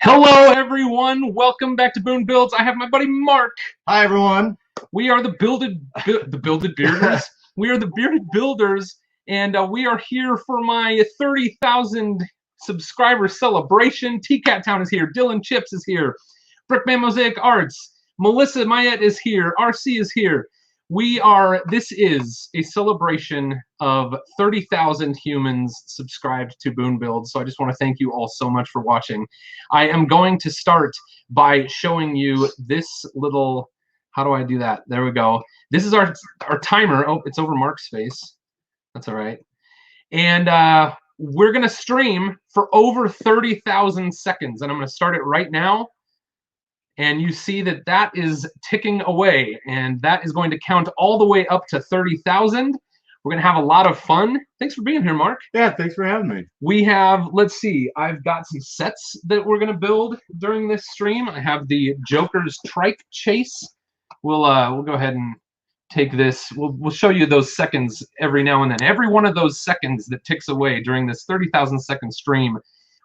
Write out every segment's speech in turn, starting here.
Hello, everyone. Welcome back to Boone Builds. I have my buddy Mark. Hi, everyone. We are the Bearded Bearders. We are the Bearded Builders, and we are here for my 30,000 subscriber celebration. T-Cat Town is here. Dylan Chips is here. Brickman Mosaic Arts. Melissa Mayette is here. RC is here. This is a celebration of 30,000 humans subscribed to Boone Builds. So I just want to thank you all so much for watching. I am going to start by showing you this little, how do I do that? There we go. This is our timer. Oh, it's over Mark's face. That's all right. And we're going to stream for over 30,000 seconds. And I'm going to start it right now. And you see that that is ticking away, and that is going to count all the way up to 30,000. We're going to have a lot of fun. Thanks for being here, Mark. Yeah, thanks for having me. We have, let's see, I've got some sets that we're going to build during this stream. I have the Joker's Trike Chase. We'll go ahead and take this. We'll show you those seconds every now and then. Every one of those seconds that ticks away during this 30,000 second stream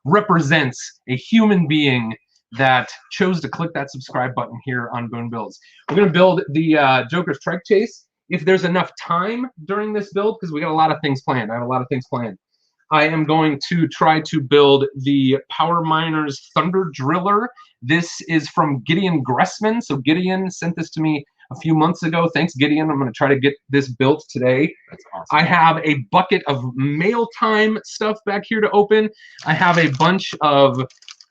represents a human being that chose to click that subscribe button here on Boone Builds. We're going to build the Joker's Trike Chase. If there's enough time during this build, because we got a lot of things planned. I have a lot of things planned. I am going to try to build the Power Miners Thunder Driller. This is from Gideon Gressman. So Gideon sent this to me a few months ago. Thanks, Gideon. I'm going to try to get this built today. That's awesome. I have a bucket of mail time stuff back here to open. I have a bunch of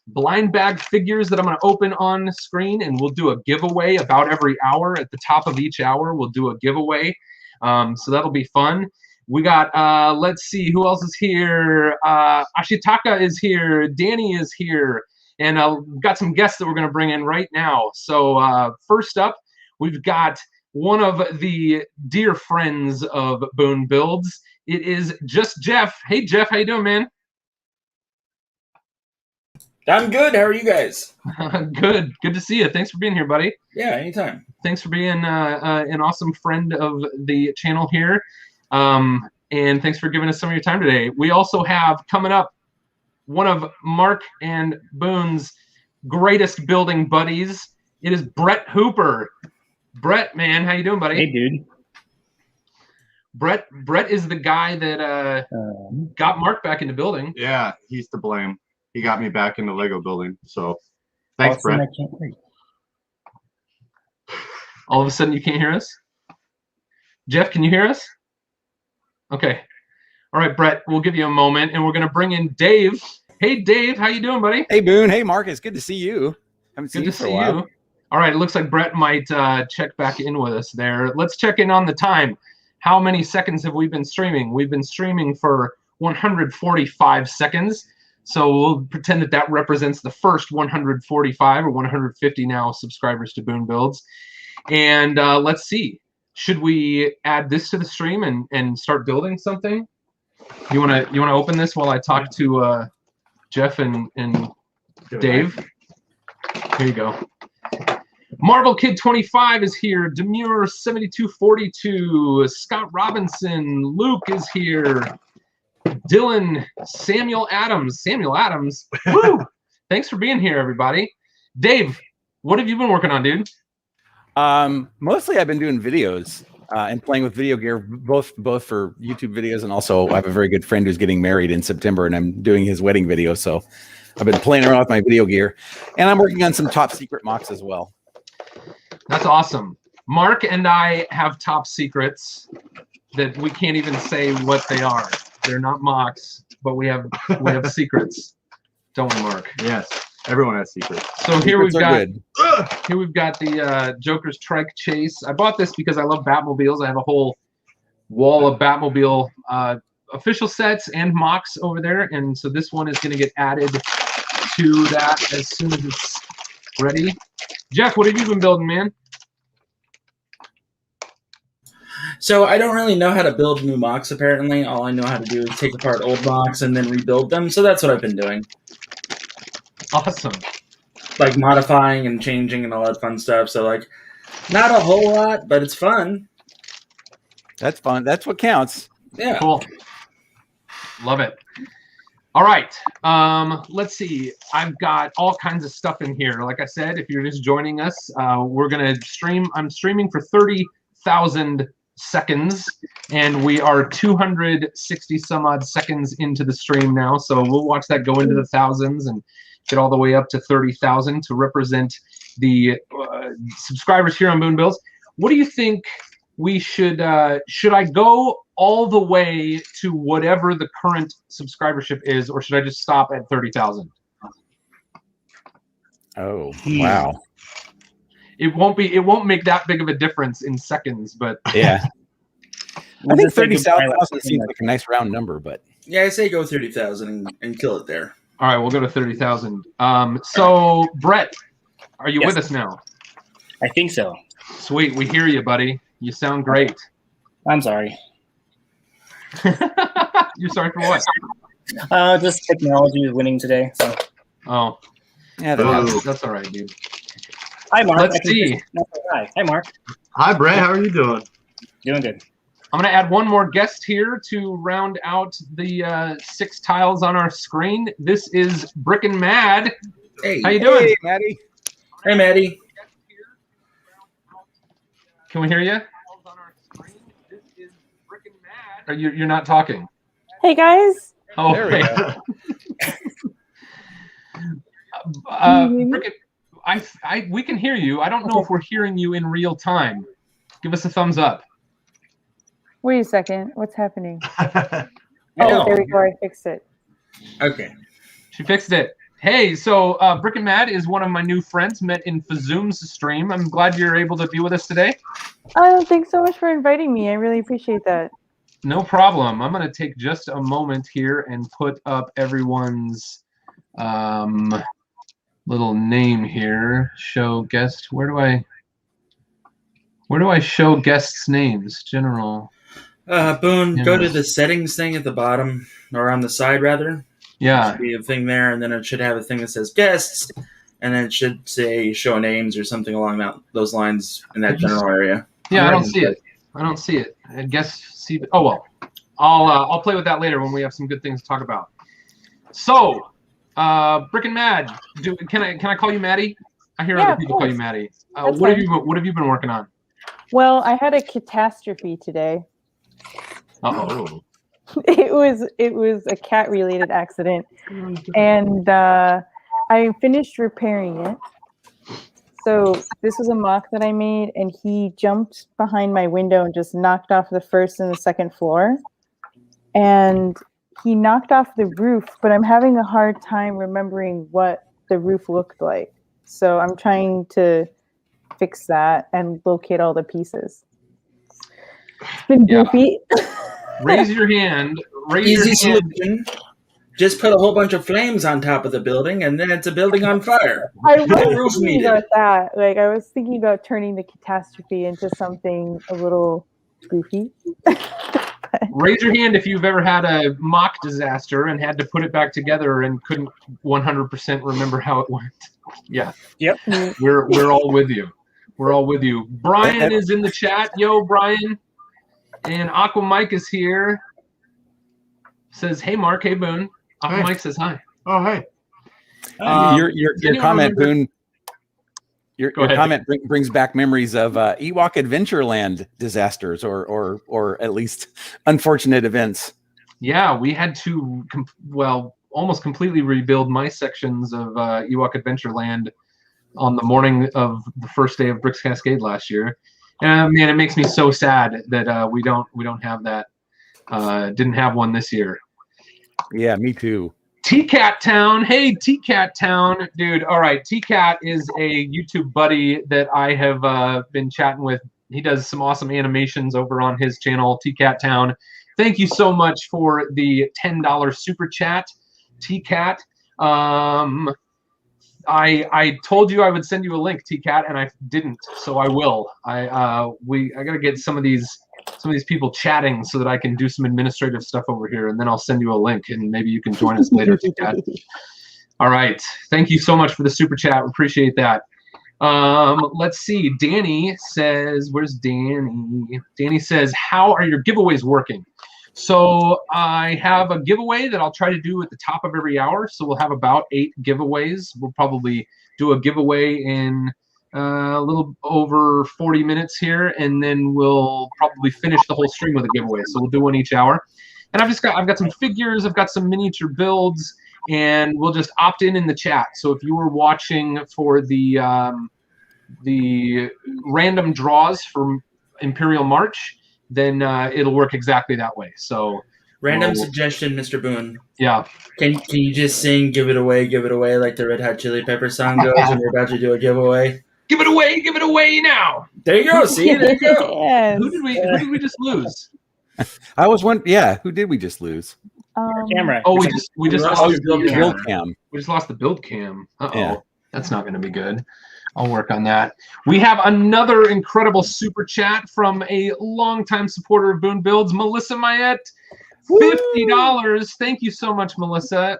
blind bag figures that I'm going to open on screen, and we'll do a giveaway about every hour. At the top of each hour, we'll do a giveaway. So that'll be fun. We got, let's see, who else is here? Ashitaka is here. Danny is here. And we've got some guests that we're going to bring in right now. So first up, we've got one of the dear friends of Boone Builds. It is Just Jeff. Hey, Jeff, how you doing, man? I'm good. How are you guys? Good. Good to see you. Thanks for being here, buddy. Yeah, anytime. Thanks for being an awesome friend of the channel here. And thanks for giving us some of your time today. We also have coming up one of Mark and Boone's greatest building buddies. It is Brett Hooper. Brett, man, how you doing, buddy? Hey, dude. Brett is the guy that got Mark back into building. Yeah, he's to blame. He got me back into Lego building. So thanks, Awesome. Brett. I can't wait. All of a sudden, you can't hear us? Jeff, can you hear us? Okay. All right, Brett, we'll give you a moment, and we're going to bring in Dave. Hey, Dave, how you doing, buddy? Hey, Boone. Hey, Marcus. Good to see you. Haven't seen Good you to for a see while. you. All right, it looks like Brett might check back in with us there. Let's check in on the time. How many seconds have we been streaming? We've been streaming for 145 seconds. So we'll pretend that that represents the first 145 or 150 now subscribers to Boone Builds. And let's see. Should we add this to the stream and start building something? You wanna open this while I talk to Jeff and Dave? Here you go. Marvel Kid 25 is here. Demure 7242. Scott Robinson. Luke is here. Dylan, Samuel Adams. Woo! Thanks for being here, everybody. Dave, what have you been working on, dude? Mostly I've been doing videos and playing with video gear, both for YouTube videos, and also I have a very good friend who's getting married in September, and I'm doing his wedding video. So I've been playing around with my video gear, and I'm working on some top secret mocks as well. That's awesome. Mark and I have top secrets that we can't even say what they are. They're not mocks, but we have secrets, don't we, Mark? Yes, everyone has secrets. So here we've Secrets are got good. here we've got the Joker's Trike Chase. I bought this because I love Batmobiles. I have a whole wall of Batmobile official sets and mocks over there, and so this one is going to get added to that as soon as it's ready. Jeff, what have you been building, man? So I don't really know how to build new mocks, apparently. All I know how to do is take apart old mocks and then rebuild them. So that's what I've been doing. Awesome. Like modifying and changing and all that fun stuff. So like, not a whole lot, but it's fun. That's fun. That's what counts. Yeah. Cool. Love it. All right. Let's see. I've got all kinds of stuff in here. Like I said, if you're just joining us, we're gonna stream. I'm streaming for 30,000 seconds, and we are 260 some odd seconds into the stream now. So we'll watch that go into the thousands and get all the way up to 30,000 to represent the subscribers here on Boone Builds. What do you think we should I go all the way to whatever the current subscribership is, or should I just stop at 30,000? Oh, wow. It won't make that big of a difference in seconds, but Yeah. I think 30,000 seems like a nice round number, but Yeah, I say go 30,000 and kill it there. all right, we'll go to 30,000. So Brett, are you with us now? I think so. Sweet, we hear you, buddy. You sound great. I'm sorry. You're sorry for what? Just technology is winning today. So. Oh, yeah, that's all right, dude. Hi, Mark. Let's see. Hi. Hi, Mark. Hi, Brett. How are you doing? Doing good. I'm going to add one more guest here to round out the 6 tiles on our screen. This is Brickin' Mad. Hey. How you doing? Hey, Maddie. Hey, Maddie. Can we hear you? You're not talking. Hey guys. Oh, There we okay. We can hear you. I don't know if we're hearing you in real time. Give us a thumbs up. Wait a second. What's happening? No. Oh, there we go. I fixed it. Okay. She fixed it. Hey, so Brickin' Mad is one of my new friends, met in Fazoom's stream. I'm glad you're able to be with us today. Oh, thanks so much for inviting me. I really appreciate that. No problem. I'm going to take just a moment here and put up everyone's little name here. Show guest. Where do I show guests' names? General. Boone, Yeah. go to the settings thing at the bottom, or on the side rather. Yeah. There should be a thing there, and then it should have a thing that says guests, and then it should say show names or something along those lines in that general area. Yeah, I don't see it. I don't see it. I guess see. Oh well, I'll play with that later when we have some good things to talk about. So, Brickin' Mad, can I call you Maddie? I hear Yeah, other people of call you course. Maddie. That's What have fine. you been working on? Well, I had a catastrophe today. Uh-oh. It was a cat related accident, and I finished repairing it. So this was a mock that I made, and he jumped behind my window and just knocked off the first and the second floor. And he knocked off the roof, but I'm having a hard time remembering what the roof looked like. So I'm trying to fix that and locate all the pieces. It's been Yeah. goofy. Raise your hand. Raise Easy your hand. solution. Just put a whole bunch of flames on top of the building, and then it's a building on fire. I was No roof thinking needed. about that. Like I was thinking about turning the catastrophe into something a little goofy. Raise your hand if you've ever had a mock disaster and had to put it back together and couldn't 100% remember how it went. Yeah. Yep. We're all with you. We're all with you. Brian is in the chat. Yo, Brian. And Aqua Mike is here. Says, hey, Mark. Hey, Boone. Aqua Hey. Mike says hi. Oh, hey. your anyone comment, remember- Boone. Your ahead. comment brings back memories of Ewok Adventureland disasters, or at least unfortunate events. Yeah, we had to, almost completely rebuild my sections of Ewok Adventureland on the morning of the first day of Bricks Cascade last year. And man, it makes me so sad that we don't have that. Didn't have one this year. Yeah, me too. T-Cat Town. Hey, T-Cat Town. Dude, all right. T-Cat is a YouTube buddy that I have been chatting with. He does some awesome animations over on his channel, T-Cat Town. Thank you so much for the $10 super chat, T-Cat. I told you I would send you a link, T-Cat, and I didn't, so I will. I gotta get some of these people chatting so that I can do some administrative stuff over here, and then I'll send you a link, and maybe you can join us later, T-Cat. All right. Thank you so much for the super chat. We appreciate that. Let's see. Danny says, where's Danny? Danny says, how are your giveaways working? So I have a giveaway that I'll try to do at the top of every hour. So we'll have about 8 giveaways. We'll probably do a giveaway in a little over 40 minutes here, and then we'll probably finish the whole stream with a giveaway. So we'll do one each hour. And I've got some figures, I've got some miniature builds, and we'll just opt in the chat. So if you were watching for the random draws for Imperial March, then it'll work exactly that way. So Random suggestion, Mr. Boone. yeah. Can you just sing give it away, like the Red Hot Chili Pepper song goes when we're about to do a giveaway? Give it away now. There you go. See, there you go. Yes. Who did we just lose? I was one. Yeah, who did we just lose? Camera. Oh, we just lost the build cam. Build cam. We just lost the build cam. Uh-oh. Yeah. That's not going to be good. I'll work on that. We have another incredible super chat from a longtime supporter of Boone Builds, Melissa Mayette. $50. Thank you so much, Melissa.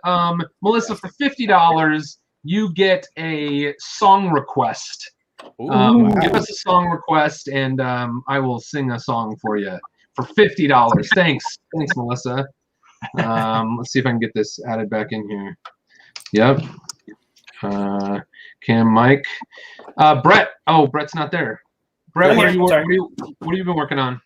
Melissa, for $50, you get a song request. Give us a song request, and I will sing a song for you for $50. Thanks, Melissa. Let's see if I can get this added back in here. Yep. Cam, Mike, Brett. Oh, Brett's not there. Brett, what have you been working on?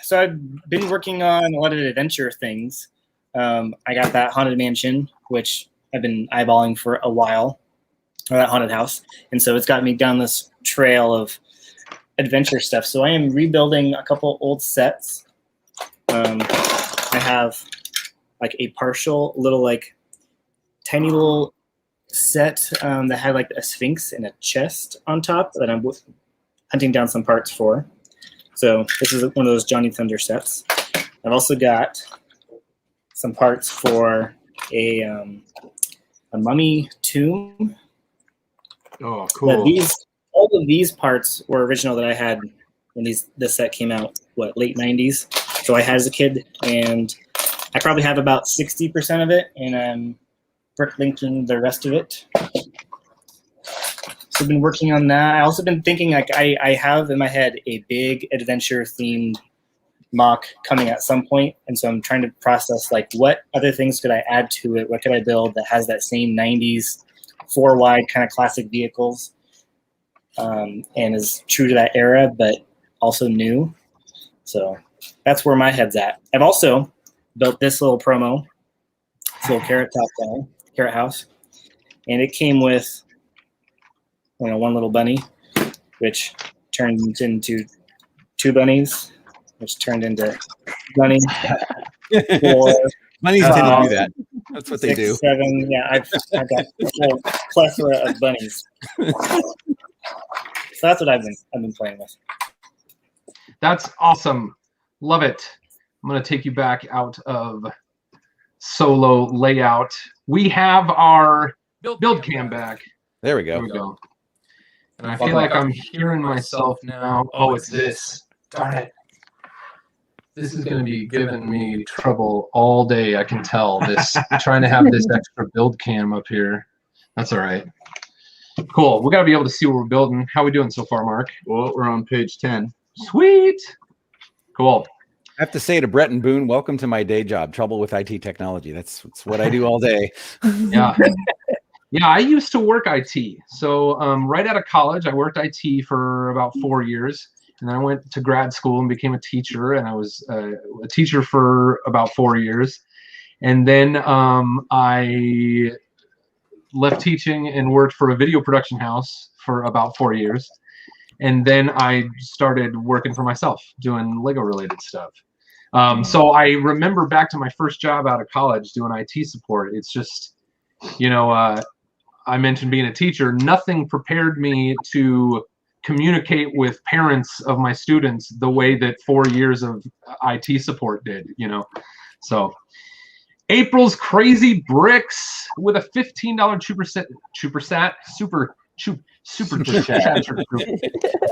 So I've been working on a lot of adventure things. I got that haunted mansion, which I've been eyeballing for a while, or that haunted house, and so it's got me down this trail of adventure stuff. So I am rebuilding a couple old sets. I have like a partial little like tiny little set that had like a sphinx and a chest on top that I'm hunting down some parts for. So this is one of those Johnny Thunder sets. I've also got some parts for a mummy tomb. Oh, cool. All of these parts were original that I had when this set came out, late 90s. So I had as a kid, and I probably have about 60% of it, and I'm bricklinking the rest of it. So I've been working on that. I also been thinking, like, I have in my head a big adventure-themed mock coming at some point, and so I'm trying to process, like, what other things could I add to it? What could I build that has that same 90s 4-wide kind of classic vehicles, and is true to that era, but also new. So that's where my head's at. I've also built this little promo, this little carrot house, and it came with one little bunny, which turned into 2 bunnies, which turned into bunny. 4, Bunnies tend to do that. That's what 6, they do. 7. Yeah, I've got a whole plethora of bunnies. So that's what I've been playing with. That's awesome. Love it. I'm going to take you back out of solo layout. We have our build cam back. There we There go. we go. And I feel like I'm hearing myself now. Oh, it's this. Darn it. This is going to be giving me trouble all day. I can tell this. Trying to have this extra build cam up here. That's all right. Cool. We got to be able to see what we're building. How are we doing so far, Mark? Well, we're on page 10. Sweet. Cool. I have to say to Brett and Boone, welcome to my day job, trouble with IT technology. That's what I do all day. Yeah. Yeah, I used to work IT. So right out of college, I worked IT for about 4 years. And then I went to grad school and became a teacher. And I was a teacher for about 4 years. And then I left teaching and worked for a video production house for about 4 years. And then I started working for myself, doing Lego-related stuff. So I remember back to my first job out of college doing IT support. It's just, I mentioned being a teacher. Nothing prepared me to communicate with parents of my students the way that 4 years of IT support did, So April's Crazy Bricks with a $15 super chat.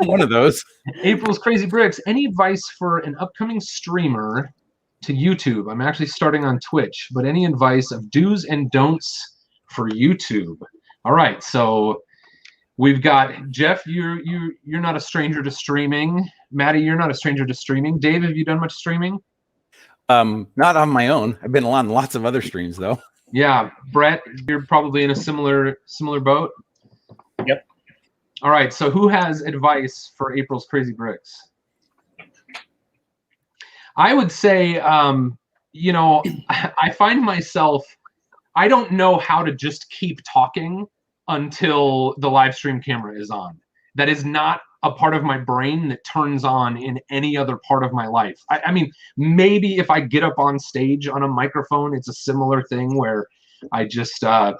One of those. April's Crazy Bricks. Any advice for an upcoming streamer to YouTube? I'm actually starting on Twitch, but any advice of do's and don'ts for YouTube? All right, so we've got Jeff. You're not a stranger to streaming. Maddie, you're not a stranger to streaming. Dave, have you done much streaming? Not on my own. I've been on lots of other streams though. Yeah, Brett, you're probably in a similar boat. Yep. All right. So who has advice for April's Crazy Bricks? I would say, you know, I find myself, I don't know how to just keep talking until the live stream camera is on. That is not a part of my brain that turns on in any other part of my life. I mean, maybe if I get up on stage on a microphone, it's a similar thing where I just I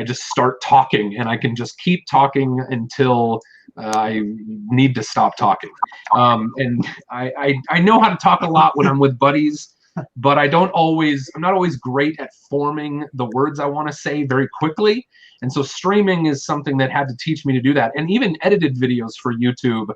just start talking, and I can just keep talking until I need to stop talking. And I know how to talk a lot when I'm with buddies, but I'm not always great at forming the words I want to say very quickly. And so streaming is something that had to teach me to do that. And even edited videos for YouTube,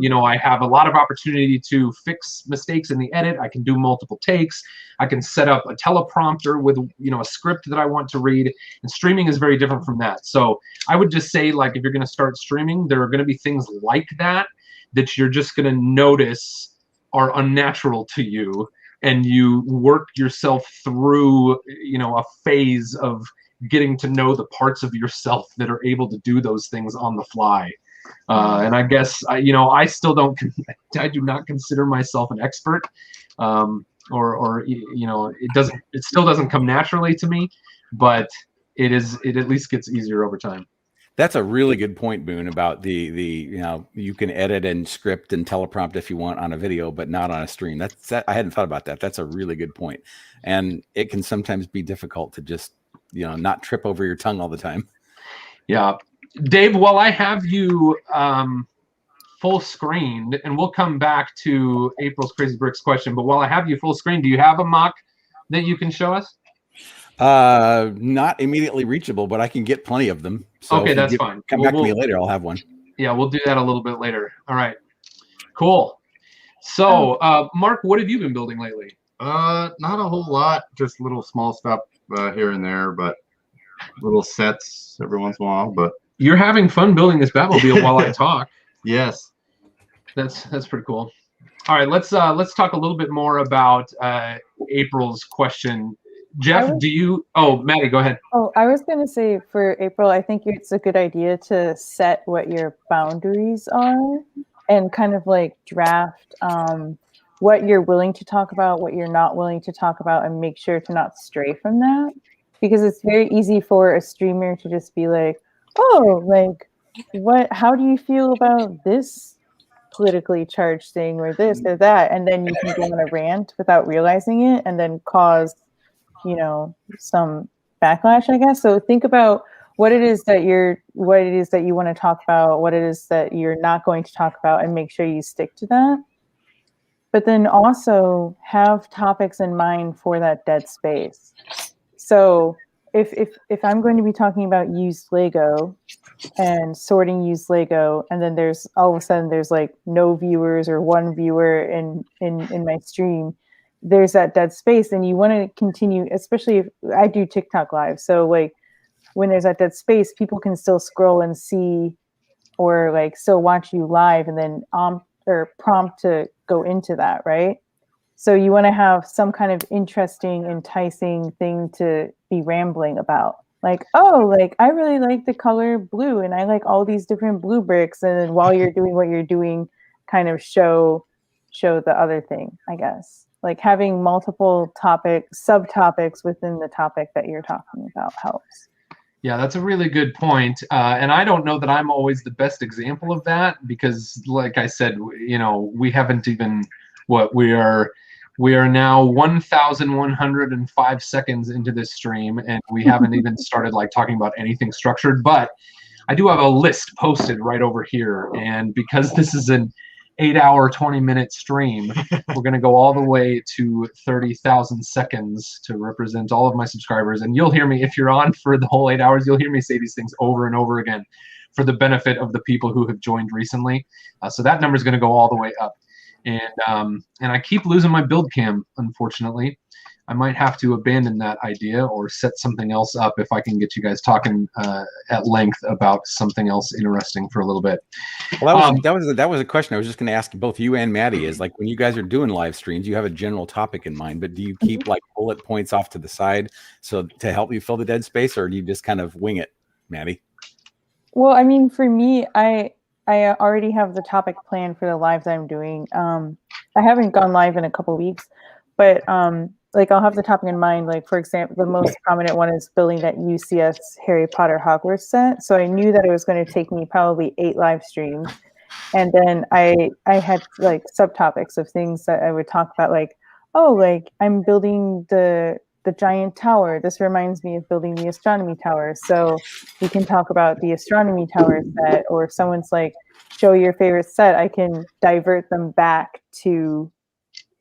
you know, I have a lot of opportunity to fix mistakes in the edit. I can do multiple takes. I can set up a teleprompter with, you know, a script that I want to read. And streaming is very different from that. So I would just say, like, if you're going to start streaming, there are going to be things like that you're just going to notice are unnatural to you. And you work yourself through, you know, a phase of getting to know the parts of yourself that are able to do those things on the fly. And I guess, you know, I do not consider myself an expert, or you know, it still doesn't come naturally to me, but it at least gets easier over time. That's a really good point, Boone, about the you know, you can edit and script and teleprompt if you want on a video, but not on a stream. I hadn't thought about that. That's a really good point. And it can sometimes be difficult to just, you know, not trip over your tongue all the time. Yeah. Dave, while I have you full screened, and we'll come back to April's Crazy Bricks question, but while I have you full screen, do you have a mock that you can show us? Not immediately reachable, but I can get plenty of them. So okay, that's fine. Come back to me later. I'll have one. Yeah, we'll do that a little bit later. All right. Cool. So, Mark, what have you been building lately? Not a whole lot, just little small stuff here and there, but little sets every once in a while. But you're having fun building this Batmobile while I talk. Yes, that's pretty cool. All right, let's talk a little bit more about April's question. Jeff, Maddie, go ahead. Oh, I was going to say for April, I think it's a good idea to set what your boundaries are and kind of like draft what you're willing to talk about, what you're not willing to talk about, and make sure to not stray from that. Because it's very easy for a streamer to just be like, oh, like, how do you feel about this politically charged thing or this or that? And then you can go on a rant without realizing it and then cause, you know, some backlash, I guess. So think about what it is that you want to talk about, what it is that you're not going to talk about, and make sure you stick to that. But then also have topics in mind for that dead space. So if I'm going to be talking about used Lego and sorting used Lego, and then there's all of a sudden there's like no viewers or one viewer in my stream, there's that dead space, and you want to continue, especially if I do TikTok live. So like when there's that dead space, people can still scroll and see, or like still watch you live, and then prompt to go into that, right? So you want to have some kind of interesting, enticing thing to be rambling about. Like, oh, like I really like the color blue, and I like all these different blue bricks. And then while you're doing what you're doing, kind of show the other thing, I guess. Like having multiple subtopics within the topic that you're talking about helps. Yeah, that's a really good point. And I don't know that I'm always the best example of that because, like I said, you know, we haven't even we are now 1,105 seconds into this stream, and we haven't even started like talking about anything structured. But I do have a list posted right over here, and because this is an 8-hour, 20-minute stream, we're going to go all the way to 30,000 seconds to represent all of my subscribers. And you'll hear me, if you're on for the whole 8 hours, you'll hear me say these things over and over again for the benefit of the people who have joined recently. So that number is going to go all the way up. And I keep losing my build cam, unfortunately. I might have to abandon that idea or set something else up if I can get you guys talking at length about something else interesting for a little bit. Well, that was a question I was just going to ask both you and Maddie. Is like when you guys are doing live streams, you have a general topic in mind, but do you keep like bullet points off to the side so to help you fill the dead space, or do you just kind of wing it, Maddie? Well, I mean, for me, I already have the topic planned for the lives I'm doing. I haven't gone live in a couple weeks, but like I'll have the topic in mind. Like for example, the most prominent one is building that UCS Harry Potter Hogwarts set. So I knew that it was going to take me probably 8 live streams, and then I had like subtopics of things that I would talk about, like, oh, like I'm building the giant tower. This reminds me of building the astronomy tower. So we can talk about the astronomy tower set, or if someone's like, show your favorite set, I can divert them back to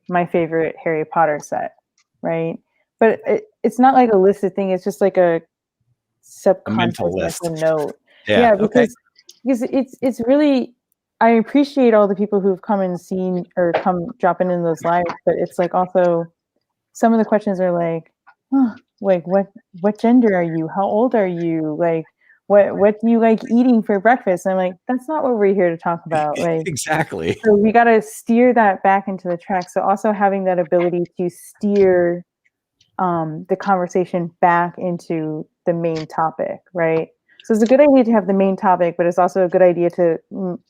my favorite Harry Potter set, right? But it's not like a listed thing. It's just like a subconscious mental note. Yeah, because it's really, I appreciate all the people who've come and seen or come dropping in those lives, but it's like also some of the questions are like, oh, like what gender are you? How old are you? Like what do you like eating for breakfast? And I'm like, that's not what we're here to talk about. Like Exactly. So we got to steer that back into the track. So also having that ability to steer the conversation back into the main topic, right? So it's a good idea to have the main topic, but it's also a good idea to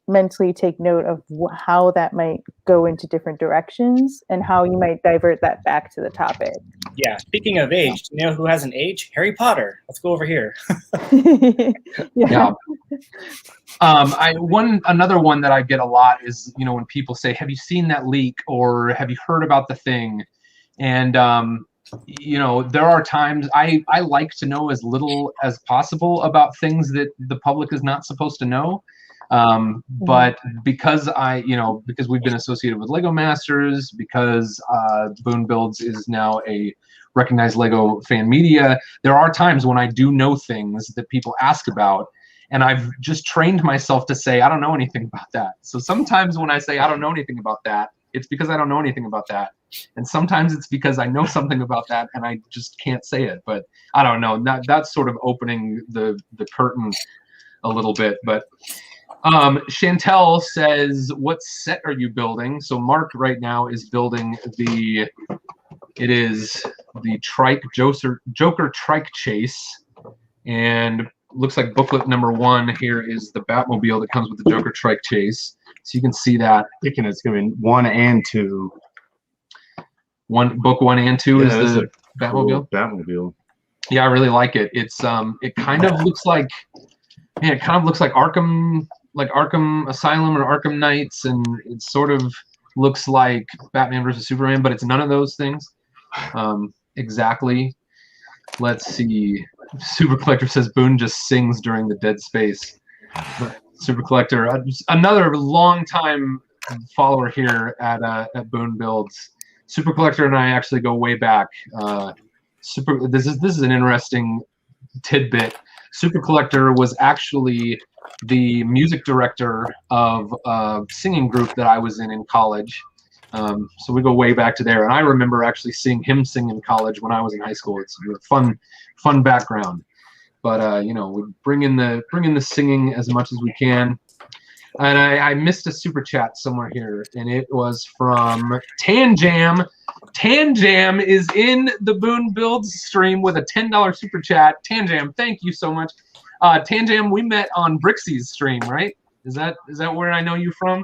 mentally take note of how that might go into different directions and how you might divert that back to the topic. Yeah. Speaking of age, do you know who has an age? Harry Potter. Let's go over here. Yeah. Another one that I get a lot is, you know, when people say, "Have you seen that leak?" or "Have you heard about the thing?" And you know, there are times I like to know as little as possible about things that the public is not supposed to know. But because because we've been associated with Lego Masters, because Boone Builds is now a recognized Lego fan media, there are times when I do know things that people ask about, and I've just trained myself to say, I don't know anything about that. So sometimes when I say I don't know anything about that, it's because I don't know anything about that. And sometimes it's because I know something about that and I just can't say it. But I don't know. That's sort of opening the curtain a little bit. But Chantel says, what set are you building? So Mark right now is building the Trike Joker Trike Chase. And looks like booklet number 1 here is the Batmobile that comes with the Joker Trike Chase. So you can see that. Thinking it's going to be 1 and 2. Book 1 and 2 is the Batmobile. Cool Batmobile. Yeah, I really like it. It's it kind of looks like Arkham Asylum or Arkham Knights, and it sort of looks like Batman versus Superman, but it's none of those things exactly. Let's see. Super Collector says Boone just sings during the dead space. Super Collector, another long-time follower here at Boone Builds. Super Collector and I actually go way back. This is an interesting tidbit. Super Collector was actually the music director of a singing group that I was in college. So we go way back to there, and I remember actually seeing him sing in college when I was in high school. It's a fun background. But you know, we bring in the singing as much as we can. And I missed a super chat somewhere here, and it was from Tanjam. Tanjam is in the Boone Builds stream with a $10 super chat. Tanjam, thank you so much. Tanjam, we met on Brixie's stream, right? Is that where I know you from?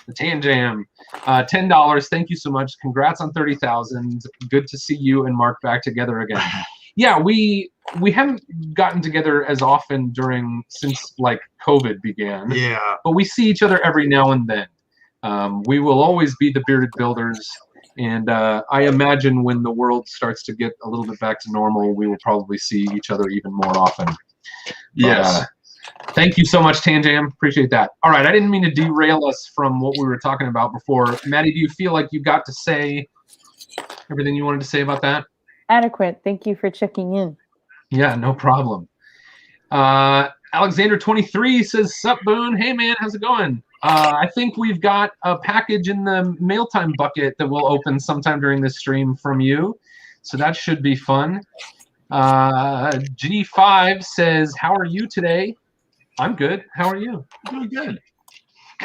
The Tanjam. $10. Thank you so much. Congrats on 30,000. Good to see you and Mark back together again. Yeah, we haven't gotten together as often since like COVID began. Yeah. But we see each other every now and then. We will always be the Bearded Builders, and I imagine when the world starts to get a little bit back to normal, we will probably see each other even more often. Yes. Thank you so much, Tanjam. Appreciate that. All right, I didn't mean to derail us from what we were talking about before. Maddie, do you feel like you got to say everything you wanted to say about that? Adequate. Thank you for checking in. Yeah, no problem. Alexander23 says, "Sup, Boone? Hey, man, how's it going? I think we've got a package in the mail time bucket that will open sometime during this stream from you. So that should be fun. G5 says, "How are you today?" I'm good. How are you? Doing good.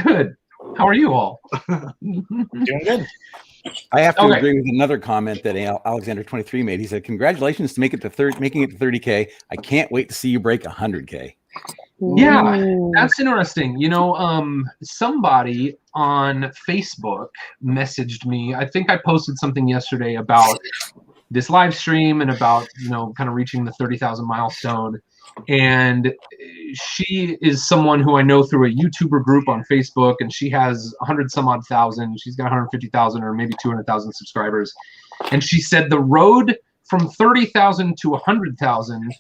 Good. How are you all? Doing good. I have to Okay. agree with another comment that Alexander 23 made. He said, "Congratulations to making it to 30K. I can't wait to see you break 100K." Yeah, Ooh. that's interesting. You know, somebody on Facebook messaged me. I think I posted something yesterday about this live stream and about, you know, kind of reaching the 30,000 milestone. And she is someone who I know through a YouTuber group on Facebook, and she has 100 some odd thousand. She's got 150,000 or maybe 200,000 subscribers. And she said the road from 30,000 to 100,000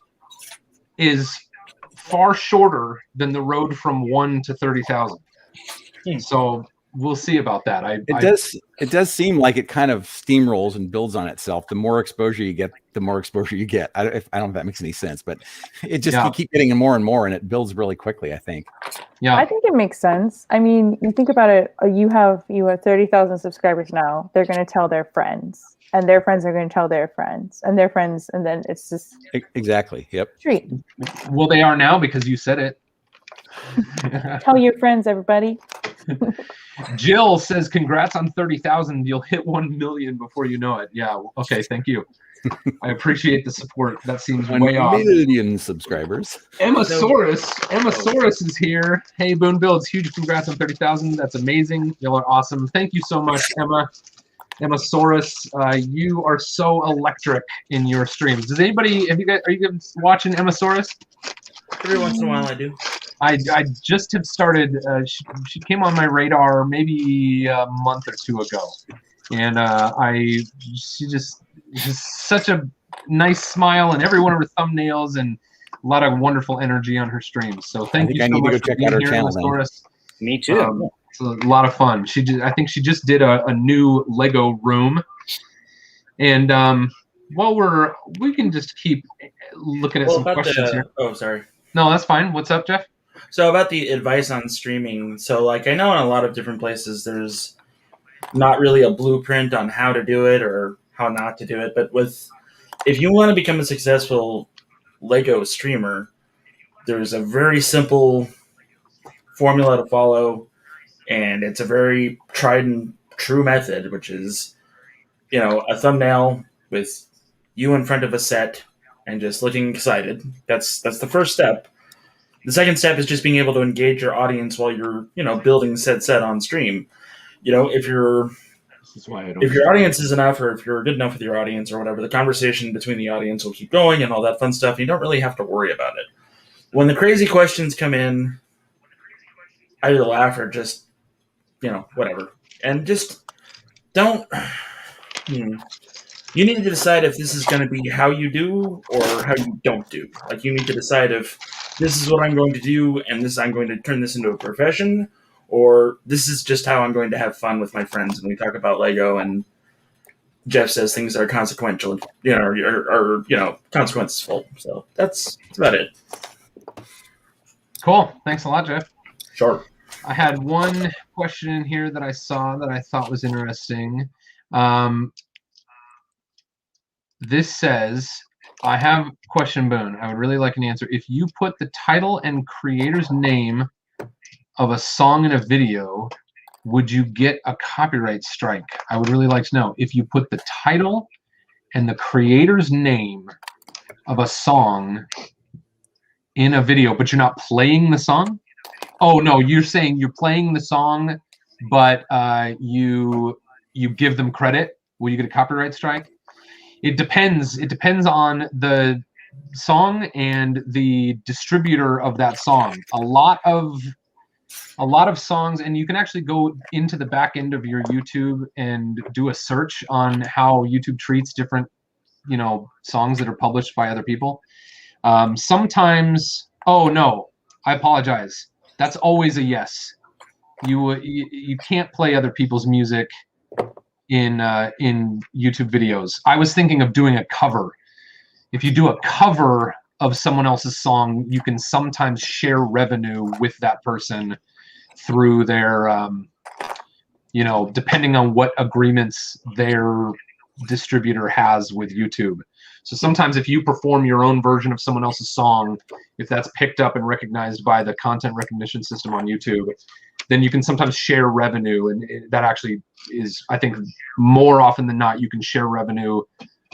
is far shorter than the road from 1 to 30,000. So we'll see about that. It does seem like it kind of steamrolls and builds on itself. The more exposure you get, the more exposure you get. I don't know if that makes any sense, but it just you keep getting more and more, and it builds really quickly, I think. Yeah, I think it makes sense. I mean, you think about it. You have 30,000 subscribers now. They're going to tell their friends, and their friends are going to tell their friends, and their friends, and then it's just Exactly. Yep. street. well, they are now because you said it. Tell your friends, everybody. Jill says, "Congrats on 30,000. You'll hit 1 million before you know it." Yeah. Okay. Thank you. I appreciate the support. That seems 1 way off. million subscribers. Emma Saurus is here. Hey, Boone Builds, huge congrats on 30,000. That's amazing. Y'all are awesome. Thank you so much, Emma. Emma Saurus, you are so electric in your streams. Are you guys watching Emma Saurus? Every once in a while, I do. I just have started. She came on my radar maybe a month or two ago, and she just such a nice smile and every one of her thumbnails and a lot of wonderful energy on her streams. So thank you so much for being here, Emma Saurus. Me too. It's a lot of fun. I think she just did a new Lego room, and while we can just keep looking at some questions here. Oh, sorry. No, that's fine. What's up, Jeff? So about the advice on streaming. So like I know in a lot of different places there's not really a blueprint on how to do it or how not to do it. But if you want to become a successful Lego streamer, there's a very simple formula to follow, and it's a very tried and true method, which is, a thumbnail with you in front of a set and just looking excited. That's the first step. The second step is just being able to engage your audience while you're, building said set on stream. If your audience is enough, or if you're good enough with your audience or whatever, the conversation between the audience will keep going and all that fun stuff. You don't really have to worry about it. When the crazy questions come in, either laugh or just, whatever. And just don't... You need to decide if this is going to be how you do or how you don't do. Like, you need to decide if this is what I'm going to do and I'm going to turn this into a profession, or this is just how I'm going to have fun with my friends and we talk about Lego and Jeff says things that are consequential, or consequenceful. So that's about it. Cool. Thanks a lot, Jeff. Sure. I had one question in here that I saw that I thought was interesting. This says, I have question, Boone. I would really like an answer. If you put the title and creator's name of a song in a video, would you get a copyright strike? I would really like to know. If you put the title and the creator's name of a song in a video, but you're not playing the song? Oh, no, you're saying you're playing the song, but you give them credit. Will you get a copyright strike? It depends. It depends on the song and the distributor of that song. A lot of songs, and you can actually go into the back end of your YouTube and do a search on how YouTube treats different, songs that are published by other people. Sometimes, oh no, I apologize. That's always a yes. You can't play other people's music in YouTube videos. I was thinking of doing a cover. If you do a cover of someone else's song, you can sometimes share revenue with that person through their, depending on what agreements they're distributor has with YouTube. So sometimes if you perform your own version of someone else's song, if that's picked up and recognized by the content recognition system on YouTube, then you can sometimes share revenue. And that actually is, I think, more often than not, you can share revenue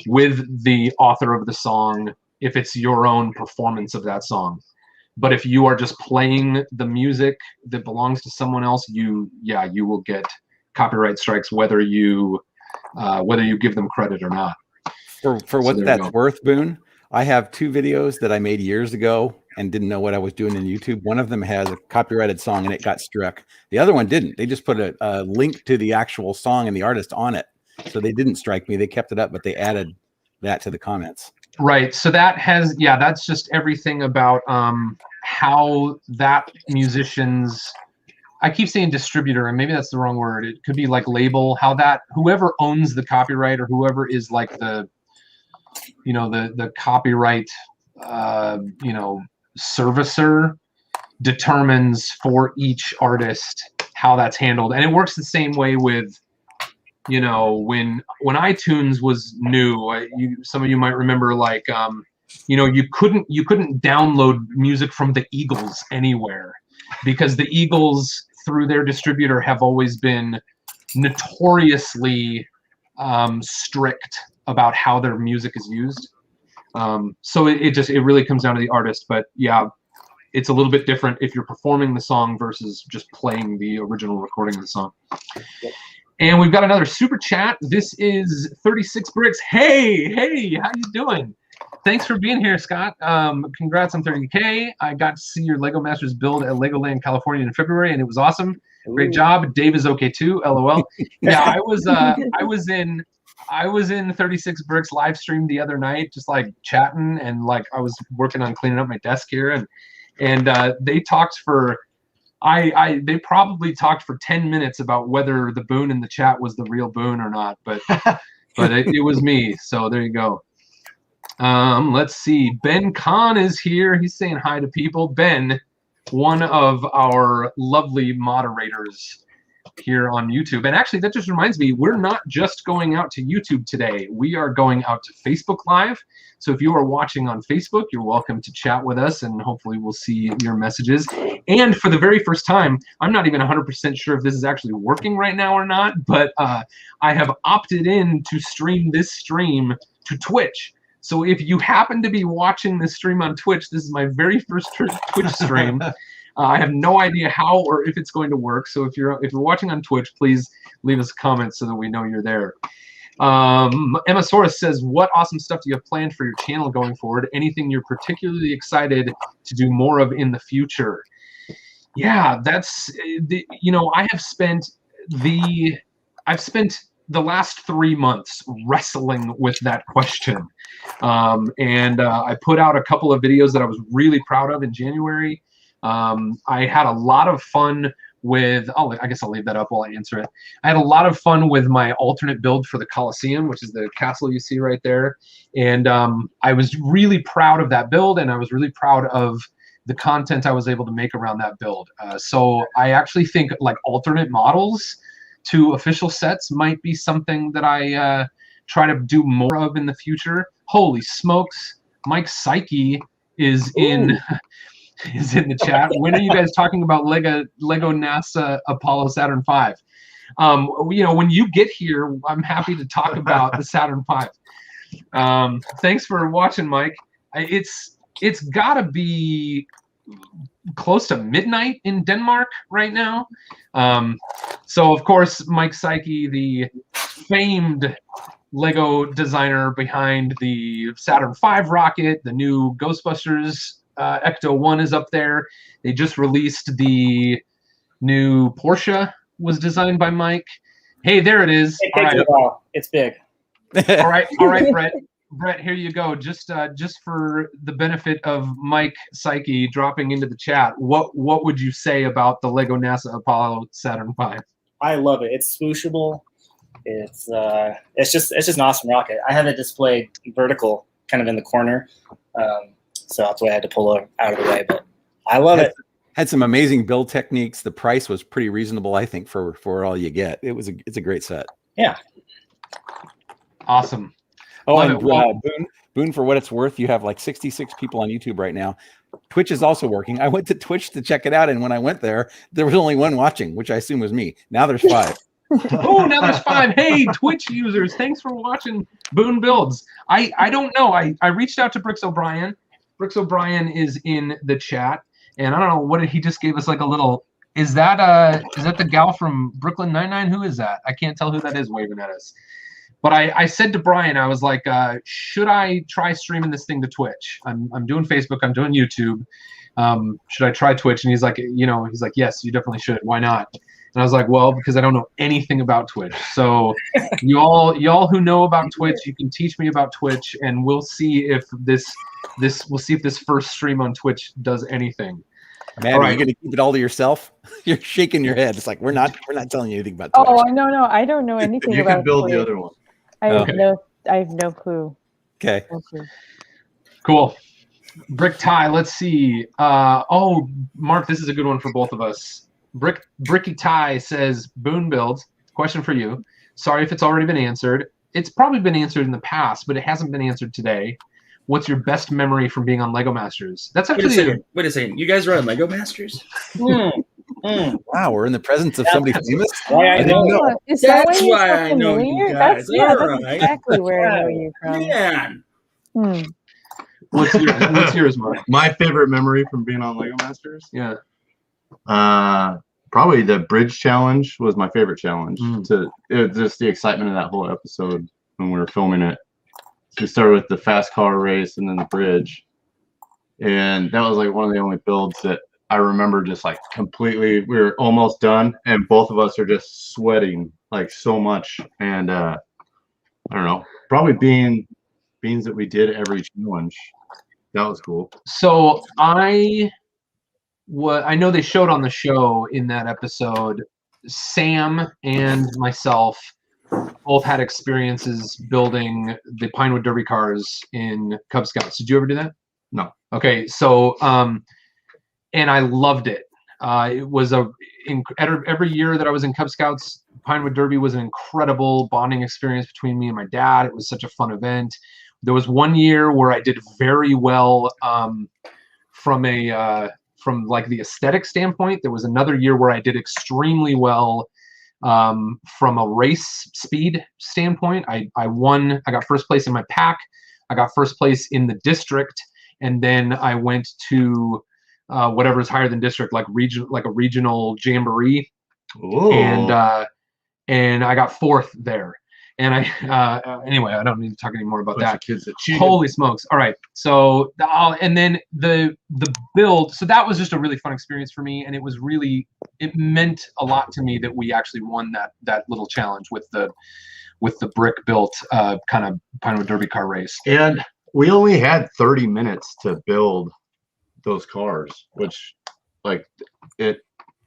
with the author of the song if it's your own performance of that song. But if you are just playing the music that belongs to someone else, you will get copyright strikes whether you give them credit or not. For what that's worth, Boone, I have 2 videos that I made years ago and didn't know what I was doing in YouTube. One of them has a copyrighted song and it got struck. The other one didn't. They just put a link to the actual song and the artist on it. So they didn't strike me. They kept it up, but they added that to the comments. Right. So that has, that's just everything about how that musician's, I keep saying distributor, and maybe that's the wrong word. It could be like label, how that, whoever owns the copyright or whoever is like the copyright, servicer determines for each artist how that's handled. And it works the same way with, when iTunes was new, some of you might remember, like, you couldn't download music from the Eagles anywhere, because the Eagles, through their distributor, have always been notoriously strict about how their music is used. So it really comes down to the artist. But yeah, it's a little bit different if you're performing the song versus just playing the original recording of the song. And we've got another super chat. This is 36 Bricks. Hey, how you doing? Thanks for being here, Scott. Congrats on 30K. I got to see your Lego Masters build at Legoland, California in February, and it was awesome. Great job. Dave is okay too. LOL. Yeah, I was in 36 Bricks live stream the other night, just like chatting, and like I was working on cleaning up my desk here, and they talked for they probably talked for 10 minutes about whether the Boone in the chat was the real Boone or not, but it was me. So there you go. Let's see. Ben Kahn is here. He's saying hi to people. Ben, one of our lovely moderators here on YouTube. And actually, that just reminds me, we're not just going out to YouTube today. We are going out to Facebook Live. So if you are watching on Facebook, you're welcome to chat with us, and hopefully we'll see your messages. And for the very first time, I'm not even 100% sure if this is actually working right now or not, but I have opted in to stream this stream to Twitch. So if you happen to be watching this stream on Twitch, this is my very first Twitch stream. I have no idea how or if it's going to work. So if you're watching on Twitch, please leave us a comment so that we know you're there. Emma Soros says, what awesome stuff do you have planned for your channel going forward? Anything you're particularly excited to do more of in the future? Yeah, that's I've spent the last 3 months wrestling with that question. And I put out a couple of videos that I was really proud of in January. I had a lot of fun with, I guess I'll leave that up while I answer it. I had a lot of fun with my alternate build for the Colosseum, which is the castle you see right there. And I was really proud of that build, and I was really proud of the content I was able to make around that build. So I actually think like alternate models to official sets might be something that I try to do more of in the future. Holy smokes, Mike Psyche is in the chat. When are you guys talking about Lego NASA Apollo Saturn V? When you get here, I'm happy to talk about the Saturn V. Thanks for watching, Mike. It's gotta be close to midnight in Denmark right now. So of course, Mike Psyche, the famed Lego designer behind the Saturn V rocket, the new Ghostbusters Ecto 1 is up there. They just released the new Porsche, was designed by Mike. Hey, there it is. It takes a while. It's big. All right, Brett. Brett, here you go. Just for the benefit of Mike Psyche dropping into the chat, what would you say about the Lego NASA Apollo Saturn V? I love it. It's swooshable. It's just an awesome rocket. I have it displayed vertical, kind of in the corner. So that's why I had to pull it out of the way. But I love it. Had some amazing build techniques. The price was pretty reasonable, I think, for all you get. It's a great set. Yeah. Awesome. Oh, Love and it. Well- Boone, for what it's worth, you have like 66 people on YouTube right now. Twitch is also working. I went to Twitch to check it out, and when I went there was only one watching, which I assume was me. Now there's 5. Oh, now there's 5. Hey, Twitch users, thanks for watching Boone Builds. I don't know. I reached out to Brooks O'Brien. Brooks O'Brien is in the chat, and I don't know what he just gave us like a little. Is that the gal from Brooklyn Nine-Nine? Who is that? I can't tell who that is waving at us. But I said to Brian, I was like, should I try streaming this thing to Twitch? I'm doing Facebook, I'm doing YouTube. Should I try Twitch? And he's like, yes, you definitely should. Why not? And I was like, well, because I don't know anything about Twitch. So y'all who know about Twitch, you can teach me about Twitch, and we'll see if this first stream on Twitch does anything. Man, All are right. you gonna keep it all to yourself? You're shaking your head. It's like we're not telling you anything about Twitch. Oh no, I don't know anything You about can build Twitch. the other one. I have Okay. I have no clue. Okay. No clue. Cool. Brick Tie, let's see. Mark, this is a good one for both of us. Bricky Tie says, Boone Builds, question for you. Sorry if it's already been answered. It's probably been answered in the past, but it hasn't been answered today. What's your best memory from being on Lego Masters? That's actually Wait a second. You guys are on Lego Masters? Wow, we're in the presence of somebody famous. Why I know. Oh, is that That's you're why so I know you familiar? guys. That's Alright. exactly where I know you from. Man. Hmm. What's yours, Mark? My favorite memory from being on Lego Masters? Yeah. Probably the bridge challenge was my favorite challenge. Mm. It was just the excitement of that whole episode when we were filming it. So we started with the fast car race and then the bridge. And that was like one of the only builds that I remember just like completely, we were almost done and both of us are just sweating like so much. And I don't know, probably beans that we did every challenge. That was cool. So I know they showed on the show in that episode, Sam and myself both had experiences building the Pinewood Derby cars in Cub Scouts. Did you ever do that? No. Okay, so and I loved it. It was every year that I was in Cub Scouts, Pinewood Derby was an incredible bonding experience between me and my dad. It was such a fun event. There was one year where I did very well from like the aesthetic standpoint. There was another year where I did extremely well from a race speed standpoint. I won. I got first place in my pack. I got first place in the district, and then I went to whatever is higher than district, like a regional jamboree, Ooh. and I got 4th there. And anyway, I don't need to talk any more about that. Kids that cheated. Holy smokes! All right, so and then the build. So that was just a really fun experience for me, and it meant a lot to me that we actually won that little challenge with the brick built kind of Pinewood Derby car race. And we only had 30 minutes to build those cars, which like it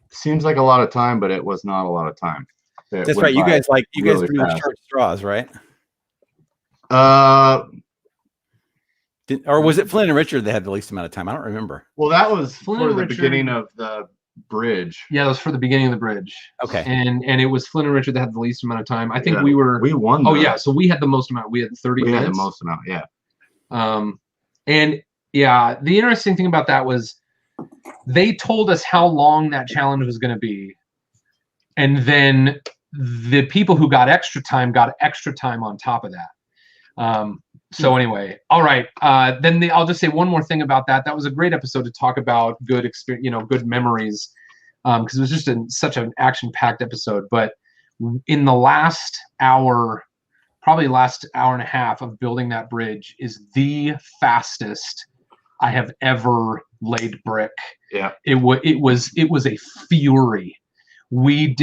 seems like a lot of time, but it was not a lot of time. That's right. You guys really drew fast. short straws, right? Or was it Flynn and Richard that had the least amount of time? I don't remember. Well, that was Flynn for and the Richard. beginning of the bridge. Yeah, that was for the beginning of the bridge. Okay. And it was Flynn and Richard that had the least amount of time. I think Yeah, we won. Oh yeah, so we had the most amount. We had 30 we minutes. had the most amount. Yeah. And yeah, the interesting thing about that was they told us how long that challenge was going to be, and then the people who got extra time on top of that. So anyway, all right. Then I'll just say one more thing about that. That was a great episode to talk about good experience, good memories, because it was just such an action-packed episode. But in the last hour, probably last hour and a half of building that bridge is the fastest I have ever laid brick. Yeah. It was a fury. We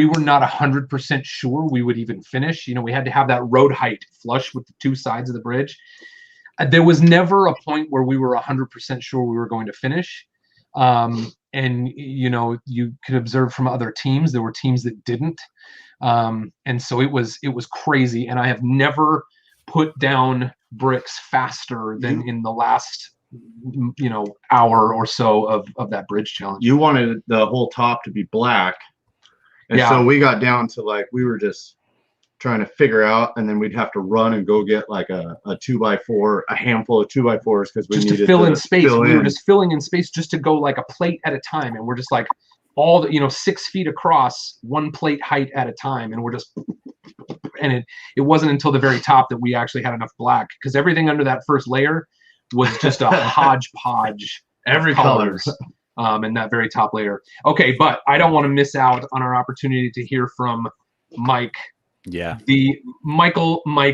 were not 100% sure we would even finish. We had to have that road height flush with the two sides of the bridge. There was never a point where we were 100% sure we were going to finish. And you could observe from other teams, there were teams that didn't. And so it was crazy. And I have never put down bricks faster than in the last hour or so of that bridge challenge. You wanted the whole top to be black. And Yeah. so we got down to we were just trying to figure out, and then we'd have to run and go get like a 2x4, a handful of 2x4s because we just needed to fill in space. fill We were in. just filling in space just to go like a plate at a time, and we're just like all the 6 feet across, one plate height at a time, and we're just. And it wasn't until the very top that we actually had enough black, because everything under that first layer was just a hodgepodge Every of colors. In that very top layer. Okay, but I don't want to miss out on our opportunity to hear from Mike. Yeah. The Mike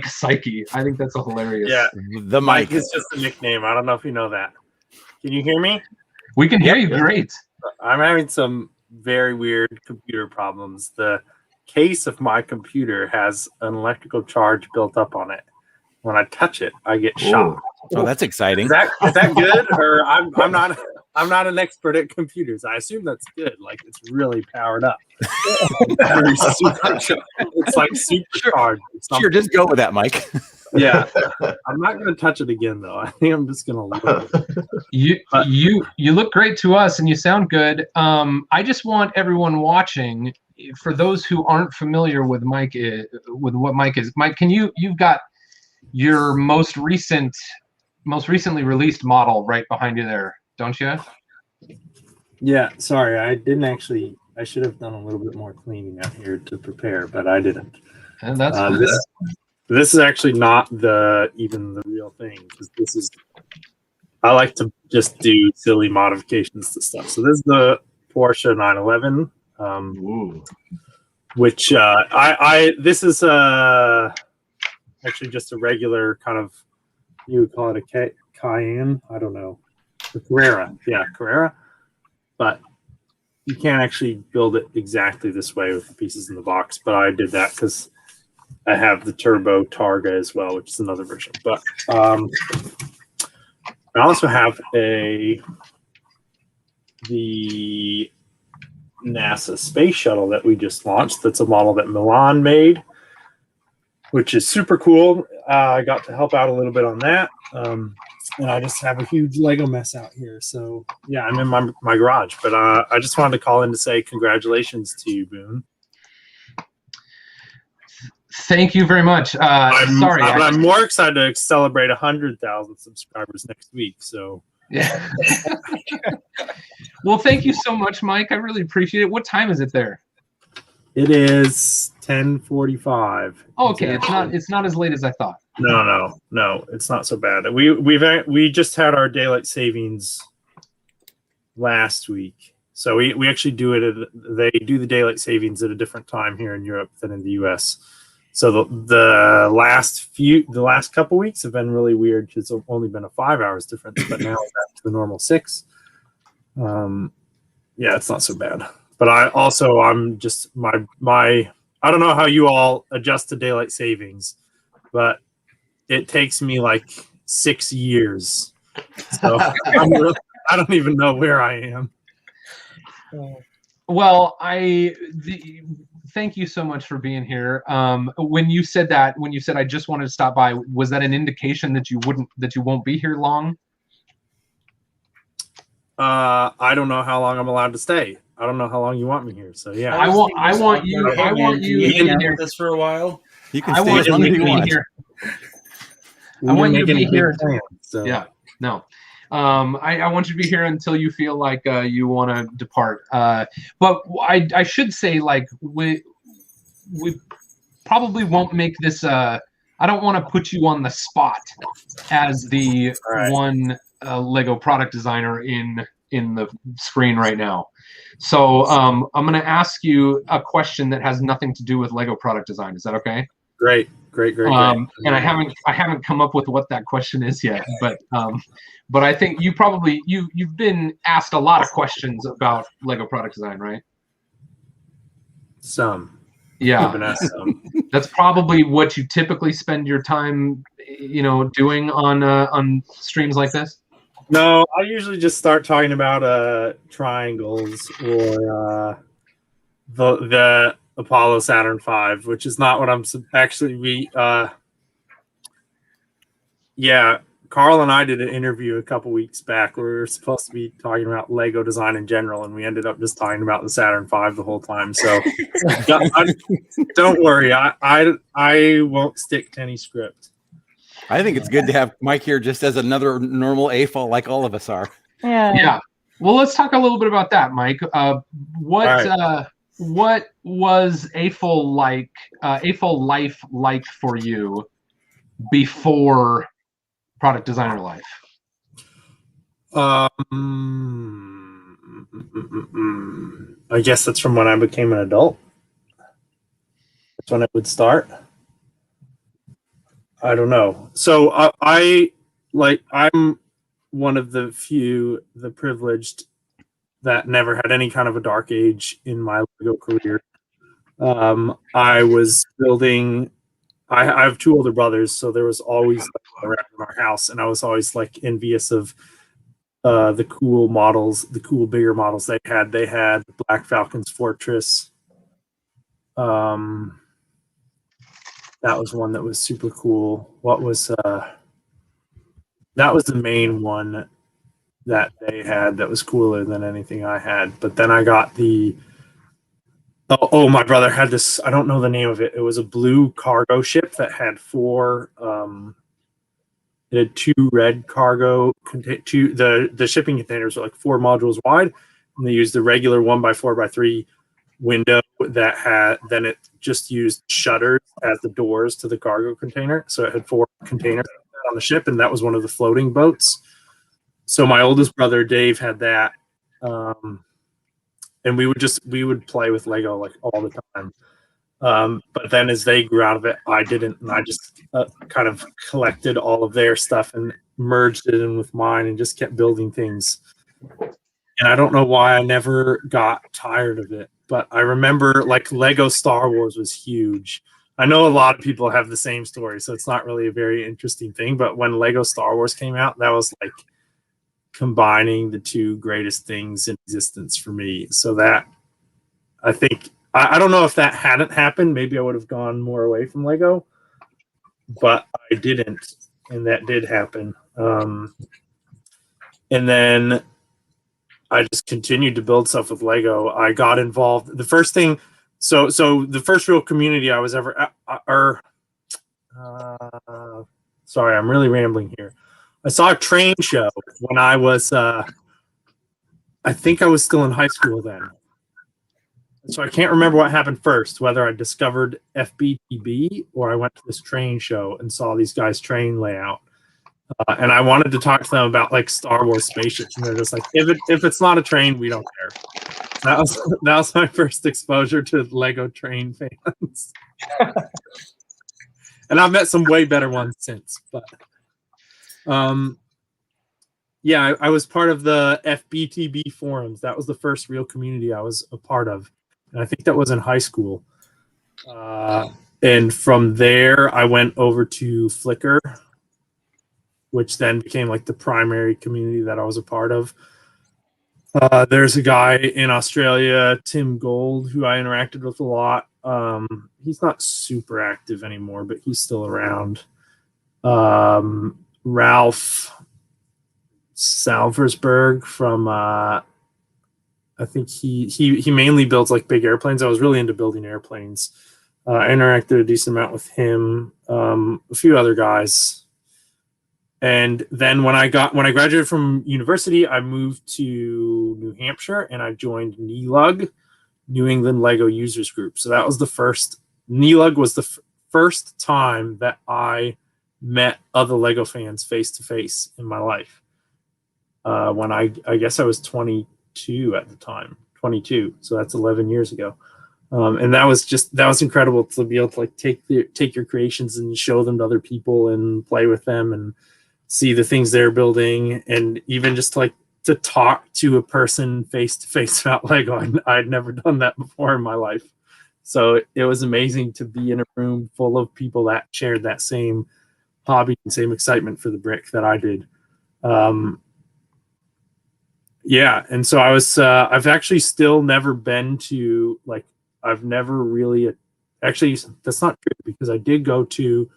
Psyche. I think that's a hilarious. Yeah. The Mike mic. is just a nickname. I don't know if you know that. Can you hear me? We can hear you great. I'm having some very weird computer problems. The case of my computer has an electrical charge built up on it. When I touch it, I get shocked. Oh, that's exciting. Is that good? Or I'm not an expert at computers. I assume that's good. Like it's really powered up. It's like supercharged. Sure, just go with that, Mike. Yeah, I'm not going to touch it again though. I think I'm just going to look. You look great to us, and you sound good. I just want everyone watching, for those who aren't familiar with Mike, with what Mike is. Mike, you've got your most recently released model right behind you there, don't you? Yeah, sorry, I should have done a little bit more cleaning out here to prepare, but I didn't. And that's this is actually not even the real thing, because I like to just do silly modifications to stuff. So this is the Porsche 911, which this is actually just a regular kind of, you would call it a Cayenne. I don't know. The Carrera. Yeah, Carrera. But you can't actually build it exactly this way with the pieces in the box. But I did that because I have the Turbo Targa as well, which is another version. But I also have the NASA space shuttle that we just launched. That's a model that Milan made, which is super cool. I got to help out a little bit on that. And I just have a huge Lego mess out here. So, yeah, I'm in my garage. But I just wanted to call in to say congratulations to you, Boone. Thank you very much. I'm more excited to celebrate 100,000 subscribers next week. So, yeah. Well, thank you so much, Mike. I really appreciate it. What time is it there? It is 10:45. Oh, okay, it's not as late as I thought. No, it's not so bad. We just had our daylight savings last week, so we actually do it. They do the daylight savings at a different time here in Europe than in the U.S. So the last couple weeks have been really weird because it's only been a 5 hours difference, but now it's back to the normal 6. Yeah, it's not so bad. But I'm just my I don't know how you all adjust to daylight savings, but it takes me like 6 years. So I don't even know where I am. Well, thank you so much for being here. When you said I just wanted to stop by, was that an indication that you won't be here long? I don't know how long I'm allowed to stay. I don't know how long you want me here. So yeah, I want you hang out with us for a while. You can I stay want as you long as to you be want. here. I want you to be here. So. Yeah, no. I want you to be here until you feel like you want to depart. But I should say, like, we probably won't make this. I don't want to put you on the spot as the one Lego product designer in the screen right now. So I'm going to ask you a question that has nothing to do with Lego product design. Is that okay? Great. And I haven't come up with what that question is yet, but I think you've been asked a lot of questions about Lego product design, right? Some. Yeah. I've been asked some. That's probably what you typically spend your time, doing on streams like this. No, I usually just start talking about triangles or the Apollo Saturn V, which is not what I'm actually Carl and I did an interview a couple weeks back where we were supposed to be talking about Lego design in general, and we ended up just talking about the Saturn V the whole time. So don't worry, I won't stick to any script. I think it's good to have Mike here just as another normal AFOL like all of us are. Yeah. Yeah. Well, let's talk a little bit about that, Mike. What was AFOL like? AFOL life like for you before product designer life? I guess that's from when I became an adult. That's when it would start. I don't know. So I'm one of the few, the privileged, that never had any kind of a dark age in my Lego career. I was building. I have two older brothers, so there was always around in our house, and I was always like envious of the cool models, the cool bigger models they had. They had Black Falcon's Fortress. That was one that was super cool. What was that was the main one that they had that was cooler than anything I had. But then I got the my brother had this, I don't know the name of it. It was a blue cargo ship that had four it had two red cargo the shipping containers were like 4 modules wide, and they used the regular 1x4x3 window that then it just used shutters as the doors to the cargo container. So it had 4 containers on the ship, and that was one of the floating boats. So my oldest brother Dave had that, and we would play with Lego like all the time. But then as they grew out of it, I didn't, and I just kind of collected all of their stuff and merged it in with mine and just kept building things. And I don't know why I never got tired of it, but I remember like Lego Star Wars was huge. I know a lot of people have the same story, so it's not really a very interesting thing. But when Lego Star Wars came out, that was like combining the two greatest things in existence for me. So that, I think, I don't know if that hadn't happened, maybe I would have gone more away from Lego, but I didn't, and that did happen. And then I just continued to build stuff with Lego. I got involved. The first thing, so the first real community I was ever, sorry, I'm really rambling here. I saw a train show when I was, I think I was still in high school then. So I can't remember what happened first, whether I discovered FBTB or I went to this train show and saw these guys' train layout. And I wanted to talk to them about like Star Wars spaceships, and they're just like, if it's not a train, we don't care. That was my first exposure to Lego train fans. And I've met some way better ones since, but yeah, I was part of the FBTB forums. That was the first real community I was a part of, and I think that was in high school. And from there, I went over to Flickr, which then became like the primary community that I was a part of. There's a guy in Australia, Tim Gold, who I interacted with a lot. He's not super active anymore, but he's still around. Ralph Salversberg from I think he mainly builds like big airplanes. I was really into building airplanes. I interacted a decent amount with him, a few other guys. And then when I graduated from university, I moved to New Hampshire and I joined NELUG, New England Lego Users Group. So that was the first, NELUG was the first time that I met other Lego fans face to face in my life. When I guess I was 22 at the time, 22. So that's 11 years ago. And that was incredible to be able to like take your creations and show them to other people and play with them and see the things they're building, and even just like to talk to a person face to face about Lego. I'd never done that before in my life. So it was amazing to be in a room full of people that shared that same hobby and same excitement for the brick that I did. Yeah. And so I was, I've actually still never been to, like, I've never really, actually, that's not true, because I did go to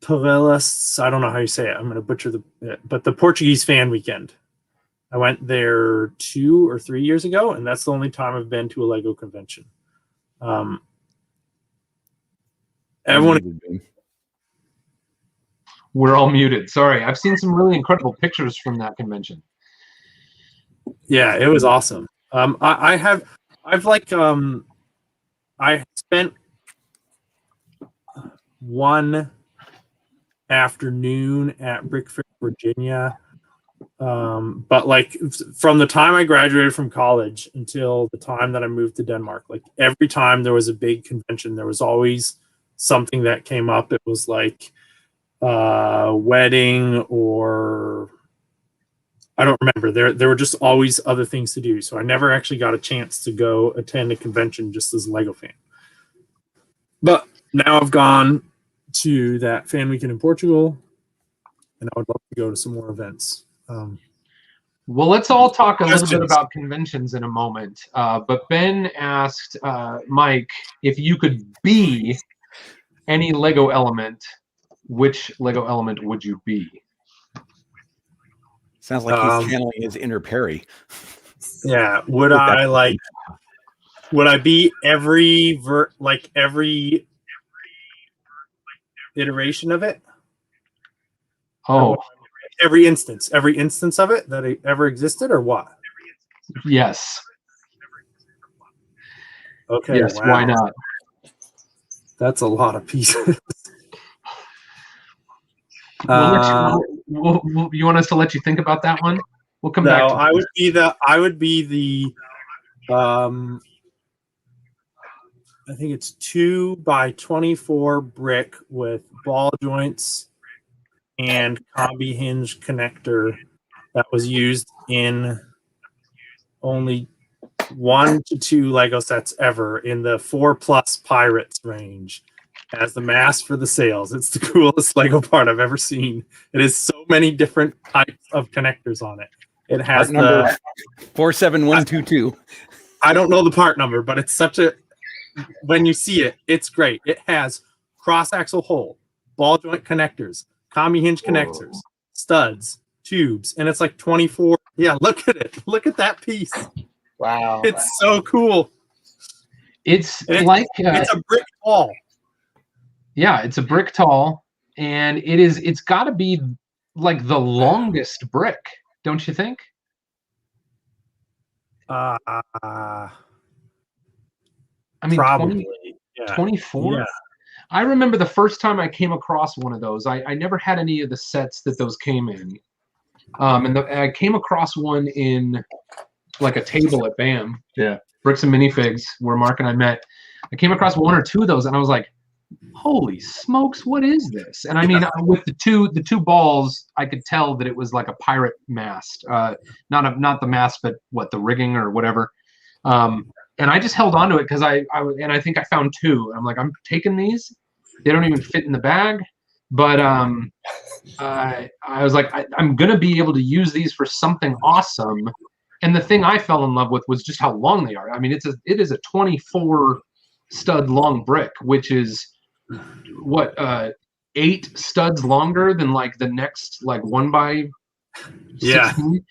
Pavelas, I don't know how you say it. I'm going to butcher but the Portuguese fan weekend. I went there 2 or 3 years ago, and that's the only time I've been to a Lego convention. Everyone, We're all muted. Sorry, I've seen some really incredible pictures from that convention. yeah, it was awesome. I spent one afternoon at Brickfair, Virginia. But like from the time I graduated from college until the time that I moved to Denmark, like every time there was a big convention, there was always something that came up. It was like wedding, or I don't remember. There were just always other things to do. So I never actually got a chance to go attend a convention just as a Lego fan. But now I've gone to that fan weekend in Portugal, and I would love to go to some more events. Well, let's all talk a little bit about conventions in a moment. But Ben asked Mike if you could be any Lego element, which Lego element would you be? Sounds like he's channeling his inner Perry. Yeah. Would I be every iteration of it? Oh, every instance of it that it ever existed, or what? yes. Okay. Yes, wow. why not? That's a lot of pieces. You want us to let you think about that one? We'll come back. I would be the I think it's 2 by 24 brick with ball joints and combi hinge connector that was used in only 1 to 2 Lego sets ever in the 4+ Pirates range as the mast for the sails. It's the coolest Lego part I've ever seen. It has so many different types of connectors on it. It has part number 47122. I don't know the part number, but it's such a, when you see it, it's great. It has cross axle hole, ball joint connectors, combi hinge connectors, studs, tubes, and it's like 24. Yeah, look at it. Look at that piece. Wow. It's so cool. It's a brick wall. Yeah, it's a brick tall, and it's got to be like the longest brick, don't you think? I mean, probably 24. Yeah. I remember the first time I came across one of those. I never had any of the sets that those came in, and I came across one in like a table at BAM. Yeah, Bricks and Minifigs, where Mark and I met. I came across 1 or 2 of those, and I was like, holy smokes, what is this? And I mean, with the two balls, I could tell that it was like a pirate mast, not the mast, but the rigging or whatever. And I just held on to it because I think I found 2. I'm like, I'm taking these. They don't even fit in the bag, but I was like, I'm gonna be able to use these for something awesome. And the thing I fell in love with was just how long they are. I mean, it is a 24 stud long brick, which is what 8 studs longer than like the next like 1 by 16.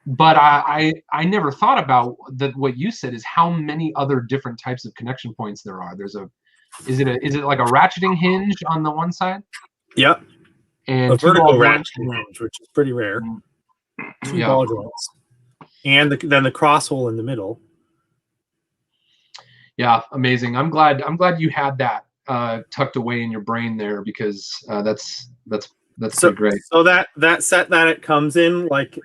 But I never thought about that. What you said is how many other different types of connection points there are. Is it like a ratcheting hinge on the one side? Yep. And a vertical ratcheting hinge, which is pretty rare. 2 ball joints, and then the cross hole in the middle. Yeah, amazing. I'm glad you had that tucked away in your brain there, because that's so great. So that set that it comes in, like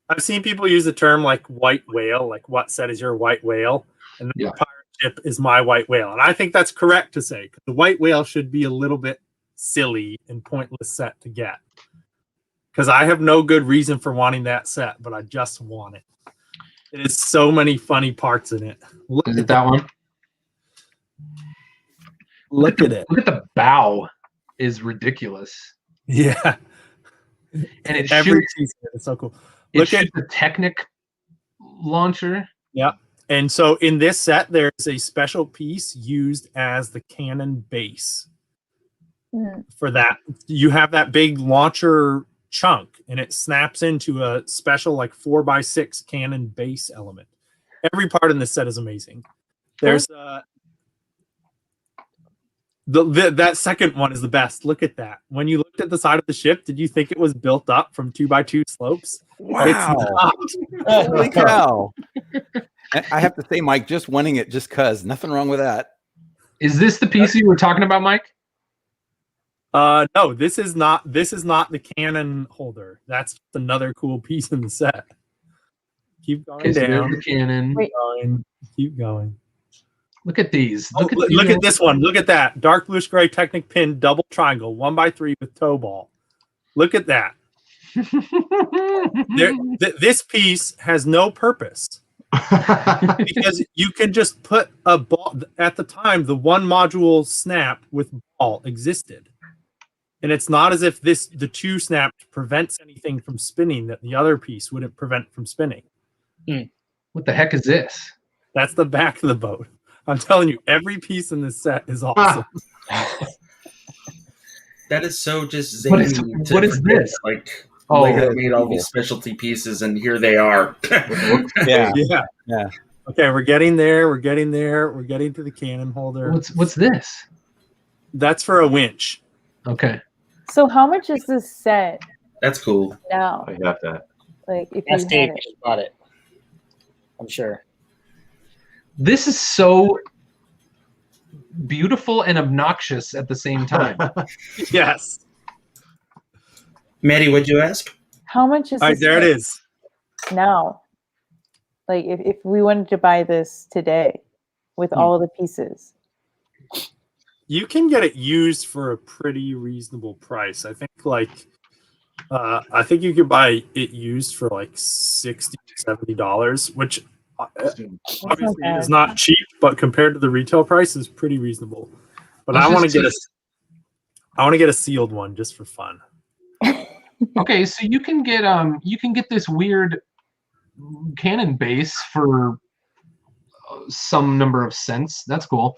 I've seen people use the term like white whale, like what set is your white whale, and the pirate ship is my white whale, and I think that's correct to say, because the white whale should be a little bit silly and pointless set to get, because I have no good reason for wanting that set, but I just want it. It has so many funny parts in it. Is it that one? Look at it. Look at the bow. Is ridiculous. Yeah. And it every shoots, piece of it is so cool. Look at the Technic launcher. Yeah. And so in this set, there's a special piece used as the cannon base. for that. You have that big launcher chunk, and it snaps into a special like 4x6 cannon base element. Every part in this set is amazing. There's that second one is the best. Look at that. When you looked at the side of the ship, did you think it was built up from 2x2 slopes? Wow. It's not. Holy cow. I have to say, Mike, just winning it just cause. Nothing wrong with that. Is this the piece you were talking about, Mike? No, this is not the cannon holder. That's another cool piece in the set. Keep going Okay, so there's down. the cannon. Keep going. Look at these. Look at this one. Look at that. Dark blue gray Technic pin double triangle 1x3 with toe ball. Look at that. This piece has no purpose because you can just put a ball. At the time, the one module snap with ball existed, and it's not as if the two snap prevents anything from spinning that the other piece wouldn't prevent from spinning. What the heck is this? That's the back of the boat. I'm telling you, every piece in this set is awesome. That is so just zany. What is this? Like, Oh, Lego made all these specialty pieces, and here they are. Yeah. Yeah. Okay, we're getting there. We're getting there. We're getting to the cannon holder. What's this? That's for a winch. Okay. So how much is this set That's cool. now? I got that. Like if That's you Dave had it. just bought it. I'm sure. This is so beautiful and obnoxious at the same time. Yes. Maddie, what'd you ask? How much is All right, this there it set is. now? Like if we wanted to buy this today with all the pieces. You can get it used for a pretty reasonable price. I think you could buy it used for like $60, $70, which obviously is not cheap, but compared to the retail price is pretty reasonable. But I want to get a sealed one just for fun. Okay, so you can get this weird cannon base for some number of cents. That's cool.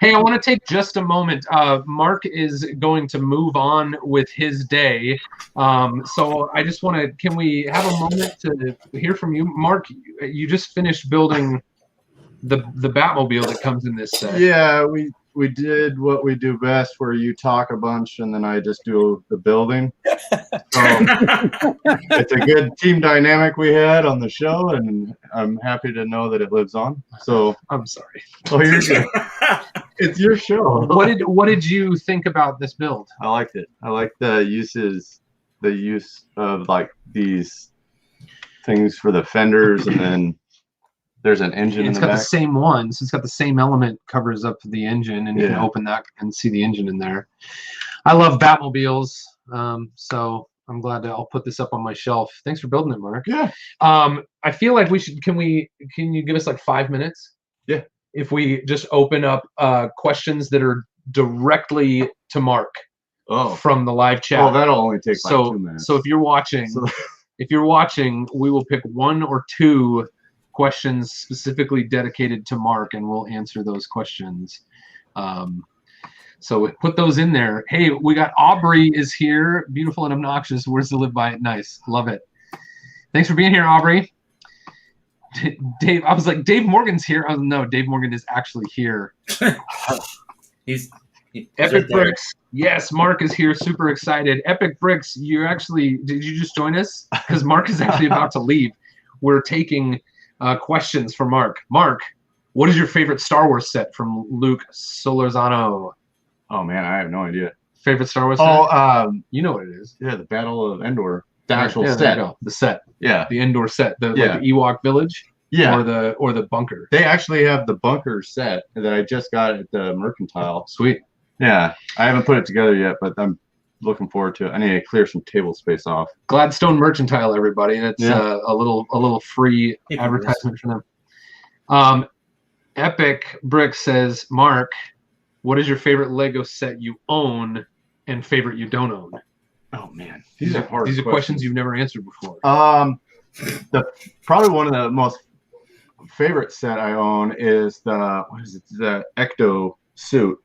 Hey, I want to take just a moment. Mark is going to move on with his day. So I just want to, can we have a moment to hear from you? Mark, you just finished building the Batmobile that comes in this set. Yeah, we did what we do best, where you talk a bunch and then I just do the building. So it's a good team dynamic we had on the show, and I'm happy to know that it lives on. So I'm sorry. oh, you're good. It's your show. What did you think about this build? I liked it. I like the use of like these things for the fenders, and then there's an engine in the back. It's got the same one, so it's got the same element, covers up the engine, and you can open that and see the engine in there. I love Batmobiles, so I'm glad I'll put this up on my shelf. Thanks for building it, Mark. Yeah. I feel like we should. Can you give us like 5 minutes? Yeah. If we just open up questions that are directly to Mark from the live chat. Oh, that'll only take like 2 minutes. So if you're watching, we will pick 1 or 2 questions specifically dedicated to Mark, and we'll answer those questions. So put those in there. Hey, we got Aubrey is here. Beautiful and obnoxious. Words to live by. Nice. Love it. Thanks for being here, Aubrey. Dave, I was like, Dave Morgan's here. Oh, no, Dave Morgan is actually here. He's Epic right there. Bricks. Yes, Mark is here. Super excited. Epic Bricks, did you just join us? Because Mark is actually about to leave. We're taking questions for Mark. Mark, what is your favorite Star Wars set from Luke Solorzano? Oh man, I have no idea. Favorite Star Wars set? Oh, you know what it is. yeah, the Battle of Endor. The actual there set. you go. The set. Yeah. The indoor set. Like the Ewok village. Yeah. Or the bunker. They actually have the bunker set that I just got at the Mercantile. Sweet. Yeah. I haven't put it together yet, but I'm looking forward to it. I need to clear some table space off. Gladstone Mercantile, everybody. It's a little free advertisement for them. Epic Brick says, Mark, what is your favorite Lego set you own and favorite you don't own? Oh man, These are questions you've never answered before. Probably one of the most favorite set I own is the Ecto suit.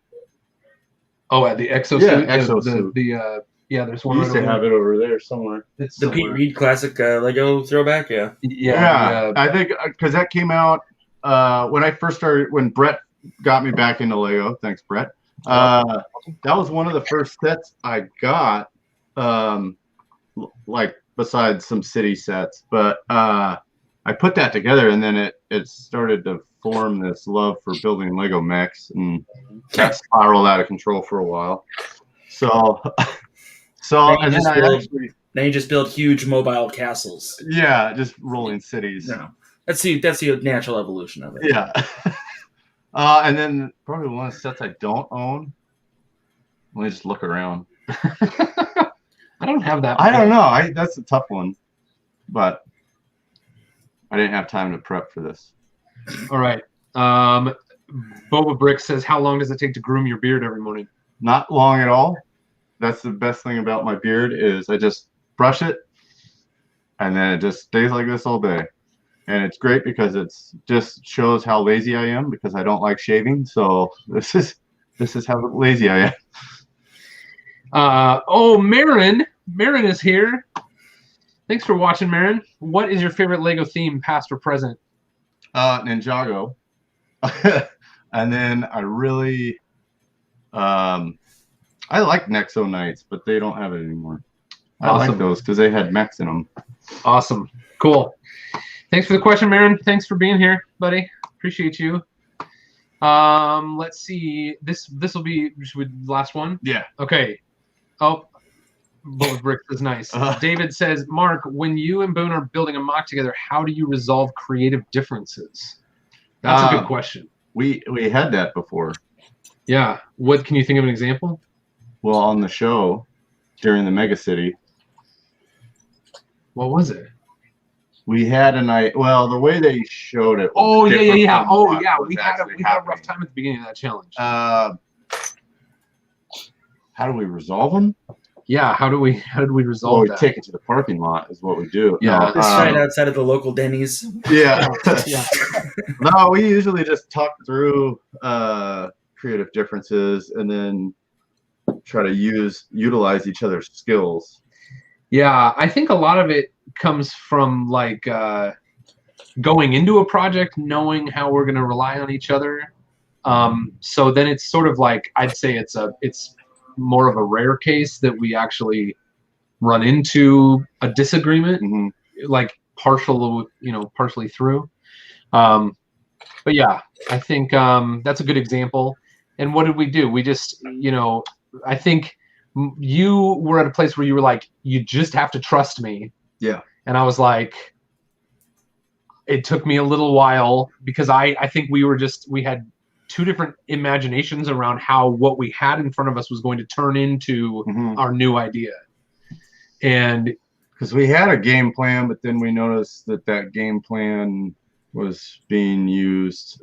Oh, at the exosuit. Yeah, exosuit. There's We one. used to have it over there somewhere. It's The Pete Reed classic Lego throwback, yeah. Yeah. I think because that came out when I first started. When Brett got me back into Lego. Thanks, Brett. That was one of the first sets I got. Like besides some city sets, but I put that together, and then it started to form this love for building Lego mechs, and that spiraled out of control for a while. So and then then you just build huge mobile castles. Yeah, just rolling cities. No, that's the natural evolution of it. Yeah. And then probably one of the sets I don't own. Let me just look around. I don't have that. I don't know. That's a tough one, but I didn't have time to prep for this. All right. Boba Brick says, "How long does it take to groom your beard every morning?" Not long at all. That's the best thing about my beard is I just brush it, and then it just stays like this all day. And it's great because it's just shows how lazy I am because I don't like shaving. So this is how lazy I am. Marin is here. Thanks for watching, Marin. What is your favorite Lego theme, past or present? Ninjago. And then I really I like Nexo Knights, but they don't have it anymore. I like those because they had mechs in them. Awesome. Cool. Thanks for the question, Marin. Thanks for being here, buddy. Appreciate you. Let's see. This will be the last one. Yeah. Okay. Oh, Boba Brick is nice. David says, Mark, when you and Boone are building a mock together, how do you resolve creative differences? That's a good question. We had that before. Yeah. What can you think of an example? Well, on the show during the Mega City. What was it? We had a night. Well, the way they showed it. Oh yeah. We had a rough time at the beginning of that challenge. How do we resolve them? Yeah, how did we resolve that? We take it to the parking lot is what we do. Yeah, just right outside of the local Denny's. Yeah. Yeah. No, we usually just talk through creative differences and then try to utilize each other's skills. Yeah, I think a lot of it comes from like going into a project, knowing how we're going to rely on each other. So then it's sort of like, I'd say it's more of a rare case that we actually run into a disagreement, like partially through. But yeah, I think that's a good example. And what did we do? We just, I think you were at a place where you were like, you just have to trust me. Yeah. And I was like, it took me a little while because I think we had two different imaginations around how what we had in front of us was going to turn into our new idea. And because we had a game plan, but then we noticed that game plan was being used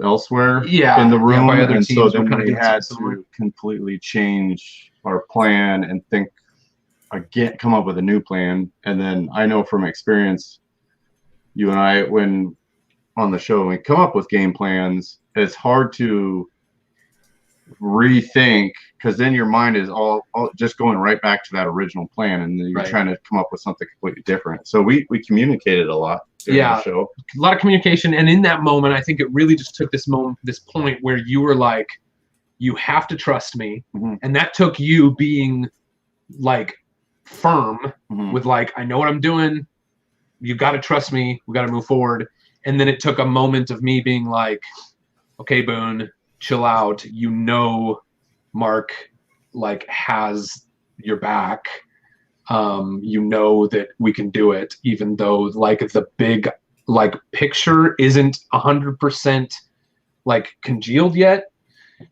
elsewhere in the room. By other and teams, so then we had to completely change our plan and come up with a new plan. And then I know from experience, you and I, when on the show, we come up with game plans, it's hard to rethink because then your mind is all just going right back to that original plan, and then you're trying to come up with something completely different. So we communicated a lot during the show. A lot of communication, and in that moment, I think it really just took this point where you were like, you have to trust me, and that took you being like firm with like, I know what I'm doing, you got to trust me, we got to move forward. And then it took a moment of me being like, okay, Boone, chill out. Mark like has your back. That we can do it, even though like the big like picture isn't 100% like congealed yet.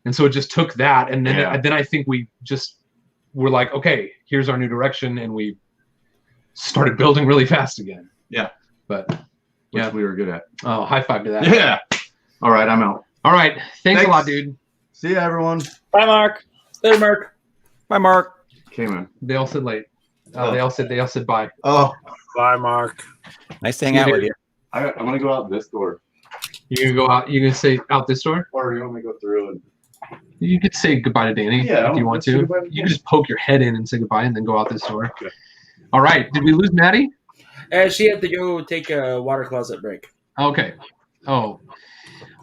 And so it just took that, and then I think we just were like, okay, here's our new direction, and we started building really fast again. Yeah, but which we were good at. Oh, high five to that. Yeah. All right, I'm out. All right. Thanks a lot, dude. See ya, everyone. Bye, Mark. Later, Mark. Bye, Mark. Okay, man. They all said late. They all said bye. Oh, bye, Mark. Nice to hang out with you. I'm gonna go out this door. You gonna go out? You gonna say out this door? Or you want me to go through and You could say goodbye to Danny if you want to. You can just poke your head in and say goodbye and then go out this door. Okay. All right. Did we lose Maddie? She had to go take a water closet break. Okay. Oh.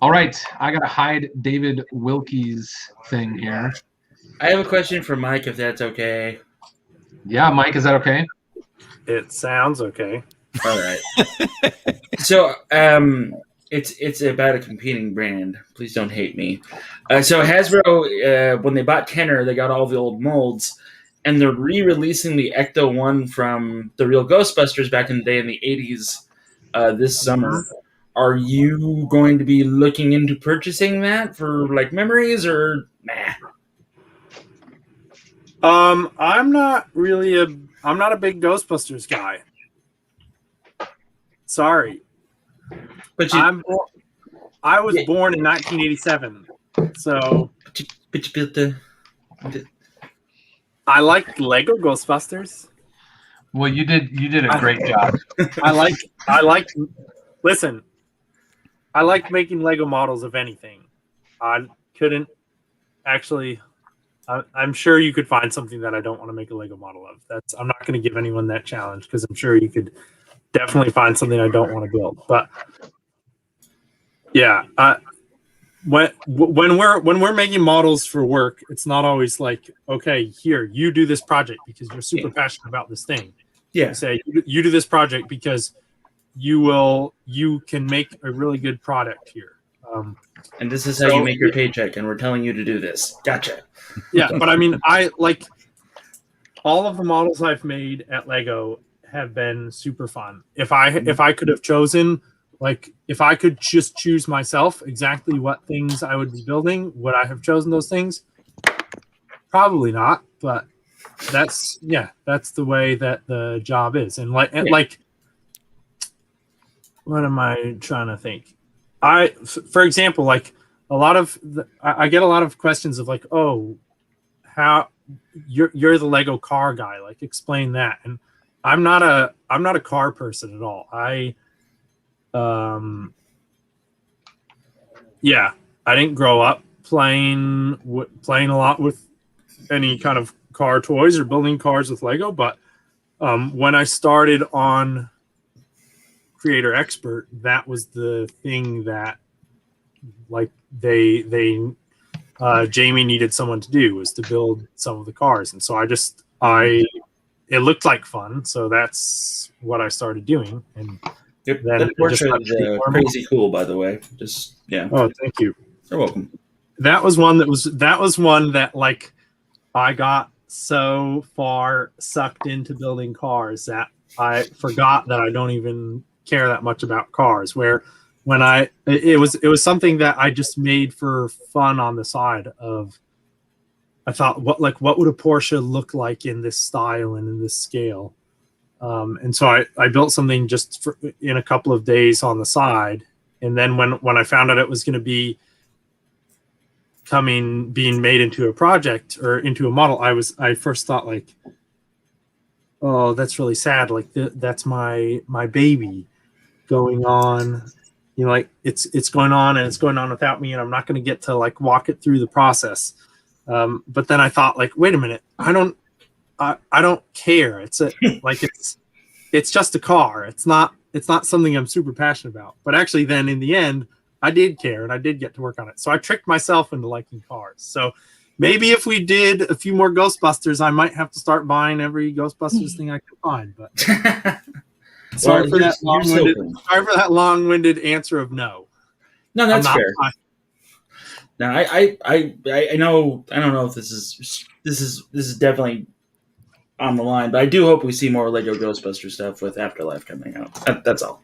All right. I got to hide David Wilkie's thing here. I have a question for Mike, if that's okay. Yeah, Mike, is that okay? It sounds okay. All right. So, it's about a competing brand. Please don't hate me. So Hasbro, when they bought Kenner, they got all the old molds, and they're re-releasing the Ecto one from the real Ghostbusters back in the day in the 80s this summer. Are you going to be looking into purchasing that for like memories or nah? I'm not a big Ghostbusters guy. Sorry. But I was born in 1987, so but you built the I like Lego Ghostbusters. Well, you did a great job. I like making Lego models of anything. I couldn't actually. I'm sure you could find something that I don't want to make a Lego model of. I'm not going to give anyone that challenge because I'm sure you could definitely find something I don't want to build. But yeah, when we're making models for work, it's not always like, okay, here, you do this project because you're super passionate about this thing. Yeah. You say you do this project because you can make a really good product here. And this is how you make your paycheck, and we're telling you to do this. Gotcha. Yeah, but I mean, I like all of the models I've made at Lego have been super fun. If I could have chosen, like if I could just choose myself exactly what things I would be building, would I have chosen those things? Probably not, but that's the way that the job is. And like what am I trying to think? For example, like I get a lot of questions of like, oh, how you're the Lego car guy, like explain that. And I'm not a car person at all. I didn't grow up playing a lot with any kind of car toys or building cars with Lego, but when I started on Creator Expert, that was the thing that like they Jamie needed someone to do, was to build some of the cars. And so it looked like fun, so that's what I started doing. And then Porsche is crazy cool, by the way. Just Oh, thank you. You're welcome. That was one that like I got so far sucked into building cars that I forgot that I don't even care that much about cars. Where when it was something that I just made for fun on the side of. I thought, what would a Porsche look like in this style and in this scale? And so I built something just in a couple of days on the side. And then when I found out it was going to be being made into a project or into a model, I first thought like, oh, that's really sad. Like that's my baby going on, like it's going on and it's going on without me, and I'm not going to get to like walk it through the process. But then I thought like, wait a minute, I don't care. It's just a car. It's not something I'm super passionate about. But actually then in the end, I did care and I did get to work on it. So I tricked myself into liking cars. So maybe if we did a few more Ghostbusters, I might have to start buying every Ghostbusters thing I can find. But sorry for that long-winded answer of no. No, that's fair. No, I know. I don't know if this is definitely on the line, but I do hope we see more Lego Ghostbuster stuff with Afterlife coming out. That's all.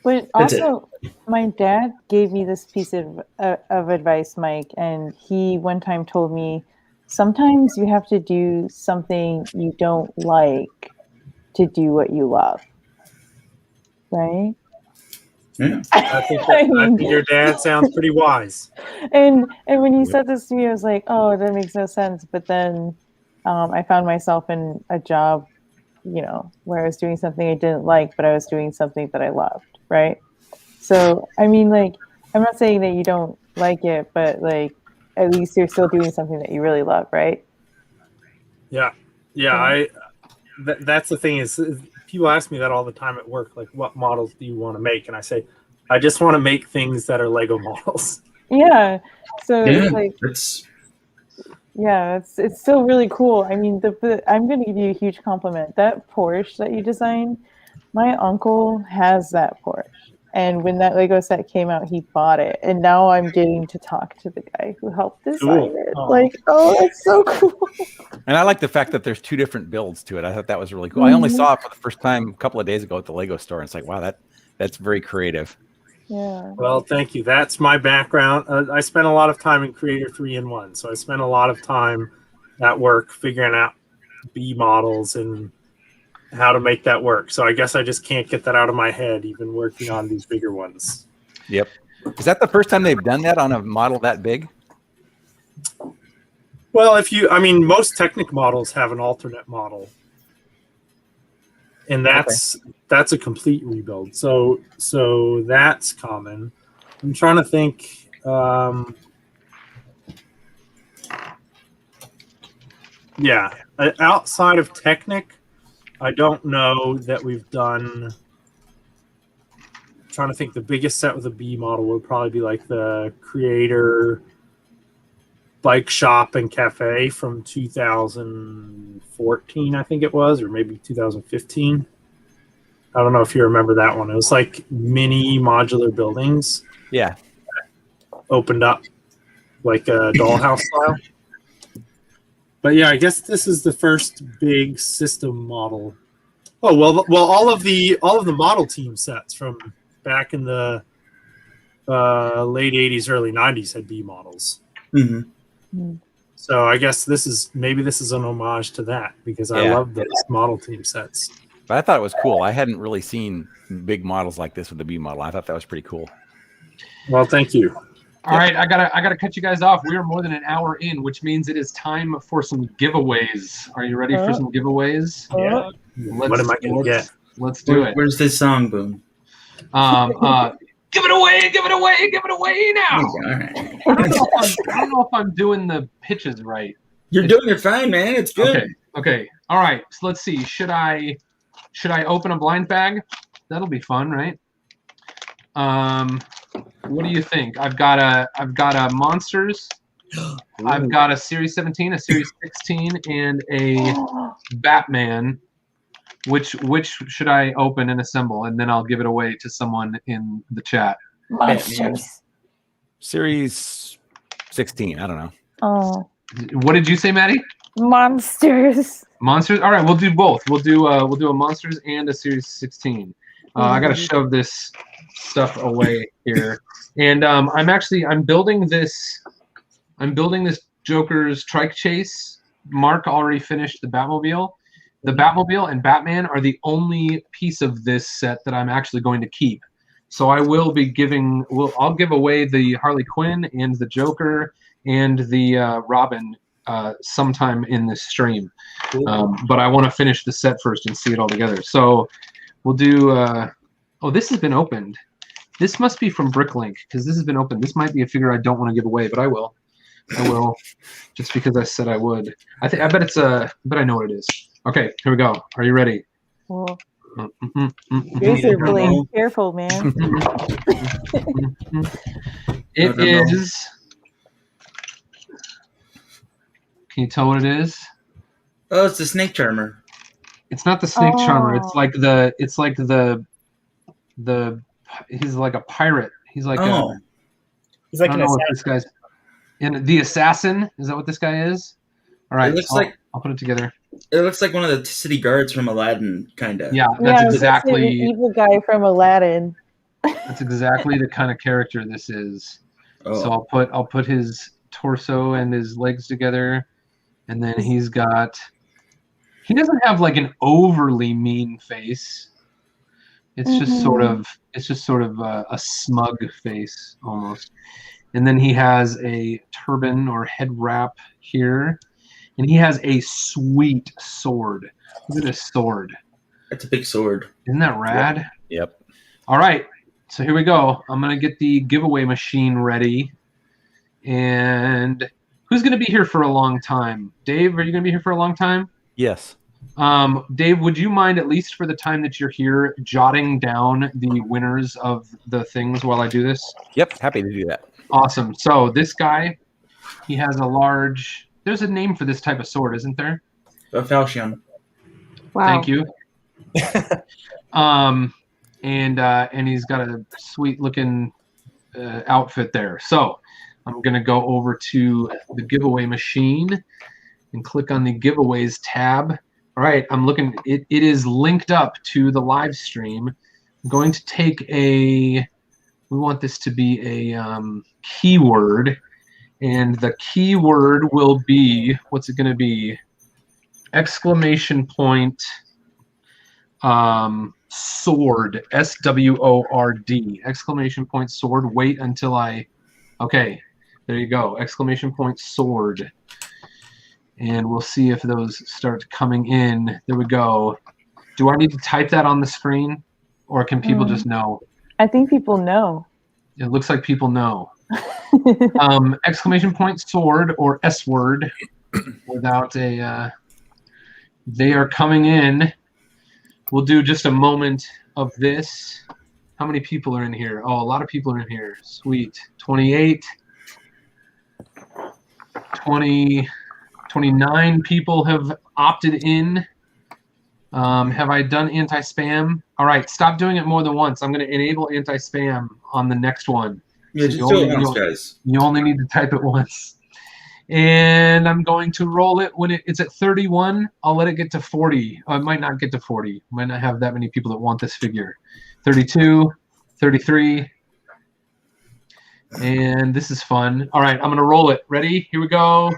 But also, my dad gave me this piece of advice, Mike, and he one time told me, sometimes you have to do something you don't like to do what you love. Right? Yeah, I think your dad sounds pretty wise. And when he said this to me, I was like, oh, that makes no sense. But then I found myself in a job, where I was doing something I didn't like, but I was doing something that I loved, right? So, I mean, like, I'm not saying that you don't like it, but like, at least you're still doing something that you really love, right? Yeah. That's the thing is people ask me that all the time at work, like, what models do you want to make? And I say, I just want to make things that are Lego models. Yeah. So Yeah, it's like, it's it's still really cool. I mean, I'm going to give you a huge compliment. That Porsche that you designed, my uncle has that Porsche. And when that Lego set came out, he bought it. And now I'm getting to talk to the guy who helped design it. Aw. Like, oh, that's so cool. And I like the fact that there's 2 different builds to it. I thought that was really cool. I only saw it for the first time a couple of days ago at the Lego store. And it's like, wow, that's very creative. Yeah. Well, thank you. That's my background. I spent a lot of time in Creator 3-in-1. So I spent a lot of time at work figuring out B models and how to make that work. So I guess I just can't get that out of my head, even working on these bigger ones. Yep. Is that the first time they've done that on a model that big? Well, most Technic models have an alternate model, and that's a complete rebuild. So that's common. I'm trying to think. Yeah, outside of Technic, I don't know that we've done. I'm trying to think. The biggest set with a B model would probably be like the Creator Bike Shop and Cafe from 2014, I think it was, or maybe 2015. I don't know if you remember that one. It was like mini modular buildings. Yeah. Opened up like a dollhouse style. But yeah, I guess this is the first big system model. Oh well, all of the model team sets from back in the late 80s, early 90s had B models. Mm-hmm. So I guess this is an homage to that because I love those model team sets. But I thought it was cool. I hadn't really seen big models like this with the B model. I thought that was pretty cool. Well, thank you. All right, I gotta cut you guys off. We are more than an hour in, which means it is time for some giveaways. Are you ready for some giveaways? Yeah. What am I gonna get? Let's do it. Where's this song, Boone? Give it away! Give it away! Give it away now! All right. I don't know if I'm doing the pitches right. You're doing it fine, man. It's good. Okay. All right. So let's see. Should I open a blind bag? That'll be fun, right? What do you think? I've got a Monsters. I've got a Series 17, a Series 16, and a Batman. Which should I open and assemble, and then I'll give it away to someone in the chat. Monsters. Series 16. I don't know. Oh. What did you say, Maddie? Monsters. Monsters. All right, we'll do both. We'll do a Monsters and a Series 16. I gotta shove this stuff away here, and I'm building this. I'm building this Joker's Trike Chase. Mark already finished the Batmobile. The Batmobile and Batman are the only piece of this set that I'm actually going to keep. So I will be giving. I'll give away the Harley Quinn and the Joker and the Robin sometime in this stream. But I want to finish the set first and see it all together. So we'll do. Oh, this has been opened. This must be from Bricklink because this has been opened. This might be a figure I don't want to give away, but I will. I will, just because I said I would. I bet it's a. But I know what it is. Okay, here we go. Are you ready? Well, razor blade. Careful, man. It is. Can you tell what it is? Oh, it's the snake charmer. It's not the snake charmer. It's like the. It's like the. He's like a pirate. He's like a. He's like I don't know what this guy's. And the assassin. Is that what this guy is? All right. I'll put it together. It looks like one of the city guards from Aladdin, kind of. Yeah, that's exactly the evil guy from Aladdin. That's exactly the kind of character this is. Oh. So I'll put his torso and his legs together, and then he doesn't have like an overly mean face. It's just sort of a smug face almost. And then he has a turban or head wrap here. And he has a sweet sword. Look at this sword. That's a big sword. Isn't that rad? Yep. All right. So here we go. I'm going to get the giveaway machine ready. And who's going to be here for a long time? Dave, are you going to be here for a long time? Yes. Dave, would you mind, at least for the time that you're here, jotting down the winners of the things while I do this? Yep. Happy to do that. Awesome. So this guy, he has a large... There's a name for this type of sword, isn't there? A falchion. Wow. Thank you. And he's got a sweet looking outfit there. So I'm going to go over to the giveaway machine and click on the giveaways tab. All right, I'm looking. It is linked up to the live stream. I'm going to take a... We want this to be a keyword. And the keyword will be... What's it going to be? Exclamation point sword. SWORD. Exclamation point sword. Wait until I... Okay, there you go. Exclamation point sword. And we'll see if those start coming in. There we go. Do I need to type that on the screen? Or can people just know? I think people know. It looks like people know. Exclamation point sword or S word without a... they are coming in. We'll do just a moment of this. How many people are in here? Oh, a lot of people are in here. Sweet. 28. 20... 29 people have opted in. Have I done anti-spam? All right, stop doing it more than once. I'm going to enable anti-spam on the next one. Yeah, So just do it once, guys. You only need to type it once. And I'm going to roll it when it's at 31. I'll let it get to 40. Oh, it might not get to 40. Might not have that many people that want this figure. 32, 33. And this is fun. All right, I'm going to roll it. Ready? Here we go.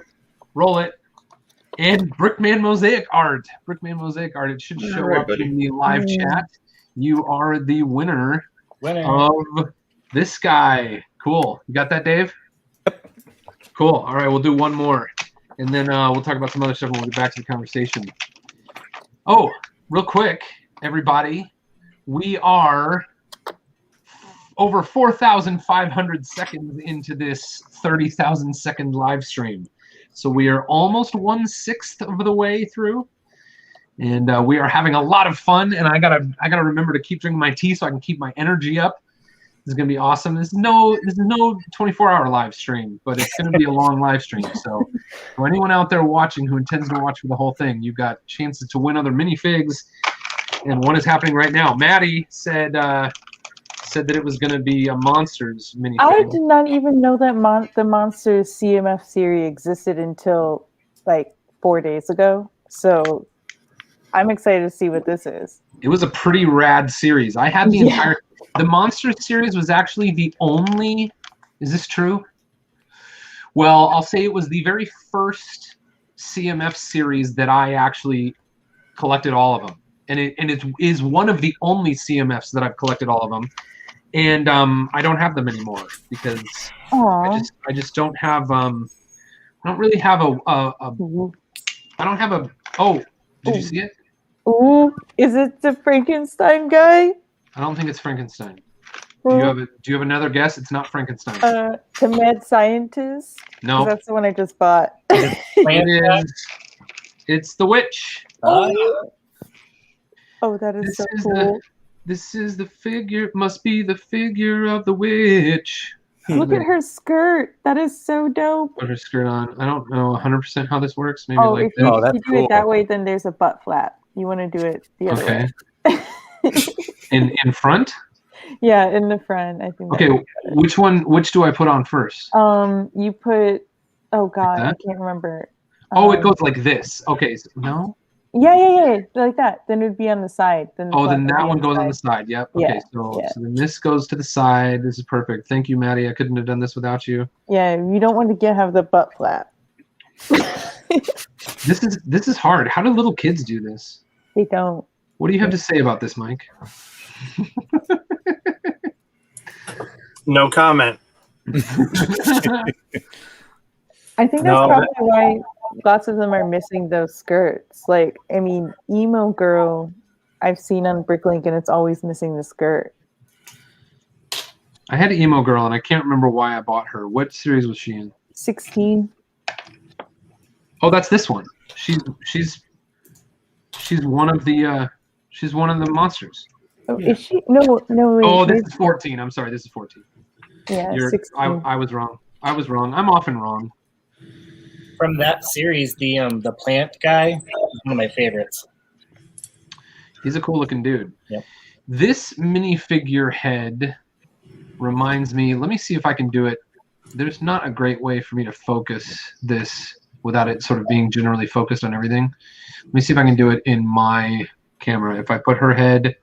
Roll it. And Brickman Mosaic Art. Brickman Mosaic Art. It should show up in the live chat. You are the winner of this guy. Cool. You got that, Dave? Yep. Cool. All right, we'll do one more. And then we'll talk about some other stuff and we'll get back to the conversation. Oh, real quick, everybody. We are over 4,500 seconds into this 30,000 second live stream. So we are almost 1/6 of the way through, and we are having a lot of fun. And I gotta remember to keep drinking my tea so I can keep my energy up. This is gonna be awesome. This is no 24-hour live stream, but it's gonna be a long live stream. So for anyone out there watching who intends to watch for the whole thing, you've got chances to win other minifigs, and one is happening right now. Maddie said that it was going to be a Monsters minifig. I did not even know that the Monsters CMF series existed until like 4 days ago. So I'm excited to see what this is. It was a pretty rad series. I had the entire... The Monsters series was actually the only... Is this true? Well, I'll say it was the very first CMF series that I actually collected all of them. And it is one of the only CMFs that I've collected all of them. And I don't have them anymore because I just don't have I don't really have I don't have a... Oh, did you see it? Ooh, is it the Frankenstein guy? I don't think it's Frankenstein. Do you have another guess? It's not Frankenstein. The Mad Scientist? No. That's the one I just bought. It's the Witch. Oh, that is so cool. This is the figure, must be the figure of the witch. Look at her skirt. That is so dope. Put her skirt on. I don't know 100% how this works. Maybe Oh, like if this. you do it that way, then there's a butt flap. You want to do it the other way. In front? Yeah, in the front. I think. Okay, which do I put on first? You put... Oh, God, Like I can't remember. It goes like this. Okay, so, no? Yeah, like that. Then it would be on the side. Then that one goes on the side. Yep. Okay, Yeah, so yeah. then this goes to the side. This is perfect. Thank you, Maddie. I couldn't have done this without you. Yeah, you don't want to have the butt flap. This is hard. How do little kids do this? They don't. What do you have to say about this, Mike? No comment. I think that's probably why lots of them are missing those skirts. Like, I mean, emo girl I've seen on Bricklink, and it's always missing the skirt. I had Emo Girl, and I can't remember why I bought her. What series was she in? 16. Oh, that's this one. She's one of the monsters. Oh, is she? No, wait. Oh, this is 14. I'm sorry, this is 14. Yeah, 16. I was wrong. I'm often wrong. From that series, the plant guy is one of my favorites. He's a cool looking dude. Yep. This minifigure head reminds me. Let me see if I can do it. There's not a great way for me to focus this without it sort of being generally focused on everything. Let me see if I can do it in my camera. If I put her head,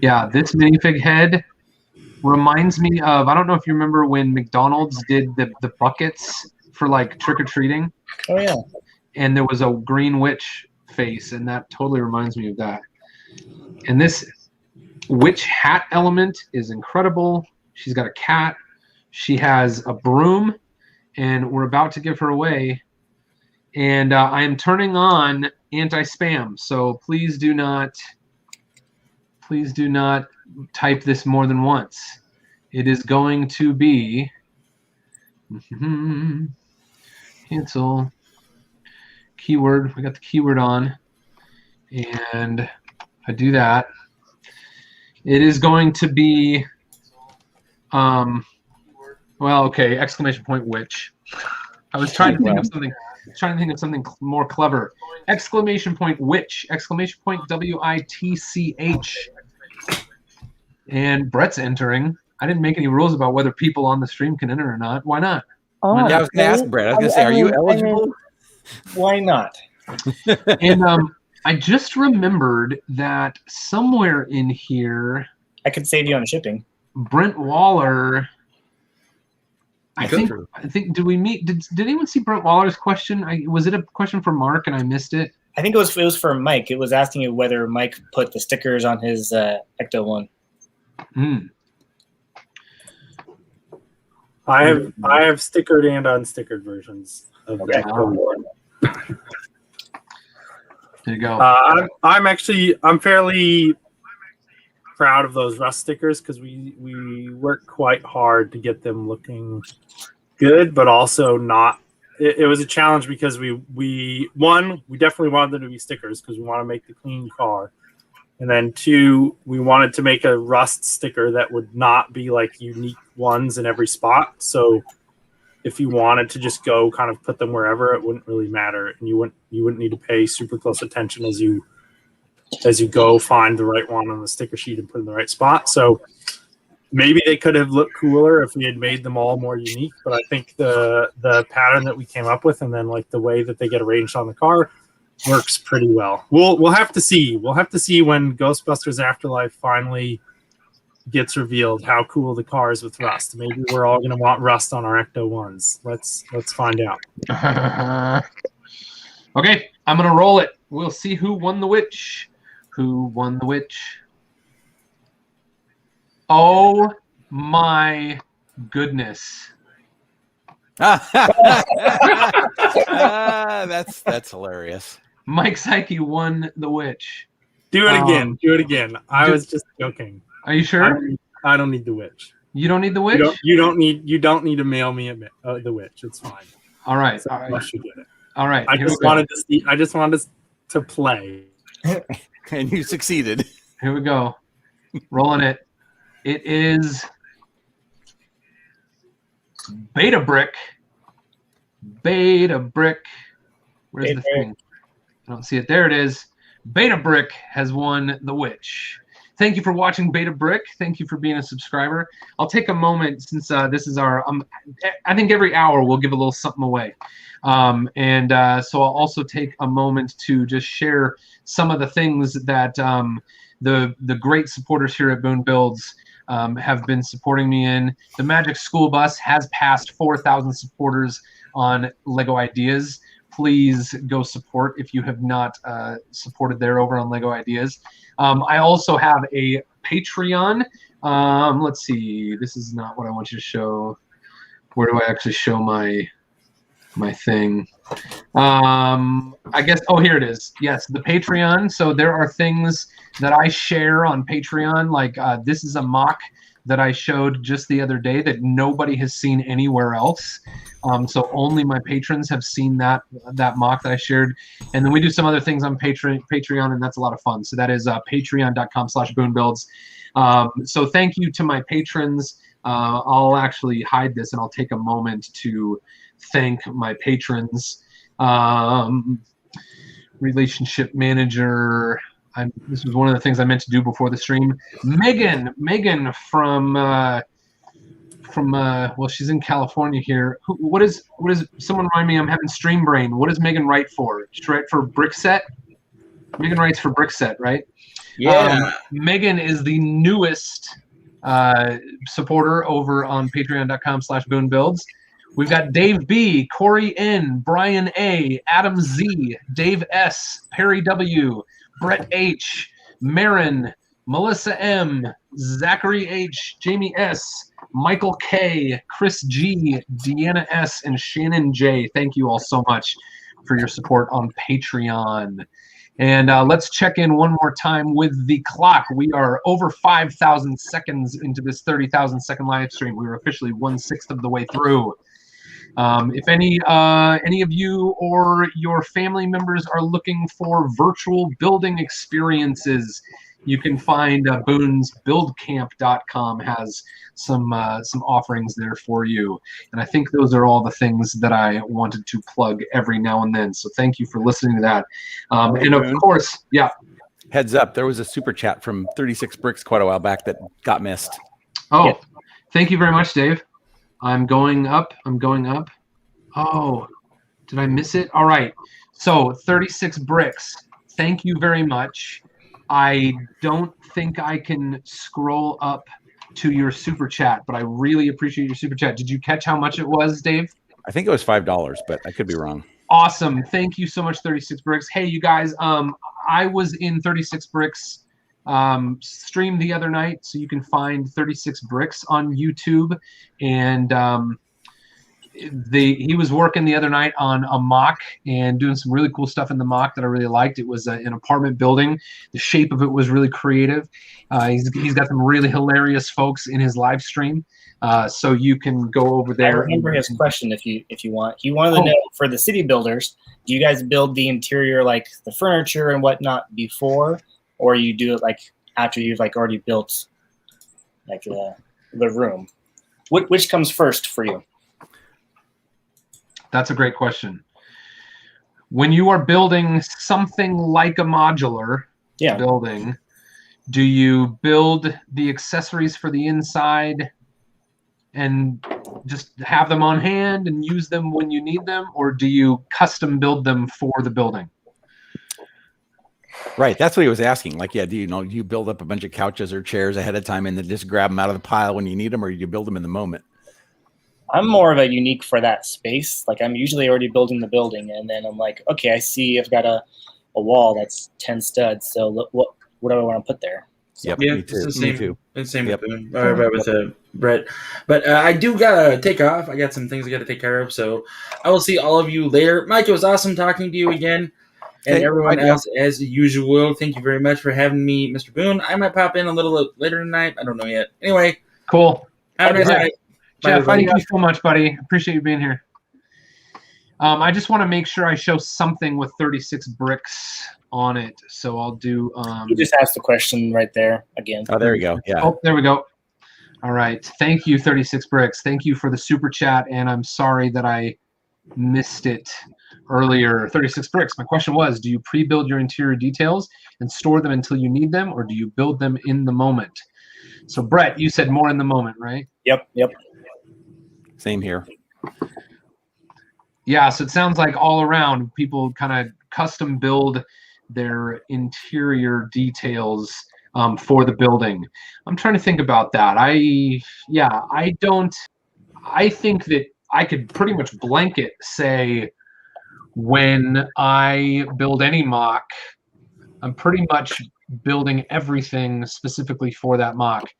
yeah, this minifig head reminds me of, I don't know if you remember when McDonald's did the buckets for like trick-or-treating. Oh, yeah. And there was a green witch face, and that totally reminds me of that. And this witch hat element is incredible. She's got a cat. She has a broom, and we're about to give her away. And I am turning on anti-spam, so please do not type this more than once. It is going to be cancel keyword. We got the keyword on, and if I do that, it is going to be well, okay, exclamation point witch. I was trying to think of something more clever. Exclamation point witch. Exclamation point WITCH. And Brett's entering. I didn't make any rules about whether people on the stream can enter or not. Why not? Oh, Yeah, I was going to ask Brett. I was going to say, are you eligible? Why not? And I just remembered that somewhere in here, I could save you on shipping. Brent Waller. I Go think. through. Did we meet? Did anyone see Brent Waller's question? Was it a question for Mark and I missed it? I think it was for Mike. It was asking you whether Mike put the stickers on his Ecto one. I have stickered and unstickered versions of Okay. Ecto. There you go. I'm fairly proud of those Rust stickers because we worked quite hard to get them looking good, but also not. It was a challenge because we definitely wanted them to be stickers because we want to make the clean car, and then two, we wanted to make a Rust sticker that would not be like unique ones in every spot. So if you wanted to just go kind of put them wherever, it wouldn't really matter, and you wouldn't need to pay super close attention as you go find the right one on the sticker sheet and put in the right spot. So maybe they could have looked cooler if we had made them all more unique, but I think the pattern that we came up with and then like the way that they get arranged on the car works pretty well. We'll have to see. We'll have to see when Ghostbusters Afterlife finally gets revealed how cool the car is with Rust. Maybe we're all gonna want Rust on our Ecto ones. Let's find out. Okay, I'm gonna roll it. We'll see who won the witch. Who won the witch? Oh my goodness. That's hilarious. Mike Psyche won the witch. Do it again. Do it again. I was just joking. Are you sure? I don't need the witch. You don't need the witch? You don't need to mail me the witch. It's fine. All right. So All right. I should get it. All right. I just wanted to play. And you succeeded. Here we go. Rolling it. It is Beta Brick. Beta Brick. Where's Beta the Brick. thing? I don't see it. There it is. Beta Brick has won the witch. Thank you for watching Beta Brick. Thank you for being a subscriber. I'll take a moment since this is our. I think every hour we'll give a little something away, so I'll also take a moment to just share some of the things that the great supporters here at Boone Builds have been supporting me in. The Magic School Bus has passed 4,000 supporters on Lego Ideas. Please go support if you have not supported there over on Lego Ideas. I also have a Patreon. Let's see. This is not what I want you to show. Where do I actually show my thing? I guess. Oh, here it is. Yes, the Patreon. So there are things that I share on Patreon. Like this is a mock that I showed just the other day that nobody has seen anywhere else. So only my patrons have seen that mock that I shared. And then we do some other things on Patreon, and that's a lot of fun. So that is patreon.com/Boone Builds. So thank you to my patrons. I'll actually hide this, and I'll take a moment to thank my patrons. Relationship manager. This was one of the things I meant to do before the stream. Megan from well, she's in California here. What is someone remind me? I'm having stream brain. What does Megan write for? She write for Brickset. Megan writes for Brickset, right? Yeah. Megan is the newest supporter over on patreon.com/Boone Builds. We've got Dave B, Corey N, Brian A, Adam Z, Dave S, Perry W, Brett H, Marin, Melissa M, Zachary H, Jamie S, Michael K, Chris G, Deanna S, and Shannon J. Thank you all so much for your support on Patreon. And let's check in one more time with the clock. We are over 5,000 seconds into this 30,000 second live stream. We were officially 1/6 of the way through. If any of you or your family members are looking for virtual building experiences, you can find Boone's BuildCamp.com has some offerings there for you. And I think those are all the things that I wanted to plug every now and then. So thank you for listening to that. And of course, yeah. Heads up, there was a super chat from 36 Bricks quite a while back that got missed. Oh, thank you very much, Dave. I'm going up. Oh, did I miss it? All right. So 36 Bricks, thank you very much. I don't think I can scroll up to your super chat, but I really appreciate your super chat. Did you catch how much it was, Dave? I think it was $5, but I could be wrong. Awesome. Thank you so much, 36 Bricks. Hey, you guys, I was in 36 Bricks stream the other night, so you can find 36 Bricks on YouTube. And he was working the other night on a mock and doing some really cool stuff in the mock that I really liked. It was an apartment building. The shape of it was really creative. He's got some really hilarious folks in his live stream. So you can go over there. I remember his question if you want. He wanted to know, for the city builders, do you guys build the interior, like the furniture and whatnot, before, or you do it like after you've like already built like the room? Which comes first for you? That's a great question. When you are building something like a modular building, do you build the accessories for the inside and just have them on hand and use them when you need them, or do you custom build them for the building? Right, that's what he was asking. Like, yeah, do you build up a bunch of couches or chairs ahead of time and then just grab them out of the pile when you need them, or do you build them in the moment? I'm more of a unique for that space. Like, I'm usually already building the building, and then I'm like, okay, I see I've got a wall that's 10 studs. So what do I want to put there? So, Yep, yeah, me too. it's the same. Me too. It's the same Yep. with Brett. But I do gotta take off. I got some things I gotta take care of. So I will see all of you later. Mike, it was awesome talking to you again. And Hey, everyone Mike, else, as usual, thank you very much for having me, Mr. Boone. I might pop in a little later tonight. I don't know yet. Anyway, Cool. have a nice night. Bye, Jeff, everybody. thank you so much, buddy. Appreciate you being here. I just want to make sure I show something with 36 bricks on it. So I'll do... you just asked the question right there again. Oh, there we go. Yeah. Oh, there we go. All right. Thank you, 36 bricks. Thank you for the super chat, and I'm sorry that I missed it earlier. 36 bricks. My question was, do you pre-build your interior details and store them until you need them, or do you build them in the moment? So, Brett, you said more in the moment, right? Yep. Same here. Yeah, so it sounds like all around people kind of custom build their interior details for the building. I'm trying to think about that. I think that I could pretty much blanket say when I build any mock, I'm pretty much building everything specifically for that mock.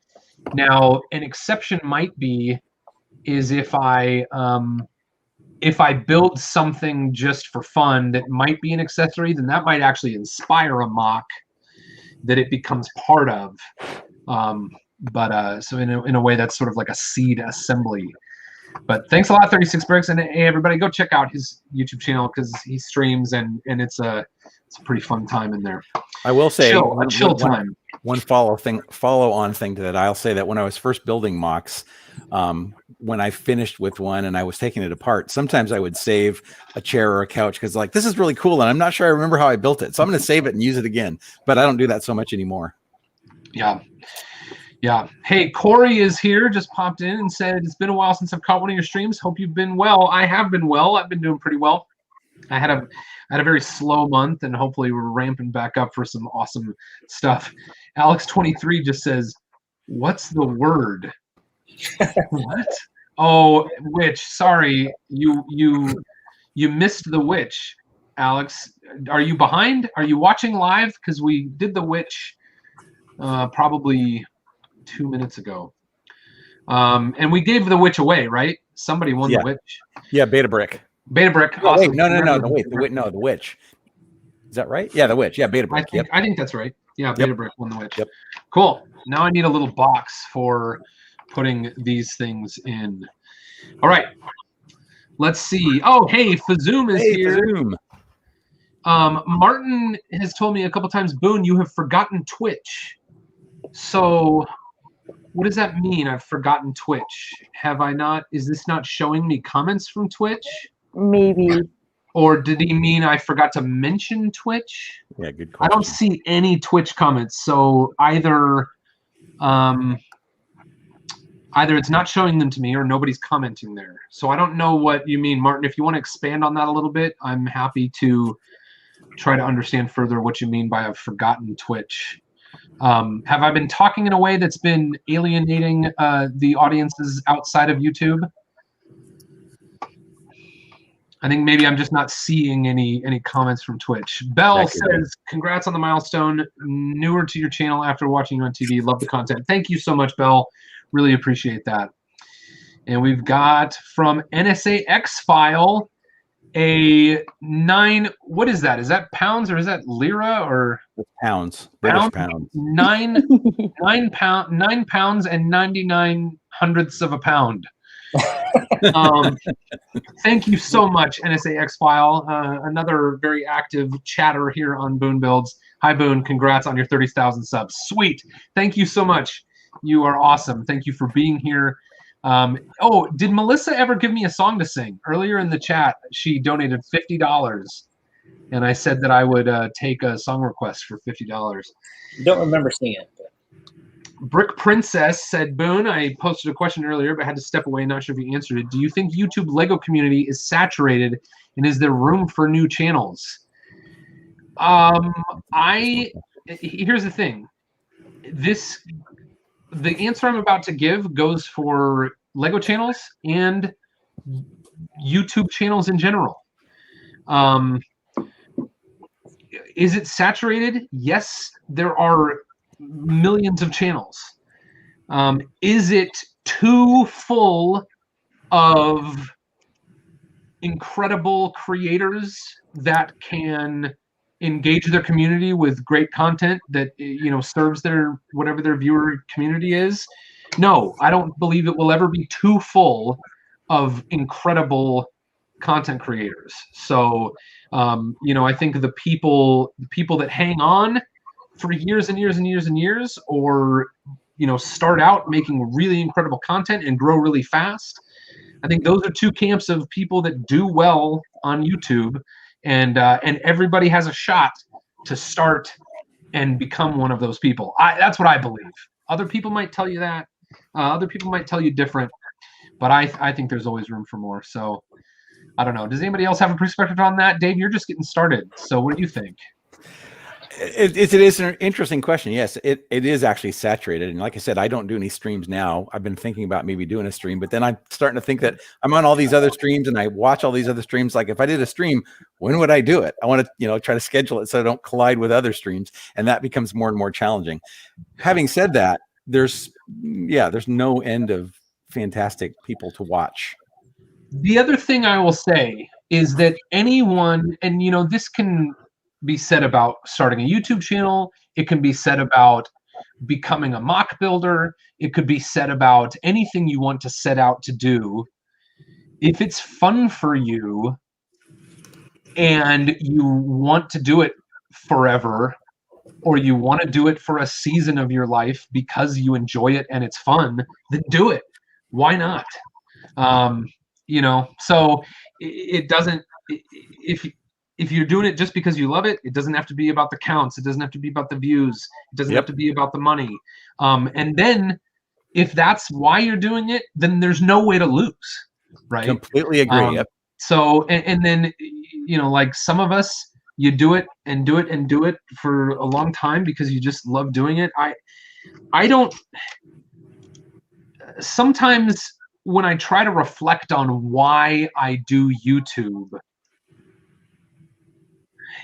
Now, an exception might be is if I build something just for fun that might be an accessory, then that might actually inspire a mock that it becomes part of. But so in a way, that's sort of like a seed assembly. But thanks a lot, 36 Bricks, and hey, everybody, go check out his YouTube channel because he streams and it's a pretty fun time in there. I will say chill time. One follow-on thing to that. I'll say that when I was first building mocks, when I finished with one and I was taking it apart, sometimes I would save a chair or a couch because like this is really cool and I'm not sure I remember how I built it, so I'm going to save it and use it again. But I don't do that so much anymore. Yeah. Yeah. Hey, Corey is here, just popped in and said, it's been a while since I've caught one of your streams. Hope you've been well. I have been well. I've been doing pretty well. I had a very slow month, and hopefully we're ramping back up for some awesome stuff. Alex23 just says, what's the word? What? Oh, witch. Sorry. You missed the witch, Alex. Are you behind? Are you watching live? Because we did the witch probably 2 minutes ago. And we gave the witch away, right? Somebody won the witch. Yeah, Beta Brick. Beta Brick. Oh, awesome. wait, no, the witch. Is that right? Yeah, the witch. Yeah, Beta Brick. I think that's right. Yeah, Beta Brick won the witch. Yep. Cool. Now I need a little box for putting these things in. All right. Let's see. Oh, hey, Fazoom is here. Fazoom. Martin has told me a couple times, Boone, you have forgotten Twitch. So what does that mean? I've forgotten Twitch. Have I not? Is this not showing me comments from Twitch? Maybe. Or did he mean I forgot to mention Twitch? Yeah, good question. I don't see any Twitch comments. So either it's not showing them to me or nobody's commenting there. So I don't know what you mean, Martin. If you want to expand on that a little bit, I'm happy to try to understand further what you mean by I've forgotten Twitch. Have I been talking in a way that's been alienating the audiences outside of YouTube? I think maybe I'm just not seeing any comments from Twitch. Bell says, congrats on the milestone. Newer to your channel after watching you on TV. Love the content. Thank you so much, Bell. Really appreciate that. And we've got from NSA X-File a 9. What is that? Is that pounds or is that lira or pounds? British pounds. 9 pounds and 99 hundredths of a pound. Thank you so much, NSA X-File. Another very active chatter here on Boone Builds. Hi, Boone. Congrats on your 30,000 subs. Sweet. Thank you so much. You are awesome. Thank you for being here. Oh, did Melissa ever give me a song to sing? Earlier in the chat, she donated $50, and I said that I would take a song request for $50. Don't remember seeing it. But. Brick Princess said, Boone, I posted a question earlier, but had to step away. Not sure if you answered it. Do you think YouTube Lego community is saturated, and is there room for new channels? Here's the thing. The answer I'm about to give goes for Lego channels and YouTube channels in general. Is it saturated? Yes, there are millions of channels. Is it too full of incredible creators that can engage their community with great content that serves their whatever their viewer community is? No, I don't believe it will ever be too full of incredible content creators. So I think the people that hang on for years and years and years and years, or start out making really incredible content and grow really fast, I think those are two camps of people that do well on YouTube. And everybody has a shot to start and become one of those people. That's what I believe. Other people might tell you that. Other people might tell you different. But I think there's always room for more. So I don't know. Does anybody else have a perspective on that? Dave, you're just getting started. So what do you think? It is an interesting question. Yes, it is actually saturated. And like I said, I don't do any streams now. I've been thinking about maybe doing a stream, but then I'm starting to think that I'm on all these other streams and I watch all these other streams. Like if I did a stream, when would I do it? I want to, try to schedule it so I don't collide with other streams. And that becomes more and more challenging. Having said that, there's no end of fantastic people to watch. The other thing I will say is that anyone, and this can be said about starting a YouTube channel. It can be said about becoming a mock builder. It could be said about anything you want to set out to do. If it's fun for you and you want to do it forever, or you want to do it for a season of your life because you enjoy it and it's fun, then do it. Why not? So it doesn't, if you're doing it just because you love it, it doesn't have to be about the counts. It doesn't have to be about the views. It doesn't have to be about the money. And then if that's why you're doing it, then there's no way to lose, right? Completely agree. Yep. So, and then, like some of us, you do it and do it and do it for a long time because you just love doing it. I don't, sometimes when I try to reflect on why I do YouTube,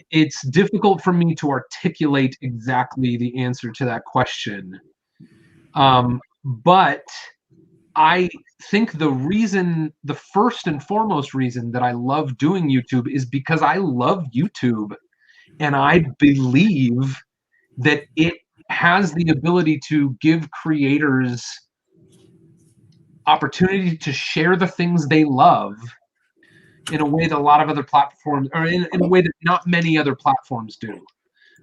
it's difficult for me to articulate exactly the answer to that question. But I think the first and foremost reason that I love doing YouTube is because I love YouTube, and I believe that it has the ability to give creators opportunity to share the things they love in a way that a lot of other platforms, or in a way that not many other platforms do.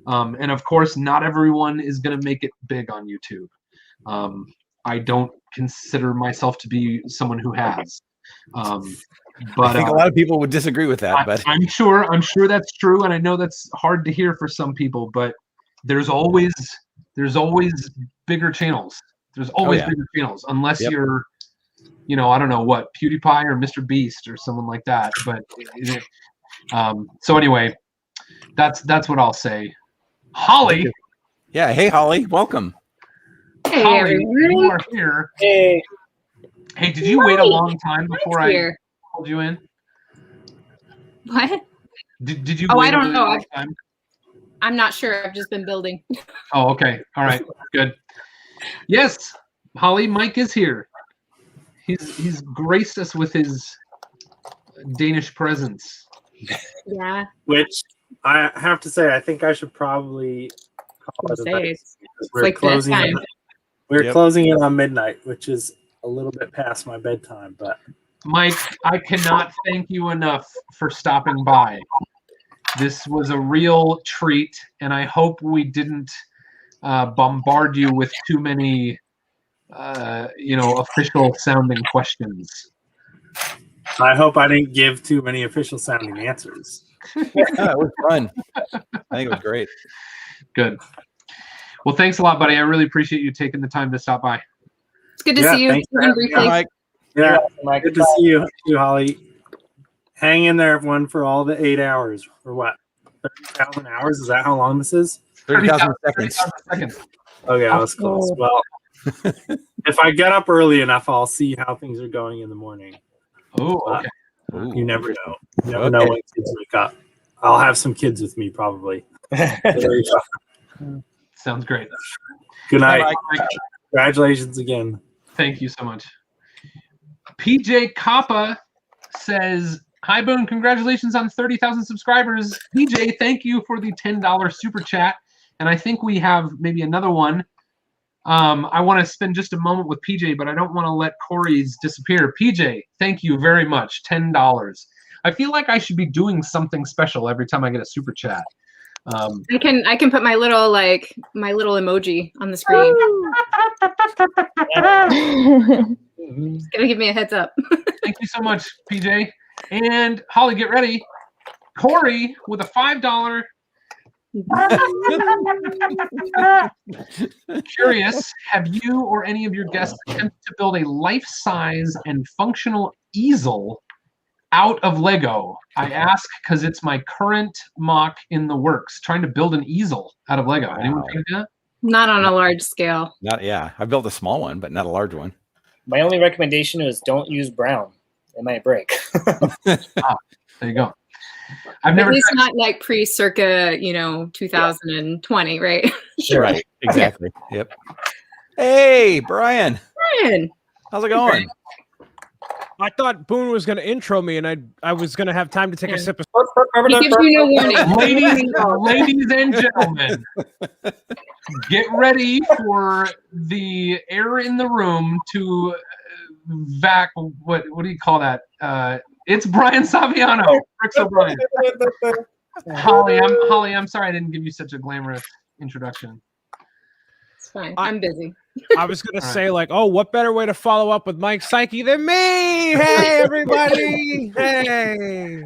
And of course, not everyone is going to make it big on YouTube. I don't consider myself to be someone who has. But I think a lot of people would disagree with that. But I'm sure that's true, and I know that's hard to hear for some people. But there's always bigger channels. There's always bigger channels, unless you're, I don't know what, PewDiePie or Mr. Beast or someone like that. But so anyway, that's what I'll say. Holly. Yeah. Hey, Holly. Welcome. Hey, Holly, everyone. you are here. Hey. Hey, did you wait a long time before I called you in? What? Did you? Oh, wait I don't a know. long time? I'm not sure. I've just been building. Oh, okay. All right. Good. Yes, Holly. Mike is here. He's graced us with his Danish presence. Yeah. Which I have to say, I think I should probably call it a night, It's because we're like that closing time. We're closing it on midnight, which is a little bit past my bedtime. But Mike, I cannot thank you enough for stopping by. This was a real treat, and I hope we didn't bombard you with too many, official sounding questions. I hope I didn't give too many official sounding answers. Yeah, it was fun. I think it was great. Good. Well, thanks a lot, buddy. I really appreciate you taking the time to stop by. It's good to see you. thanks for Even having me briefly. on. Yeah, good to see you, Holly. Hang in there, everyone, for all the 8 hours. For what? 30,000 hours? Is that how long this is? 30,000 seconds. 30,000 seconds. Okay, that was close. Well, if I get up early enough, I'll see how things are going in the morning. Oh, okay. You never know. You never know when kids wake up. I'll have some kids with me, probably. Sounds great. Good night. Bye-bye. Congratulations again. Thank you so much. PJ Kappa says, "Hi, Boone. Congratulations on 30,000 subscribers. PJ, thank you for the $10 super chat." And I think we have maybe another one. I want to spend just a moment with PJ, but I don't want to let Corey's disappear. PJ, thank you very much. $10. I feel like I should be doing something special every time I get a super chat. I can put my little emoji on the screen. It's gonna give me a heads up. Thank you so much, PJ. And Holly, get ready. Corey with a $5. Curious, have you or any of your guests attempted to build a life-size and functional easel out of Lego? I ask because it's my current mock in the works, trying to build an easel out of Lego. Anyone trying to do that? Not on a large scale. I built a small one, but not a large one. My only recommendation is don't use brown. It might break. There you go. I've At never least not like pre-circa, 2020, right? Sure. Right. Exactly. Yep. Hey, Brian. Brian. How's it going? I thought Boone was going to intro me, and I was going to have time to take a sip of. He gives you no warning. Ladies and gentlemen, get ready for the air in the room to what do you call that? It's Brian Saviano, Rick O'Brien. Holly, I'm sorry I didn't give you such a glamorous introduction. It's fine. I'm busy. I was going to say, like, oh, what better way to follow up with Mike Psyche than me? Hey, everybody. Hey.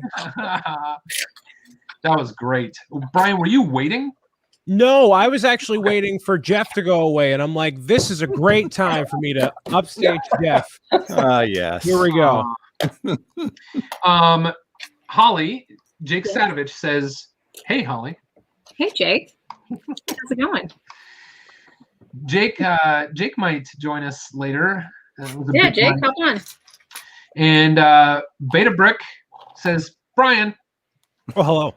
That was great. Brian, were you waiting? No, I was actually waiting for Jeff to go away, and I'm like, this is a great time for me to upstage Jeff. Yes. Here we go. Holly, Jake Sadovich says, hey, Holly. Hey, Jake. How's it going? Jake might join us later. Yeah, Jake, hop on. And Beta Brick says, Brian. Oh, hello.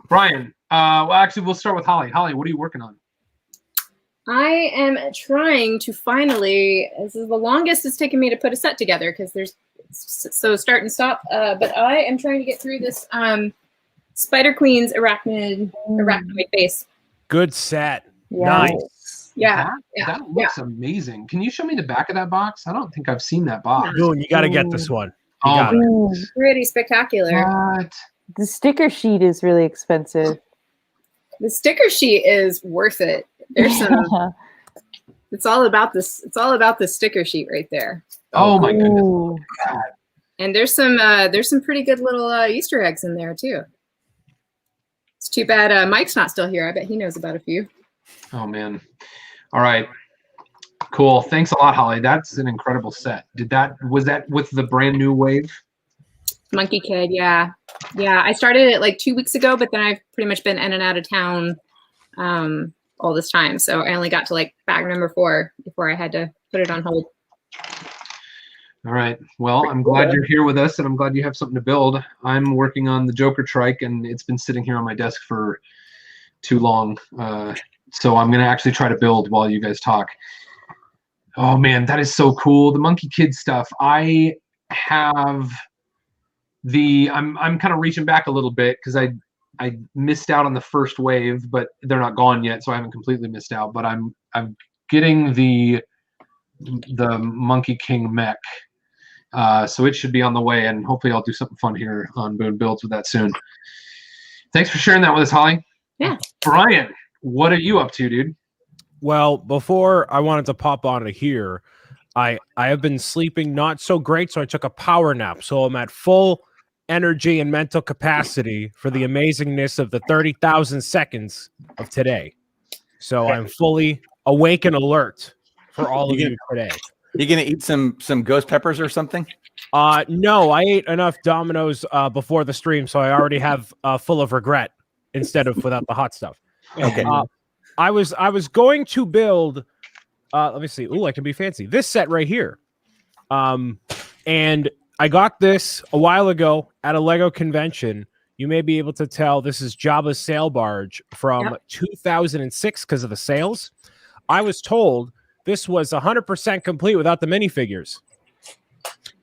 Brian. Well, actually, we'll start with Holly. Holly, what are you working on? I am trying to finally, this is the longest it's taken me to put a set together because there's so start and stop. But I am trying to get through this Spider Queen's arachnoid base. Good set. Yeah. Nice. Yeah. That looks amazing. Can you show me the back of that box? I don't think I've seen that box. Boone, you got to get this one. Pretty spectacular. What? The sticker sheet is really expensive. The sticker sheet is worth it. There's some. It's all about this. It's all about the sticker sheet right there. Oh my goodness! And there's some pretty good little Easter eggs in there too. It's too bad Mike's not still here. I bet he knows about a few. Oh man! All right, cool. Thanks a lot, Holly. That's an incredible set. Was that with the brand new wave? Monkey Kid, yeah. I started it like 2 weeks ago, but then I've pretty much been in and out of town all this time. So I only got to like bag number 4 before I had to put it on hold. All right. Well, I'm glad you're here with us, and I'm glad you have something to build. I'm working on the Joker trike, and it's been sitting here on my desk for too long. So I'm going to actually try to build while you guys talk. Oh, man, that is so cool. The Monkey Kid stuff. I have... I'm kind of reaching back a little bit because I missed out on the first wave, but they're not gone yet, so I haven't completely missed out. But I'm getting the Monkey King mech, so it should be on the way, and hopefully I'll do something fun here on Boone Builds with that soon. Thanks for sharing that with us, Holly. Yeah. Brian, what are you up to, dude? Well, before I wanted to pop onto here, I have been sleeping not so great, so I took a power nap. So I'm at full energy and mental capacity for the amazingness of the 30,000 seconds of today. So I'm fully awake and alert for all of you today. You gonna eat some ghost peppers or something? No, I ate enough Domino's before the stream, so I already have full of regret instead of without the hot stuff. Okay. I was going to build. Let me see. Ooh, I can be fancy. This set right here. And I got this a while ago at a Lego convention. You may be able to tell this is Jabba's sail barge from 2006 because of the sales. I was told this was 100% complete without the minifigures.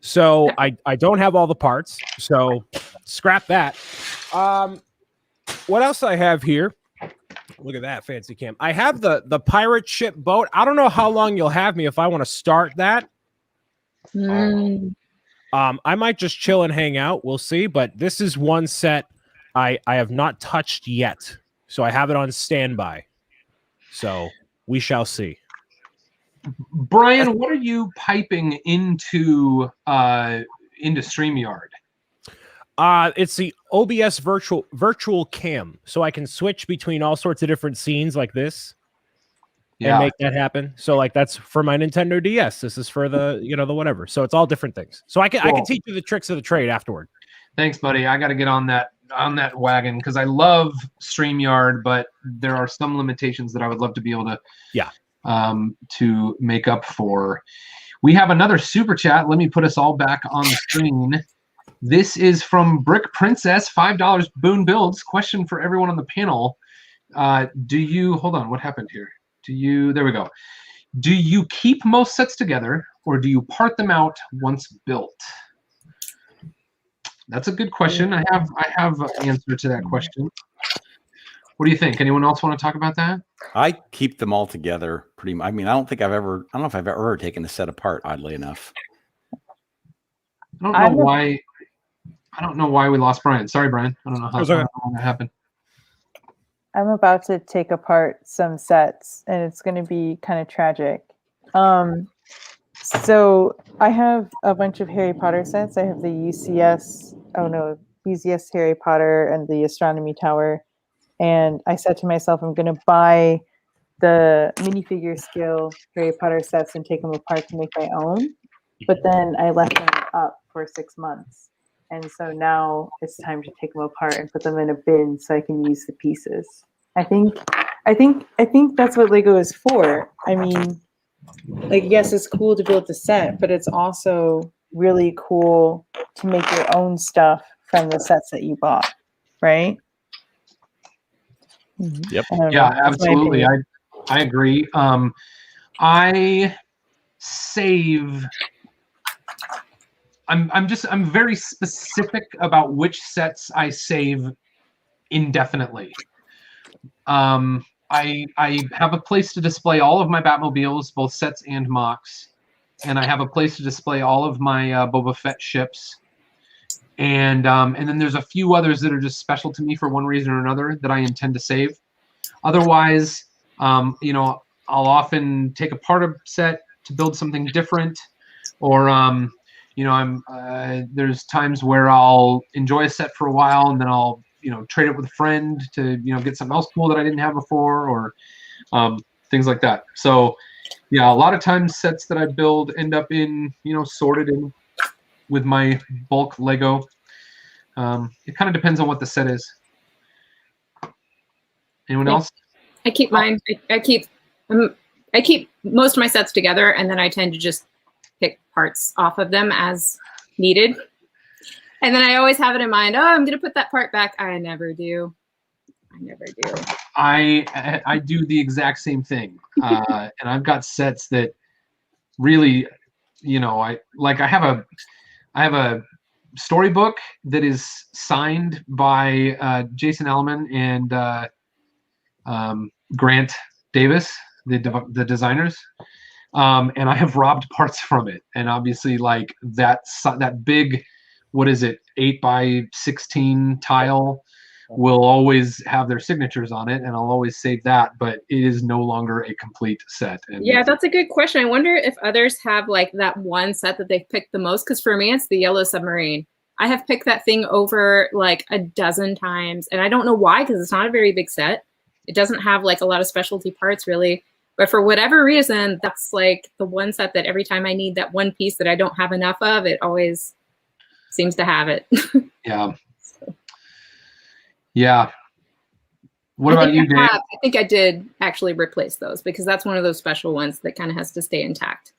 So I don't have all the parts. So scrap that. What else I have here? Look at that fancy cam. I have the pirate ship boat. I don't know how long you'll have me if I want to start that. I might just chill and hang out. We'll see. But this is one set I have not touched yet. So I have it on standby. So we shall see. Brian, what are you piping into StreamYard? It's the OBS virtual cam, so I can switch between all sorts of different scenes like this and make that happen. So like that's for my Nintendo DS. This is for the the whatever. So it's all different things. So I can teach you the tricks of the trade afterward. Thanks, buddy. I got to get on that wagon because I love StreamYard, but there are some limitations that I would love to be able to make up for. We have another super chat. Let me put us all back on the screen. This is from Brick Princess, $5 Boone Builds. Question for everyone on the panel. Hold on, what happened here? There we go. Do you keep most sets together, or do you part them out once built? That's a good question. I have an answer to that question. What do you think? Anyone else want to talk about that? I keep them all together pretty much. I mean, I don't know if I've ever taken a set apart, oddly enough. I don't know why we lost Brian. Sorry, Brian. I don't know how that happened. I'm about to take apart some sets, and it's going to be kind of tragic. So I have a bunch of Harry Potter sets. I have the UCS Harry Potter and the Astronomy Tower. And I said to myself, I'm going to buy the minifigure scale Harry Potter sets and take them apart to make my own. But then I left them up for 6 months. And so now it's time to take them apart and put them in a bin so I can use the pieces. I think that's what Lego is for. I mean, like, yes, it's cool to build the set, but it's also really cool to make your own stuff from the sets that you bought, right? Yep. Yeah, absolutely. I agree. I save. I'm very specific about which sets I save indefinitely. I have a place to display all of my Batmobiles, both sets and mocks, and I have a place to display all of my Boba Fett ships. And then there's a few others that are just special to me for one reason or another that I intend to save. Otherwise, I'll often take apart a set to build something different, or there's times where I'll enjoy a set for a while and then I'll trade it with a friend to get something else cool that I didn't have before, or things like that. So yeah, a lot of times sets that I build end up in sorted in with my bulk Lego. It kind of depends on what the set is. Anyone else? I keep mine. I keep most of my sets together, and then I tend to just pick parts off of them as needed. And then I always have it in mind, oh, I'm going to put that part back. I never do. I do the exact same thing. And I've got sets that really, I have a storybook that is signed by Jason Ellman and Grant Davis, the designers. And I have robbed parts from it. And obviously that big, 8x16 tile will always have their signatures on it, and I'll always save that, but it is no longer a complete set. And yeah, that's a good question. I wonder if others have like that one set that they've picked the most, because for me, it's the Yellow Submarine. I have picked that thing over like a dozen times, and I don't know why, because it's not a very big set. It doesn't have like a lot of specialty parts really, but for whatever reason, that's like the one set that every time I need that one piece that I don't have enough of, it always seems to have it. Yeah. Yeah. What about you, Dave? I think I did actually replace those, because that's one of those special ones that kind of has to stay intact.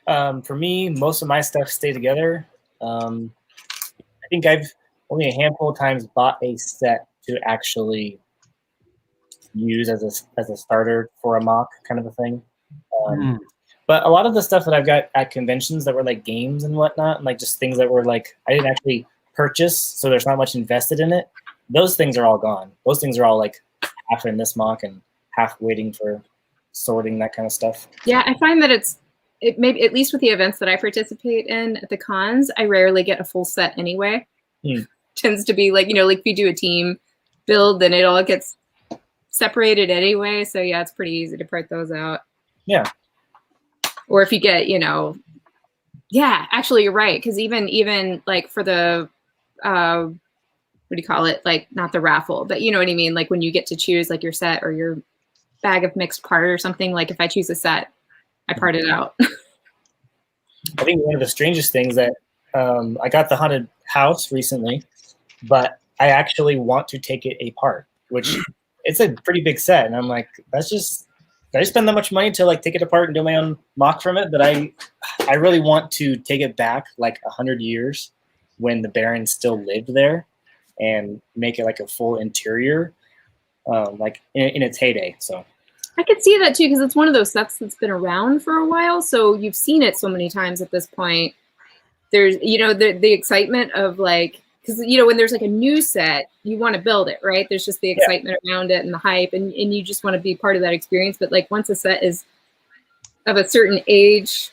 For me, most of my stuff stay together. I think I've only a handful of times bought a set to actually use as a starter for a mock kind of a thing. But a lot of the stuff that I've got at conventions that were like games and whatnot, and like just things that were like I didn't actually purchase, so there's not much invested in it. Those things are all gone. Those things are all like half in this mock and half waiting for sorting, that kind of stuff. Yeah, I find that it maybe, at least with the events that I participate in at the cons, I rarely get a full set anyway. Tends to be like, like if you do a team build, then it all gets separated anyway. So yeah, it's pretty easy to part those out. Yeah. Or if you get, yeah, actually you're right. Cause even like for the, what do you call it? Like not the raffle, but you know what I mean? Like when you get to choose like your set or your bag of mixed part or something, like if I choose a set, I part it out. I think one of the strangest things that I got the haunted house recently, but I actually want to take it apart, which it's a pretty big set. And I'm like, that's just, I spend that much money to like take it apart and do my own mock from it, but I really want to take it back like 100 years when the Baron still lived there and make it like a full interior, like in its heyday. So I could see that too, because it's one of those sets that's been around for a while, so you've seen it so many times at this point. There's, you know, the excitement of like, because, you know, when there's like a new set, you want to build it, right? There's just the excitement around it and the hype, and you just want to be part of that experience. But like once a set is of a certain age,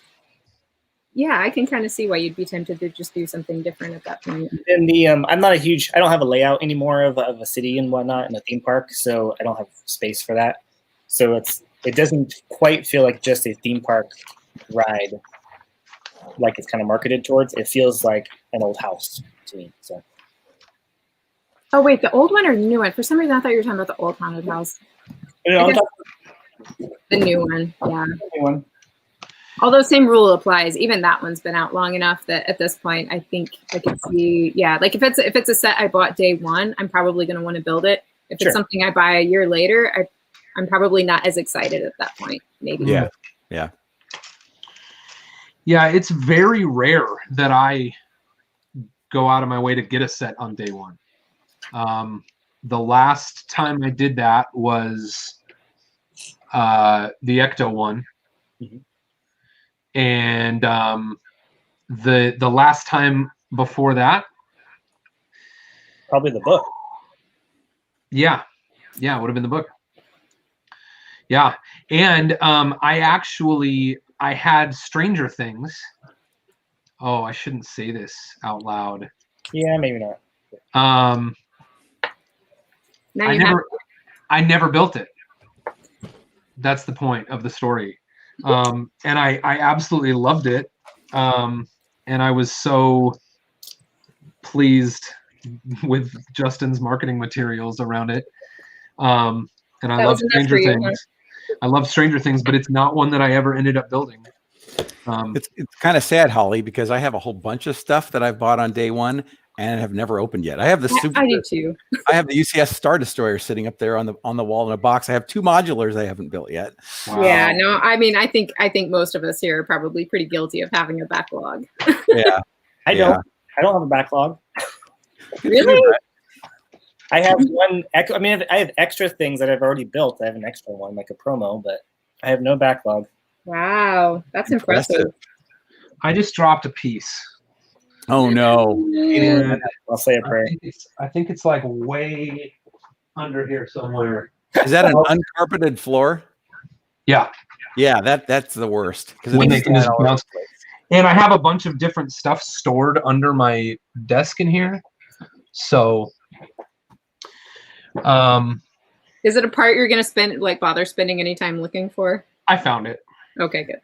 yeah, I can kind of see why you'd be tempted to just do something different at that point. And I'm not I don't have a layout anymore of a city and whatnot in a theme park, so I don't have space for that. So it doesn't quite feel like just a theme park ride, like it's kind of marketed towards. It feels like an old house to me. So. Oh wait, the old one or the new one? For some reason, I thought you were talking about the old haunted house. No, the new one, yeah. The new one. Although same rule applies, even that one's been out long enough that at this point, I think I can see, yeah, like if it's a set I bought day one, I'm probably going to want to build it. If it's something I buy a year later, I'm probably not as excited at that point. Maybe. Yeah. Yeah, it's very rare that I go out of my way to get a set on day one. The last time I did that was the Ecto one. Mm-hmm. And the last time before that, probably the book. Yeah, it would have been the book. Yeah, and I had Stranger Things. Oh, I shouldn't say this out loud. Yeah, maybe not. I never built it. That's the point of the story. And I absolutely loved it. And I was so pleased with Justin's marketing materials around it. And I love Stranger Things. I love Stranger Things, but it's not one that I ever ended up building. It's kind of sad, Holly, because I have a whole bunch of stuff that I've bought on day one and have never opened yet. I have the I do too. I have the UCS Star Destroyer sitting up there on the wall in a box. I have 2 modulars I haven't built yet. Wow. Yeah, no, I mean, I think most of us here are probably pretty guilty of having a backlog. Yeah, I don't have a backlog. Really? I have one. I mean, I have extra things that I've already built. I have an extra one, like a promo, but I have no backlog. Wow, that's impressive. I just dropped a piece. Oh no! And I'll say a prayer. I think it's like way under here somewhere. Is that an uncarpeted floor? Yeah. Yeah, that's the worst. When they can just bounce. And I have a bunch of different stuff stored under my desk in here. So is it a part you're gonna bother spending any time looking for? I found it. Okay, good.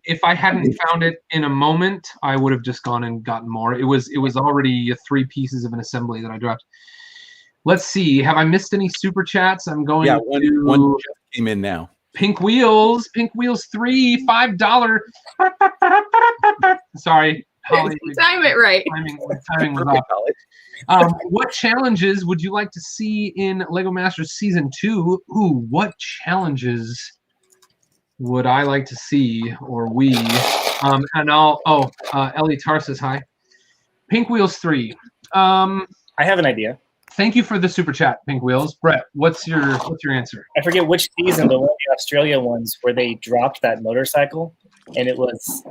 If I hadn't found it in a moment, I would have just gone and gotten more. It was already 3 pieces of an assembly that I dropped. Let's see. Have I missed any super chats? I'm going to one just came in now. Pink Wheels 3, $5. Sorry, Holly. Time it right. Timing was off. What challenges would you like to see in Lego Masters Season 2? Ooh, what challenges would I like to see, or we? And Ellie Tarsus, hi. Pink Wheels 3. I have an idea. Thank you for the super chat, Pink Wheels. Brett, what's your answer? I forget which season, but one of the Australia ones where they dropped that motorcycle, and it was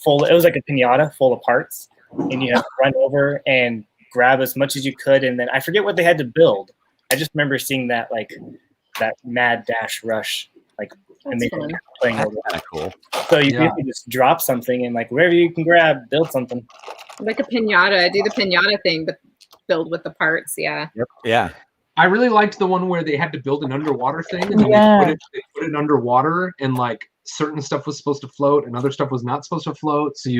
full. It was like a pinata full of parts, and you had to run over and grab as much as you could, and then I forget what they had to build. I just remember seeing that that mad dash rush, and they were playing over. Kind of cool. So you basically just drop something and wherever you can grab, build something. Like a pinata, do the pinata thing, but build with the parts. Yeah. Yep. Yeah. I really liked the one where they had to build an underwater thing, and then they put it underwater, and certain stuff was supposed to float, and other stuff was not supposed to float. So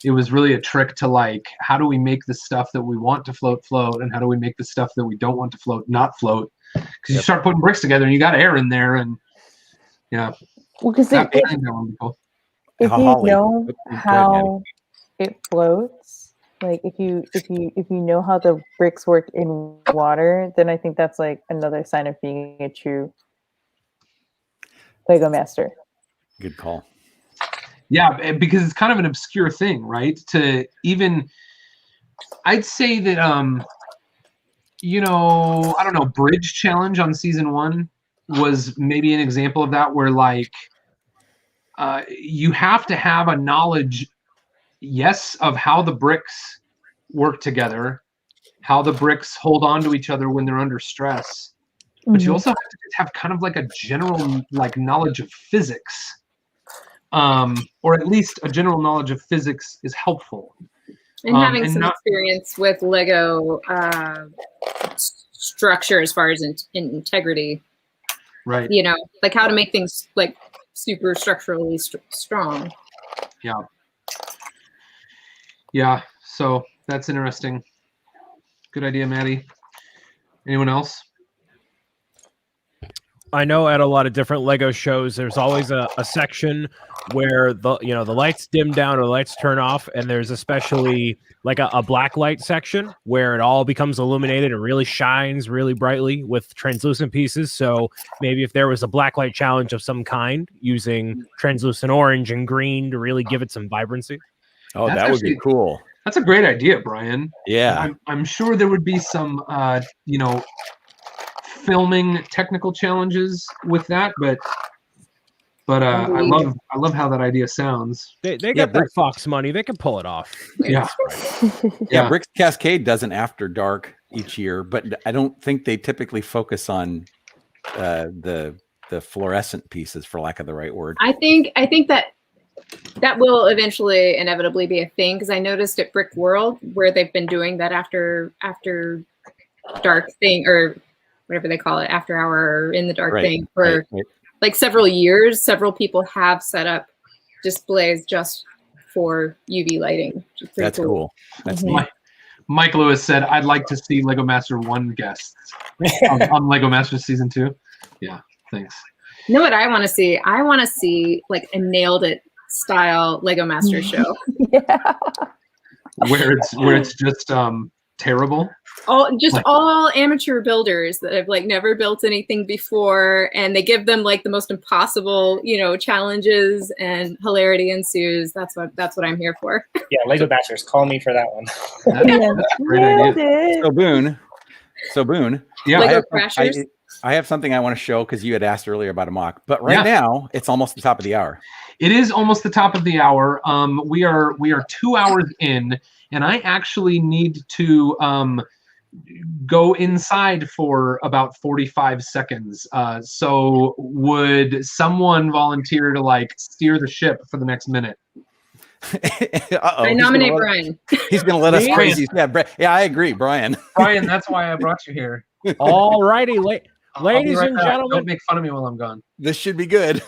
it was really a trick to how do we make the stuff that we want to float, and how do we make the stuff that we don't want to float, not float? Because you start putting bricks together, and you got air in there, and yeah. Well, because if you know how it floats, if you know how the bricks work in water, then I think that's another sign of being a true Lego master. Good call. Yeah, because it's kind of an obscure thing, right? I'd say that I don't know, bridge challenge on Season 1 was maybe an example of that, where like you have to have a knowledge, yes, of how the bricks work together, how the bricks hold on to each other when they're under stress, but you also have to have kind of like a general like knowledge of physics, or at least a general knowledge of physics is helpful. And having some experience with Lego structure as far as integrity, right? You know, like how to make things like super structurally strong. Yeah. So that's interesting. Good idea, Maddie. Anyone else? I know at a lot of different Lego shows, there's always a section where the lights dim down or the lights turn off, and there's especially like a black light section where it all becomes illuminated and really shines really brightly with translucent pieces. So maybe if there was a black light challenge of some kind using translucent orange and green to really give it some vibrancy. Oh, that would be cool. That's a great idea, Brian. Yeah. I'm sure there would be some, filming technical challenges with that, but I love how that idea sounds. They got that Fox money. They can pull it off. Yeah. Yeah. Bricks Cascade does an After Dark each year, but I don't think they typically focus on the fluorescent pieces, for lack of the right word. I think that will eventually inevitably be a thing, because I noticed at Brick World where they've been doing that after dark thing, or whatever they call it, after hour or in the dark thing for like several years. Several people have set up displays just for UV lighting. That's cool. That's neat. Mike Lewis said, "I'd like to see Lego Master 1 guests on Lego Master Season 2. Yeah, thanks. You know what I want to see? I want to see like a Nailed It style Lego Master show. Yeah. Where it's just terrible. All amateur builders that have like never built anything before, and they give them like the most impossible, challenges, and hilarity ensues. That's what I'm here for. Yeah, Lego Masters, call me for that one. That's a great idea. So Boone. Yeah. Lego Crashers. I have something I want to show, because you had asked earlier about a mock, but right now it's almost the top of the hour. It is almost the top of the hour. We are 2 hours in, and I actually need to go inside for about 45 seconds. So would someone volunteer to like steer the ship for the next minute? I nominate Brian. He's going to let us crazy. Yeah, I agree, Brian. Brian, that's why I brought you here. All righty, ladies and gentlemen. Don't make fun of me while I'm gone. This should be good.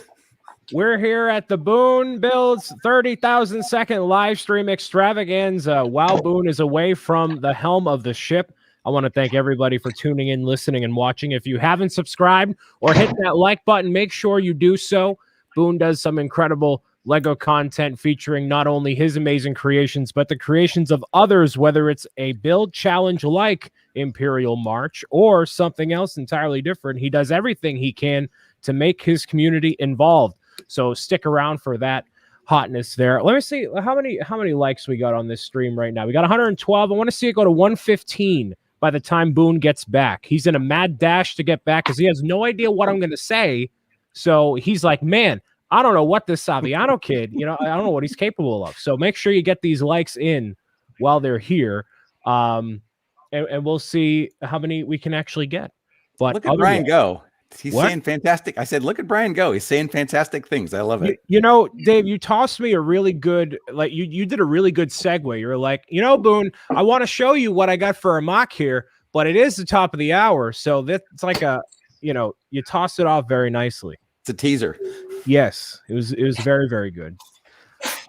We're here at the Boone Builds 30,000 second live stream extravaganza while Boone is away from the helm of the ship. I want to thank everybody for tuning in, listening, and watching. If you haven't subscribed or hit that like button, make sure you do so. Boone does some incredible Lego content featuring not only his amazing creations, but the creations of others, whether it's a build challenge like Imperial March or something else entirely different. He does everything he can to make his community involved. So stick around for that hotness there. Let me see how many likes we got on this stream right now. We got 112. I want to see it go to 115 by the time Boone gets back. He's in a mad dash to get back because he has no idea what I'm going to say. So he's like, man, I don't know what this Saviano kid, I don't know what he's capable of. So make sure you get these likes in while they're here. And we'll see how many we can actually get. But look at Brian go. He's saying fantastic. I said, look at Brian go. He's saying fantastic things. I love it. Dave, you tossed me a really good, like you did a really good segue. You're like, Boone, I want to show you what I got for a mock here, but it is the top of the hour. So that's like you tossed it off very nicely. It's a teaser. Yes, it was very, very good.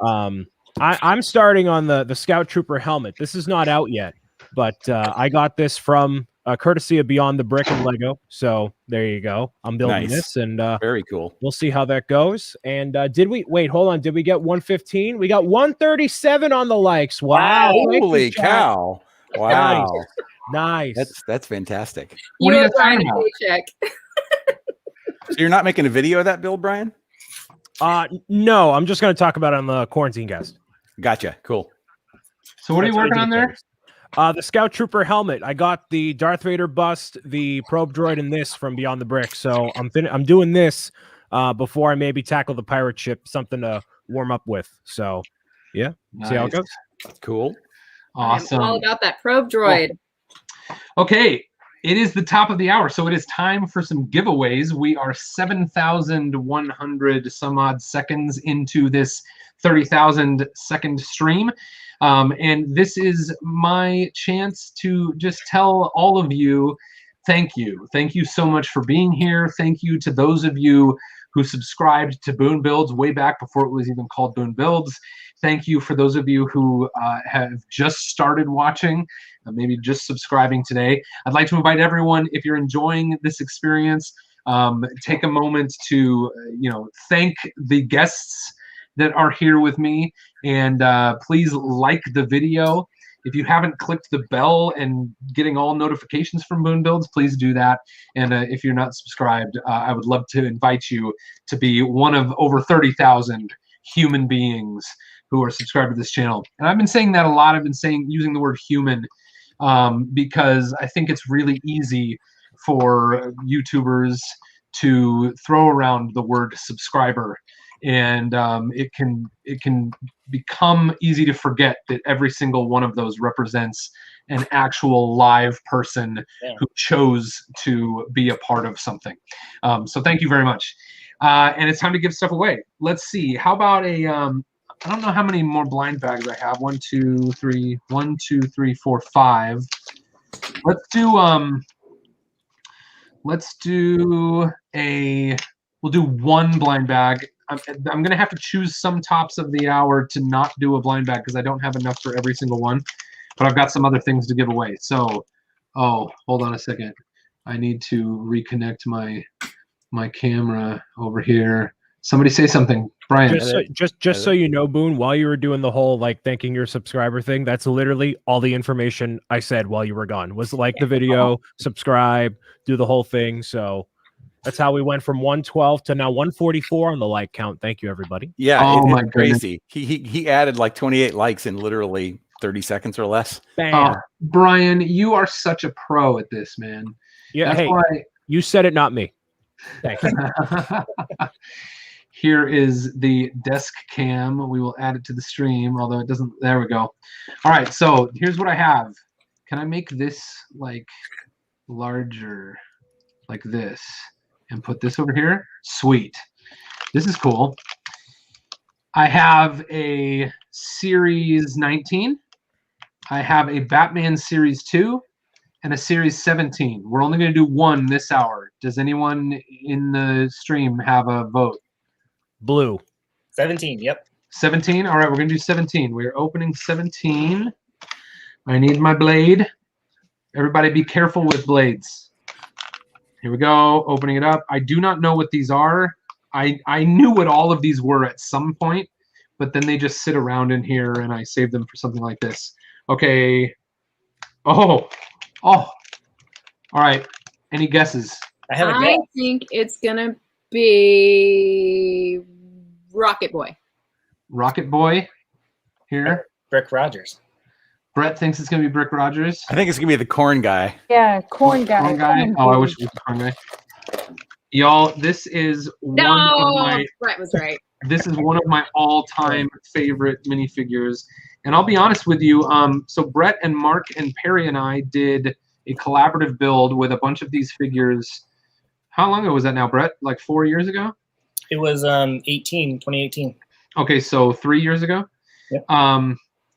I'm starting on the Scout Trooper helmet. This is not out yet, but I got this from courtesy of Beyond the Brick and Lego. So there you go. I'm building this, and very cool. We'll see how that goes. And did we hold on? Did we get 115? We got 137 on the likes. Wow! Holy cow! Wow! Nice. That's fantastic. What are you trying to paycheck? So you're not making a video of that build, Brian? No, I'm just going to talk about it on the Quarantine Guest. Gotcha. Cool. So what are you working on there? The Scout Trooper helmet. I got the Darth Vader bust, the probe droid, and this from Beyond the Brick. So I'm doing this before I maybe tackle the pirate ship, something to warm up with. So yeah, see how it goes. Cool. Awesome. I'm all about that probe droid. Okay, it is the top of the hour, so it is time for some giveaways. We are 7,100 some odd seconds into this 30,000 second stream. And this is my chance to just tell all of you, thank you. Thank you so much for being here. Thank you to those of you who subscribed to Boone Builds way back before it was even called Boone Builds. Thank you for those of you who have just started watching, maybe just subscribing today. I'd like to invite everyone, if you're enjoying this experience, take a moment to thank the guests that are here with me, and please like the video. If you haven't clicked the bell and getting all notifications from Boone Builds, please do that. And if you're not subscribed, I would love to invite you to be one of over 30,000 human beings who are subscribed to this channel. And I've been saying that a lot. I've been using the word human because I think it's really easy for YouTubers to throw around the word subscriber. And it can become easy to forget that every single one of those represents an actual live person who chose to be a part of something. So thank you very much. And it's time to give stuff away. Let's see. How about a I don't know how many more blind bags I have. 1, 2, 3, 1, 2, 3, 4, 5. We'll do one blind bag. I'm going to have to choose some tops of the hour to not do a blind bag because I don't have enough for every single one. But I've got some other things to give away. So, hold on a second. I need to reconnect my camera over here. Somebody say something. Brian. Just so you know, Boone, while you were doing the whole thanking your subscriber thing, that's literally all the information I said while you were gone. Was like the video, subscribe, do the whole thing. So that's how we went from 112 to now 144 on the like count. Thank you, everybody. Yeah, it's crazy. He added like 28 likes in literally 30 seconds or less. Bam. Brian, you are such a pro at this, man. Yeah, that's why you said it, not me. Thank you. Here is the desk cam. We will add it to the stream, although it doesn't. There we go. All right, so here's what I have. Can I make this larger, like this, and put this over here? Sweet. This is cool. I have a Series 19. I have a Batman Series 2 and a Series 17. We're only going to do one this hour. Does anyone in the stream have a vote? Blue. 17, yep. 17? All right, we're going to do 17. We're opening 17. I need my blade. Everybody be careful with blades. Here we go, opening it up. I do not know what these are. I knew what all of these were at some point, but then they just sit around in here and I save them for something like this. Okay. Oh. All right. Any guesses? I think it's going to be Rocket Boy. Rocket Boy here. Brick Rogers. Brett thinks it's going to be Brick Rogers. I think it's going to be the corn guy. Yeah, corn guy. Corn guy. Oh, I wish it was the corn guy. Y'all, this is one of my. Brett was right. This is one of my all-time favorite minifigures, and I'll be honest with you. So Brett and Mark and Perry and I did a collaborative build with a bunch of these figures. How long ago was that now, Brett? Like 4 years ago? It was 2018. Okay, so 3 years ago. Yep.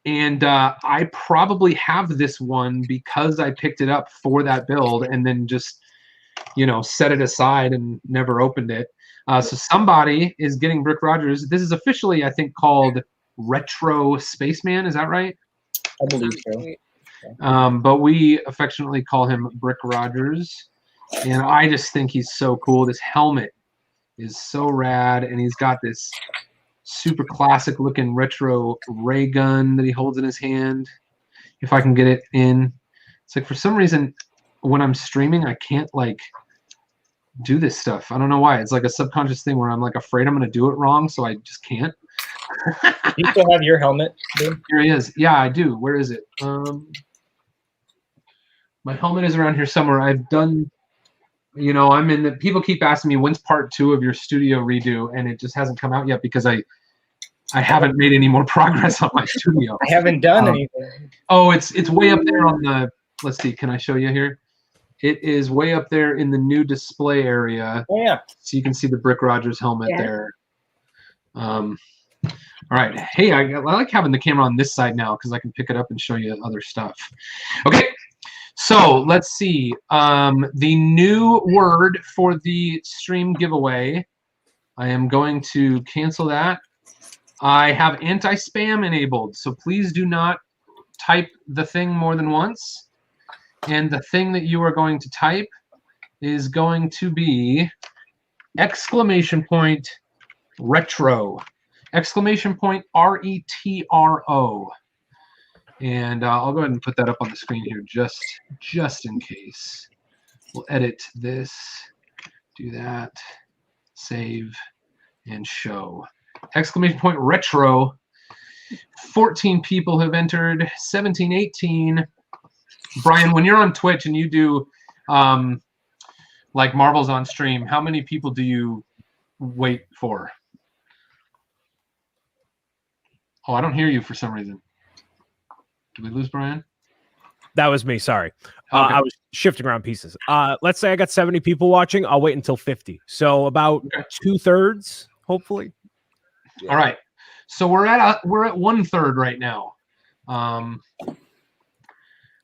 And I probably have this one because I picked it up for that build and then just, set it aside and never opened it. So somebody is getting Brick Rogers. This is officially, I think, called Retro Spaceman. Is that right? I believe so. But we affectionately call him Brick Rogers. And I just think he's so cool. This helmet is so rad, and he's got this super classic looking retro ray gun that he holds in his hand. If I can get it in. It's like for some reason when I'm streaming I can't do this stuff. I don't know why. It's like a subconscious thing where I'm afraid I'm going to do it wrong, so I just can't. You still have your helmet, dude? Here he is. Yeah, I do. Where is it? My helmet is around here somewhere. I've done, I'm in the. People keep asking me when's part 2 of your studio redo, and it just hasn't come out yet because I haven't made any more progress on my studio. I haven't done anything. Oh, it's way up there on the. Let's see. Can I show you here? It is way up there in the new display area. Oh yeah. So you can see the Brick Rogers helmet there. All right. Hey, I like having the camera on this side now because I can pick it up and show you other stuff. Okay. So let's see. The new word for the stream giveaway. I am going to cancel that. I have anti-spam enabled, so please do not type the thing more than once. And the thing that you are going to type is going to be !retro. !retro. And I'll go ahead and put that up on the screen here just in case. We'll edit this, do that, save, and show. !retro. 14 people have entered, 17, 18. Brian, when you're on Twitch and you do like marbles on stream, how many people do you wait for? Oh, I don't hear you for some reason. Did we lose Brian? That was me. Sorry. Okay. I was shifting around pieces. Let's say I got 70 people watching. I'll wait until 50. So about 2/3, hopefully. All right. So we're at 1/3 right now.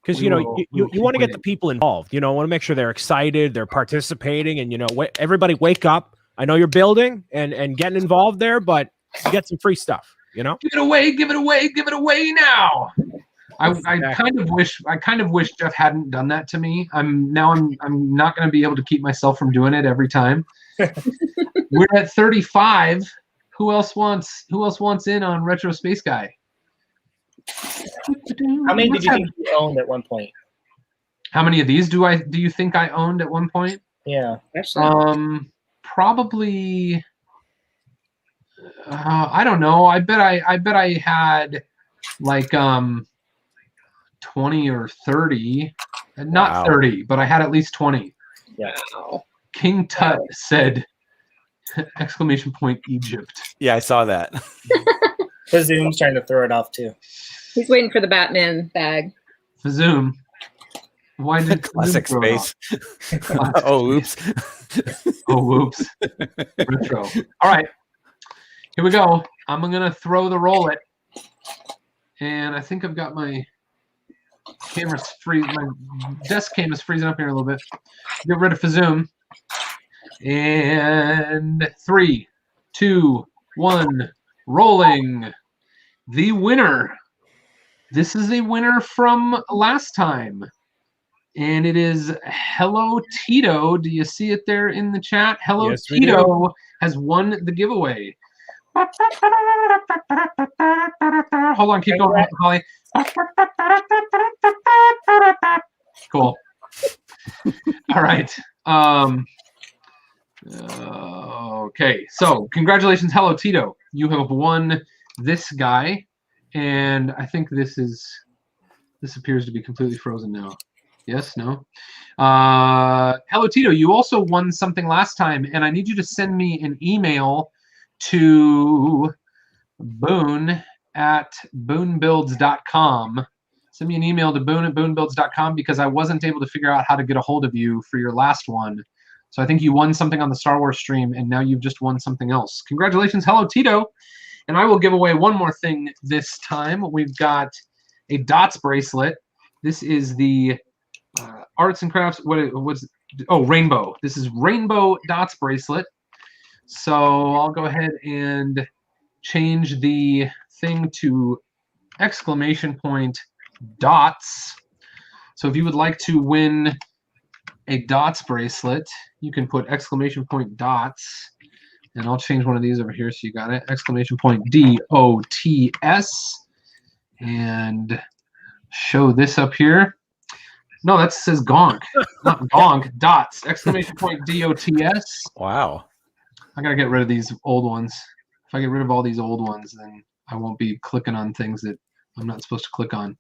Because you want to get the people involved. Want to make sure they're excited, they're participating, and everybody wake up. I know you're building and getting involved there, but you get some free stuff. Give it away now. I kind of wish Jeff hadn't done that to me. I'm not going to be able to keep myself from doing it every time. We're at 35. Who else wants in on Retro Space Guy? How many did you think you owned at one point? How many of these do you think I owned at one point? Yeah, actually. Probably. I don't know. I bet I had like 20 or 30. Not 30, but I had at least 20. Yeah. King Tut said !Egypt. Yeah, I saw that. Fazoom's trying to throw it off too. He's waiting for the Batman bag. Fazoom. Why did Classic space? Oh, oops. Oh, oops. Retro. All right. Here we go. I'm going to throw the roll it. And I think I've got my camera's my desk cam is freezing up here a little bit. Get rid of Fazoom. And 3, 2, 1, rolling. The winner. This is a winner from last time. And it is Hello Tito. Do you see it there in the chat? Hello Yes, Tito has won the giveaway. Hold on, keep going, Holly. Cool. All right. Okay. So, congratulations, Hello Tito. You have won this guy, and I think this appears to be completely frozen now. Yes, no. Hello Tito, you also won something last time, and I need you to send me an email to Boone at BooneBuilds.com. Send me an email to Boone at BooneBuilds.com because I wasn't able to figure out how to get a hold of you for your last one. So I think you won something on the Star Wars stream, and now you've just won something else. Congratulations, Hello Tito. And I will give away one more thing this time. We've got a Dots bracelet. This is the Arts and Crafts. Rainbow. This is Rainbow Dots bracelet. So I'll go ahead and change the thing to !Dots. So if you would like to win a Dots bracelet, you can put !Dots. And I'll change one of these over here so you got it. !DOTS. And show this up here. No, that says gonk. Not gonk. Dots. !DOTS. Wow. I gotta get rid of these old ones. If I get rid of all these old ones, then I won't be clicking on things that I'm not supposed to click on.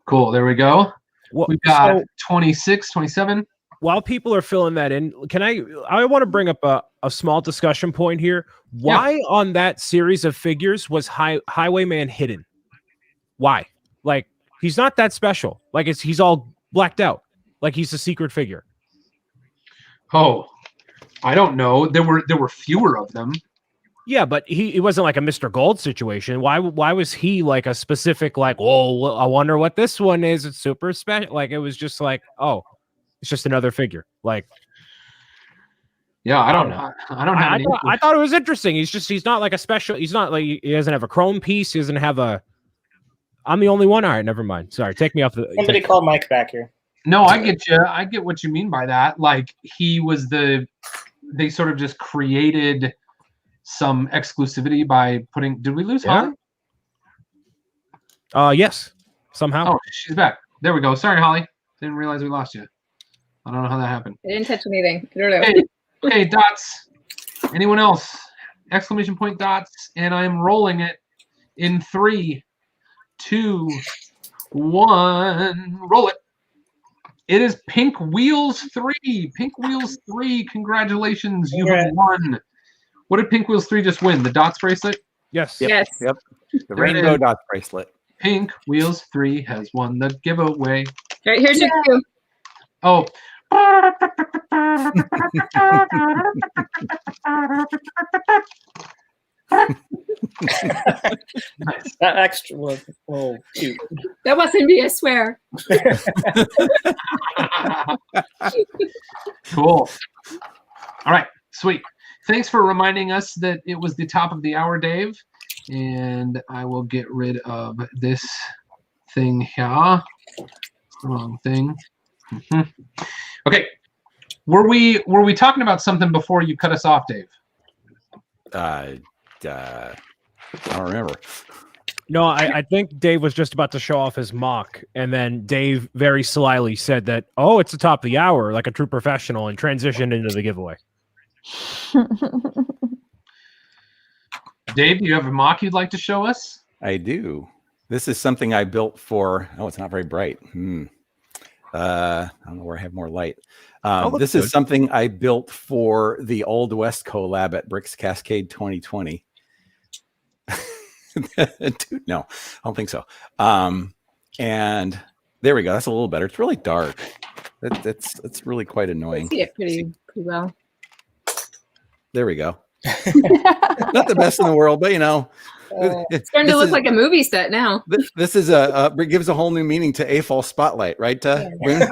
Cool. There we go. Well, We've got so 26, 27. while people are filling that in, I want to bring up a small discussion point here. Why on that series of figures was Highwayman hidden? Why? Like, he's not that special. Like, he's all blacked out. Like, he's a secret figure. Oh, I don't know. There were fewer of them. Yeah, but he wasn't like a Mr. Gold situation. Why was he like a specific, like, oh, I wonder what this one is? It's super special. Like, it was just like, oh, it's just another figure. Like, yeah, I don't know. I thought it was interesting. He's not like a special. He's not like, he doesn't have a chrome piece. He doesn't have a. I'm the only one. All right, never mind. Sorry, take me off the. Somebody call Mike back here. No, I get you. I get what you mean by that. Like, they sort of just created some exclusivity by putting. Did we lose Holly? Yes, somehow. Oh, she's back. There we go. Sorry, Holly. Didn't realize we lost you. I don't know how that happened. I didn't touch anything. I don't know. Hey, dots. Anyone else? Exclamation point dots. And I'm rolling it in 3, 2, 1. Roll it. It is Pink Wheels 3. Pink Wheels 3. Congratulations. You have won. What did Pink Wheels 3 just win? The dots bracelet? Yes. Yes. Yep. The rainbow dots bracelet. Pink Wheels 3 has won the giveaway. All right, here's your cue. Oh. Nice. That extra was cute. That wasn't me, I swear. Cool. All right, sweet. Thanks for reminding us that it was the top of the hour, Dave. And I will get rid of this thing here. Wrong thing. Okay. Were we talking about something before you cut us off, Dave? I don't remember. No, I think Dave was just about to show off his mock, and then Dave very slyly said that, oh, it's the top of the hour, like a true professional, and transitioned into the giveaway. Dave, do you have a mock you'd like to show us? I do. This is something I built for. Oh, it's not very bright. I don't know where I have more light. This is something I built for the Old West collab at Bricks Cascade 2020. Dude, no, I don't think so. And there we go. That's a little better. It's really dark. It's really quite annoying. I see it pretty well. There we go. Not the best in the world, but you know, it's starting to look like a movie set now. This is it gives a whole new meaning to a false spotlight, right? Boone?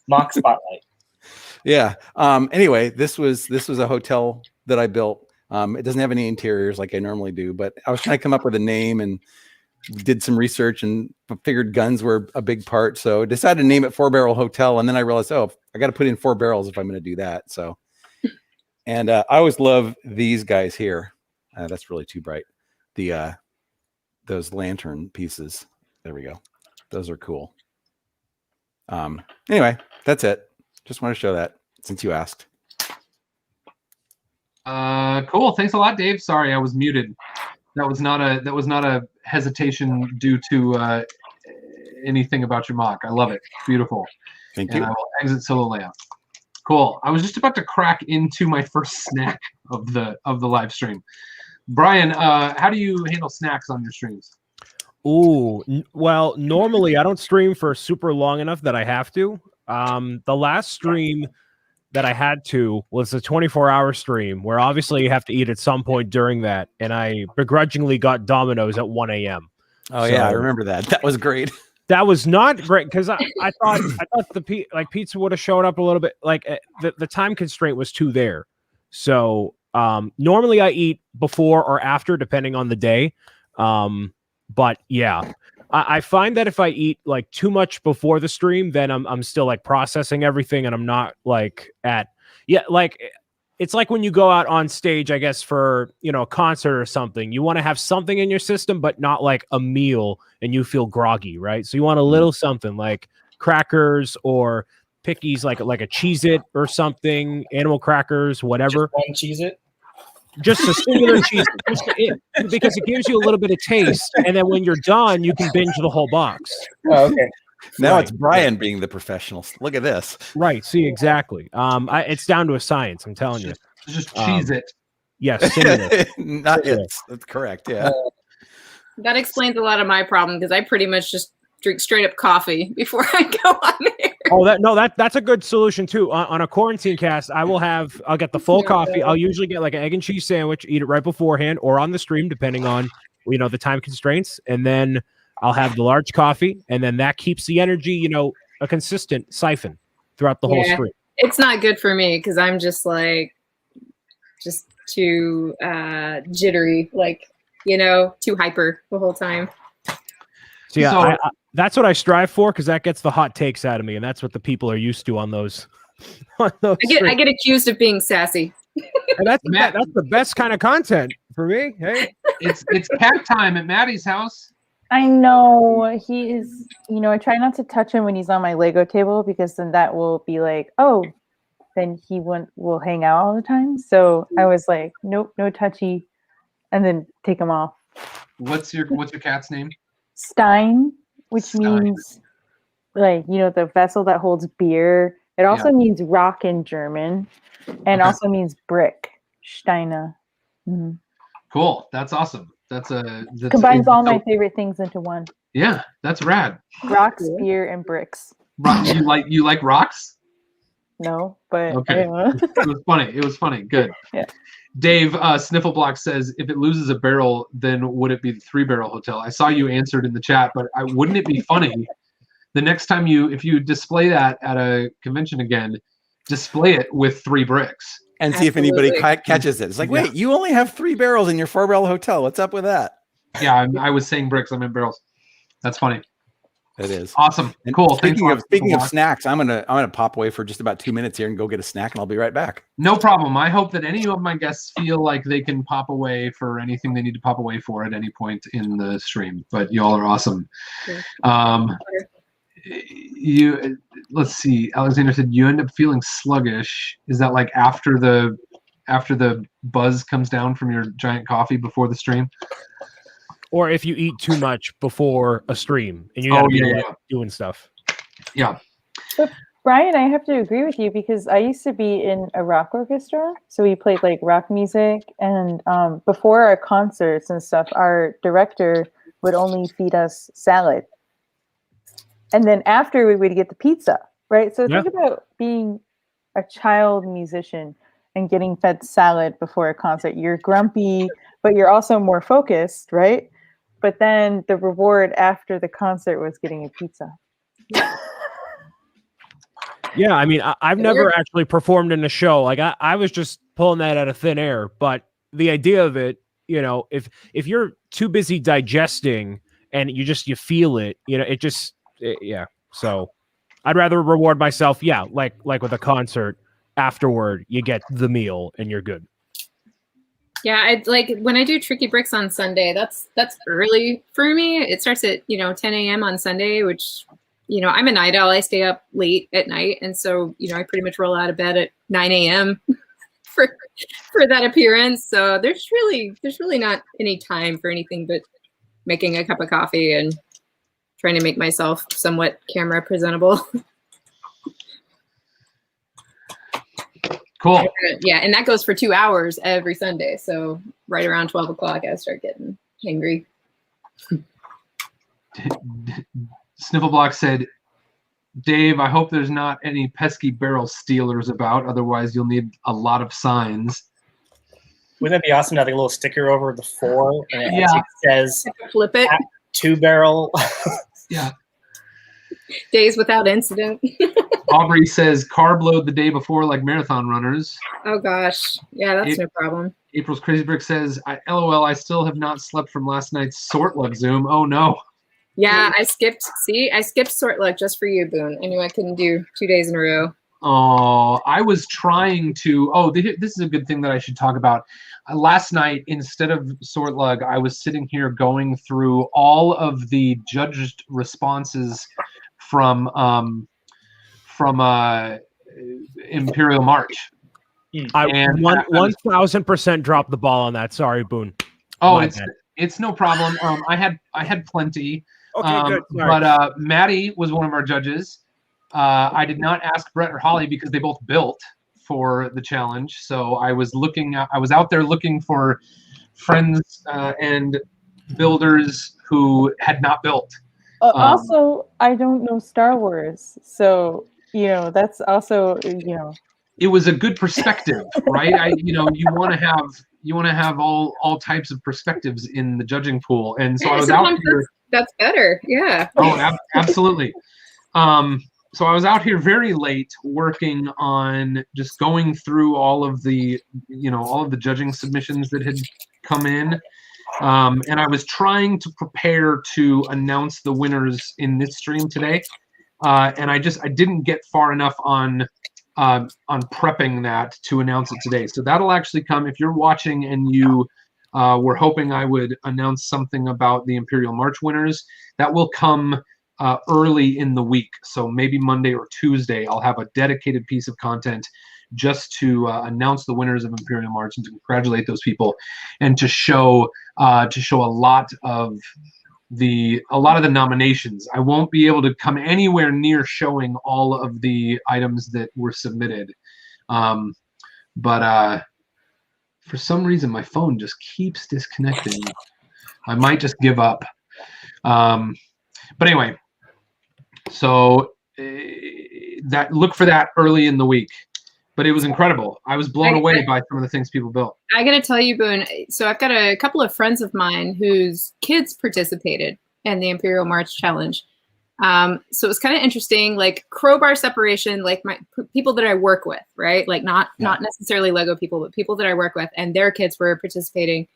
Mock spotlight. Yeah. Anyway, this was a hotel that I built. It doesn't have any interiors like I normally do, but I was trying to come up with a name and did some research and figured guns were a big part. So I decided to name it 4-Barrel Hotel. And then I realized, oh, I got to put in 4 barrels if I'm going to do that. So, and I always love these guys here. That's really too bright. Those lantern pieces. There we go. Those are cool. Anyway, that's it. Just want to show that since you asked. Cool. Thanks a lot, Dave. Sorry, I was muted. That was not a hesitation due to anything about your mock. I love it. Beautiful. Thank you. And I will exit solo layout. Cool. I was just about to crack into my first snack of the live stream. Brian, how do you handle snacks on your streams? Ooh, well, normally I don't stream for super long enough that I have to. The last stream that I had to was a 24-hour stream where obviously you have to eat at some point during that, and I begrudgingly got Domino's at 1 a.m. Oh, yeah, I remember that. That was great. That was not great because I thought the pizza would have showed up a little bit. Like the time constraint was too there. So normally I eat before or after, depending on the day. But yeah, I find that if I eat like too much before the stream, then I'm still like processing everything, and I'm not like like it's like when you go out on stage, I guess, for, you know, a concert or something, you want to have something in your system, but not like a meal and you feel groggy, right? So you want a little something like crackers or pickies, like a Cheez-It or something, animal crackers, whatever. Just one Cheez-It? Just a singular cheese, because it gives you a little bit of taste, and then when you're done, you can binge the whole box. Oh, okay. Now Right. it's Brian being the professional. Look at this. Right. See, exactly. It's down to a science. I'm telling you. Just cheese it. Yes. Simulate. Not Yeah. it's that's correct. Yeah. That explains a lot of my problem because I pretty much just drink straight up coffee before I go on there. Oh, that's a good solution too. On a quarantine cast, I'll get the full coffee. I'll usually get like an egg and cheese sandwich, eat it right beforehand or on the stream, depending on the time constraints, and then I'll have the large coffee, and then that keeps the energy, a consistent siphon throughout the whole stream. It's not good for me because I'm just too jittery, too hyper the whole time. So yeah, that's what I strive for because that gets the hot takes out of me, and that's what the people are used to on those. I get accused of being sassy. And that's the best kind of content for me. Hey, it's cat time at Maddie's house. I know he is. I try not to touch him when he's on my Lego table because then that will be like, oh, then he will hang out all the time. So I was like, nope, no touchy, and then take him off. What's your cat's name? Stein, which means the vessel that holds beer. It also means rock in German, and also means brick. Steiner. Mm-hmm. Cool. That's awesome. That's combines all my favorite things into one. Yeah, that's rad. Rocks, beer, and bricks. You like rocks? No, but okay. It was funny. Good. Yeah. Dave Sniffleblock says, if it loses a barrel, then would it be the 3-barrel hotel? I saw you answered in the chat, but wouldn't it be funny the next time if you display that at a convention again, display it with 3 bricks and see if anybody catches it. It's like, wait, you only have 3 barrels in your 4-barrel hotel. What's up with that? Yeah, I was saying bricks. I meant barrels. That's funny. It is awesome. And cool. Speaking of snacks, I'm gonna pop away for just about 2 minutes here and go get a snack, and I'll be right back. No problem. I hope that any of my guests feel like they can pop away for anything they need to pop away for at any point in the stream. But y'all are awesome. Let's see. Alexander said you end up feeling sluggish. Is that like after the buzz comes down from your giant coffee before the stream? Or if you eat too much before a stream and you gotta be doing stuff. Yeah. But Brian, I have to agree with you because I used to be in a rock orchestra. So we played like rock music, and before our concerts and stuff, our director would only feed us salad. And then after we would get the pizza, right? So think about being a child musician and getting fed salad before a concert. You're grumpy, but you're also more focused, right? But then the reward after the concert was getting a pizza. Yeah, I mean, I've never actually performed in a show. Like I was just pulling that out of thin air. But the idea of it, if you're too busy digesting and you feel it, So I'd rather reward myself. Yeah, like with a concert. Afterward, you get the meal and you're good. Yeah, I like when I do Tricky Bricks on Sunday, that's early for me. It starts at 10 a.m. on Sunday, which I'm a night owl. I stay up late at night, and so I pretty much roll out of bed at 9 a.m. for that appearance. So there's really not any time for anything but making a cup of coffee and trying to make myself somewhat camera presentable. Cool. Yeah, and that goes for 2 hours every Sunday. So right around 12 o'clock, I start getting hangry. Sniffleblock said, Dave, I hope there's not any pesky barrel stealers about. Otherwise, you'll need a lot of signs. Wouldn't it be awesome to have a little sticker over the 4 and it says flip it 2-barrel? Yeah. Days without incident. Aubrey says carb load the day before like marathon runners. Oh gosh. Yeah, that's no problem. April's Crazy Brick says, LOL, I still have not slept from last night's Sort Lug Zoom. Oh no. Yeah, I skipped Sort Lug just for you, Boone. I knew I couldn't do 2 days in a row. Oh, I was trying to. This is a good thing that I should talk about. Last night, instead of Sort Lug, I was sitting here going through all of the judged responses from Imperial March. I 1000% dropped the ball on that. Sorry, Boone. Oh, it's no problem. I had plenty. Okay, good. Sorry. But Maddie was one of our judges. I did not ask Brett or Holly because they both built for the challenge. So I was out there looking for friends and builders who had not built. Also, I don't know Star Wars, so that's also It was a good perspective, right? You want to have all types of perspectives in the judging pool, and so I was out here. That's better, yeah. Oh, absolutely. So I was out here very late working on just going through all of the judging submissions that had come in. And I was trying to prepare to announce the winners in this stream today. And I didn't get far enough on prepping that to announce it today. So that'll actually come if you're watching and you were hoping I would announce something about the Imperial March winners. That will come early in the week. So maybe Monday or Tuesday, I'll have a dedicated piece of content just to announce the winners of Imperial March and to congratulate those people, and to show a lot of the nominations. I won't be able to come anywhere near showing all of the items that were submitted, but for some reason my phone just keeps disconnecting. I might just give up. But anyway, so look for that early in the week. But it was incredible. I was blown away by some of the things people built. I got to tell you, Boone, so I've got a couple of friends of mine whose kids participated in the Imperial March Challenge. So it was kind of interesting, like crowbar separation, like my people that I work with, right? Like not necessarily Lego people, but people that I work with, and their kids were participating.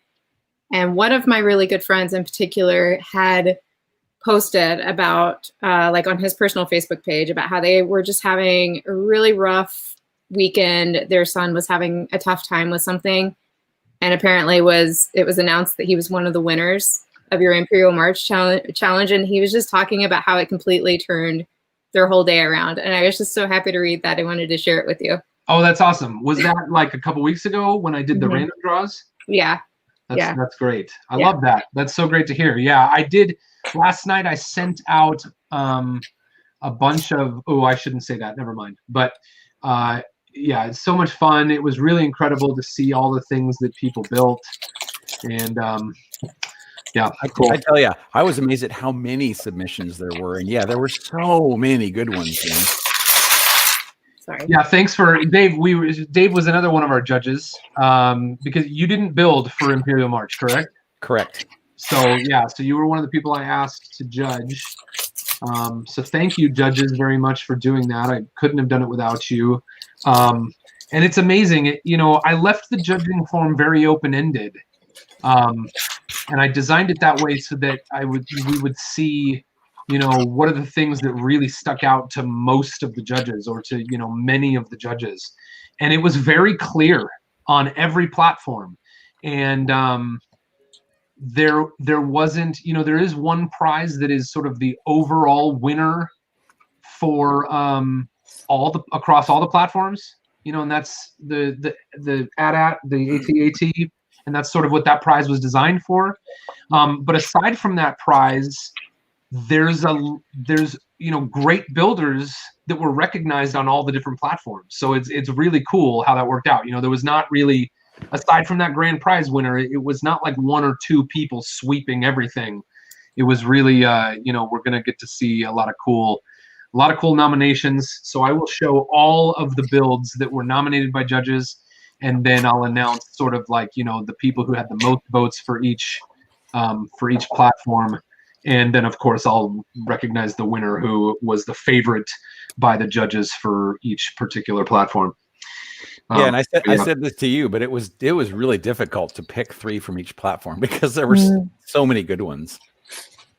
And one of my really good friends in particular had posted about, like on his personal Facebook page, about how they were just having a really rough weekend. Their son was having a tough time with something, and apparently it was announced that he was one of the winners of your Imperial March challenge, and he was just talking about how it completely turned their whole day around. And I was just so happy to read that. I wanted to share it with you. Oh, that's awesome. Was that like a couple weeks ago when I did the random draws? Yeah. That's great. I love that. That's so great to hear. Yeah, I did last night. I sent out a bunch of, I shouldn't say that, never mind. But yeah, it's so much fun. It was really incredible to see all the things that people built. And yeah, cool. I tell you, I was amazed at how many submissions there were. And yeah, there were so many good ones. Man. Sorry. Yeah, thanks for Dave. Dave was another one of our judges, because you didn't build for Imperial March, correct? Correct. So yeah, so you were one of the people I asked to judge. So thank you, judges, very much for doing that. I couldn't have done it without you. And it's amazing. I left the judging form very open-ended, and I designed it that way so that we would see, what are the things that really stuck out to most of the judges, or to many of the judges, and it was very clear on every platform. And there wasn't, there is one prize that is sort of the overall winner for across all the platforms, and that's the AT-AT, the AT-AT, and that's sort of what that prize was designed for. But aside from that prize, there's great builders that were recognized on all the different platforms. So it's really cool how that worked out. There was not really, aside from that grand prize winner, it was not like one or two people sweeping everything. It was really, we're going to get to see a lot of cool nominations. So I will show all of the builds that were nominated by judges, and then I'll announce sort of like, the people who had the most votes for each platform. And then, of course, I'll recognize the winner who was the favorite by the judges for each particular platform. Yeah, and I said this to you, but it was really difficult to pick 3 from each platform because there were so many good ones.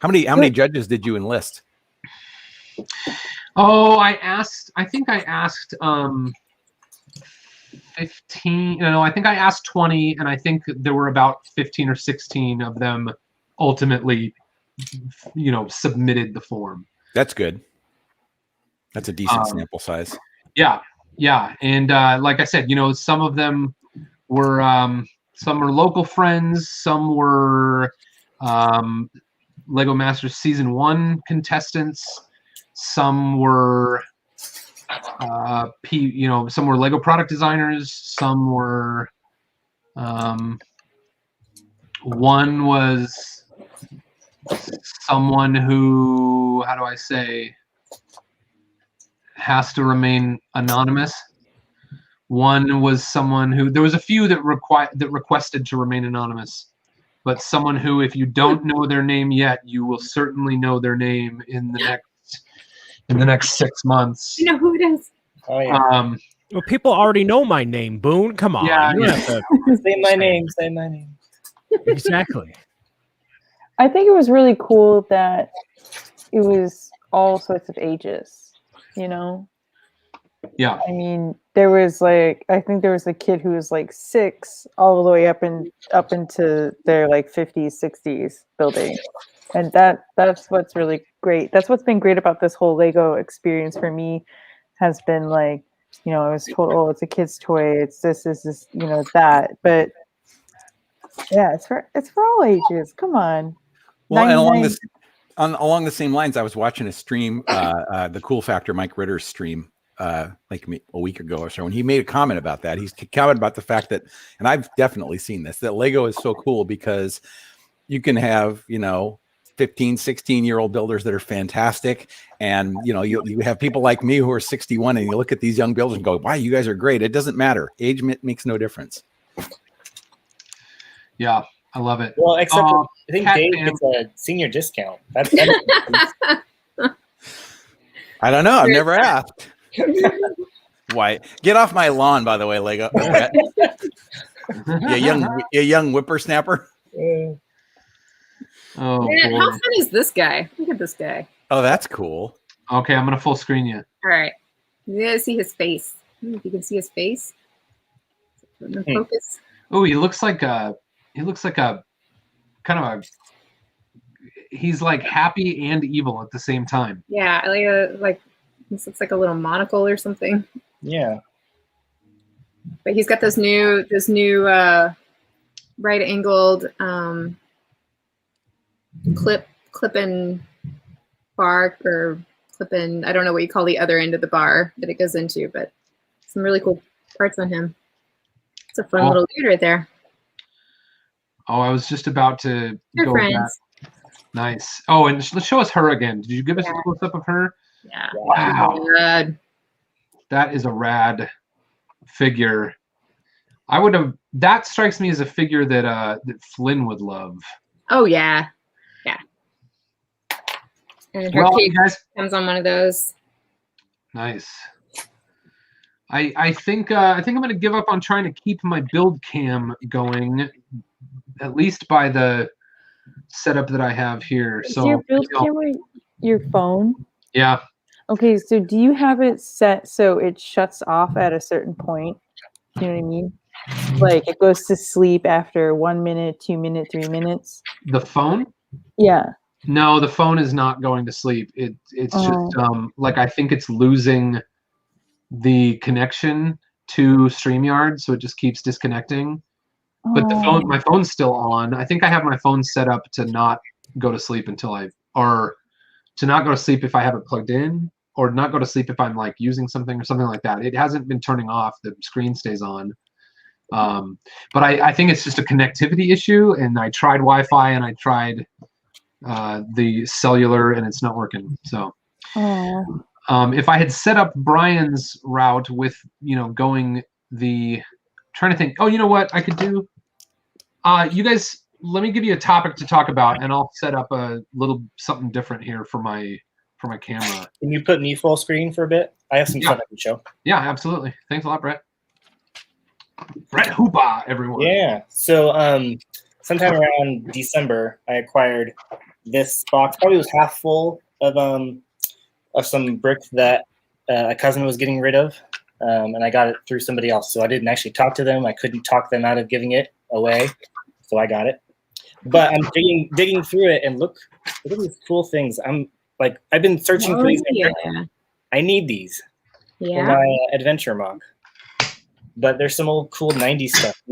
How many judges did you enlist? Oh, I think I asked 15. I think I asked 20, and I think there were about 15 or 16 of them ultimately, submitted the form. That's good. That's a decent sample size. Yeah. And like I said, some of them were some were local friends, some were Lego Masters Season 1 contestants. Some were, some were Lego product designers. Some were, one was someone who, how do I say, has to remain anonymous. One was someone who, there was a few that requested to remain anonymous, but someone who, if you don't know their name yet, you will certainly know their name in the next 6 months. You know who it is. Oh, yeah. Well, people already know my name, Boone. Come on. Yeah, You don't have to- Say my name. Say my name. Exactly. I think it was really cool that it was all sorts of ages, you know? Yeah. I mean, there was like, I think there was a kid who was like 6 all the way up into their like 50s, 60s building. And that's what's really great. That's what's been great about this whole Lego experience for me, has been like, you know, I was told, oh, it's a kid's toy, it's this, you know, that. But yeah, it's for all ages. Come on. Well, and 99 along the same lines, I was watching a stream, the Cool Factor Mike Ritter's stream, like a week ago or so, and he made a comment about that. He's commented about the fact that, and I've definitely seen this, that Lego is so cool because you can have, you know, 15, 16-year-old builders that are fantastic. And, you know, you have people like me who are 61 and you look at these young builders and go, wow, you guys are great. It doesn't matter. Age makes no difference. Yeah, I love it. Well, except for, I think Cat Dave Fam. gets a senior discount. That's I don't know. I've never asked. Why? Get off my lawn, by the way, Lego. you young whippersnapper. Oh, Man, boy. how fun is this guy? Look at this guy. Oh, that's cool. Okay, I'm gonna full screen you. All right. You gotta see his face. If you can see his face. Focus. Oh, he looks like a kind of a. He's like happy and evil at the same time. Yeah, like this looks like a little monocle or something. yeah. But he's got this new right angled clip-in bar, or clip-in, I don't know what you call the other end of the bar that it goes into, but some really cool parts on him. It's a fun little dude right there. Oh, I was just about to They're go friends. back. Nice. Oh, and let's show us her again. Did you give us a close up of her? Yeah. Wow. Good. That is a rad figure. That strikes me as a figure that Flynn would love. Oh yeah. Yeah. And her Well, cape you guys, comes on one of those. nice. I think I'm gonna give up on trying to keep my build cam going, at least by the setup that I have here. Is So your build camera your phone? yeah. Okay, so do you have it set so it shuts off at a certain point? You know what I mean? Like it goes to sleep after 1 minute, 2 minutes, 3 minutes. The phone? Yeah. No, the phone is not going to sleep. It's just like I think it's losing the connection to StreamYard, so it just keeps disconnecting. But the phone, my phone's still on. I think I have my phone set up to not go to sleep or to not go to sleep if I have it plugged in, or not go to sleep if I'm like using something or something like that. It hasn't been turning off. The screen stays on. But I think it's just a connectivity issue, and I tried Wi-Fi and I tried the cellular, and it's not working. So if I had set up Brian's route with, going trying to think, oh, you know what I could do? You guys, let me give you a topic to talk about, and I'll set up a little something different here for my camera. Can you put me full screen for a bit? I have some stuff I can show. Yeah, absolutely. Thanks a lot, Brett. Brett Hoopa, everyone. Yeah. So sometime around December, I acquired this box. Probably was half full of some brick that a cousin was getting rid of, and I got it through somebody else. So I didn't actually talk to them. I couldn't talk them out of giving it away, so I got it. But I'm digging through it, and look at these cool things. I've been searching for these. Yeah. I need these for Yeah. my adventure mock. But there's some old cool 90s stuff.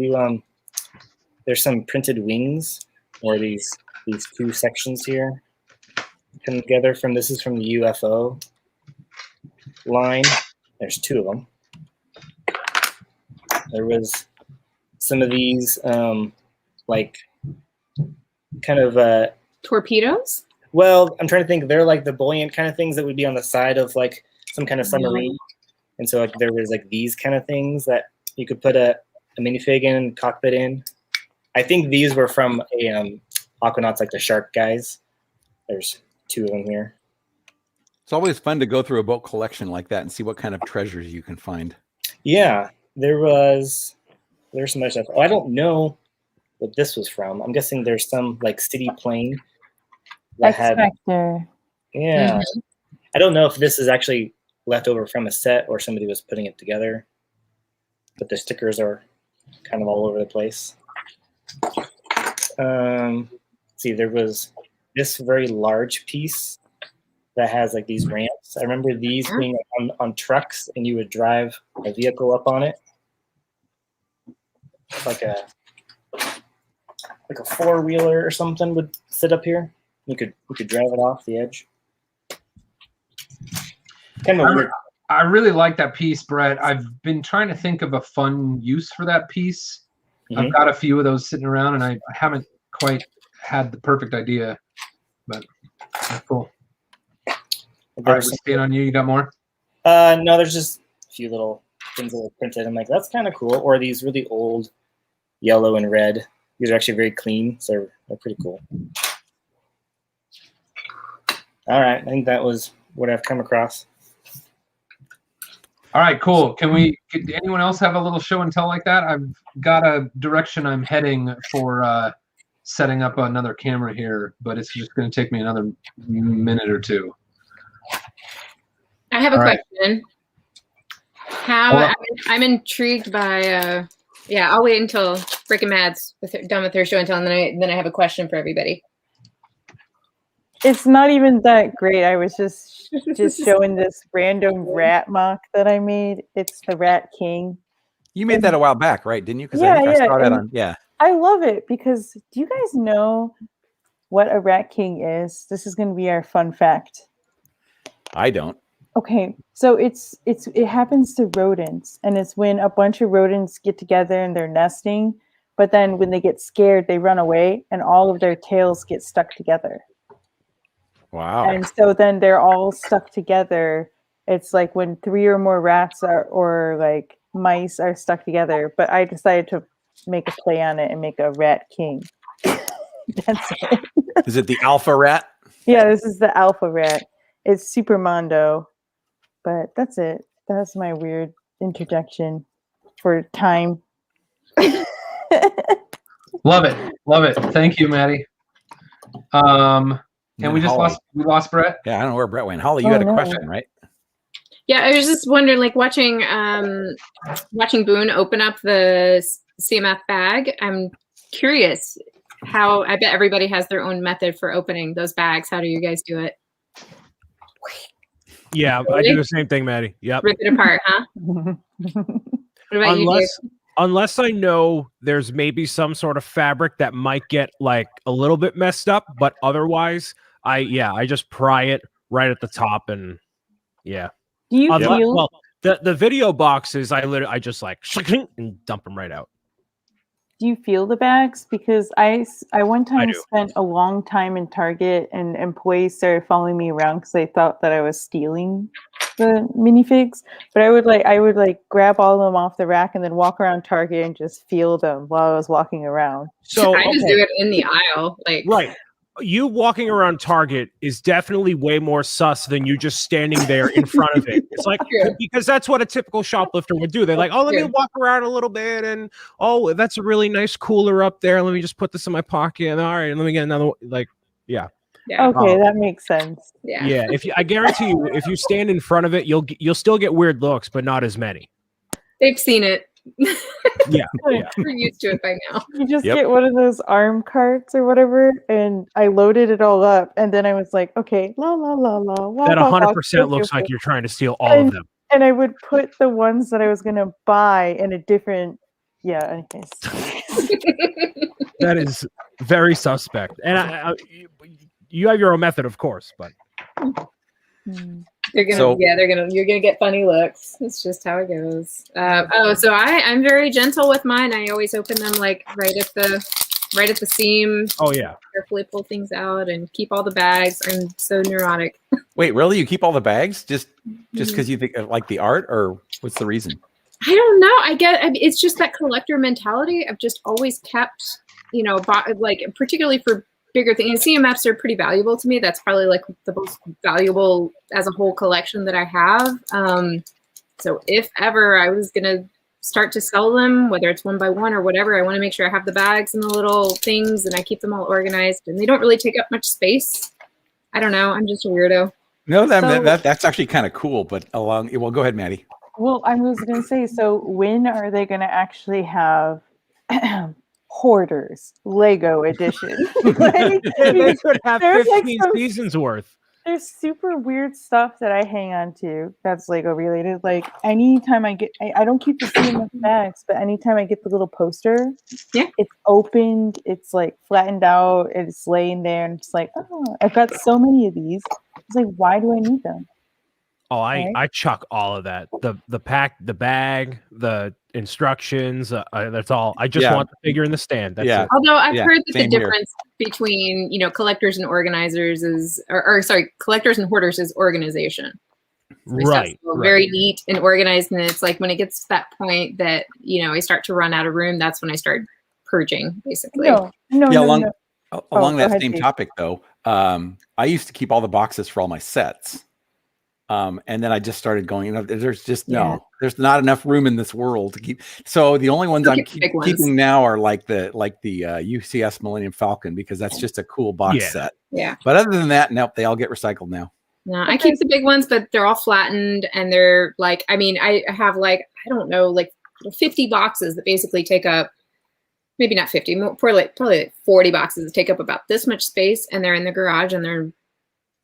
There's some printed wings, or these two sections here. come together from. This is from the UFO line. There's 2 of them. There was some of these, like, kind of Torpedoes? well, I'm trying to think. They're like the buoyant kind of things that would be on the side of like some kind of submarine. And so like there was like these kind of things that you could put a minifig in, cockpit in. I think these were from a Aquanauts, like the shark guys. There's 2 of them here. It's always fun to go through a boat collection like that and see what kind of treasures you can find. Yeah, there's some other stuff. Oh, I don't know what this was from. I'm guessing there's some like city plane that had. X-Factor. Yeah, I don't know if this is actually left over from a set or somebody was putting it together, but the stickers are kind of all over the place. See, there was this very large piece that has like these ramps. I remember these being on trucks, and you would drive a vehicle up on it, like a 4-wheeler or something would sit up here. You could drive it off the edge. Kind of weird. I really like that piece, Brett. I've been trying to think of a fun use for that piece. I've got a few of those sitting around, and I haven't quite had the perfect idea, but that's cool. All right, we stand on you. You got more? No, there's just a few little things that were printed. I'm like, that's kind of cool. Or these really old yellow and red. These are actually very clean, so they're pretty cool. All right, I think that was what I've come across. All right, cool. Could anyone else have a little show and tell like that? I've got a direction I'm heading for setting up another camera here, but it's just going to take me another minute or 2. I have a question. I'm intrigued by. Yeah, I'll wait until Frickin' Mad's done with her show and tell, and then I have a question for everybody. It's not even that great. I was just showing this random rat mock that I made. It's the Rat King. You made that a while back, right? Didn't you? Because Yeah, I think I saw that and on. Yeah. I love it because do you guys know what a Rat King is? This is going to be our fun fact. I don't. Okay, so it happens to rodents, and it's when a bunch of rodents get together and they're nesting, but then when they get scared, they run away, and all of their tails get stuck together. Wow. And so then they're all stuck together. It's like when 3 or more rats or like mice are stuck together. But I decided to make a play on it and make a Rat King. That's it. Is it the alpha rat? Yeah, this is the alpha rat. It's super mondo. But that's it. That's my weird interjection for time. Love it. Thank you, Maddie. And we lost Brett. Yeah, I don't know where Brett went. Holly, you had a question, right? Yeah, I was just wondering, like watching Boone open up the CMF bag. I'm curious how. I bet everybody has their own method for opening those bags. How do you guys do it? Yeah, I do the same thing, Maddie. Yep. Rip it apart, huh? What about you? Unless I know there's maybe some sort of fabric that might get like a little bit messed up, but otherwise, I just pry it right at the top and yeah. Do you feel? Well, the video boxes, I just like and dump them right out. Do you feel the bags? Because I one time do. spent a long time in Target, and employees started following me around because they thought that I was stealing the minifigs. But I would grab all of them off the rack and then walk around Target and just feel them while I was walking around. So I just do it in the aisle, like right. You walking around Target is definitely way more sus than you just standing there in front of it. It's like, because that's what a typical shoplifter would do. They're like, oh, let me walk around a little bit. And, oh, that's a really nice cooler up there. Let me just put this in my pocket. And all right, let me get another, like, yeah. Okay, that makes sense. Yeah. I guarantee you, if you stand in front of it, you'll still get weird looks, but not as many. They've seen it. Yeah. We're used to it by now. You just get one of those arm carts or whatever, and I loaded it all up, and then I was like, okay, la la la la. That 100% looks like you're trying to steal all of them. And I would put the ones that I was gonna buy in a different. Yeah. Anyways. That is very suspect, and you have your own method, of course, but You're gonna get funny looks. It's just how it goes. So I'm very gentle with mine. I always open them like right at the seam. Oh yeah. Carefully pull things out and keep all the bags. I'm so neurotic. Wait, really? You keep all the bags just because you think like the art, or what's the reason? I don't know. It's just that collector mentality. I've just always kept, like particularly for bigger things. And CMFs are pretty valuable to me. That's probably like the most valuable as a whole collection that I have. So if ever I was gonna start to sell them, whether it's one by one or whatever, I want to make sure I have the bags and the little things, and I keep them all organized, and they don't really take up much space. I don't know. I'm just a weirdo. No, that's actually kind of cool. But well, go ahead, Maddie. Well, I was going to say, so when are they going to actually have Hoarders Lego edition? They could have there's 15 seasons worth. There's super weird stuff that I hang on to that's Lego related. Like anytime I don't keep the CMF bags, but anytime I get the little poster, it's opened, it's like flattened out, it's laying there, and it's like, oh, I've got so many of these. It's like, why do I need them? Oh, I chuck all of that. The pack, the bag, the instructions. That's all. I just want the figure in the stand. That's it. Although I've heard that the difference between collectors and organizers is, or sorry, collectors and hoarders is organization. Right. Very neat and organized, and it's like when it gets to that point that I start to run out of room. That's when I start purging, basically. No. Along that same topic, though, I used to keep all the boxes for all my sets. And then I just started going, there's just there's not enough room in this world to keep. So the only ones I'm keeping now are like the UCS Millennium Falcon, because that's just a cool box set. Yeah. But other than that, nope, they all get recycled now. No, I keep the big ones, but they're all flattened, and they're like, I have like, I don't know, like 50 boxes that basically take up, maybe not 50, probably like 40 boxes that take up about this much space, and they're in the garage, and they're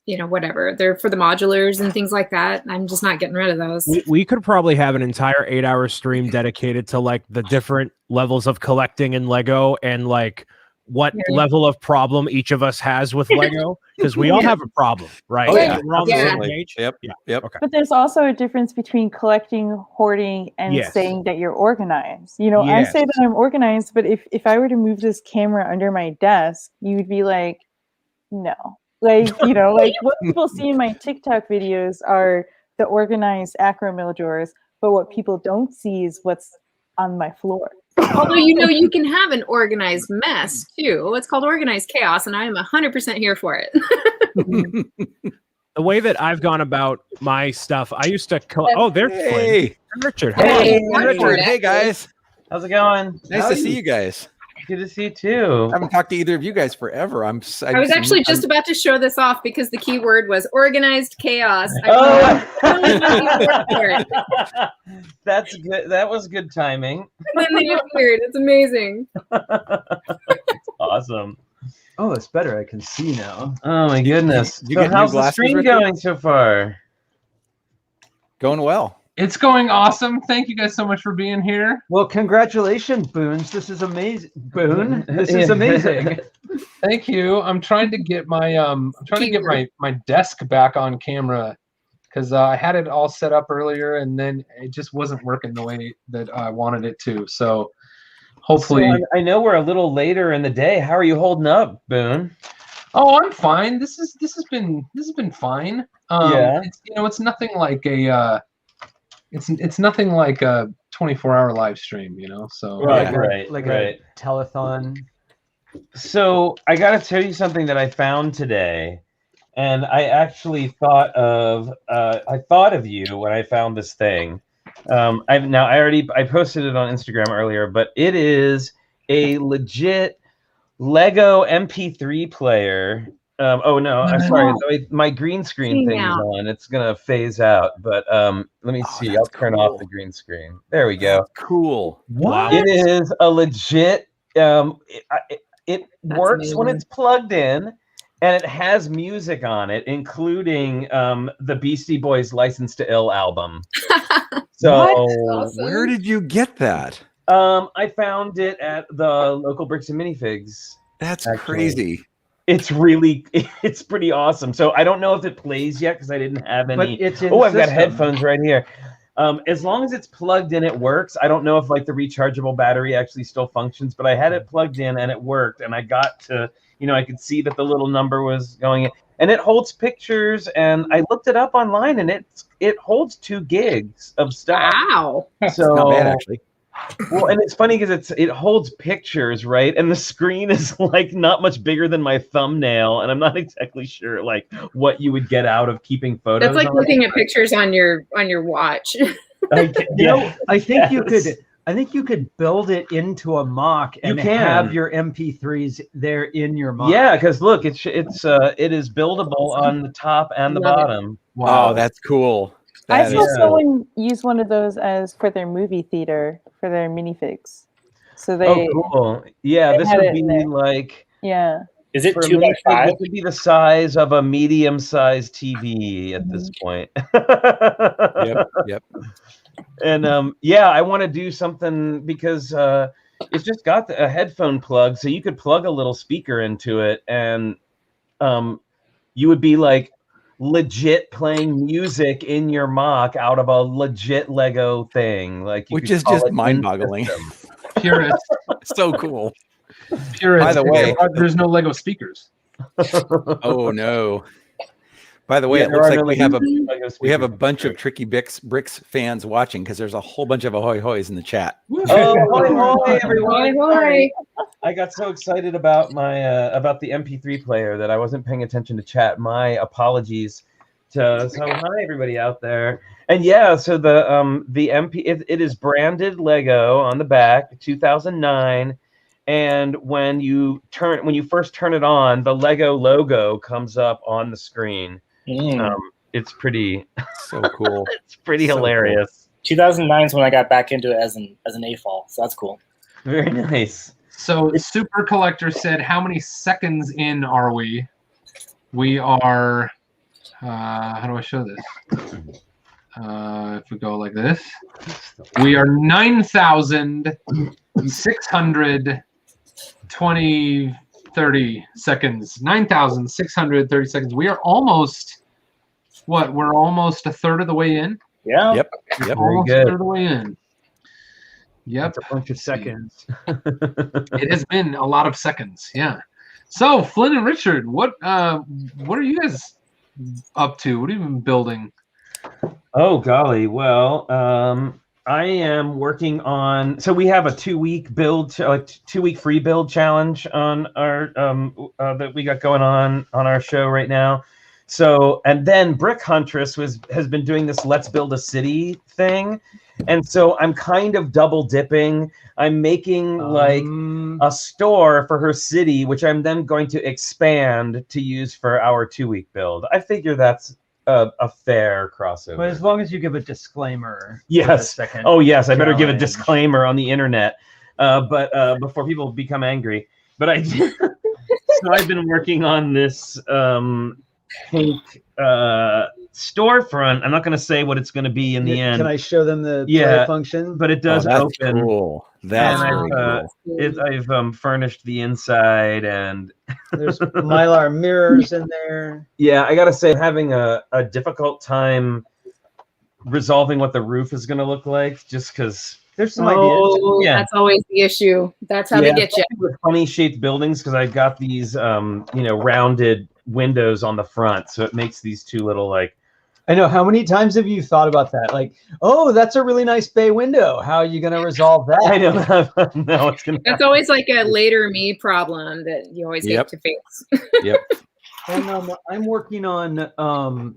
whatever. They're for the modulars and things like that. I'm just not getting rid of those. We could probably have an entire 8-hour stream dedicated to like the different levels of collecting in Lego, and like what level of problem each of us has with Lego, because we all have a problem, right? Oh, yeah. We're on the same page. Yep. Okay. But there's also a difference between collecting, hoarding, and saying that you're organized. I say that I'm organized, but if I were to move this camera under my desk, you would be like, no. Like, like what people see in my TikTok videos are the organized acro mill drawers, but what people don't see is what's on my floor. Although, you can have an organized mess too. It's called organized chaos, and I am 100% here for it. The way that I've gone about my stuff, I used to there's Hey, Richard. Hey, Richard. Hey, guys. How's it going? Nice to see you guys. Good to see you too. I haven't talked to either of you guys forever. I was actually just about to show this off because the key word was organized chaos. That's good. That was good timing. And then they appeared. It's amazing. Awesome. Oh, it's better. I can see now. Oh my goodness. So how's the stream going so far? Going well. It's going awesome. Thank you guys so much for being here. Well, congratulations, Boons. This is amazing. Boone, this is amazing. Thank you. I'm trying to get my my desk back on camera, because I had it all set up earlier and then it just wasn't working the way that I wanted it to. So hopefully, I know we're a little later in the day. How are you holding up, Boone? Oh, I'm fine. This has been fine. It's nothing like a it's nothing like a 24-hour live stream, So Right. A telethon. So I got to tell you something that I found today, and I actually thought of you when I found this thing. I posted it on Instagram earlier, but it is a legit Lego MP3 player. I'm sorry. My green screen thing is on. It's gonna phase out, but let me see. I'll turn off the green screen. There we go. That's cool. Wow. It is a legit. It works amazing when it's plugged in, and it has music on it, including the Beastie Boys' "License to Ill" album. So, awesome. Where did you get that? I found it at the local Bricks and Minifigs. That's crazy. it's pretty awesome. So I don't know if it plays yet because I didn't have any. But it's in Oh, I've got system. headphones right here. As long as it's plugged in, it works. I don't know if like the rechargeable battery actually still functions, but I had it plugged in and it worked. And I got to, I could see that the little number was going in. And it holds pictures, and I looked it up online, and it holds 2 gigs of stuff. Wow. So Not bad, actually. Well, and it's funny because it holds pictures, right? And the screen is like not much bigger than my thumbnail, and I'm not exactly sure like what you would get out of keeping photos. That's like looking at pictures on your watch. I think you could build it into a mock and have your MP3s there in your mock. Yeah, because look, it is buildable on the top and the bottom. Wow, that's cool. I saw someone use one of those for their movie theater for their minifigs. So they cool. Yeah, this would be like Is it 2x5? It would be the size of a medium-sized TV at this point. Yep. And I want to do something because it's just got a headphone plug, so you could plug a little speaker into it, and you would be like legit playing music in your mock out of a legit Lego thing, which is just mind-boggling. Purist. So cool. Purist. By the way, there's no Lego speakers. Oh no. By the way, it looks like we have a bunch of Tricky Bricks fans watching because there's a whole bunch of ahoy hoys in the chat. Oh, hoy everyone! Hoy. I got so excited about my about the MP3 player that I wasn't paying attention to chat. My apologies. So hi everybody out there. And so the MP it is branded Lego on the back, 2009. And when you first turn it on, the Lego logo comes up on the screen. It's pretty so cool. It's pretty hilarious. Cool. 2009 is when I got back into it as an AFOL, so that's cool. Very nice. So Super Collector said, "How many seconds in are we?" We are. How do I show this? If we go like this, we are 9,630 seconds. 9,630 seconds. We are almost. We're almost a third of the way in. Yeah. Yep. Almost a third of the way in. Yep. That's a bunch of seconds. It has been a lot of seconds. Yeah. So Flynn and Richard, what are you guys up to? What have you been building? Oh golly, well, I am working on. So we have a 2-week build, 2-week free build challenge on our that we got going on our show right now. So, and then Brick Huntress has been doing this Let's Build a City thing. And so I'm kind of double dipping. I'm making like a store for her city, which I'm then going to expand to use for our 2-week build. I figure that's a fair crossover. But as long as you give a disclaimer. Yes. Oh, yes. I better give a disclaimer on the internet, but before people become angry. But I did. So I've been working on this pink storefront. I'm not going to say what it's going to be in the end. Can I show them the function? But it does open. Cool. That's very cool. I've furnished the inside, and there's Mylar mirrors in there. Yeah, I got to say, having a difficult time resolving what the roof is going to look like, just because there's some ideas. Yeah, that's always the issue. That's how they get you. With funny shaped buildings, because I've got these rounded windows on the front, so it makes these two little like. I know. How many times have you thought about that? Like, oh, that's a really nice bay window. How are you going to resolve that? I don't know. That's always like a later me problem that you always get to face. Yep. And I'm working on.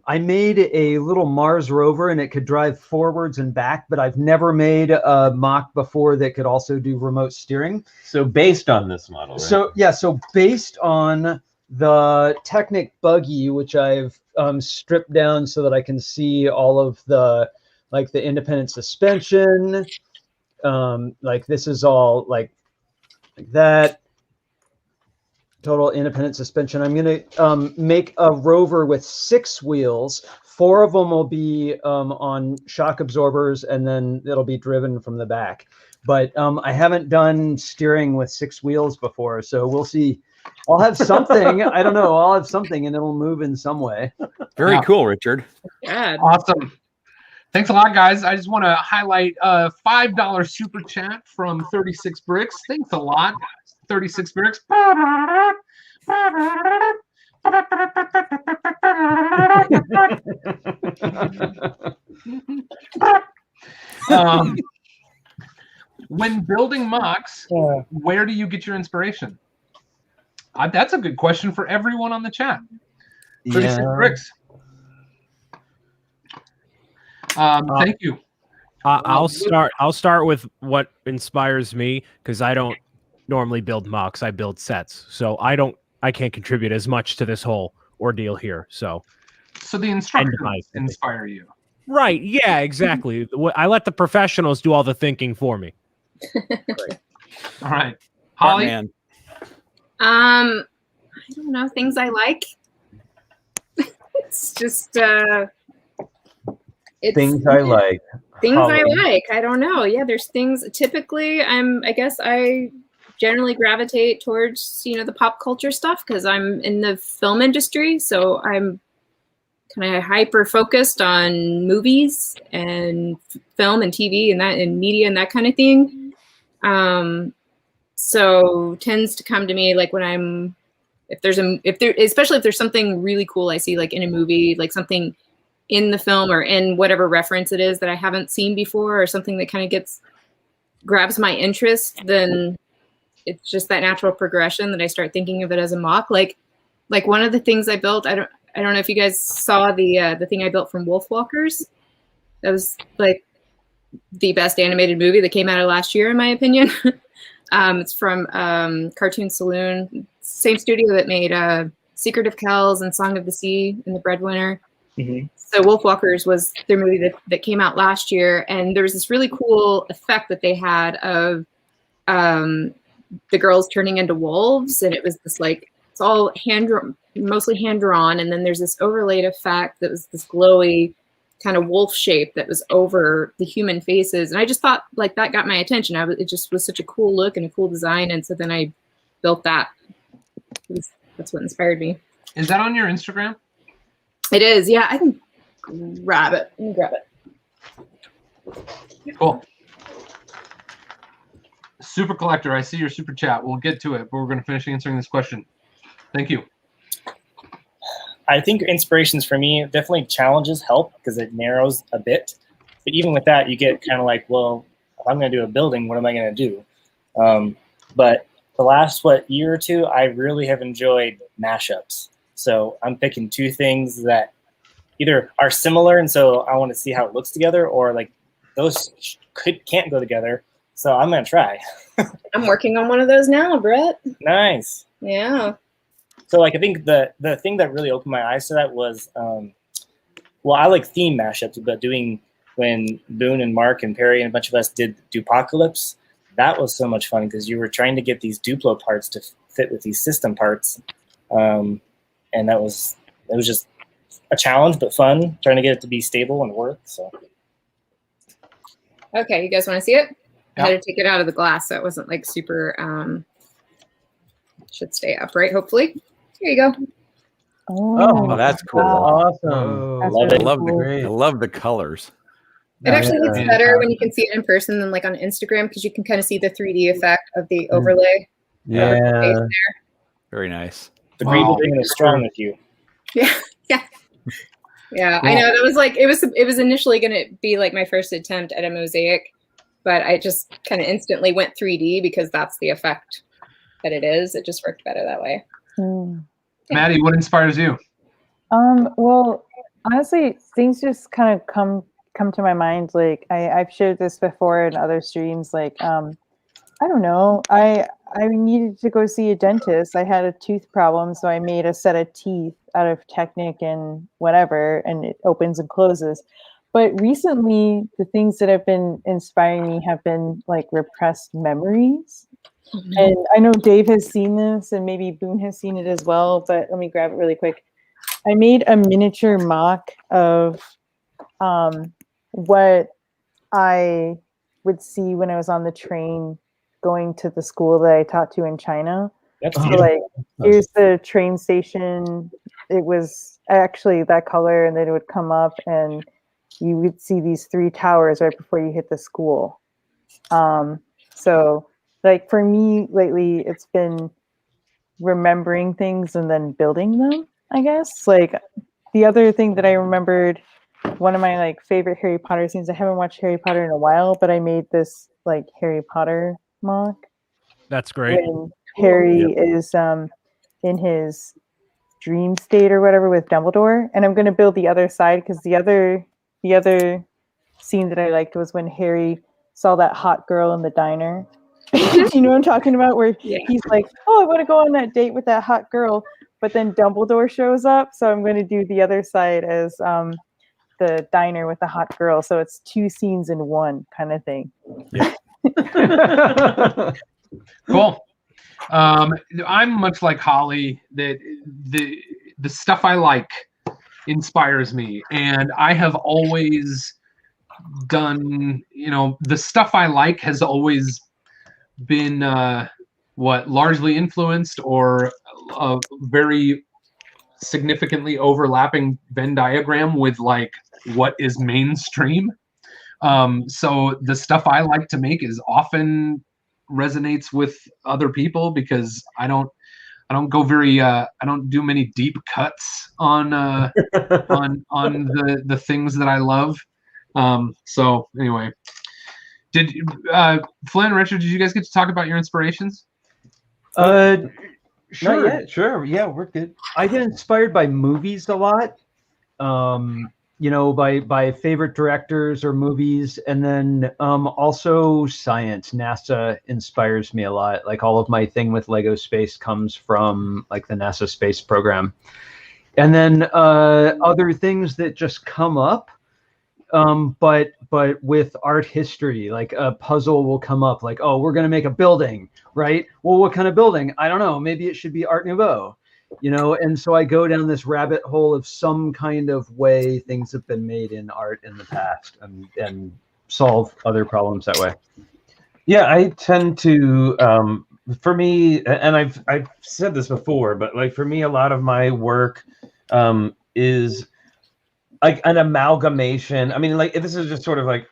I made a little Mars rover, and it could drive forwards and back. But I've never made a mock before that could also do remote steering. So based on this model. Right? So based on the Technic buggy, which I've stripped down so that I can see all of the independent suspension. Like this is all like that. Total independent suspension. I'm going to make a rover with 6 wheels. 4 of them will be on shock absorbers, and then it'll be driven from the back. But I haven't done steering with 6 wheels before, so we'll see I'll have something. I don't know. I'll have something, and it'll move in some way. Very cool, Richard. God. Awesome. Thanks a lot, guys. I just want to highlight a $5 super chat from 36 Bricks. Thanks a lot, 36 Bricks. When building mocks, where do you get your inspiration? That's a good question for everyone on the chat. 36 Bricks. Thank you. I'll start with what inspires me, because I don't normally build mocks. I build sets, so I can't contribute as much to this whole ordeal here. So the instructors inspire you, right? Yeah, exactly. I let the professionals do all the thinking for me. All right, Holly. Man. I don't know, things I like. It's just things I like. Things Holly. I like. I don't know. Yeah, there's things. Typically, I guess I generally gravitate towards the pop culture stuff because I'm in the film industry, so I'm kind of hyper focused on movies and film and TV and that and media and that kind of thing. So tends to come to me like when especially if there's something really cool I see like in a movie, like something in the film or in whatever reference it is that I haven't seen before, or something that kind of grabs my interest, then it's just that natural progression that I start thinking of it as a mock. Like one of the things I built, I don't know if you guys saw the thing I built from Wolfwalkers. That was like the best animated movie that came out of last year, in my opinion. It's from Cartoon Saloon, same studio that made Secret of Kells and Song of the Sea and The Breadwinner. Mm-hmm. So Wolfwalkers was their movie that came out last year, and there was this really cool effect that they had of the girls turning into wolves, and it was this like it's all mostly hand drawn, and then there's this overlaid effect that was this glowy kind of wolf shape that was over the human faces, and I just thought like that got my attention. It just was such a cool look and a cool design, and so then I built that. That's what inspired me. Is that on your Instagram? It is, yeah. I can grab it. Let me grab it. Cool. Super Collector, I see your super chat. We'll get to it, but we're going to finish answering this question. Thank you. I think inspirations for me, definitely challenges help because it narrows a bit. But even with that, you get kind of like, well, if I'm going to do a building, what am I going to do? But the last, year or two, I really have enjoyed mashups. So I'm picking two things that either are similar, and so I want to see how it looks together, or like those can't go together. So I'm going to try. I'm working on one of those now, Brett. Nice. Yeah. So like I think the thing that really opened my eyes to that was, I like theme mashups, but when Boone and Mark and Perry and a bunch of us did Dupocalypse, that was so much fun because you were trying to get these Duplo parts to fit with these system parts. And it was just a challenge, but fun, trying to get it to be stable and work. So. Okay, you guys want to see it? I had to take it out of the glass so it wasn't like super, should stay upright, hopefully. Here you go. Oh, that's cool. Awesome. I love the colors. It actually looks better when you can see it in person than like on Instagram because you can kind of see the 3D effect of the overlay. Yeah. Very nice. The green building is strong with you. Yeah. Yeah, I know. That was like it was initially going to be like my first attempt at a mosaic, but I just kind of instantly went 3D because that's the effect that it is. It just worked better that way. Maddie, what inspires you? Well, honestly, things just kind of come to my mind. Like I've shared this before in other streams. Like I don't know. I needed to go see a dentist. I had a tooth problem, so I made a set of teeth out of Technic and whatever, and it opens and closes. But recently, the things that have been inspiring me have been like repressed memories. And I know Dave has seen this, and maybe Boone has seen it as well. But let me grab it really quick. I made a miniature mock of what I would see when I was on the train going to the school that I taught to in China. That's So beautiful. like, here's the train station. It was actually that color, and then it would come up, and you would see these 3 towers right before you hit the school. So like for me lately, it's been remembering things and then building them, I guess. Like the other thing that I remembered, one of my like favorite Harry Potter scenes. I haven't watched Harry Potter in a while, but I made this like Harry Potter mock That's great. when Harry is in his dream state or whatever with Dumbledore, and I'm going to build the other side because the other scene that I liked was when Harry saw that hot girl in the diner. You know what I'm talking about? Where he's like, "Oh, I want to go on that date with that hot girl," but then Dumbledore shows up. So I'm going to do the other side as the diner with the hot girl. So it's 2 scenes in one kind of thing. Yeah. Cool. I'm much like Holly, that the stuff I like inspires me, and I have always done, the stuff I like has always been largely influenced or very significantly overlapping Venn diagram with like what is mainstream. So the stuff I like to make is often resonates with other people because I don't go very I don't do many deep cuts on the things that I love. So anyway, did Flynn, Richard, did you guys get to talk about your inspirations? Sure. Not yet. Sure. Yeah, we're good. I get inspired by movies a lot. By favorite directors or movies, and then also science. NASA inspires me a lot. Like all of my thing with Lego Space comes from like the NASA space program, and then other things that just come up. But with art history, like a puzzle will come up, like, oh, we're gonna make a building, right? Well, what kind of building? I don't know. Maybe it should be Art Nouveau. And so I go down this rabbit hole of some kind of way things have been made in art in the past, and solve other problems that way. Yeah, I tend to, for me, and I've said this before, but like for me, a lot of my work is like an amalgamation. I mean, like this is just sort of like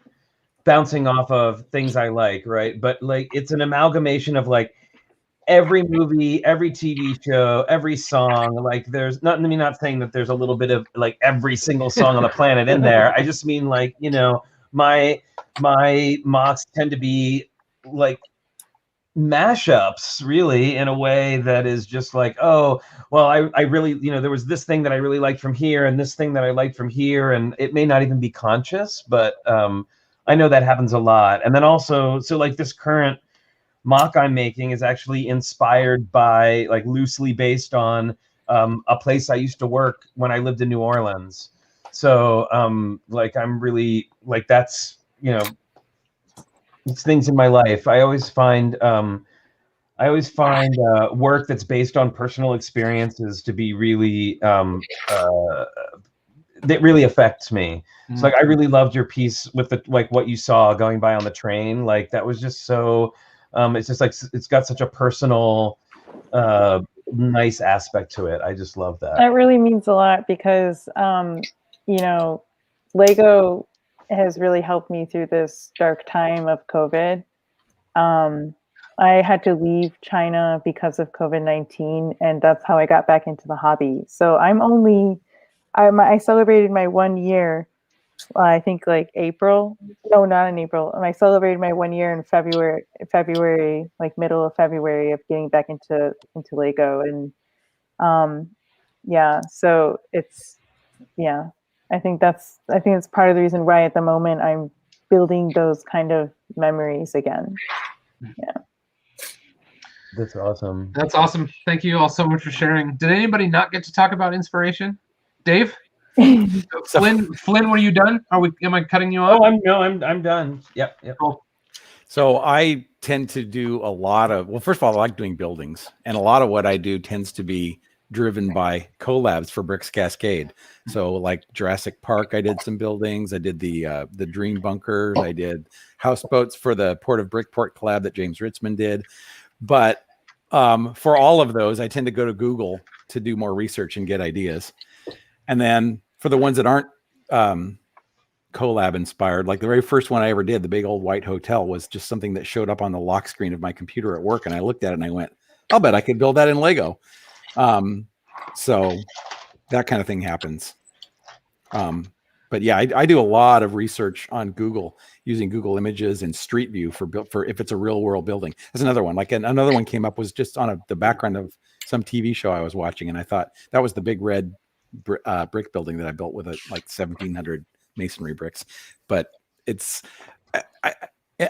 bouncing off of things I like, right? But like it's an amalgamation of like every movie, every TV show, every song. Like there's not, I mean, not saying that there's a little bit of like every single song on the planet in there. I just mean like, my mocks tend to be like mashups really in a way that is just like, oh, well, I really, there was this thing that I really liked from here and this thing that I liked from here. And it may not even be conscious, but I know that happens a lot. And then also, so like this current mock I'm making is actually inspired by, like, loosely based on a place I used to work when I lived in New Orleans. So like I'm really like, that's, it's things in my life. I always find work that's based on personal experiences to be really that really affects me. Mm-hmm. So like I really loved your piece with the, like what you saw going by on the train. Like that was just so it's just like, it's got such a personal nice aspect to it. I just love that. That really means a lot because Lego has really helped me through this dark time of COVID. I had to leave China because of COVID-19, and that's how I got back into the hobby. So I celebrated my 1 year, I think like April. No, not in April. I celebrated my 1 year in February, like middle of February, of getting back into Lego. And so it's, I think it's part of the reason why at the moment I'm building those kind of memories again. Yeah. That's awesome. That's awesome. Thank you all so much for sharing. Did anybody not get to talk about inspiration? Dave? Flynn, were you done? Am I cutting you off? Oh, I'm done. Yep. Cool. So I tend to do a lot of, well, first of all, I like doing buildings, and a lot of what I do tends to be driven by collabs for Bricks Cascade. So like Jurassic Park, I did some buildings. I did the Dream Bunkers. I did houseboats for the Port of Brickport collab that James Ritzman did. But for all of those, I tend to go to Google to do more research and get ideas. And then for the ones that aren't collab inspired, like the very first one I ever did, the big old white hotel, was just something that showed up on the lock screen of my computer at work. And I looked at it and I went, I'll bet I could build that in Lego. So that kind of thing happens. But yeah, I do a lot of research on Google using Google Images and Street View for if it's a real world building. There's another one. Like another one came up was just on the background of some TV show I was watching, and I thought that was the big red brick building that I built with like 1,700 masonry bricks. But it's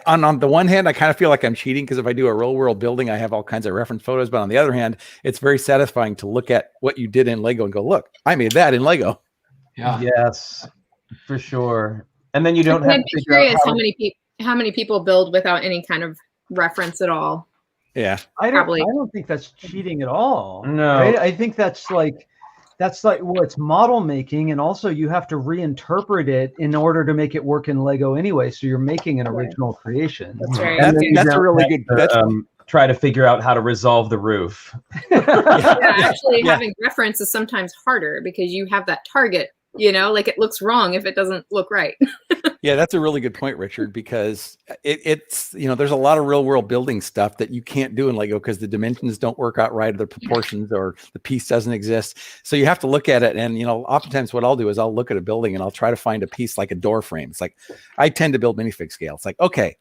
on the one hand, I kind of feel like I'm cheating because if I do a real world building, I have all kinds of reference photos. But on the other hand, it's very satisfying to look at what you did in Lego and go, look, I made that in Lego. Yeah. Yes, for sure. And then you don't have I'd to be figure out curious how many people build without any kind of reference at all. Yeah, I Probably. don't think that's cheating at all. No. Right? I think that's like well, it's model making, and also you have to reinterpret it in order to make it work in Lego anyway. So you're making an original creation. That's right. And then you That's a don't really have good. to, try to figure out how to resolve the roof. Yeah, actually Yeah. having reference is sometimes harder because you have that target, like it looks wrong if it doesn't look right. Yeah, that's a really good point, Richard, because it's there's a lot of real world building stuff that you can't do in Lego because the dimensions don't work out right, or the proportions, or the piece doesn't exist. So you have to look at it. And, oftentimes what I'll do is I'll look at a building and I'll try to find a piece like a door frame. It's like, I tend to build minifig scale. It's like, okay,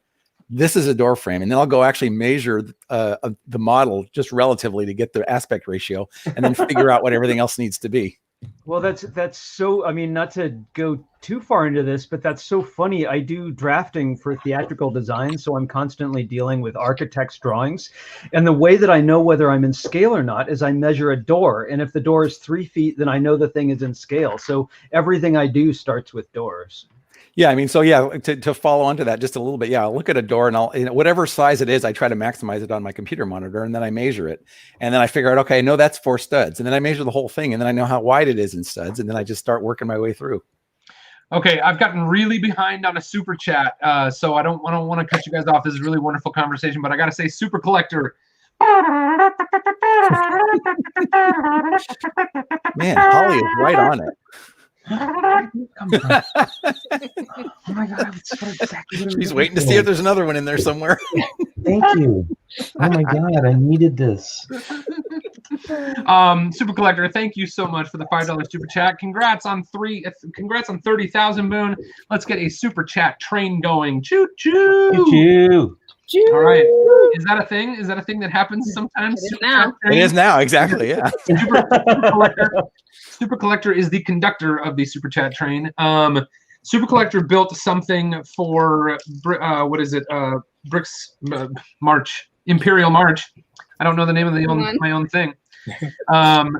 this is a door frame. And then I'll go actually measure the model just relatively to get the aspect ratio and then figure out what everything else needs to be. Well, that's so, I mean, not to go too far into this, but that's so funny. I do drafting for theatrical design, so I'm constantly dealing with architects' drawings. And the way that I know whether I'm in scale or not is I measure a door. And if the door is 3 feet, then I know the thing is in scale. So everything I do starts with doors. Yeah, I mean, so yeah, to follow on to that just a little bit, yeah, I'll look at a door and I'll, whatever size it is, I try to maximize it on my computer monitor, and then I measure it. And then I figure out, okay, I know that's 4 studs. And then I measure the whole thing, and then I know how wide it is in studs. And then I just start working my way through. Okay, I've gotten really behind on a super chat, so I don't want to cut you guys off. This is a really wonderful conversation, but I got to say, Super Collector. Man, Holly is right on it. Oh my God, that's exactly what She's waiting to see if there's another one in there somewhere. Thank you. Oh my God, I needed this. Super Collector, thank you so much for the $5 super chat. Congrats on 30,000, Boone. Let's get a super chat train going. Choo choo. Choo choo. All right. Is that a thing? Is that a thing that happens sometimes? It is now. It is now, exactly. Yeah. Super Collector is the conductor of the super chat train. Super Collector built something for Bricks March, Imperial March. I don't know the name of my own thing.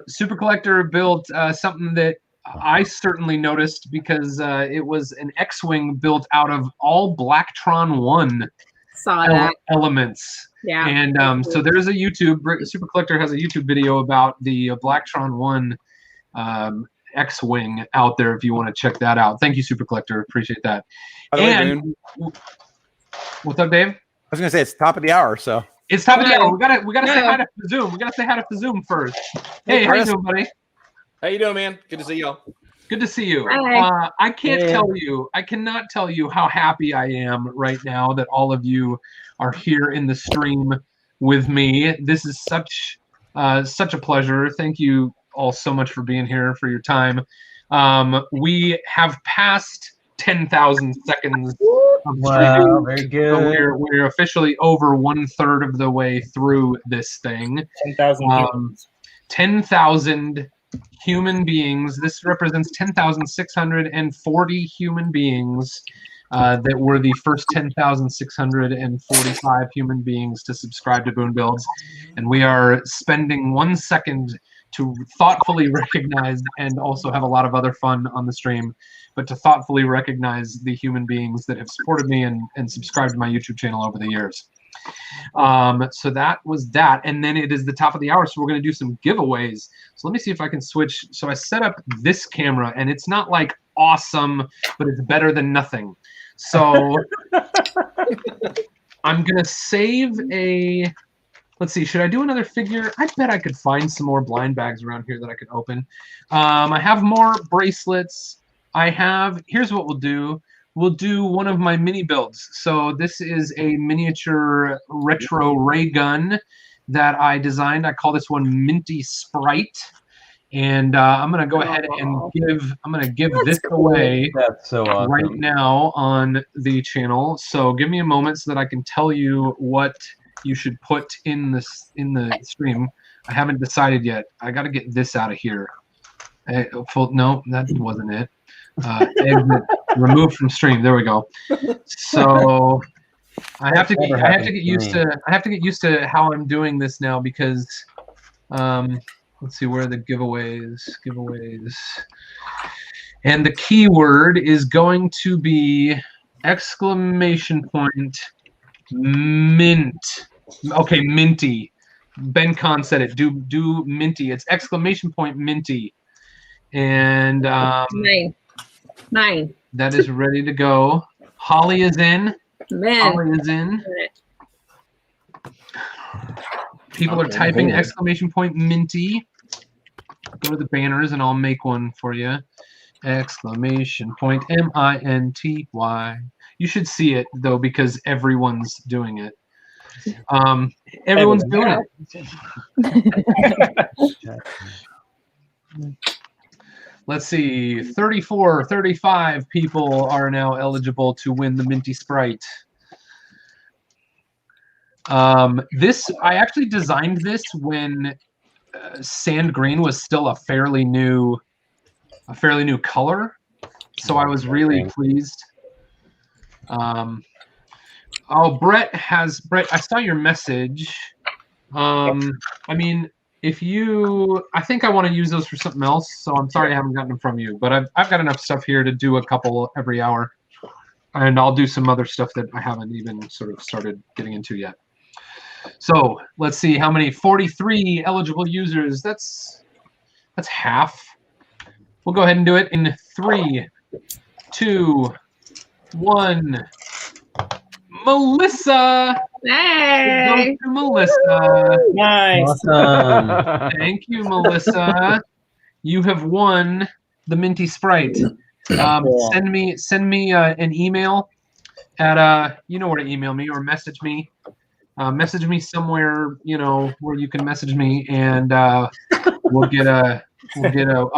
Super Collector built something that I certainly noticed because it was an X-wing built out of all Blacktron 1 elements. Yeah. And so there's a Super Collector has a YouTube video about the Blacktron 1 X-wing out there if you want to check that out. Thank you, Super Collector. Appreciate that. And what's up, Dave? I was gonna say it's top of the hour, so it's top of the hour. We gotta say hi to Zoom. We gotta say hi to Zoom first. Hey, how you doing, buddy? How you doing, man? Good to see y'all. Good to see you. Hi. I cannot tell you how happy I am right now that all of you are here in the stream with me. This is such a pleasure. Thank you all so much for being here, for your time. We have passed 10,000 seconds of streaming. Wow, very good. So we're officially over 1/3 of the way through this thing. 10,000 human beings. This represents 10,640 human beings that were the first 10,645 human beings to subscribe to Boone Builds. And we are spending 1 second to thoughtfully recognize, and also have a lot of other fun on the stream, but to thoughtfully recognize the human beings that have supported me and subscribed to my YouTube channel over the years. So that was that. And then it is the top of the hour, so we're going to do some giveaways. So let me see if I can switch. So I set up this camera, and it's not like awesome, but it's better than nothing. So I'm going to save a let's see. Should I do another figure? I bet I could find some more blind bags around here that I could open. I have more bracelets. Here's what we'll do. We'll do one of my mini builds. So this is a miniature retro ray gun that I designed. I call this one Minty Sprite. And I'm gonna go ahead and give this away That's so awesome. right now on the channel. So give me a moment so that I can tell you what you should put in the stream. I haven't decided yet. I got to get this out of here. No, that wasn't it. Exit, remove from stream. There we go. So I have to get used to how I'm doing this now because let's see, where are the giveaways? And the keyword is going to be !mint. Okay, minty. Ben Kahn said it. Do minty. It's !minty. And Nine. That is ready to go. Holly is in. Holly is in. People are typing !minty. Go to the banners and I'll make one for you. !minty. You should see it though because everyone's doing it. Everyone's doing it. Let's see. 35 people are now eligible to win the Minty Sprite. I actually designed this when sand green was still a fairly new color, so I was really pleased. Brett, I saw your message. I mean, I think I want to use those for something else, so I'm sorry I haven't gotten them from you, but I've got enough stuff here to do a couple every hour, and I'll do some other stuff that I haven't even sort of started getting into yet. So let's see how many. 43 eligible users. That's half. We'll go ahead and do it in 3, 2, 1. Melissa. Hey. Go to Melissa. Nice. Awesome. Thank you, Melissa. You have won the Minty Sprite. Send me an email at you know where to email me or message me. Message me somewhere where you can message me, and we'll get a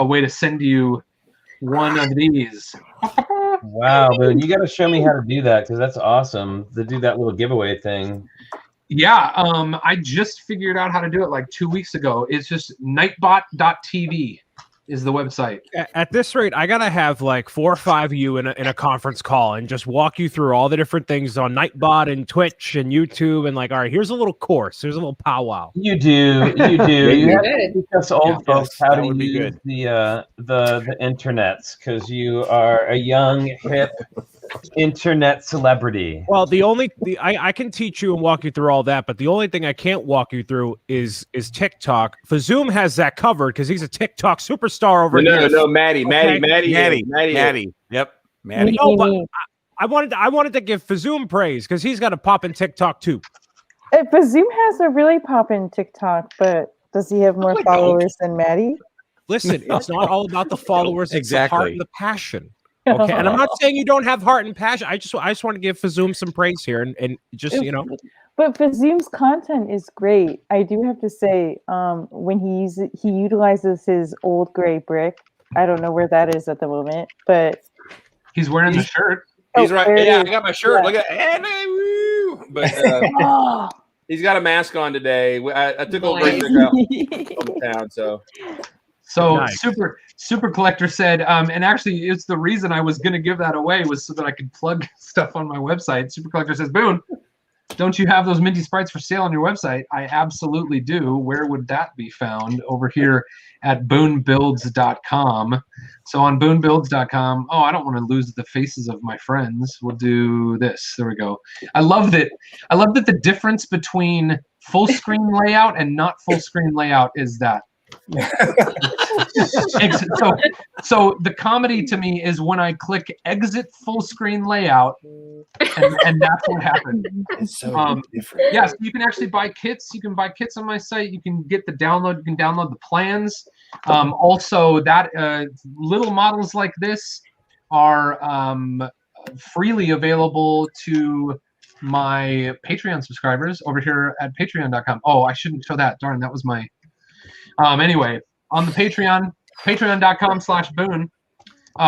way to send you one of these. Wow, Boone, you got to show me how to do that because that's awesome to do that little giveaway thing. Yeah, I just figured out how to do it like 2 weeks ago. It's just nightbot.tv is the website. At this rate, I gotta have like 4 or 5 of you in a conference call and just walk you through all the different things on Nightbot and Twitch and YouTube and like, all right, here's a little course, here's a little powwow. You do. You have to teach us old folks how to use the internets because you are a young, hip internet celebrity. Well, I can teach you and walk you through all that, but the only thing I can't walk you through is TikTok. Fazoom has that covered because he's a TikTok superstar over here. No, Maddie. Yep, Maddie. No, but I wanted to give Fazoom praise because he's got a pop in TikTok too. Fazoom has a really pop in TikTok, but does he have more followers than Maddie? Listen, it's not all about the followers. It's the heart Exactly. and the passion. Okay, and I'm not saying you don't have heart and passion. I just want to give Fazoom some praise here, and just But Fazoom's content is great. I do have to say, when he utilizes his old gray brick. I don't know where that is at the moment, but he's wearing the shirt. He's right. there it Yeah, I is. got my shirt. Yeah. Look at but he's got a mask on today. I took a break out from town, so. So Nice. Super Collector said, and actually it's the reason I was going to give that away was so that I could plug stuff on my website. Super Collector says, Boone, don't you have those Minty Sprites for sale on your website? I absolutely do. Where would that be found? Over here at boonebuilds.com. So on boonebuilds.com, I don't want to lose the faces of my friends. We'll do this. There we go. I love that the difference between full screen layout and not full screen layout is that. So the comedy to me is when I click exit full screen layout, and that's what happened. It's so different. Yeah, so you can actually buy kits. You can buy kits on my site. You can get the download. You can download the plans. Also, that little models like this are freely available to my Patreon subscribers over here at patreon.com. Oh, I shouldn't show that. Darn, that was my... Anyway, on the Patreon, patreon.com/Boone,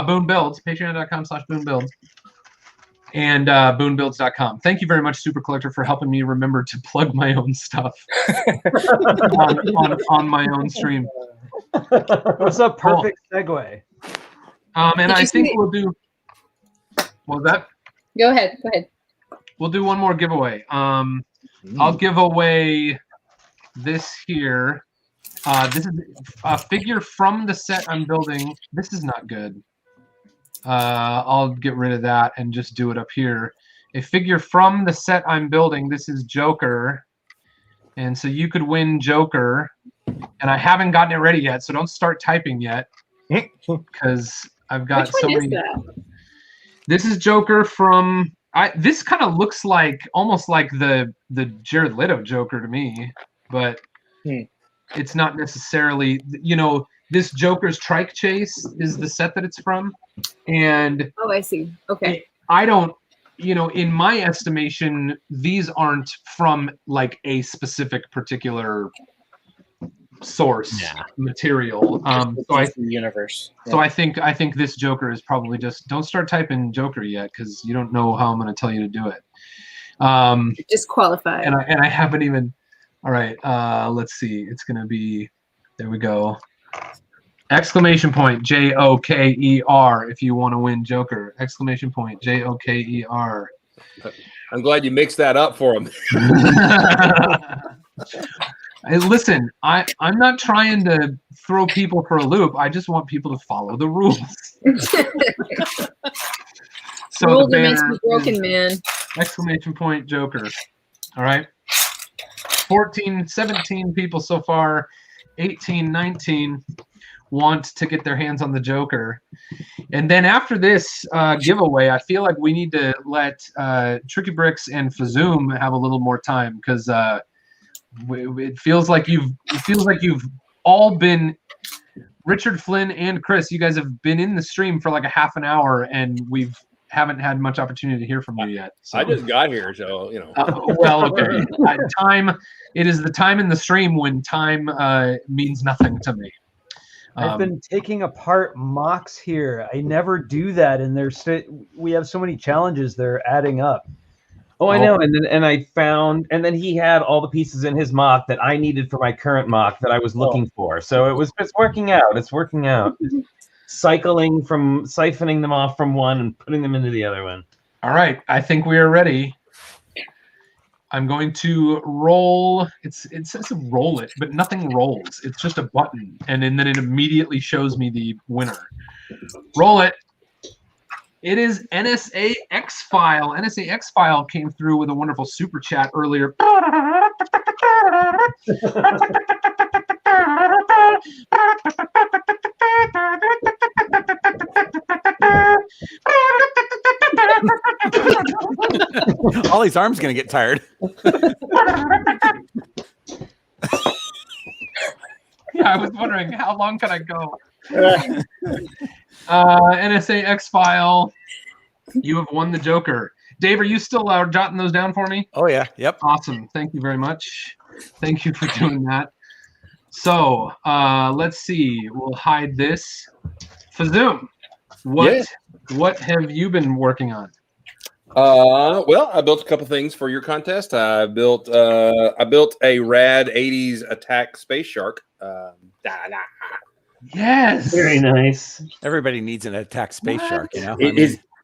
Boone Builds, patreon.com/Boone Builds, and BooneBuilds.com. Thank you very much, Super Collector, for helping me remember to plug my own stuff on my own stream. That's a perfect segue. And I think we'll do... What was that? Go ahead. We'll do one more giveaway. I'll give away this here. This is a figure from the set I'm building. This is not good. I'll get rid of that and just do it up here. A figure from the set I'm building. This is Joker. And so you could win Joker. And I haven't gotten it ready yet, so don't start typing yet. Because I've got Which one is that? This is Joker from... this kind of looks like almost like the Jared Leto Joker to me, but it's not necessarily. This Joker's Trike Chase is the set that it's from, and oh, I see. Okay, I don't. In my estimation, these aren't from like a specific particular source material. So I the universe. So I think this Joker is probably just don't start typing Joker yet because you don't know how I'm going to tell you to do it. Disqualified. And I haven't even. All right. Let's see. It's going to be. There we go. Exclamation point JOKER if you want to win Joker. Exclamation point JOKER. I'm glad you mixed that up for him. Hey, listen, I'm not trying to throw people for a loop. I just want people to follow the rules. So rules are meant to be broken, man. Exclamation point Joker. All right. 14, 17 people so far. 18, 19 want to get their hands on the Joker. And then after this giveaway, I feel like we need to let Tricky Bricks and Fazoom have a little more time because it feels like you've all been Richard, Flynn, and Chris. You guys have been in the stream for like a half an hour, and we haven't had much opportunity to hear from you yet. So. I just got here, so well, okay. Time. It is the time in the stream when time means nothing to me. I've been taking apart mocks here. I never do that, and we have so many challenges. They're adding up. Oh, I know. And then he had all the pieces in his mock that I needed for my current mock that I was looking for. So it's working out. It's working out. Siphoning them off from one and putting them into the other one. All right. I think we are ready. I'm going to roll. It says roll it, but nothing rolls. It's just a button. And then it immediately shows me the winner. Roll it. It is NSA X-File. NSA X-File came through with a wonderful super chat earlier. Ollie's arm's going to get tired. Yeah, I was wondering how long can I go? NSA X-File, you have won the Joker. Dave, are you still jotting those down for me? Oh, yeah. Yep. Awesome. Thank you very much. Thank you for doing that. So let's see. We'll hide this. Fazoom, what have you been working on? Well, I built a couple things for your contest. I built a rad 80s attack space shark. Yes. Very nice. Everybody needs an attack space shark, you know.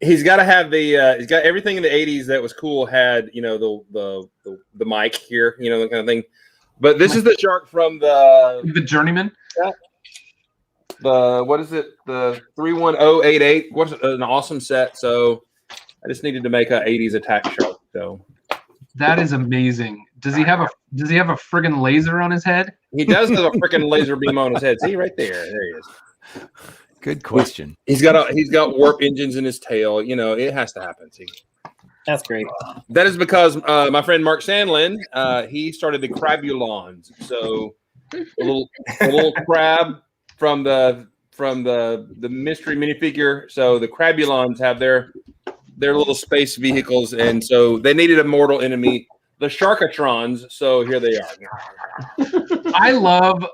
He's got to have he's got everything in the 80s that was cool. Had the mic here, that kind of thing. But this is the shark from the Journeyman. Yeah. What is it? The 31088. What's an awesome set. So I just needed to make a 80s attack shark. So That is amazing. Does he have a friggin' laser on his head? He does have a freaking laser beam on his head. See right there. There he is. Good question. He's got warp engines in his tail. You know, it has to happen. See, That's great. that is because my friend Mark Sandlin, he started the Crabulons. So a little crab from the mystery minifigure. So the Crabulons have their little space vehicles, and so they needed a mortal enemy, the Sharkatrons. So here they are. I love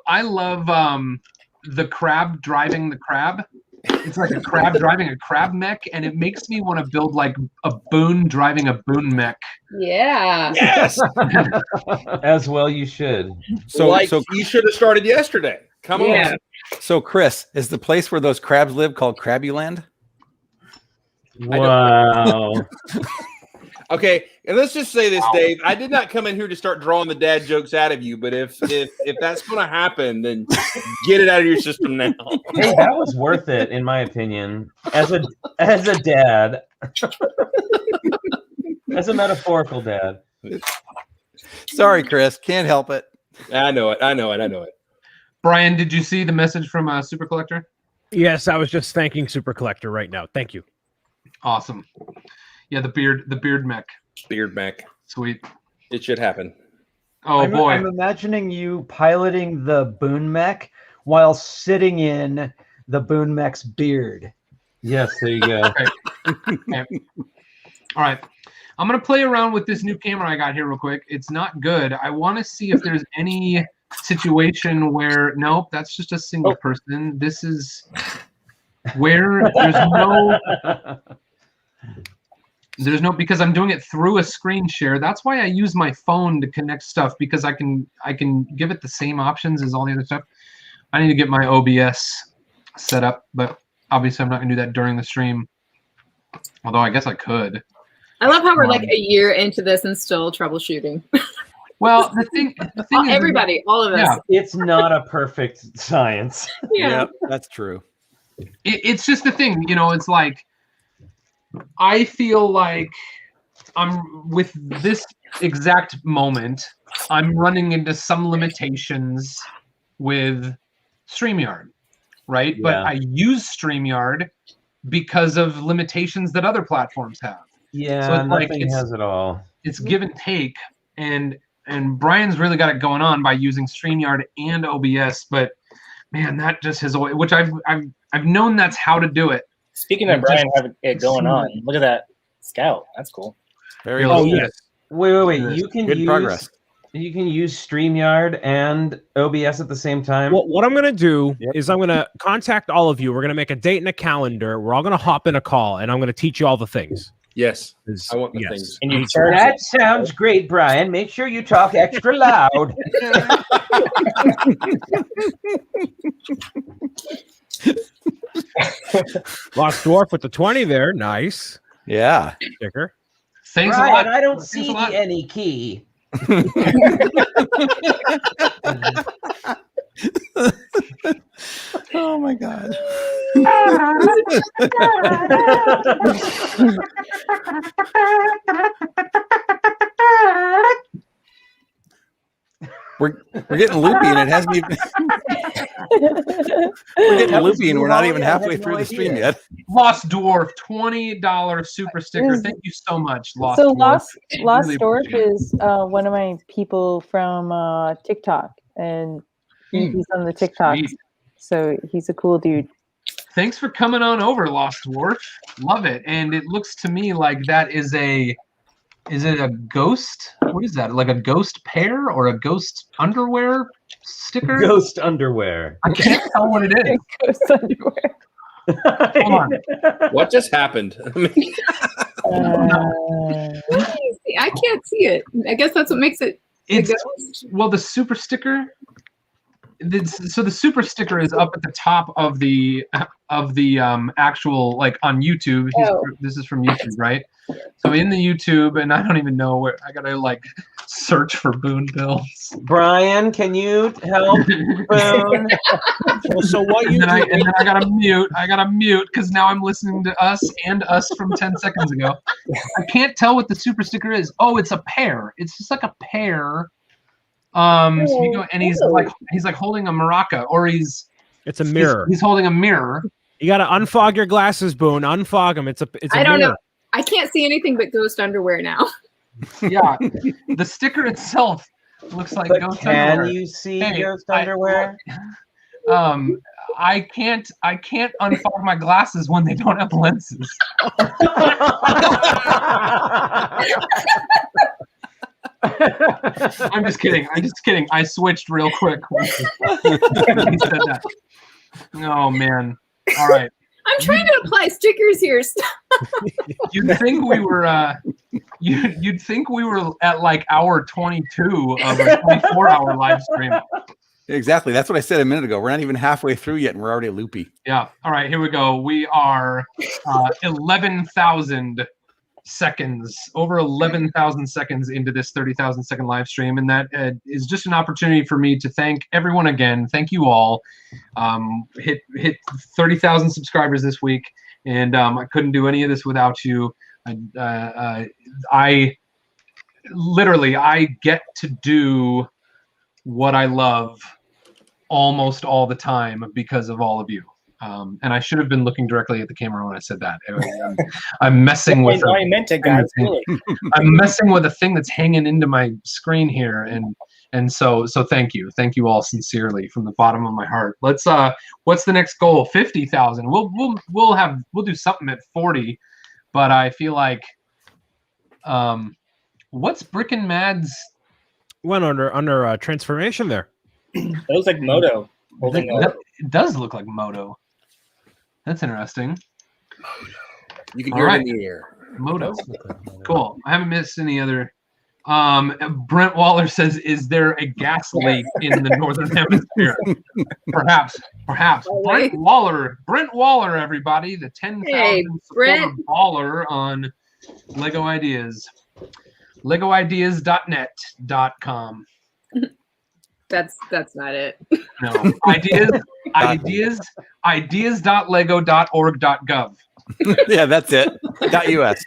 the crab driving the crab. It's like a crab driving a crab mech, and it makes me want to build like a Boone driving a Boone mech. Yeah. Yes. As well, you should. So you should have started yesterday. Come on. So Chris, is the place where those crabs live called Crabbyland? Wow. Okay, and let's just say this, Dave. I did not come in here to start drawing the dad jokes out of you, but if that's going to happen, then get it out of your system now. Hey, that was worth it, in my opinion. As a dad, as a metaphorical dad. Sorry, Chris, can't help it. I know it. Brian, did you see the message from Super Collector? Yes, I was just thanking Super Collector right now. Thank you. Awesome. Yeah, the beard mech. Beard mech. Sweet. It should happen. Oh boy. I'm imagining you piloting the Boone mech while sitting in the Boone mech's beard. Yes, there you go. Okay. All right. I'm going to play around with this new camera I got here real quick. It's not good. I want to see if there's any situation where, nope, that's just a single person. This is where there's no, because I'm doing it through a screen share. That's why I use my phone to connect stuff, because I can give it the same options as all the other stuff. I need to get my OBS set up, but obviously I'm not going to do that during the stream. Although I guess I could. I love how we're like a year into this and still troubleshooting. Well, the thing is, everybody, all of us. Yeah. It's not a perfect science. Yeah, that's true. It's just the thing, you know, it's like, I feel like I'm with this exact moment, I'm running into some limitations with StreamYard, right? Yeah. But I use StreamYard because of limitations that other platforms have. Yeah, So it's nothing has it all. It's give and take, and Brian's really got it going on by using StreamYard and OBS, but man, that just has always, which I've known that's how to do it. Speaking of Brian having it going on, look at that scout. That's cool. Very cool. Yes. Wait. You can Good use progress. You can use StreamYard and OBS at the same time. Well, what I'm going to do is I'm going to contact all of you. We're going to make a date and a calendar. We're all going to hop in a call, and I'm going to teach you all the things. Yes, I want the things. And you charge That sounds great, Brian. Make sure you talk extra loud. Lost Dwarf with the 20 there. Nice. Yeah. Sticker. Thanks Brian, a lot. I don't Thanks see a lot. any key. Oh my God. We're getting loopy, and it hasn't even. We're getting loopy, and we're not even halfway through the stream yet. Lost Dwarf, $20 super sticker. Thank you so much, Lost So Dwarf. Lost Really Dwarf appreciate it. is one of my people from TikTok, and he's on the TikTok. Sweet. So he's a cool dude. Thanks for coming on over, Lost Dwarf. Love it. And it looks to me like that is it a ghost? What is that? Like a ghost pair or a ghost underwear sticker? Ghost underwear. I can't tell what it is. Ghost underwear. Hold on. What just happened? I mean, I can't see it. I guess that's what makes it. It's well, the super sticker. So the super sticker is up at the top of the actual, like on YouTube. This is from YouTube, right? So in the YouTube, and I don't even know where I gotta like search for Boone Builds. Brian, can you help Boone? Well, so what you And then I gotta mute because now I'm listening to us from 10 seconds ago. I can't tell what the super sticker is. Oh, it's a pear. It's just like a pear. So you go, and he's like holding a maraca, or it's a mirror. He's holding a mirror. You got to unfog your glasses, Boone. Unfog them. It's a I don't mirror. know. I can't see anything but ghost underwear now. Yeah, the sticker itself looks like But ghost can underwear. you see Hey, ghost underwear? I can't unfog my glasses when they don't have lenses. I'm just kidding. I switched real quick when he said that. Oh man. All right. I'm trying to apply stickers here. You'd think we were you'd think we were at like hour 22 of a 24-hour live stream. Exactly. That's what I said a minute ago. We're not even halfway through yet, and we're already loopy. Yeah. All right. Here we go. We are 11,000 seconds, over 11,000 seconds into this 30,000 second live stream, and that is just an opportunity for me to thank everyone again. Thank you all. Hit 30,000 subscribers this week, and I couldn't do any of this without you. I get to do what I love almost all the time because of all of you. And I should have been looking directly at the camera when I said that. I'm messing with. I meant it, guys. Really. I'm messing with a thing that's hanging into my screen here, and so thank you all sincerely from the bottom of my heart. Let's what's the next goal? 50,000. We'll do something at 40, but I feel like what's Brick and Mad's Went under transformation there. It looks like Moto. It does look like Moto. That's interesting. You can hear it in the air. Moto. Cool. I haven't missed any other. Brent Waller says, "Is there a gas leak in the northern hemisphere?" Perhaps. Brent Waller, everybody, the 10,000 supporter baller on Lego Ideas. LegoIdeas.net.com. That's not it. No. Ideas.lego.org.gov. Yeah, that's it. .us.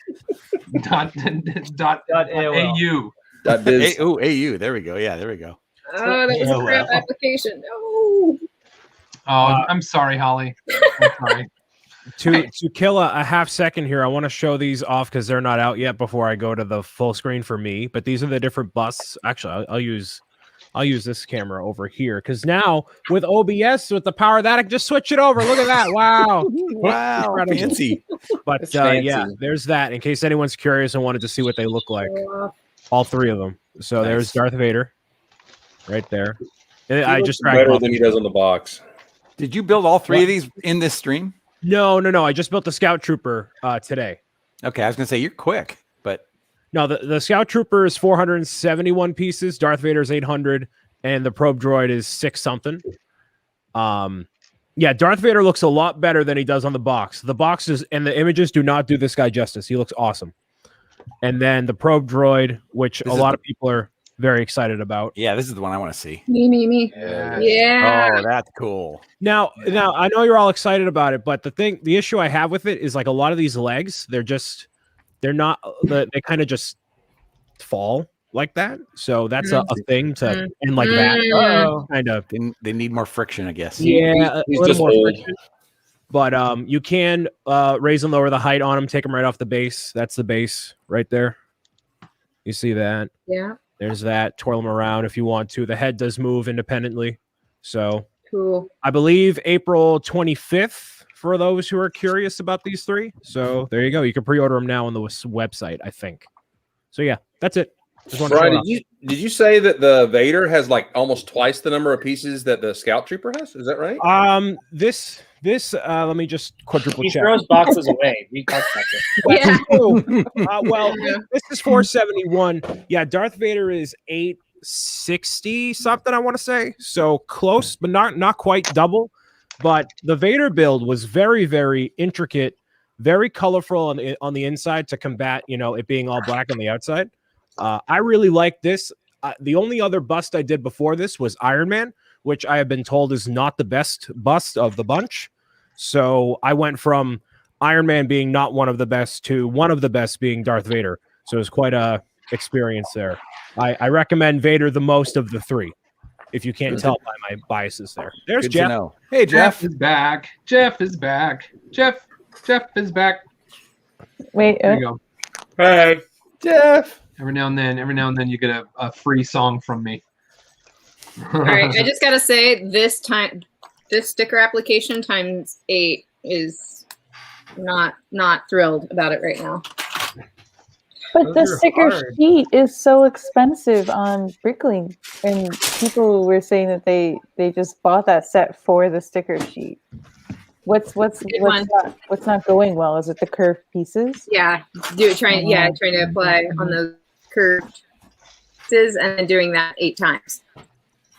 .au. AU. There we go. Yeah, there we go. Oh, that was a crap application. No. Oh, I'm sorry, Holly. I'm sorry. To kill a half second here, I want to show these off because they're not out yet before I go to the full screen for me. But these are the different busts. Actually, I'll use this camera over here because now with OBS, with the power of that, I can just switch it over. Look at that. Wow. Wow. Fancy. But yeah, there's that in case anyone's curious and wanted to see what they look like. All three of them. So nice. There's Darth Vader right there. I just better than he does on the box. Did you build all three of these in this stream? No. I just built the Scout Trooper today. Okay, I was gonna say you're quick, but no, the Scout Trooper is 471 pieces. Darth Vader is 800, and the Probe Droid is 6 something. Yeah, Darth Vader looks a lot better than he does on the box. The boxes and the images do not do this guy justice. He looks awesome. And then the Probe Droid, which a lot of people are very excited about. Yeah, this is the one I want to see. Me. Yeah. Oh, that's cool. Now, I know you're all excited about it, but the issue I have with it is like a lot of these legs, they kind of just fall like that. So that's a thing to end like that. Kind of. They need more friction, I guess. Yeah, a little more friction. But you can raise and lower the height on them, take them right off the base. That's the base right there. You see that? Yeah. There's that. Twirl them around if you want to. The head does move independently. So cool. I believe April 25th for those who are curious about these three. So there you go. You can pre-order them now on the website, I think. So yeah, that's it. Brian, did you say that the Vader has like almost twice the number of pieces that the Scout Trooper has? Is that right? This let me just quadruple check. He throws boxes away. We talked about this. Yeah. Well, this is 471. Yeah, Darth Vader is 860 something, I want to say. So close, but not quite double. But the Vader build was very, very intricate. very colorful on the inside to combat, it being all black on the outside. I really like this. The only other bust I did before this was Iron Man, which I have been told is not the best bust of the bunch. So I went from Iron Man being not one of the best to one of the best being Darth Vader. So it was quite a experience there. I recommend Vader the most of the three, if you can't tell by my biases there. There's Good Jeff. to know. Hey, Jeff. Jeff is back. Jeff is back. Jeff is back. Wait, There you go. Hey, Jeff. Every now and then you get a free song from me. All right, I just gotta say this sticker application times 8 is not thrilled about it right now. but the Those are sticker hard. sheet is so expensive on Bricklink, and people were saying that they just bought that set for the sticker sheet. What's one. not going well? Is it the curved pieces? Yeah, trying to apply on those curved pieces and then doing that 8 times.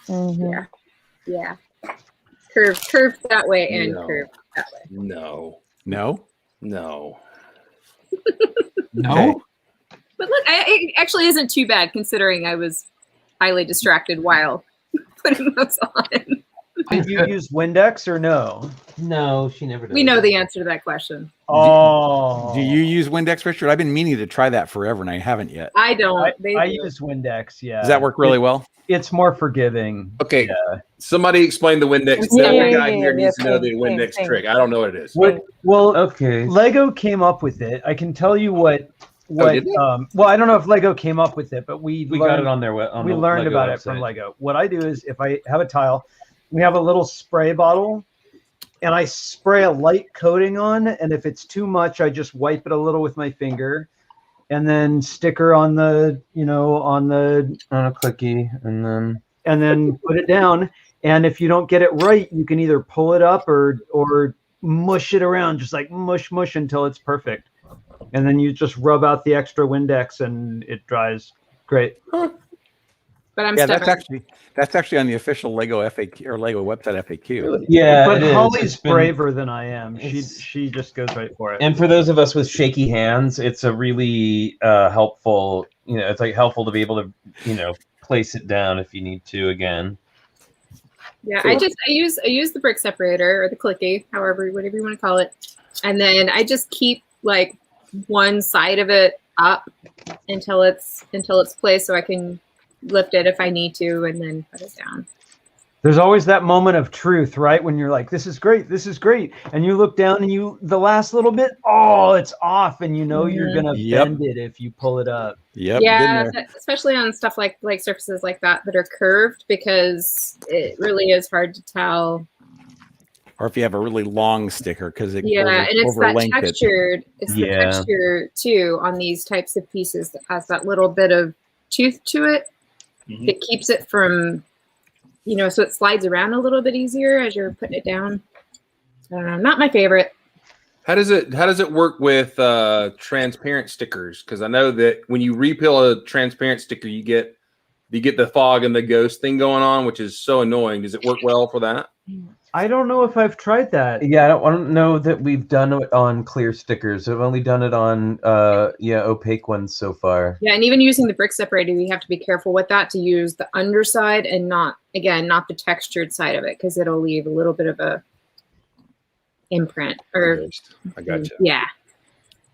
Mhm. Yeah. Curved that way and No. curved that way. No. No. No. No? But look, it actually isn't too bad considering I was highly distracted while putting those on. Did you use Windex or no? No, she never does. We know the answer to that question. Oh, Do you use Windex, Richard? I've been meaning to try that forever, and I haven't yet. I don't. I They do. use Windex. Yeah. Does that work really well? It's more forgiving. Okay. Yeah. Somebody explain the Windex. Yeah, Every yeah, guy yeah, here yeah, needs to know the same, Windex same. trick. I don't know what it is. Well, Okay. Lego came up with it. I can tell you what. did they? Well, I don't know if Lego came up with it, but we We learned, got it on their we learned about it from Lego. What I do is if I have a tile, we have a little spray bottle, and I spray a light coating on, and if it's too much, I just wipe it a little with my finger, and then sticker on the on on a clicky, and then put it down. And if you don't get it right, you can either pull it up or mush it around, just like mush until it's perfect. And then you just rub out the extra Windex, and it dries great. But I'm Yeah, stubborn. that's actually on the official Lego FAQ or Lego website FAQ. yeah. But it is. Holly's It's been- braver than I am. It's- She just goes right for it. And for those of us with shaky hands, it's a really helpful. It's like helpful to be able to place it down if you need to again. Yeah, I use the brick separator or the clicky, whatever you want to call it, and then I just keep like one side of it up until it's placed, so I can lift it if I need to, and then put it down. There's always that moment of truth, right? When you're like, "This is great, and you look down and the last little bit, it's off, and you're gonna bend it if you pull it up. Yep. Yeah, especially on stuff like surfaces like that are curved, because it really is hard to tell. Or if you have a really long sticker, because it And it's that overlength textured. It's the texture too on these types of pieces that has that little bit of tooth to it. Mhm. It keeps it from, so it slides around a little bit easier as you're putting it down. I don't know, not my favorite. How does it work with transparent stickers? Because I know that when you repeel a transparent sticker, you get the fog and the ghost thing going on, which is so annoying. Does it work well for that? I don't know if I've tried that. Yeah, I don't know that we've done it on clear stickers. I've only done it on opaque ones so far. Yeah, and even using the brick separator, you have to be careful with that to use the underside and not the textured side of it, because it'll leave a little bit of a imprint. Or I gotcha. Yeah.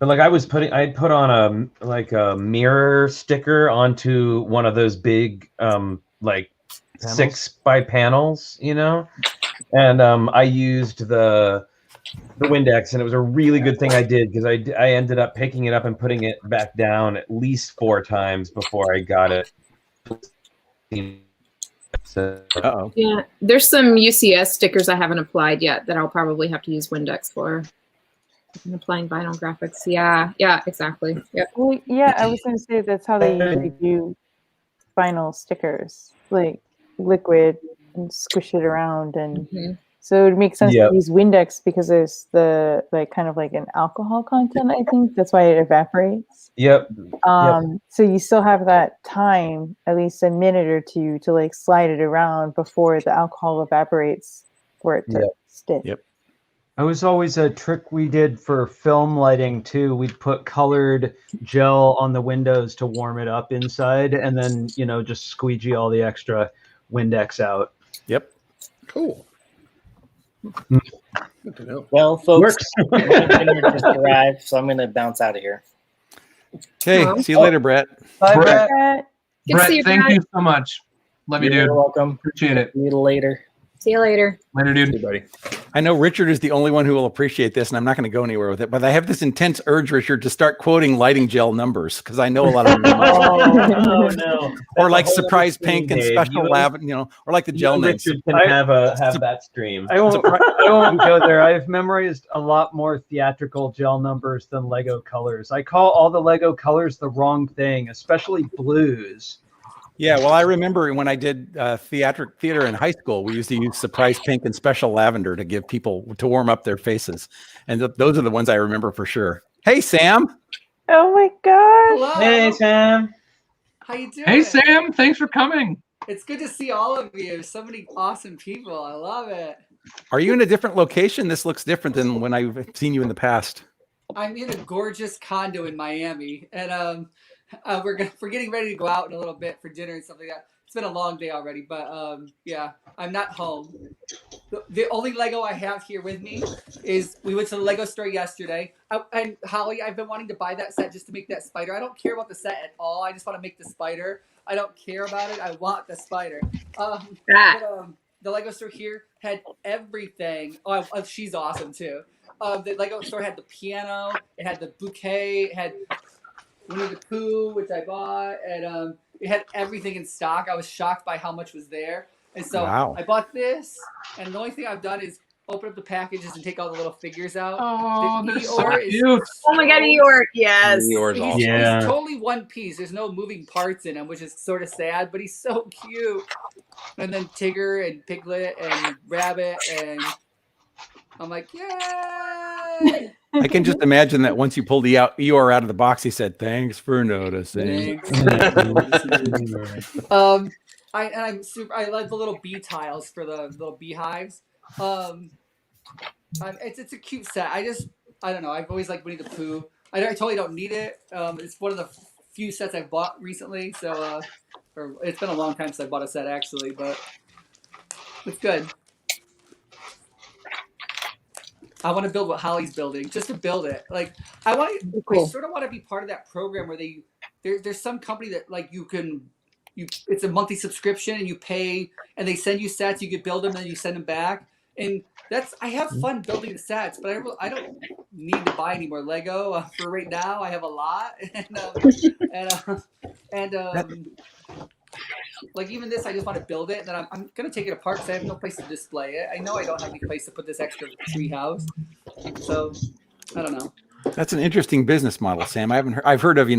But like I put on a mirror sticker onto one of those big Panels? 6x panels, and I used the Windex, and it was a really good thing I did, because I ended up picking it up and putting it back down at least 4 times before I got it. So, Yeah, there's some UCS stickers I haven't applied yet that I'll probably have to use Windex for. I'm applying vinyl graphics. Yeah, exactly. Yep. Well, yeah, I was going to say that's how they usually do vinyl stickers, like liquid, and squish it around, and so it makes sense to use Windex because there's the kind of like an alcohol content. I think that's why it evaporates. Yep. So you still have that time, at least a minute or two, to slide it around before the alcohol evaporates for it to stick. Yep. It was always a trick we did for film lighting too. We'd put colored gel on the windows to warm it up inside, and then just squeegee all the extra Windex out. Yep. Cool. Good to know. Well, folks, Works. my dinner just arrived, so I'm gonna bounce out of here. Okay. See you later, Brett. Bye, Brett. Brett. Good to see you, Brett, thank Brett. you so much. Love you, You're dude. welcome. Appreciate it. See you later. See you later. Later, dude. Hey, buddy. I know Richard is the only one who will appreciate this, and I'm not going to go anywhere with it. But I have this intense urge, Richard, to start quoting lighting gel numbers because I know a lot of them. Oh no! Or like That's a whole surprise other stream, pink and Dave. special You lab, or like the and gel names. Richard can have that stream. I won't go there. I've memorized a lot more theatrical gel numbers than Lego colors. I call all the Lego colors the wrong thing, especially blues. Yeah, well, I remember when I did theater in high school, we used to use surprise pink and special lavender to give people to warm up their faces, and those are the ones I remember for sure. Hey, Sam. Oh my gosh. Hello. Hey, Sam. How you doing? Hey, Sam. Thanks for coming. It's good to see all of you. So many awesome people. I love it. Are you in a different location? This looks different than when I've seen you in the past. I'm in a gorgeous condo in Miami, and we're getting ready to go out in a little bit for dinner and stuff like that. It's been a long day already, but yeah, I'm not home. The only Lego I have here with me is we went to the Lego store yesterday. And Holly, I've been wanting to buy that set just to make that spider. I don't care about the set at all. I just want to make the spider. I don't care about it. I want the spider. The Lego store here had everything. Oh, she's awesome too. The Lego store had the piano. It had the bouquet. It had Winnie the Pooh, which I bought, and it had everything in stock. I was shocked by how much was there, and so Wow. I bought this. And the only thing I've done is open up the packages and take all the little figures out. Oh, The they're so Eeyore is cute. Oh my God, Eeyore. Yes. Eeyore's He's, awesome. Yeah. he's totally one piece. There's no moving parts in him, which is sort of sad, but he's so cute. And then Tigger and Piglet and Rabbit, and I'm like, yay! I can just imagine that once you pulled the Eeyore out of the box, he said, "Thanks for noticing." Thanks. I like the little bee tiles for the little beehives. It's a cute set. I don't know. I've always liked Winnie the Pooh. I totally don't need it. It's one of the few sets I've bought recently. So, or it's been a long time since I bought a set actually, but it's good. I want to build what Holly's building, just to build it. Like I sort of want to be part of that program where there's some company that like it's a monthly subscription and you pay and they send you sets, you could build them and then you send them back. And I have fun building the sets, but I don't need to buy any more Lego for right now. I have a lot, like even this, I just want to build it, and then I'm gonna take it apart because I have no place to display it. I know I don't have any place to put this extra tree house, so I don't know. That's an interesting business model, Sam. I've heard of,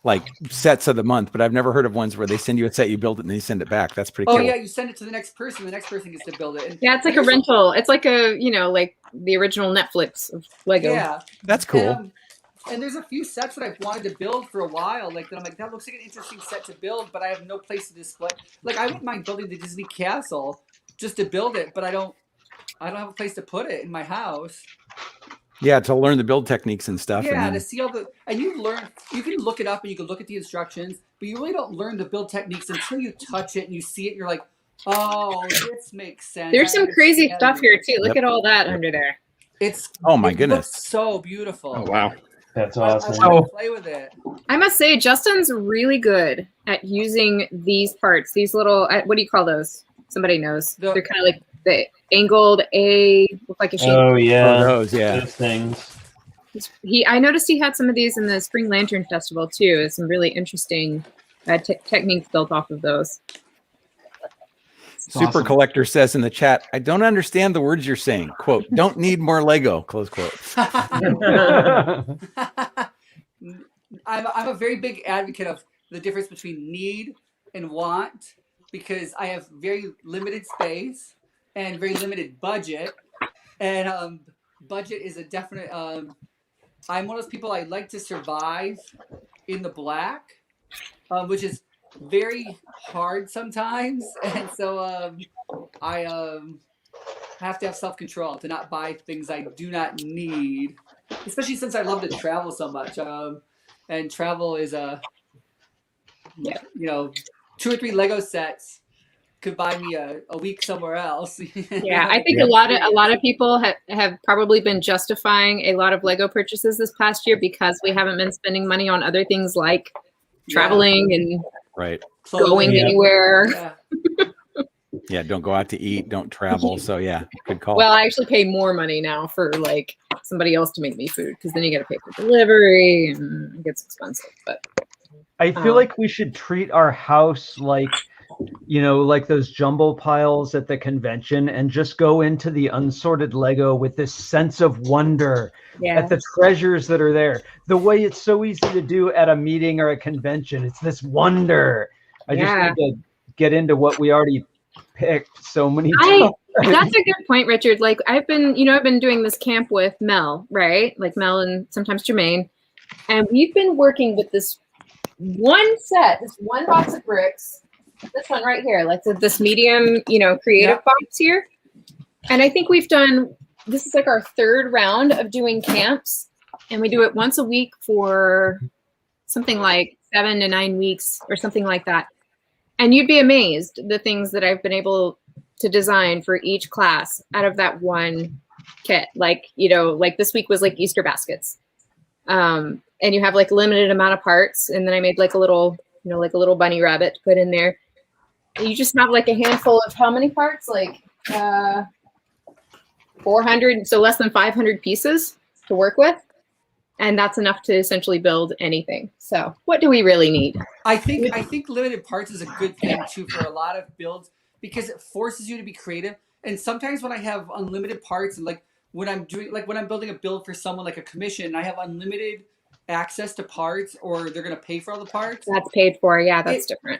like sets of the month, but I've never heard of ones where they send you a set, you build it, and they send it back. That's pretty cool. Oh yeah, you send it to the next person. The next person gets to build it. And Yeah, it's like a rental. It's like like the original Netflix of Lego. Yeah, that's cool. And there's a few sets that I've wanted to build for a while. Like that, I'm like, that looks like an interesting set to build, but I have no place to display. Like I wouldn't mind building the Disney castle just to build it, but I don't have a place to put it in my house. Yeah, to learn the build techniques and stuff. Yeah, to see and you can look it up and you can look at the instructions, but you really don't learn the build techniques until you touch it and you see it and you're like, oh, this makes sense. There's some crazy stuff here too. Look at all that under there. Oh my It goodness. looks so beautiful. Oh wow. That's awesome. I want to play with it. I must say, Justin's really good at using these parts. These little, what do you call those? Somebody knows. They're kind of like the angled look like a shape. Oh yeah, those, yeah. Those things. I noticed he had some of these in the Spring Lantern Festival too. There's some really interesting techniques built off of those. Super Awesome. Collector says in the chat, "I don't understand the words you're saying." Quote, "Don't need more Lego." Close quote. I'm a very big advocate of the difference between need and want because I have very limited space and very limited budget. And budget is a definite. I'm one of those people. I like to survive in the black, which is very hard sometimes, and so have to have self-control to not buy things I do not need, especially since I love to travel so much. And travel is you know, 2 or 3 Lego sets could buy me a week somewhere else. Yeah, I think a lot of people have probably been justifying a lot of Lego purchases this past year because we haven't been spending money on other things like traveling and going anywhere. Yeah, don't go out to eat, don't travel. So yeah, good call. Well, I actually pay more money now for like somebody else to make me food because then you got to pay for delivery and it gets expensive. But I feel like we should treat our house like, you know, like those jumbo piles at the convention and just go into the unsorted Lego with this sense of wonder at the treasures that are there. The way it's so easy to do at a meeting or a convention. It's this wonder. I just need to get into what we already picked so many times. That's a good point, Richard. Like I've been doing this camp with Mel, right? Like Mel and sometimes Jermaine. And we've been working with this one box of bricks. This one right here, like this medium, creative box here. And I think this is like our 3rd round of doing camps. And we do it once a week for something like 7 to 9 weeks or something like that. And you'd be amazed the things that I've been able to design for each class out of that one kit. Like, like this week was like Easter baskets. And you have like a limited amount of parts. And then I made like a little, like a little bunny rabbit to put in there. And you just have like a handful of how many parts? Like 400, so less than 500 pieces to work with. And that's enough to essentially build anything. So what do we really need? I think limited parts is a good thing too for a lot of builds because it forces you to be creative. And sometimes when I have unlimited parts and like when I'm building a build for someone like a commission, and I have unlimited access to parts or they're going to pay for all the parts. That's paid for. Yeah, that's different.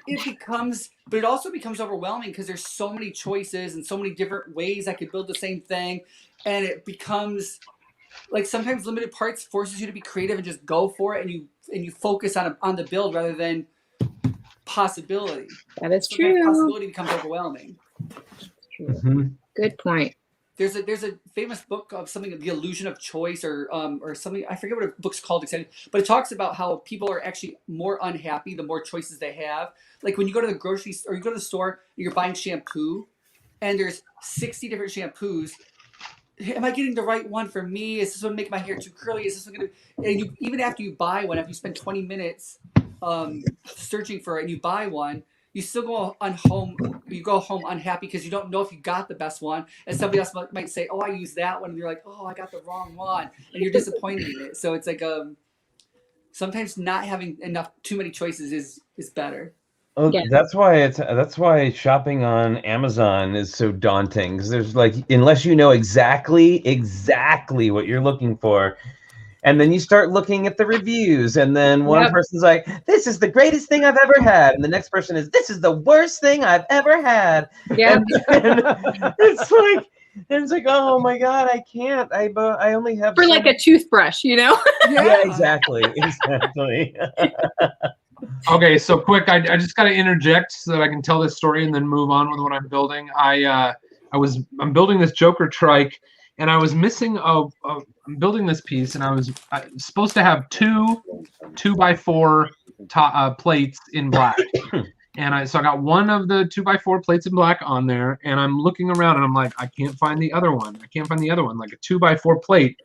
But it also becomes overwhelming because there's so many choices and so many different ways I could build the same thing. And it becomes like sometimes limited parts forces you to be creative and just go for it. And you focus on the build rather than possibility. That is true. Possibility becomes overwhelming. Mm-hmm. Good point. There's a famous book of something, The Illusion of Choice, or something. I forget what a book's called exactly, but it talks about how people are actually more unhappy the more choices they have. Like when you go to the grocery store, or you go to the store, and you're buying shampoo, and there's 60 different shampoos. Am I getting the right one for me? Is this one making my hair too curly? Is this one gonna? And even after you buy one, after you spend 20 minutes searching for it, and you buy one, you still go home. You go home unhappy because you don't know if you got the best one, and somebody else might say, "Oh, I used that one," and you're like, "Oh, I got the wrong one," and you're disappointed in it. So it's like sometimes not having too many choices is better. Oh, yeah. That's why shopping on Amazon is so daunting, because there's like, unless you know exactly what you're looking for. And then you start looking at the reviews, and then one person's like, "This is the greatest thing I've ever had," and the next person is, "This is the worst thing I've ever had." Yeah, and it's like, oh my god, I can't. I only have for like a toothbrush, Yeah, exactly. Okay, so quick, I just got to interject so that I can tell this story and then move on with what I'm building. I'm building this Joker trike, and I was missing I'm building this piece, and I was supposed to have two 2x4 plates in black. And so I got one of the 2x4 plates in black on there, and I'm looking around and I'm like, I can't find the other one. Like a 2x4 plate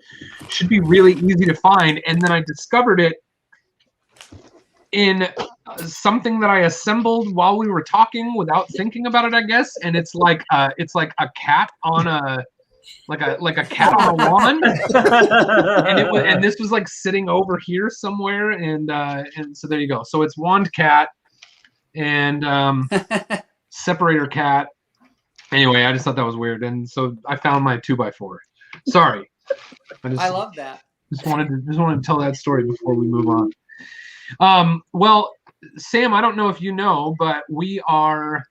should be really easy to find. And then I discovered it in something that I assembled while we were talking without thinking about it, I guess. And it's like a cat on a cat on a wand. and this was like sitting over here somewhere, and so there you go. So it's wand cat and separator cat. Anyway, I just thought that was weird, and so I found my 2x4. Sorry. I love that. Just wanted to tell that story before we move on. Well, Sam, I don't know if you know, but we are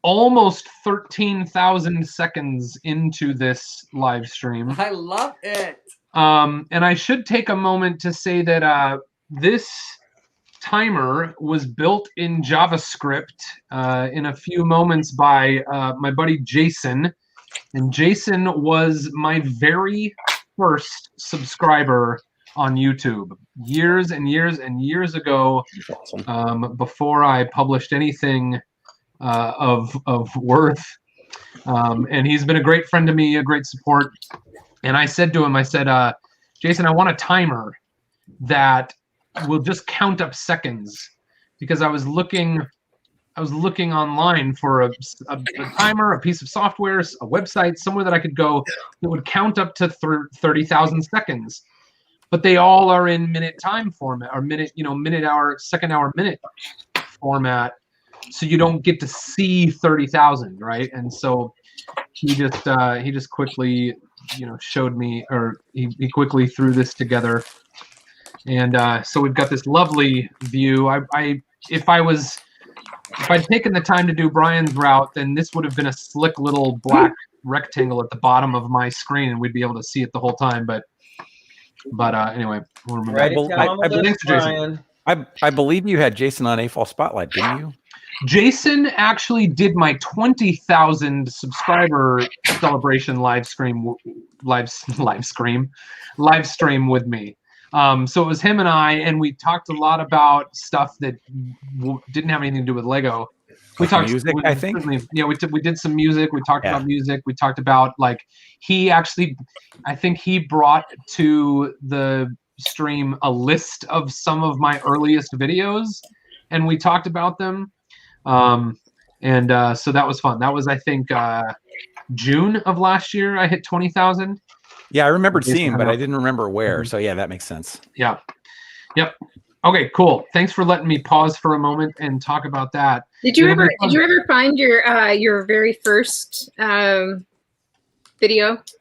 almost 13,000 seconds into this live stream. I love it. And I should take a moment to say that this timer was built in JavaScript in a few moments by my buddy Jason. And Jason was my very first subscriber on YouTube years and years and years ago, before I published anything of worth. And he's been a great friend to me, a great support. And I said to him, I said, Jason, I want a timer that will just count up seconds, because I was looking online for a timer, a piece of software, a website, somewhere that I could go that would count up to 30,000 seconds. But they all are in minute time format, or minute hour, second hour, minute format. So you don't get to see 30,000, right? And so he just quickly, showed me, or he quickly threw this together. And so we've got this lovely view. If I'd taken the time to do Brian's route, then this would have been a slick little black rectangle at the bottom of my screen, and we'd be able to see it the whole time. But anyway, we'll remember. I believe you had Jason on AFOL Spotlight, didn't you? Jason actually did my 20,000 subscriber celebration live stream with me. So it was him and I, and we talked a lot about stuff that didn't have anything to do with Lego. We talked music, I think. Yeah, we did some music. We talked about music. We talked about, like, I think he brought to the stream a list of some of my earliest videos, and we talked about them. So that was fun. That was, I think, June of last year. I hit 20,000. Yeah, I remembered seeing, but I didn't remember where. So yeah, that makes sense. Yeah. Yep. Okay, cool. Thanks for letting me pause for a moment and talk about that. Did you ever find your very first video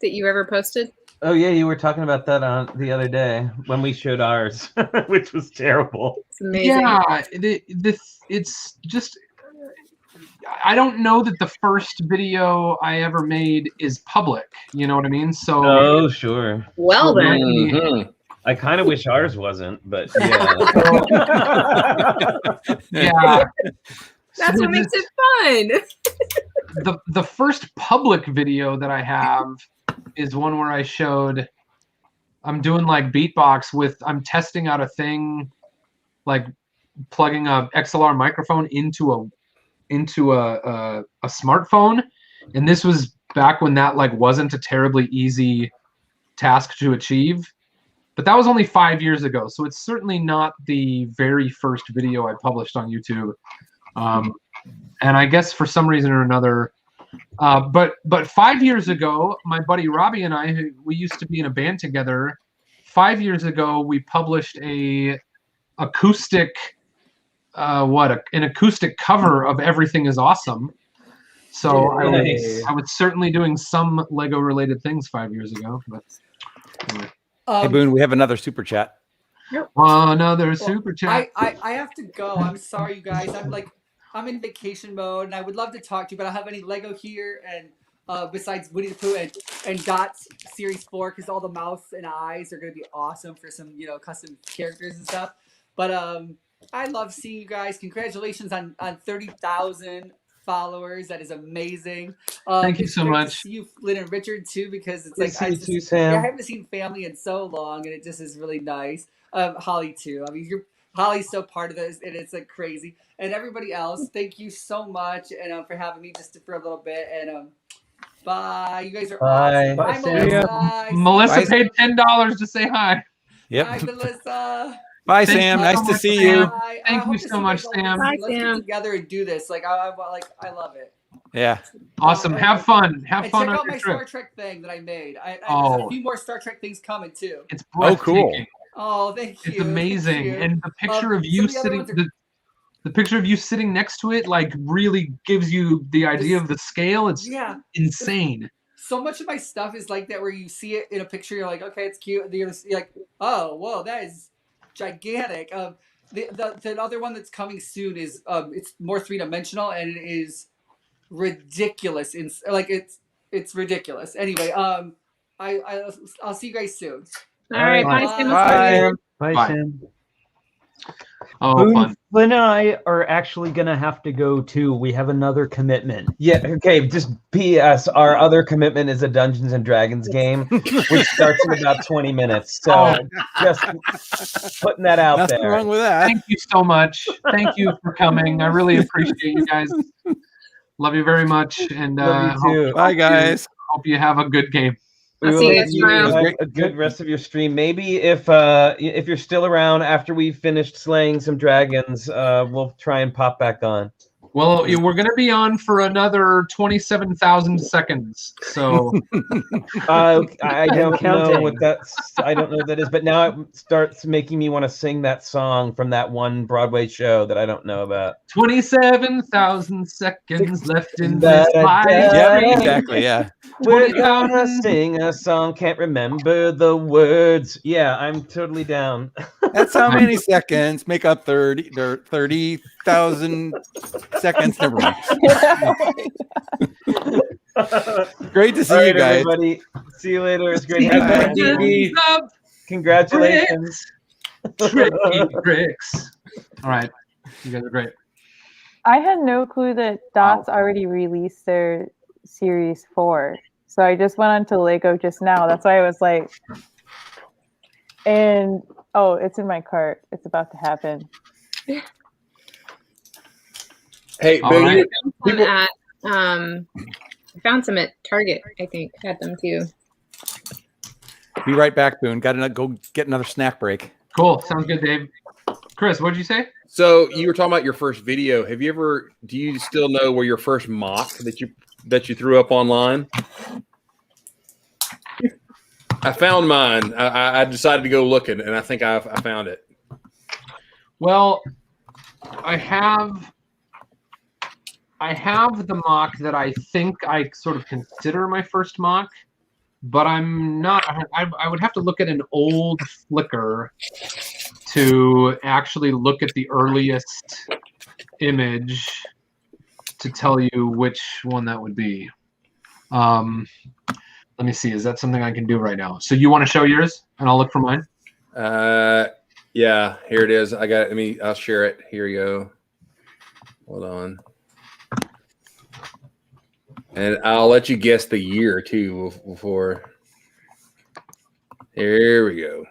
that you ever posted? Oh yeah, you were talking about that on the other day when we showed ours, which was terrible. It's amazing. Yeah, it's just, I don't know that the first video I ever made is public. You know what I mean? So. Oh sure. Well then. I kind of wish ours wasn't, but yeah. Yeah. That's what makes it fun. The first public video that I have is one where I showed I'm doing like beatbox I'm testing out a thing, like plugging a XLR microphone into a smartphone, and this was back when that like wasn't a terribly easy task to achieve. But that was only 5 years ago, so it's certainly not the very first video I published on YouTube. And I guess for some reason or another, but 5 years ago, my buddy Robbie and I, we used to be in a band together. 5 years ago, we published an acoustic cover of Everything Is Awesome. So nice. I was certainly doing some Lego related things 5 years ago. But anyway. Hey Boone, we have another super chat. Another super chat. I have to go. I'm sorry, you guys. I'm in vacation mode, and I would love to talk to you, but I don't have any Lego here, and besides Winnie the Pooh and Dot's Series 4, because all the mouths and eyes are going to be awesome for some custom characters and stuff. But I love seeing you guys. Congratulations on 30,000 followers. That is amazing. Thank you so much. To see you, Lynn and Richard, too, because it's Good like to see you, Sam. I haven't seen family in so long, and it just is really nice. Holly too. I mean, Holly's so part of this, and it's like crazy. And everybody else, thank you so much, and for having me just for a little bit. And bye. You guys are awesome. Bye, Sam. Melissa paid $10 to say hi. Yep. Hi, Melissa. Bye, Sam. Nice to see you. Thank you so much, Sam. Bye, Let's Sam. get together and do this. Like I love it. Yeah. Awesome. Have fun. Have fun check on out your my trip. Star Trek thing that I made. There's a Oh. few more Star Trek things coming too. It's Oh, cool. breathtaking. Oh, thank you. It's amazing. Thank you. And the picture of you some of the other sitting, ones are- the picture of you sitting next to it, like, really gives you the idea of the scale. It's insane. So much of my stuff is like that, where you see it in a picture, you're like, okay, it's cute. And you're like, oh, whoa, that is gigantic. The other one that's coming soon is it's more 3-dimensional, and it is ridiculous. It's ridiculous. Anyway, I'll see you guys soon. All right, bye, Sam. Bye. Bye. Bye, Sam. Oh, Boone, fun. Flynn and I are actually going to have to go too. We have another commitment. Yeah, okay, just PS. Our other commitment is a Dungeons and Dragons game, which starts in about 20 minutes. So just putting that out Nothing there. wrong with that. Thank you so much. Thank you for coming. I really appreciate you guys. Love you very much. And Love you too. Bye, guys. Hope you have a good game. We I'll will see you let guys you tomorrow. have a good rest of your stream. Maybe if you're still around after we've finished slaying some dragons, we'll try and pop back on. Well, we're going to be on for another 27,000 seconds. So I don't know counting. what that's. I don't know what that is. But now it starts making me want to sing that song from that one Broadway show that I don't know about. 27,000 seconds left in Da, this da, life. da, Yeah, da. exactly. Yeah. We're 20,000. gonna sing a song, can't remember the words. Yeah, I'm totally down. That's how many seconds make up 30,000 seconds. Never mind. Great to see All you right, guys. everybody. See you later. It's great Bye. having you. DB. Congratulations. Tricky tricks. All right. You guys are great. I had no clue that Dots already released their Series 4. So I just went onto Lego just now. That's why I was like, and oh, it's in my cart. It's about to happen. Hey, All Boone, right. I found some at Target, I think. Had them too. Be right back, Boone. Got to go get another snack break. Cool. Sounds good, Dave. Chris, what did you say? So you were talking about your first video. Do you still know where your first mock that you threw up online? I found mine. I decided to go looking, and I think I found it. Well, I have the mock that I think I sort of consider my first mock, but I'm not. I would have to look at an old Flickr to actually look at the earliest image to tell you which one that would be. Let me see. Is that something I can do right now? So you want to show yours, and I'll look for mine? Yeah, here it is. I got it. I'll share it. Here you go. Hold on. And I'll let you guess the year too before. Here we go.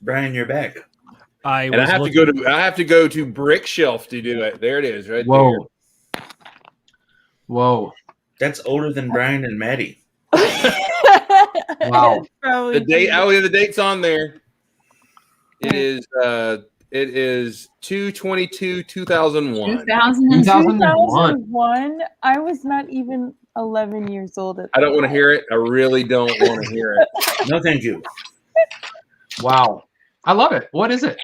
Brian, you're back. I have to go to Brick Shelf to do it. There it is, right there. Whoa. That's older than Brian and Maddie. Wow. The date. Oh, yeah, the date's on there. It is 2/22/2001. 2001. I was not even 11 years old at I don't want to hear it. I really don't want to hear it. No, thank you. Wow. I love it. What is it?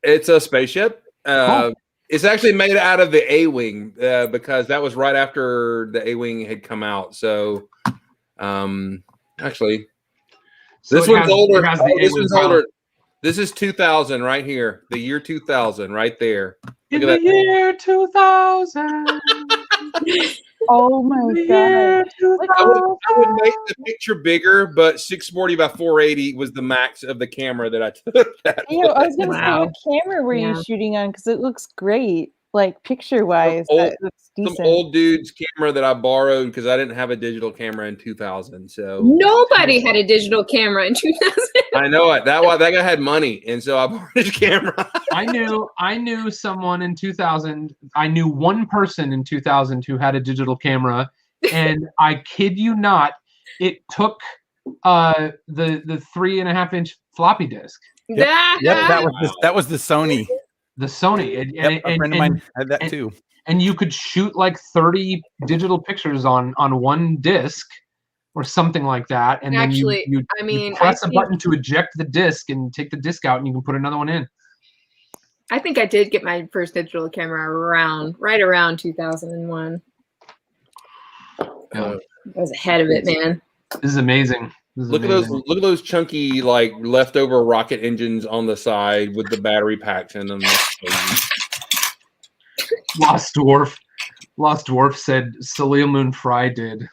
It's a spaceship. Cool. It's actually made out of the A-Wing because that was right after the A-Wing had come out. So, actually, this one's older. This one's older. This is 2000 right here. The year 2000 right there. In the year 2000. Oh my god! I would make the picture bigger, but 640 by 480 was the max of the camera that I took. I was gonna say, what camera were you shooting on? Because it looks great, like picture wise. That looks decent. Some old dude's camera that I borrowed because I didn't have a digital camera in 2000. So Nobody had a digital camera in 2000. I know it. That guy had money, and so I borrowed his camera. I knew someone in 2000. I knew one person in 2000 who had a digital camera, and I kid you not, it took the 3.5-inch floppy disk. Yep, that was the Sony. The Sony. A friend of mine had that too. And you could shoot like 30 digital pictures on one disc or something like that. And actually, then you press a button to eject the disc and take the disc out, and you can put another one in. I think I did get my first digital camera right around 2001. I was ahead of it, man. This is amazing. Look at those chunky like leftover rocket engines on the side with the battery packs in them. Lost Dwarf said Celia Moon Fry did.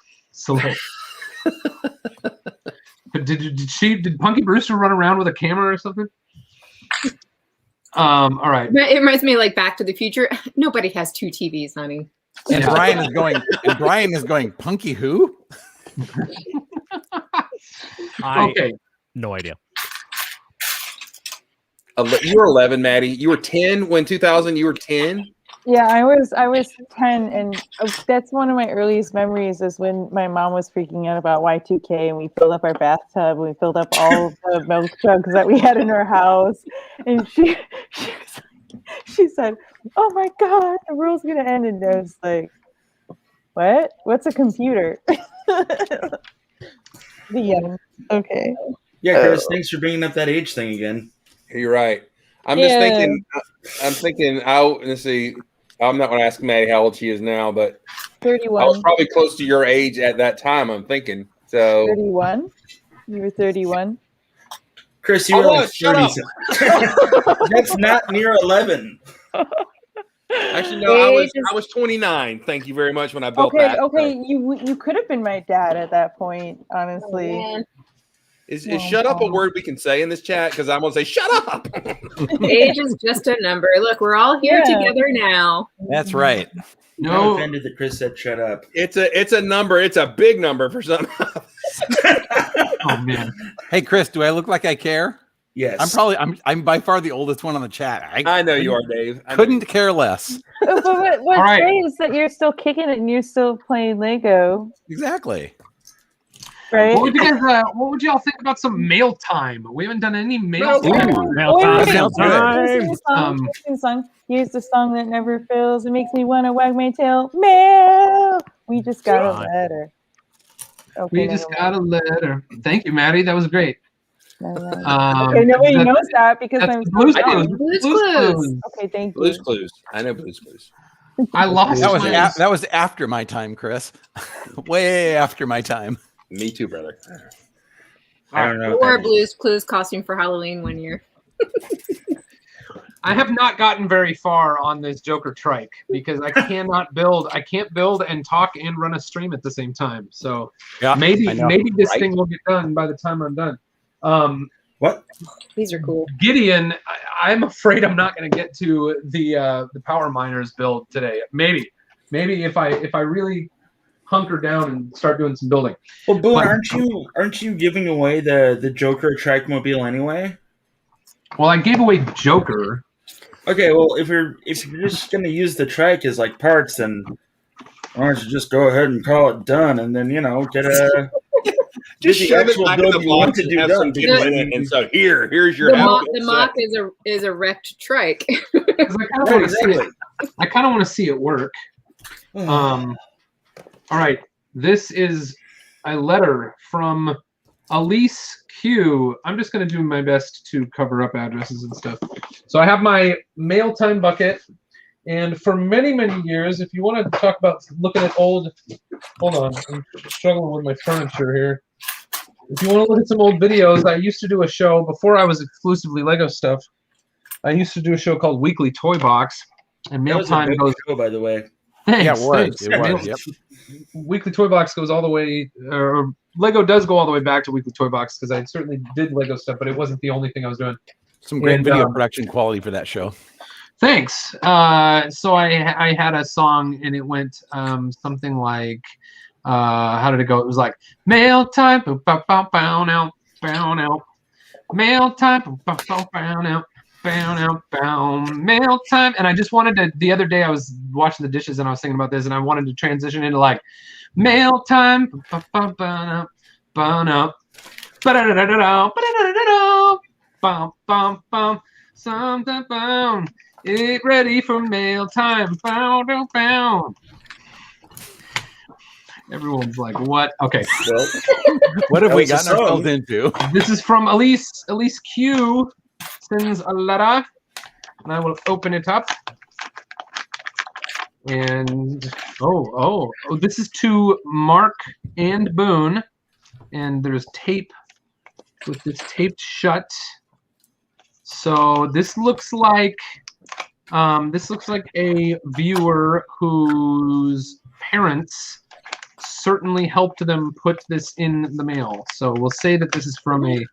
But did Punky Brewster run around with a camera or something? All right. It reminds me of, like, Back to the Future. Nobody has 2 TVs, honey. And Brian is going. And Brian is going. Punky who? Okay. No idea. You were 11, Maddie. You were 10 when 2000. You were 10. Yeah, I was 10, and that's one of my earliest memories is when my mom was freaking out about Y2K, and we filled up our bathtub, and we filled up all of the milk jugs that we had in our house, and she said, "Oh my God, the world's gonna end," and I was like, "What? What's a computer?" The end. Okay. Yeah, Chris, thanks for bringing up that age thing again. You're right. I'm just thinking. Let's see. I'm not going to ask Maddie how old she is now, but 31. I was probably close to your age at that time. I'm thinking. So 31. You were 31. Chris, you were like 30. That's not near 11. Actually, no, I was 29. Thank you very much when I built that. Okay, you could have been my dad at that point, honestly. Oh, Is shut up a word we can say in this chat? Because I'm going to say shut up. Age is just a number. Look, we're all here together now. That's right. No, I'm offended that Chris said shut up. It's a number. It's a big number for some. Oh man. Hey Chris, do I look like I care? Yes. I'm by far the oldest one on the chat. I know you are, Dave. Couldn't care less. But what's great is that you're still kicking it and you're still playing Lego. Exactly. Right? What would y'all think about some mail time? We haven't done any mail time. Mail time. Here's the song that never fails. It makes me want to wag my tail. Mail. We just got a letter. Okay, we just got a letter. Thank you, Maddie. That was great. Okay, nobody knows that because I'm Blue's Clues. Blue's Clues. Okay, thank you. Blue's Clues. I know Blue's Clues. I lost. That was after my time, Chris. Way after my time. Me too, brother. I don't know. Or Blue's Clues costume for Halloween one year. I have not gotten very far on this Joker trike because I cannot build. I can't build and talk and run a stream at the same time. So maybe this thing will get done by the time I'm done. What? These are cool. Gideon, I'm afraid I'm not going to get to the power miners build today. Maybe if I really hunker down and start doing some building. Well, Boone, aren't you giving away the Joker trike mobile anyway? Well, I gave away Joker. Okay, well, if you're just gonna use the trike as like parts, then why don't you just go ahead and call it done, and then get a just the shove it actual back build in the you want box to and do have done. some people in it. And so here's your the mock is a wrecked trike. I kind of want to see it work. All right, this is a letter from Elise Q. I'm just going to do my best to cover up addresses and stuff. So I have my mail time bucket, and for many, many years, if you want to talk about looking at old, hold on, I'm struggling with my furniture here. If you want to look at some old videos, I used to do a show before I was exclusively Lego stuff. I used to do a show called Weekly Toy Box, and mail time goes. Show, by the way. Thanks, yeah, it was. thanks. It was. Yep. Weekly Toy Box goes all the way, or Lego does go all the way back to Weekly Toy Box because I certainly did Lego stuff, but it wasn't the only thing I was doing. Some great video production quality for that show. Thanks. So I had a song and it went something like, how did it go? It was like mail time, bow bow bow now, bow now, mail time, bow bow bow now. Mail time, and I just wanted to. The other day, I was washing the dishes and I was thinking about this, and I wanted to transition into like mail time. It ready for mail time. Everyone's like, "What?" Okay. Well, what have we gotten ourselves into? This is from Elise Q. Sends a letter, and I will open it up. And oh, this is to Mark and Boone, and there's tape with this taped shut. So this looks like a viewer whose parents certainly helped them put this in the mail. So we'll say that this is from a.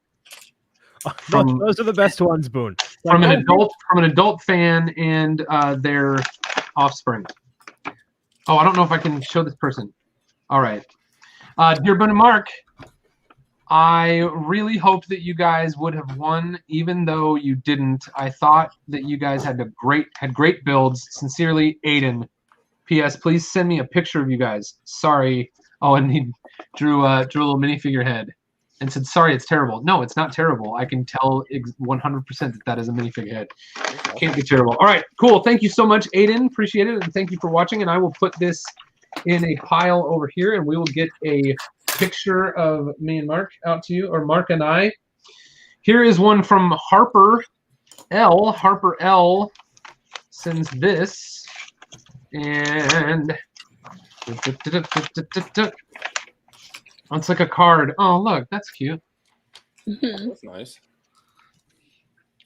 Those are the best ones, Boone. From an adult fan and their offspring. Oh, I don't know if I can show this person. All right. Dear Boone and Mark, I really hoped that you guys would have won, even though you didn't. I thought that you guys had great builds. Sincerely, Aiden. P.S. Please send me a picture of you guys. Sorry. Oh, and he drew a little minifigure head and said, "Sorry, it's terrible." No, it's not terrible. I can tell 100% that is a minifigure head. Can't be terrible. All right, cool. Thank you so much, Aiden. Appreciate it, and thank you for watching. And I will put this in a pile over here, and we will get a picture of me and Mark out to you, or Mark and I. Here is one from Harper L. Harper L. sends this, and it's like a card. Oh, look, that's cute. That's nice.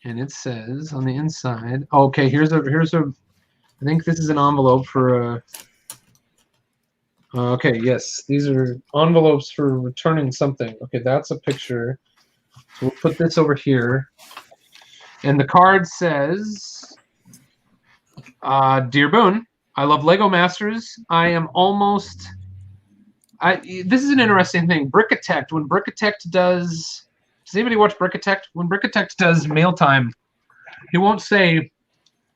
And it says on the inside. Okay, here's a. I think this is an envelope for. Okay, yes, these are envelopes for returning something. Okay, that's a picture. So we'll put this over here. And the card says, "Dear Boone, I love Lego Masters. I am almost." This is an interesting thing. Brickitect. When Brickitect does anybody watch Brickitect? When Brickitect does mail time, he won't say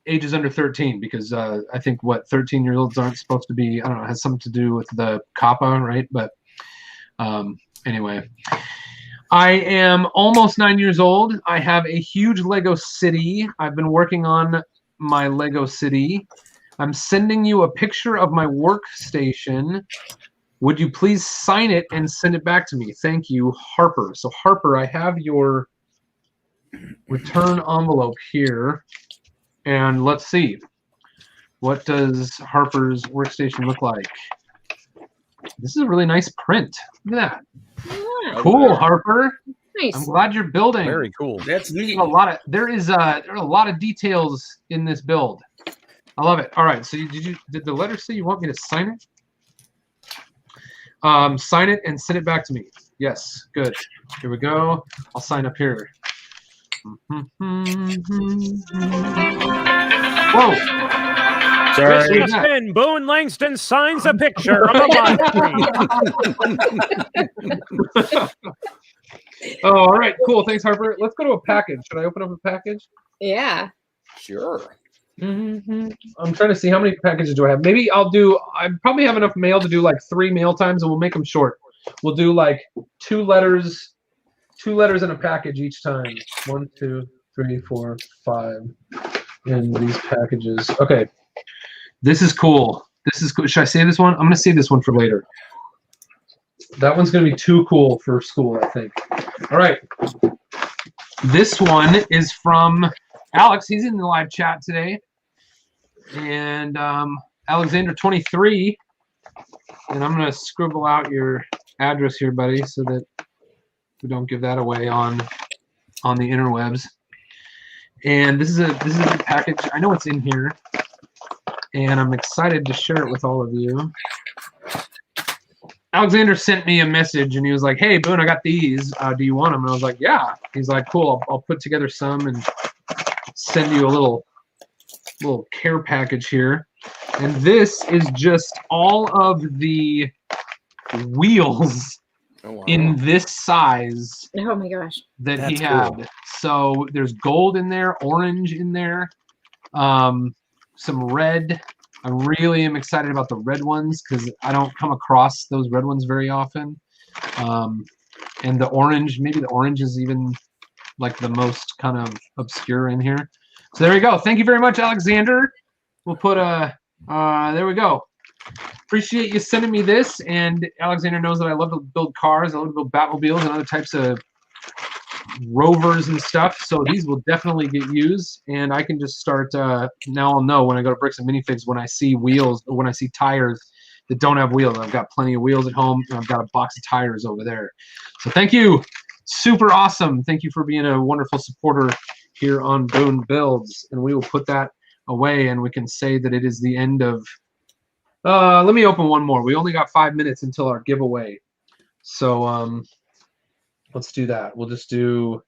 ages under 13 because I think 13-year-olds aren't supposed to be. I don't know. It has something to do with the COPPA, right? But anyway, I am almost 9 years old. I have a huge Lego city. I've been working on my Lego city. I'm sending you a picture of my workstation. Would you please sign it and send it back to me? Thank you, Harper. So Harper, I have your return envelope here. And let's see. What does Harper's workstation look like? This is a really nice print. Look at that. Yeah. Cool, Harper. Nice. I'm glad you're building. Very cool. That's neat. There are a lot of details in this build. I love it. All right. So did the letter say you want me to sign it? Sign it and send it back to me. Yes. Good. Here we go. I'll sign up here. Whoa. Sorry. This has been Boone Langston signs a picture of a mod. Oh, all right, cool. Thanks, Harper. Let's go to a package. Should I open up a package? Yeah. Sure. I'm trying to see how many packages do I have. Maybe I probably have enough mail to do like 3 mail times, and we'll make them short. We'll do like 2 letters in a package each time. 1, 2, 3, 4, 5 in these packages. Okay. This is cool. This is cool. Should I save this one? I'm going to save this one for later. That one's going to be too cool for school, I think. All right. This one is from Alex. He's in the live chat today. And Alexander 23. And I'm going to scribble out your address here, buddy, so that we don't give that away on the interwebs. And this is a package. I know it's in here, and I'm excited to share it with all of you. Alexander sent me a message, and he was like, "Hey, Boone, I got these. Do you want them?" And I was like, "Yeah." He's like, "Cool. I'll put together some and send you a little care package here." And this is just all of the wheels in this size. Oh my gosh. That he had. Cool. So there's gold in there, orange in there, some red. I really am excited about the red ones because I don't come across those red ones very often. And the orange, maybe the orange is even like the most kind of obscure in here. So there we go. Thank you very much, Alexander. We'll put there we go. Appreciate you sending me this. And Alexander knows that I love to build cars. I love to build Batmobiles and other types of rovers and stuff. So these will definitely get used. And I can just start, now I'll know when I go to Bricks and Minifigs, when I see wheels, or when I see tires that don't have wheels. I've got plenty of wheels at home, and I've got a box of tires over there. So thank you. Super awesome. Thank you for being a wonderful supporter here on Boone Builds. And we will put that away, and we can say that it is the end of let me open one more. We only got 5 minutes until our giveaway. So let's do that. We'll just do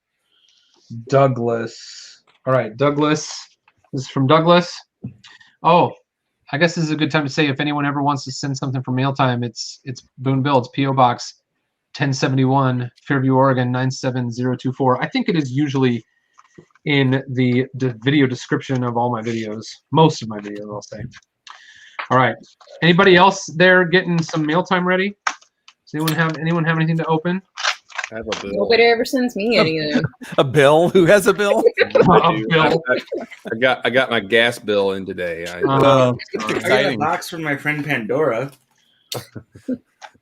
Douglas. All right, Douglas. This is from Douglas. Oh, I guess this is a good time to say if anyone ever wants to send something for mail time, it's Boone Builds, P.O. Box 1071, Fairview, Oregon 97024. I think it is usually in the video description of all my videos. Most of my videos, I'll say. All right. Anybody else there getting some mail time ready? Does anyone have anything to open? I have a bill. Nobody ever sends me anything. A bill? Who has a bill? A bill. I got my gas bill in today. I got a Exciting. box from my friend Pandora.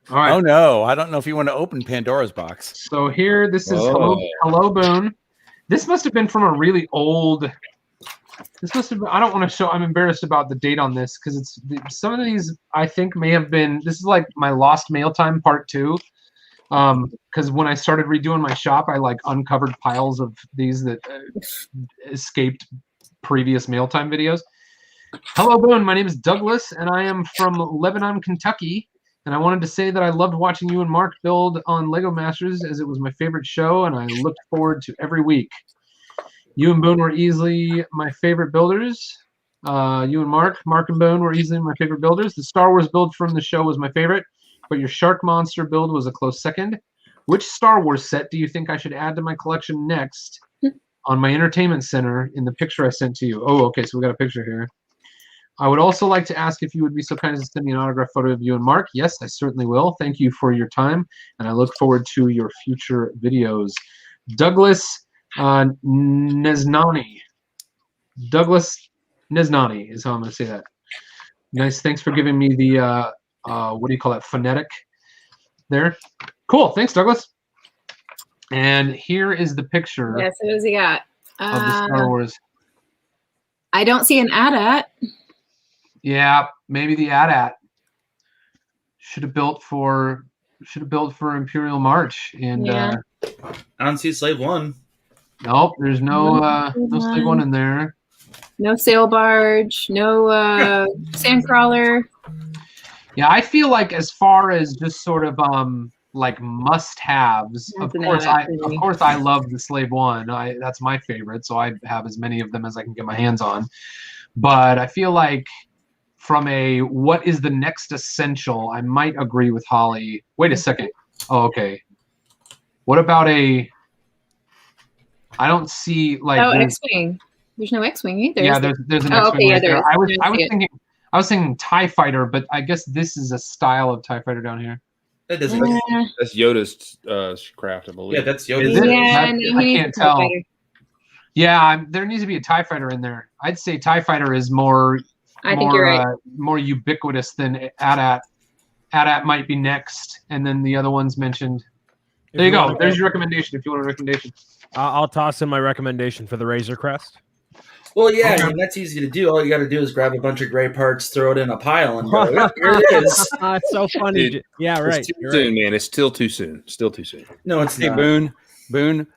All right. Oh no, I don't know if you want to open Pandora's box. So here, this is Oh. Hello Boone. This must have been from a really old. This must have been. I don't want to show. I'm embarrassed about the date on this because some of these I think may have been. This is like my lost mail time part 2. Because when I started redoing my shop, I like uncovered piles of these that escaped previous mail time videos. Hello, Boone. My name is Douglas, and I am from Lebanon, Kentucky. And I wanted to say that I loved watching you and Mark build on Lego Masters as it was my favorite show, and I looked forward to every week. You and Boone were easily my favorite builders. You and Mark and Boone were easily my favorite builders. The Star Wars build from the show was my favorite, but your Shark Monster build was a close second. Which Star Wars set do you think I should add to my collection next on my entertainment center in the picture I sent to you? Oh, okay, so we got a picture here. I would also like to ask if you would be so kind as to send me an autograph photo of you and Mark. Yes, I certainly will. Thank you for your time, and I look forward to your future videos. Douglas Neznani. Douglas Neznani is how I'm going to say that. Nice. Thanks for giving me the, what do you call that, phonetic there. Cool. Thanks, Douglas. And here is the picture Yes, what does he got? of the Star Wars. I don't see an AT-AT. Yeah, maybe the AT-AT should have built for Imperial March. And Yeah. I don't see Slave 1. nope, there's no Slave 1 in there. No sail barge. No sandcrawler. Yeah, I feel like as far as just sort of like must-haves, of That's an course I love the Slave 1. That's my favorite, so I have as many of them as I can get my hands on. But I feel like from a what is the next essential, I might agree with Holly. Wait a second. Oh, okay. What about I don't see like. Oh, X-Wing. There's no X-Wing either. Yeah, there's an Oh, X-Wing okay, yeah, right there there. is. I was thinking TIE Fighter, but I guess this is a style of TIE Fighter down here. That doesn't. That's Yoda's craft, I believe. Yeah, that's Is Yoda's. it? Yeah, I can't tell. Yeah, there needs to be a TIE Fighter in there. I'd say TIE Fighter is more. I think you're right. More ubiquitous than AT-AT. AT-AT might be next, and then the other ones mentioned. There you go. There's your recommendation if you want a recommendation. I'll toss in my recommendation for the Razor Crest. Well, yeah, I mean, that's easy to do. All you got to do is grab a bunch of gray parts, throw it in a pile, and go, "Yep, here it is." It's so funny. Dude, Yeah, right. It's too You're soon, right. man. It's still too soon. Still too soon. No, it's Hey, not. Boone,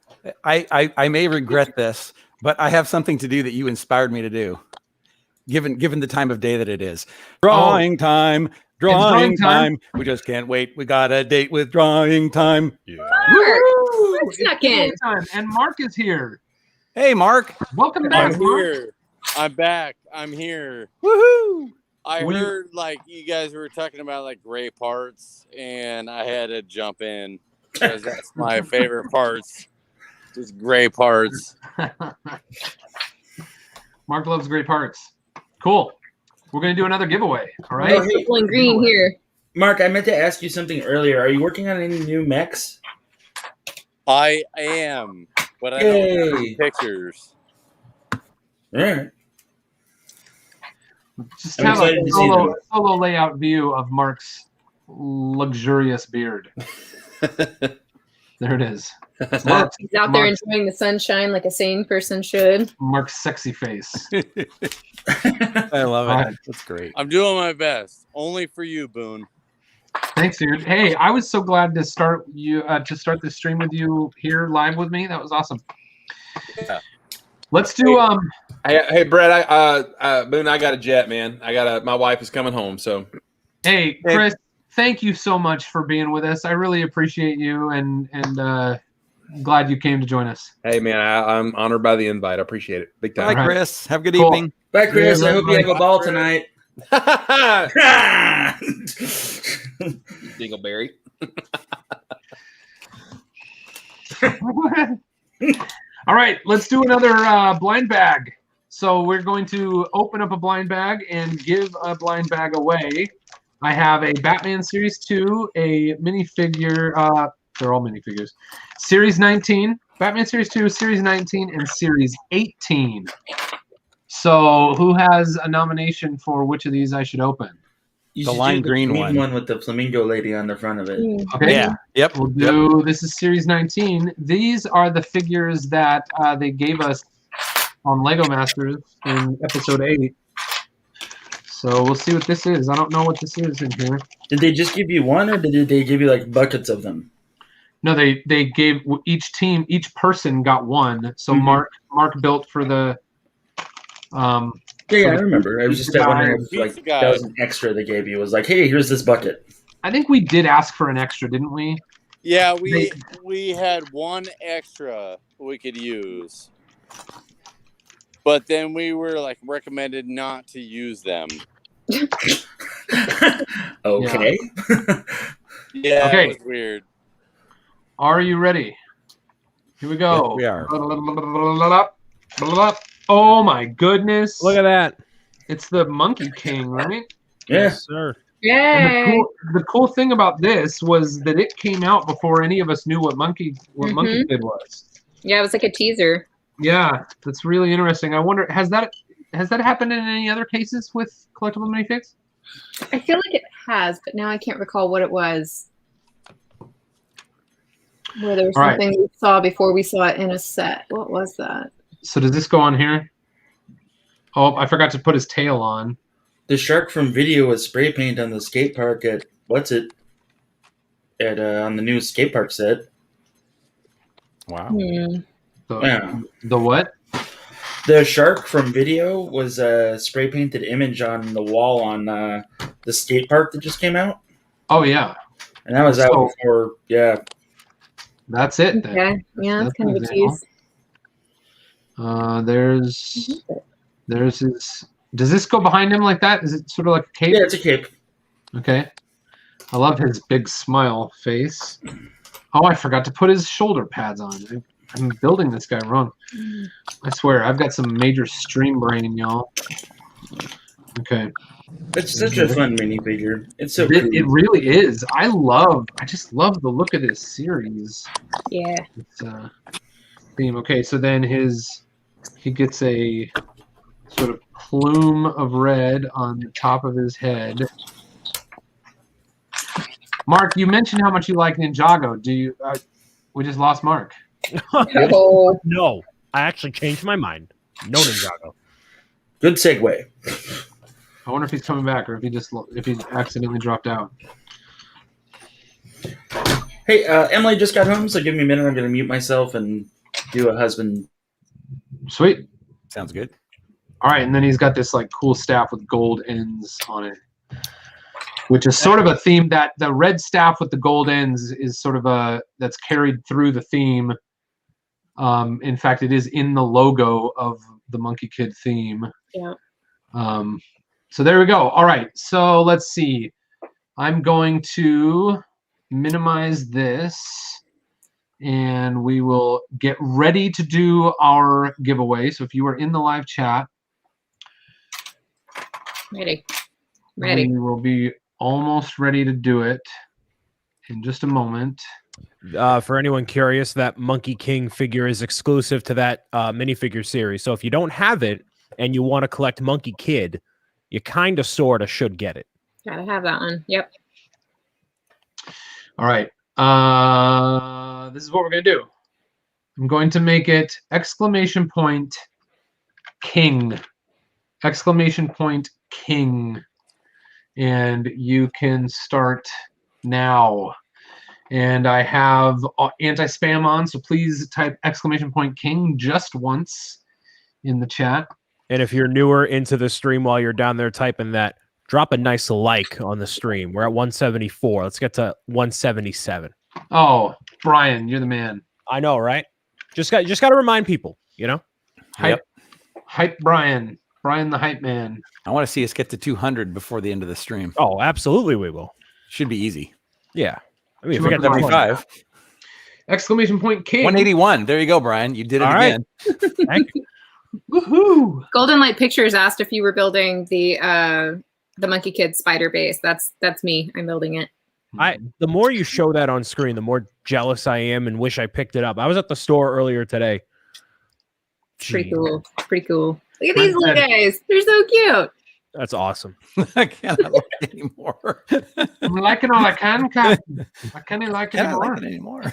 I may regret this, but I have something to do that you inspired me to do. Given the time of day that it is. Drawing time. Drawing time. We just can't wait. We got a date with drawing time. Yeah. Mark snuck in. Time. And Mark is here. Hey, Mark. Welcome back, I'm Mark. here. I'm back. I'm here. Woohoo! I heard like you guys were talking about like gray parts, and I had to jump in because that's my favorite parts. Just gray parts. Mark loves great parts. Cool. We're going to do another giveaway. All right. Oh, hey, Purple and green here. Mark, I meant to ask you something earlier. Are you working on any new mechs? I am, but I don't have any pictures. All right. Just I'm have a excited to see them. solo layout view of Mark's luxurious beard. There it is. Mark's, He's out there enjoying the sunshine like a sane person should. Mark's sexy face. I love it. All right. That's great. I'm doing my best. Only for you, Boone. Thanks, dude. Hey, I was so glad to start this stream with you here live with me. That was awesome. Yeah. Let's do Hey, Brett. Boone, I got a jet, man. My wife is coming home, so. Hey, Chris. Thank you so much for being with us. I really appreciate you, and glad you came to join us. Hey, man, I'm honored by the invite. I appreciate it. Big time. Bye, Chris. Have a good Cool. evening. Bye, Chris. Yeah, I hope you have a bye. ball tonight. Dingleberry. All right, let's do another blind bag. So we're going to open up a blind bag and give a blind bag away. I have a Batman Series 2, a minifigure. They're all minifigures. Series 19, Batman Series 2, Series 19, and Series 18. So who has a nomination for which of these I should open? You The should lime do green one. with the flamingo lady on the front of it. Okay. Yeah. Yep. We'll do. This is Series 19. These are the figures that they gave us on Lego Masters in episode 8. So we'll see what this is. I don't know what this is in here. Did they just give you one, or did they give you like buckets of them? No, they gave each team, each person got one. So Mhm. Mark built for the. Yeah, I remember. I was just wondering if like Pizza guy. that was an extra they gave you. It was like, hey, here's this bucket. I think we did ask for an extra, didn't we? Yeah, we had one extra we could use, but then we were like recommended not to use them. Okay. Yeah, Okay. it was weird. Are you ready? Here we go. Yes, we are. Oh my goodness! Look at that. It's the Monkey King, right? Yeah. Yes, sir. And Yay! the cool thing about this was that it came out before any of us knew what Monkey Mhm. Kid was. Yeah, it was like a teaser. Yeah, that's really interesting. I wonder, has that happened in any other cases with collectible minifigs? I feel like it has, but now I can't recall what it was. Where there was All right. something we saw before we saw it in a set. What was that? So does this go on here? Oh, I forgot to put his tail on. The shark from video was spray paint on the skate park at on the new skate park set. Wow. Hmm. Yeah. The what? The shark from video was a spray painted image on the wall on the skate park that just came out, Oh yeah, and that was out So- before. Yeah, that's it then. Okay. Yeah, that's kind of a an example. tease. There's his. Does this go behind him like that? Is it sort of like a cape? yeah, it's a cape. Okay. I love his big smile face. Oh, I forgot to put his shoulder pads on. I'm building this guy wrong. I swear, I've got some major stream brain, y'all. Okay. It's such a fun minifigure. It's so It, cool. it really is. I just love the look of this series. Yeah. It's theme. Okay, so then he gets a sort of plume of red on the top of his head. Mark, you mentioned how much you like Ninjago. Do you? We just lost Mark. Oh. No, I actually changed my mind. No Ninjago. Good segue. I wonder if he's coming back or if he accidentally dropped out. Hey, Emily just got home, so give me a minute. I'm going to mute myself and do a husband. Sweet. Sounds good. All right, and then he's got this like cool staff with gold ends on it, which is sort of a theme that the red staff with the gold ends is sort of that's carried through the theme. In fact, it is in the logo of the Monkey Kid theme. Yeah. So there we go. All right, so let's see. I'm going to minimize this, and we will get ready to do our giveaway. So if you are in the live chat, Ready. we will be almost ready to do it in just a moment. For anyone curious, that Monkey King figure is exclusive to that minifigure series. So if you don't have it and you want to collect Monkey Kid, you kind of sort of should get it. Gotta have that one. Yep. All right. This is what we're going to do. I'm going to make it exclamation point king. Exclamation point king. And you can start now. And I have anti-spam on, so please type exclamation point king just once in the chat. And if you're newer into the stream while you're down there typing that, drop a nice like on the stream. We're at 174. Let's get to 177. Oh, Brian, you're the man. I know, right? Just got to remind people, you know. Hype Brian the hype man. I want to see us get to 200 before the end of the stream. Oh, absolutely, we will. Should be easy. Yeah, I mean, if we got 75. Exclamation point king. 181. There you go, Brian. You did it again. Thank you. Woohoo! Golden Light Pictures asked if you were building the Monkey Kid spider base. That's me. I'm building it. The more you show that on screen, the more jealous I am and wish I picked it up. I was at the store earlier today. Pretty cool. Pretty cool. Look at these little guys. They're so cute. That's awesome. I can't like it anymore. I'm liking all I can, Captain. I can't like it anymore. Like it anymore.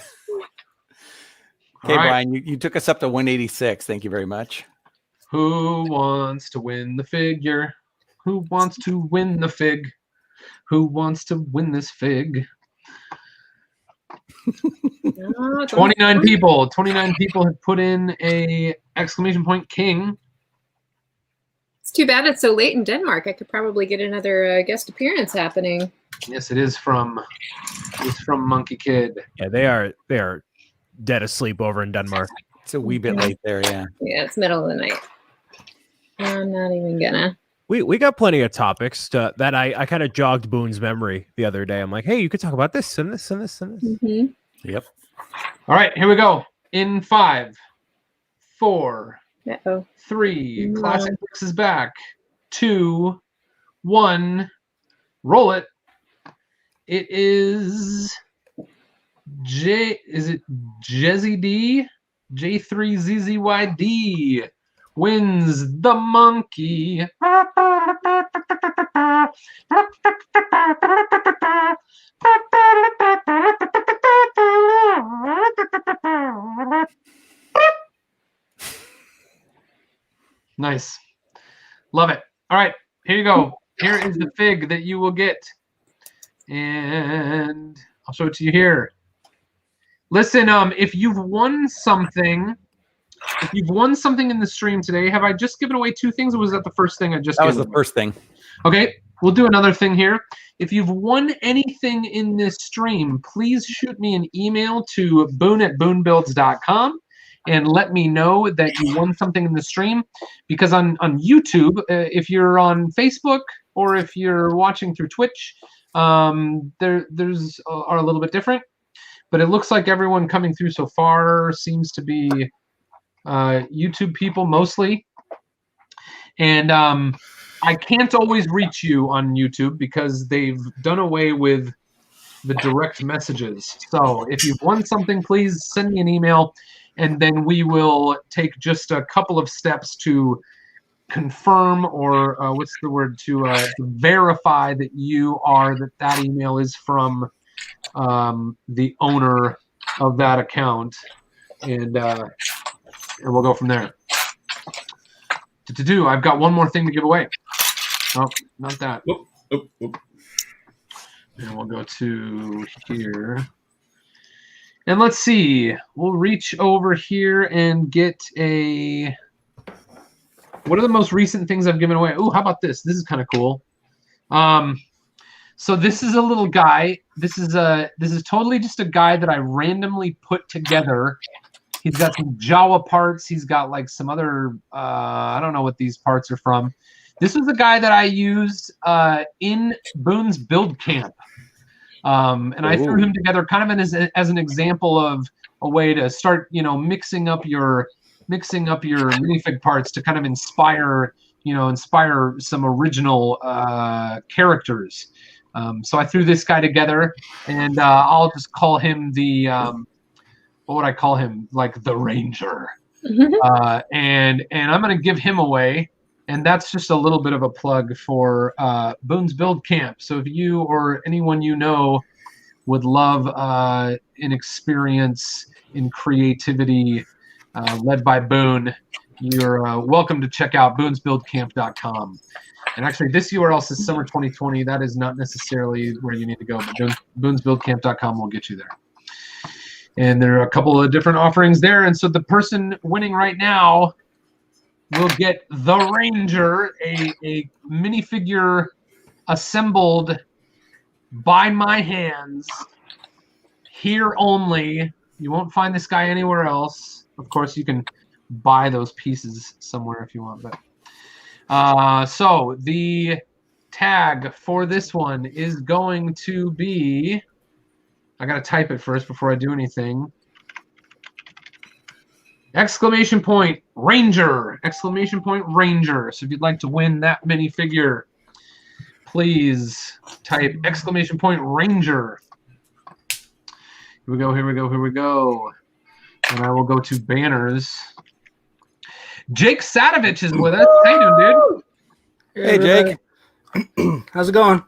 Okay, Brian, you took us up to 186. Thank you very much. Who wants to win the figure? Who wants to win the fig? Who wants to win this fig? 29 people. 29 people have put in a exclamation point king. It's too bad it's so late in Denmark. I could probably get another guest appearance happening. Yes, it is from Monkey Kid. Yeah, they are dead asleep over in Denmark. It's a wee bit late there, yeah. Yeah, it's middle of the night. I'm not even gonna. We got plenty of topics that I kind of jogged Boone's memory the other day. I'm like, hey, you could talk about this and this and this and this. Mm-hmm. Yep. All right, here we go. In 5, 4, Uh-oh. 3. Classic Bricks is back. 2, 1. Roll it. It is Is it Jezzy D? J3ZZYD wins the monkey. Nice. Love it. All right, here you go. Here is the fig that you will get. And I'll show it to you here. Listen, if you've won something in the stream today, have I just given away 2 things, or was that the first thing I just That gave was the away? first thing. Okay, we'll do another thing here. If you've won anything in this stream, please shoot me an email to boone@boonebuilds.com and let me know that you won something in the stream. Because on YouTube, if you're on Facebook or if you're watching through Twitch, there's are a little bit different. But it looks like everyone coming through so far seems to be YouTube people mostly. And I can't always reach you on YouTube because they've done away with the direct messages. So if you've won something, please send me an email, and then we will take just a couple of steps to confirm, or what's the word, to verify that that email is from the owner of that account, and we'll go from there. I've got one more thing to give away. Oh, not that. And we'll go to here. And let's see. We'll reach over here and get a... What are the most recent things I've given away? Ooh, how about this? This is kind of cool. So this is a little guy. This is totally just a guy that I randomly put together. He's got some Jawa parts. He's got like some other, I don't know what these parts are from. This was the guy that I used in Boone's Build Camp. And I threw him together kind of as an example of a way to start, mixing up your minifig parts to kind of inspire some original characters. So I threw this guy together, and I'll just call him the what would I call him? Like the Ranger. And I'm going to give him away. And that's just a little bit of a plug for Boone's Build Camp. So if you or anyone you know would love an experience in creativity led by Boone, you're welcome to check out boonsbuildcamp.com. And actually, this URL says summer 2020. That is not necessarily where you need to go, but boonsbuildcamp.com will get you there. And there are a couple of different offerings there. And so the person winning right now will get the Ranger, a minifigure assembled by my hands, here only, You won't find this guy anywhere else. Of course, you can buy those pieces somewhere if you want. But so the tag for this one is going to be. I gotta type it first before I do anything. Exclamation point Ranger! Exclamation point Ranger. So if you'd like to win that minifigure, please type exclamation point Ranger. Here we go, here we go, here we go. And I will go to banners. Jake Sadovich is with us. How you doing, dude? Hey, Jake. How's it going?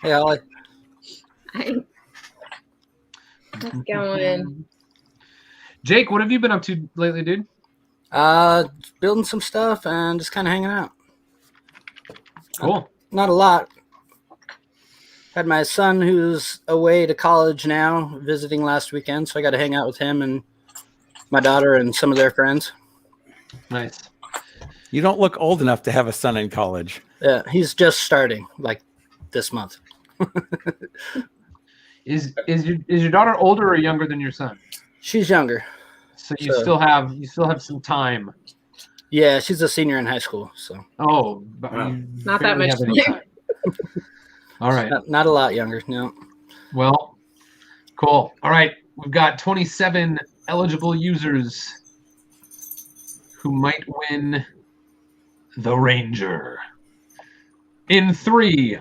Hey, Ollie. How's it going? Jake, what have you been up to lately, dude? Building some stuff and just kind of hanging out. Cool. Not a lot. Had my son who's away to college now visiting last weekend, so I got to hang out with him and my daughter and some of their friends. Nice. You don't look old enough to have a son in college. Yeah, he's just starting, like this month. Is your daughter older or younger than your son? She's younger. So you still have some time. Yeah, she's a senior in high school. So. Oh, not that much time. All right. Not a lot younger. No. Well, cool. All right, we've got 27 eligible users who might win the Ranger. In 3,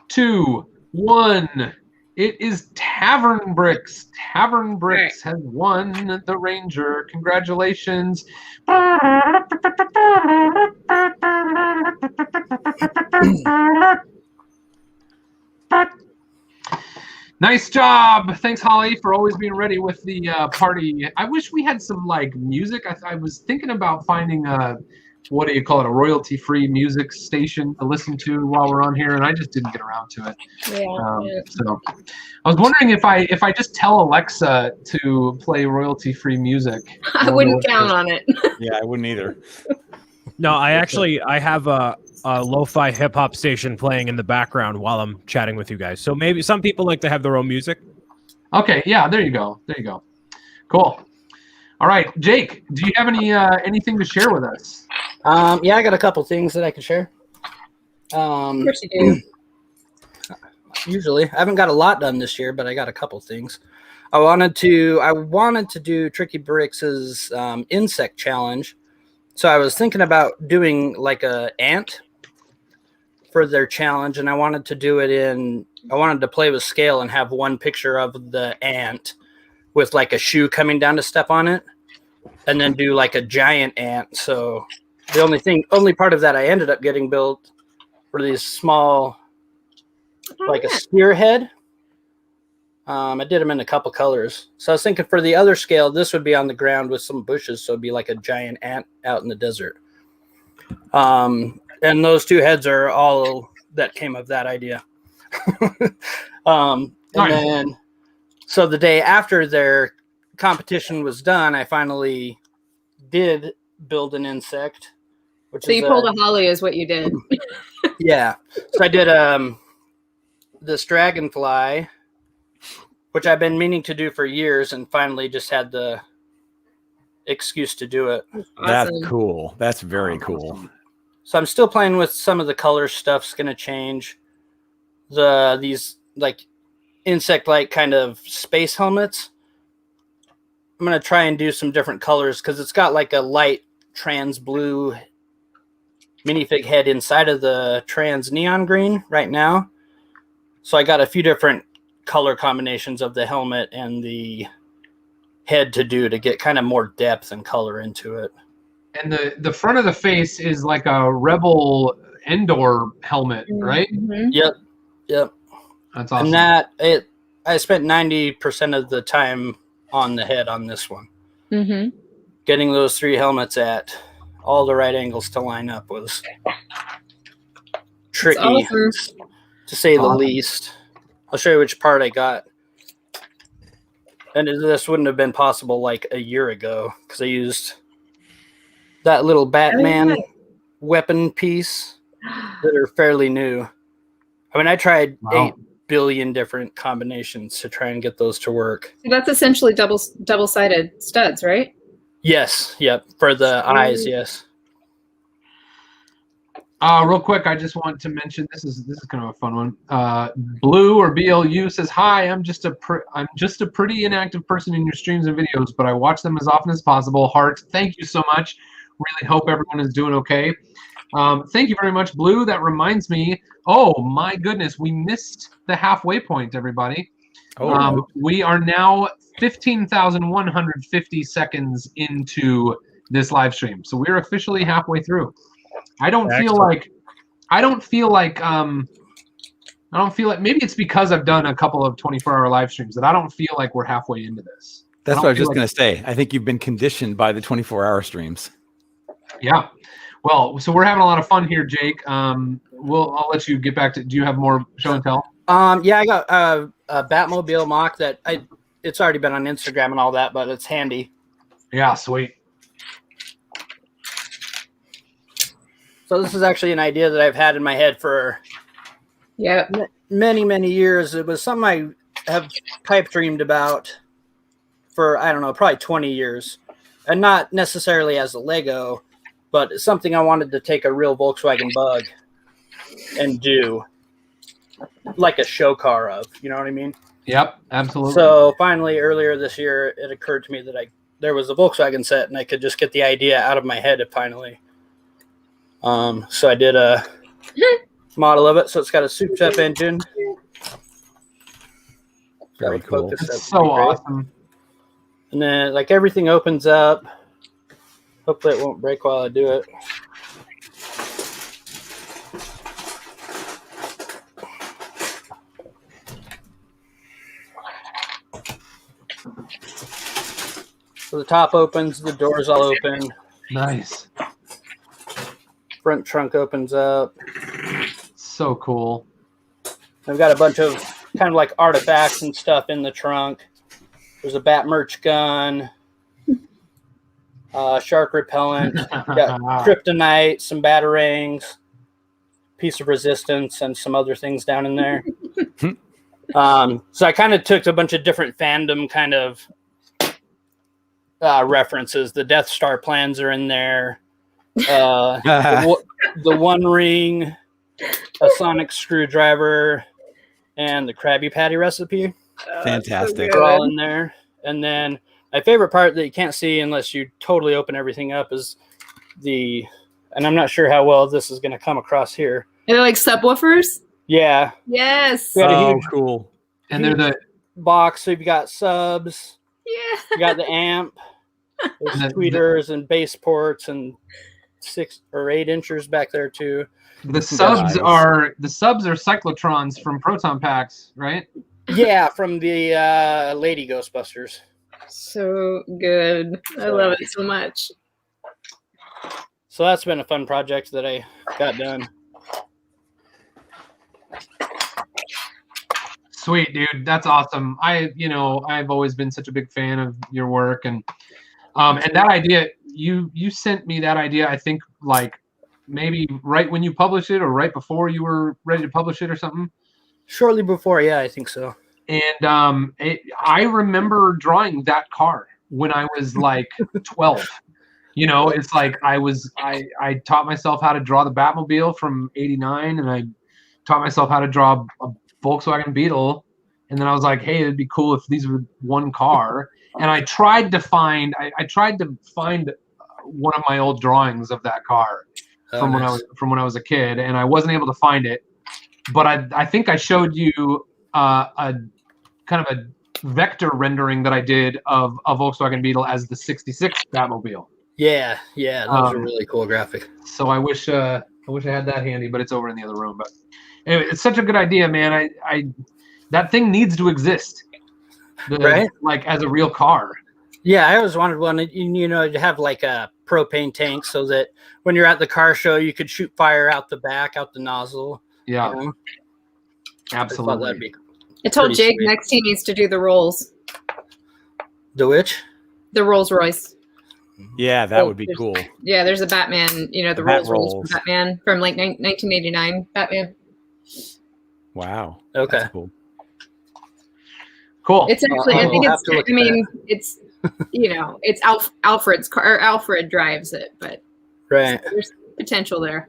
2, 1. It is Tavern Bricks. Tavern Bricks has won the Ranger. Congratulations. Nice job. Thanks, Holly, for always being ready with the party. I wish we had some like music. I was thinking about finding what do you call it, a royalty-free music station to listen to while we're on here, and I just didn't get around to it. Yeah. So I was wondering if I just tell Alexa to play royalty-free music. I wouldn't count on it. Yeah, I wouldn't either. No, I have a lo-fi hip hop station playing in the background while I'm chatting with you guys. So maybe some people like to have their own music. Okay, yeah, there you go. There you go. Cool. All right, Jake, do you have anything to share with us? Yeah, I got a couple things that I can share. Of course you do. Usually, I haven't got a lot done this year, but I got a couple things. I wanted to do Tricky Bricks' insect challenge. So I was thinking about doing like a ant for their challenge, and I wanted to play with scale and have one picture of the ant with like a shoe coming down to step on it, and then do like a giant ant. So the only part of that I ended up getting built were these small, like a spearhead. I did them in a couple colors. So I was thinking for the other scale, this would be on the ground with some bushes. So it'd be like a giant ant out in the desert. And those two heads are all that came of that idea. And then, so the day after their competition was done, I finally did build an insect. So you pulled a Holly is what you did. Yeah. So I did this dragonfly, which I've been meaning to do for years and finally just had the excuse to do it. Awesome. That's cool. That's very cool. So I'm still playing with some of the color stuff's going to change. These like insect-like kind of space helmets. I'm going to try and do some different colors because it's got like a light trans blue minifig head inside of the trans neon green right now. So I got a few different color combinations of the helmet and the head to get kind of more depth and color into it. And the front of the face is like a Rebel Endor helmet, right? Mm-hmm. Yep. That's awesome. And I spent 90% of the time on the head on this one. Mm-hmm. Getting those three helmets at all the right angles to line up was tricky, awesome, to say the least. I'll show you which part I got. And this wouldn't have been possible like a year ago because I used that little Batman weapon piece that are fairly new. I mean, I tried billion different combinations to try and get those to work. So that's essentially double-sided studs, right? Yes. Yep. For the eyes. Yes. Real quick, I just want to mention this is kind of a fun one. Blue or BLU says, "Hi, I'm just a pretty inactive person in your streams and videos, but I watch them as often as possible." Heart, thank you so much. Really hope everyone is doing okay. Thank you very much, Blue. That reminds me. Oh my goodness, we missed the halfway point, everybody. Oh. We are now 15,150 seconds into this live stream, so we're officially halfway through. I don't feel like maybe it's because I've done a couple of 24-hour live streams that I don't feel like we're halfway into this. That's what I was just going to say. I think you've been conditioned by the 24-hour streams. Yeah. Well, so we're having a lot of fun here, Jake. I'll let you get back to. Do you have more show and tell? Yeah, I got a Batmobile mock that it's already been on Instagram and all that, but it's handy. Yeah, sweet. So this is actually an idea that I've had in my head for many years. It was something I have pipe dreamed about for, I don't know, probably 20 years. And not necessarily as a Lego, but it's something I wanted to take a real Volkswagen Bug and do like a show car of, you know what I mean? Yep, absolutely. So finally, earlier this year, it occurred to me that there was a Volkswagen set and I could just get the idea out of my head finally. So I did a model of it. So it's got a souped-up engine. Very cool. It's so awesome. And then, like, everything opens up. Hopefully it won't break while I do it. So the top opens, the doors all open. Nice. Front trunk opens up. So cool. I've got a bunch of kind of like artifacts and stuff in the trunk. There's a bat merch gun, shark repellent, got kryptonite, some batarangs, piece of resistance, and some other things down in there. So I kind of took a bunch of different fandom kind of references. The Death Star plans are in there. The One Ring, a sonic screwdriver, and the Krabby Patty recipe. Fantastic. They're all in there. And then my favorite part that you can't see unless you totally open everything up is and I'm not sure how well this is going to come across here. Are they like subwoofers? Yeah. Yes. We had a huge, cool. And they're the box. So you've got subs. Yeah. You got the amp. There's tweeters and bass ports and 6 or 8 inchers back there too. The subs are cyclotrons from proton packs, right? Yeah, from the Lady Ghostbusters. So good. I love it so much. So that's been a fun project that I got done. Sweet, dude. That's awesome. I've always been such a big fan of your work, and that idea, you sent me that idea, I think, like maybe right when you published it or right before you were ready to publish it or something. Shortly before, yeah, I think so. And I remember drawing that car when I was like 12. It's like I taught myself how to draw the Batmobile from '89, and I taught myself how to draw a Volkswagen Beetle. And then I was like, hey, it'd be cool if these were one car. And I tried to find one of my old drawings of that car from when I was a kid, and I wasn't able to find it. But I think I showed you a kind of a vector rendering that I did of a Volkswagen Beetle as the '66 Batmobile. Yeah, that was a really cool graphic. So I wish I had that handy, but it's over in the other room. But anyway, it's such a good idea, man. That thing needs to exist, right? Like as a real car. Yeah, I always wanted one. To have like a propane tank so that when you're at the car show, you could shoot fire out the back, out the nozzle. Yeah, absolutely. I told Jake next he needs to do the rolls. The which? The Rolls Royce. Yeah, that would be cool. Yeah, there's a Batman. The Rolls Royce from Batman from like 1989 Batman. Wow. Okay. That's cool. Cool. It's actually, I think We'll it's, have to look I at mean, it's, it's Alfred's car, or Alfred drives it, but Right. so there's potential there.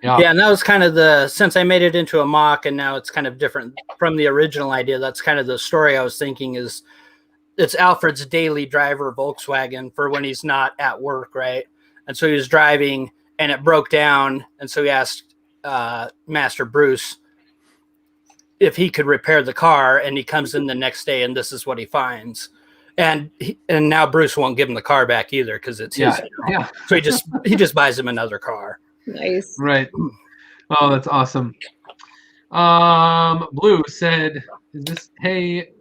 Yeah, and that was kind of since I made it into a mock and now it's kind of different from the original idea, that's kind of the story I was thinking is it's Alfred's daily driver Volkswagen for when he's not at work, right? And so he was driving and it broke down. And so he asked Master Bruce if he could repair the car, and he comes in the next day and this is what he finds. And now Bruce won't give him the car back either because it's his. Yeah. So he just buys him another car. Nice. Right. Oh, that's awesome. Blue said, "Is this hey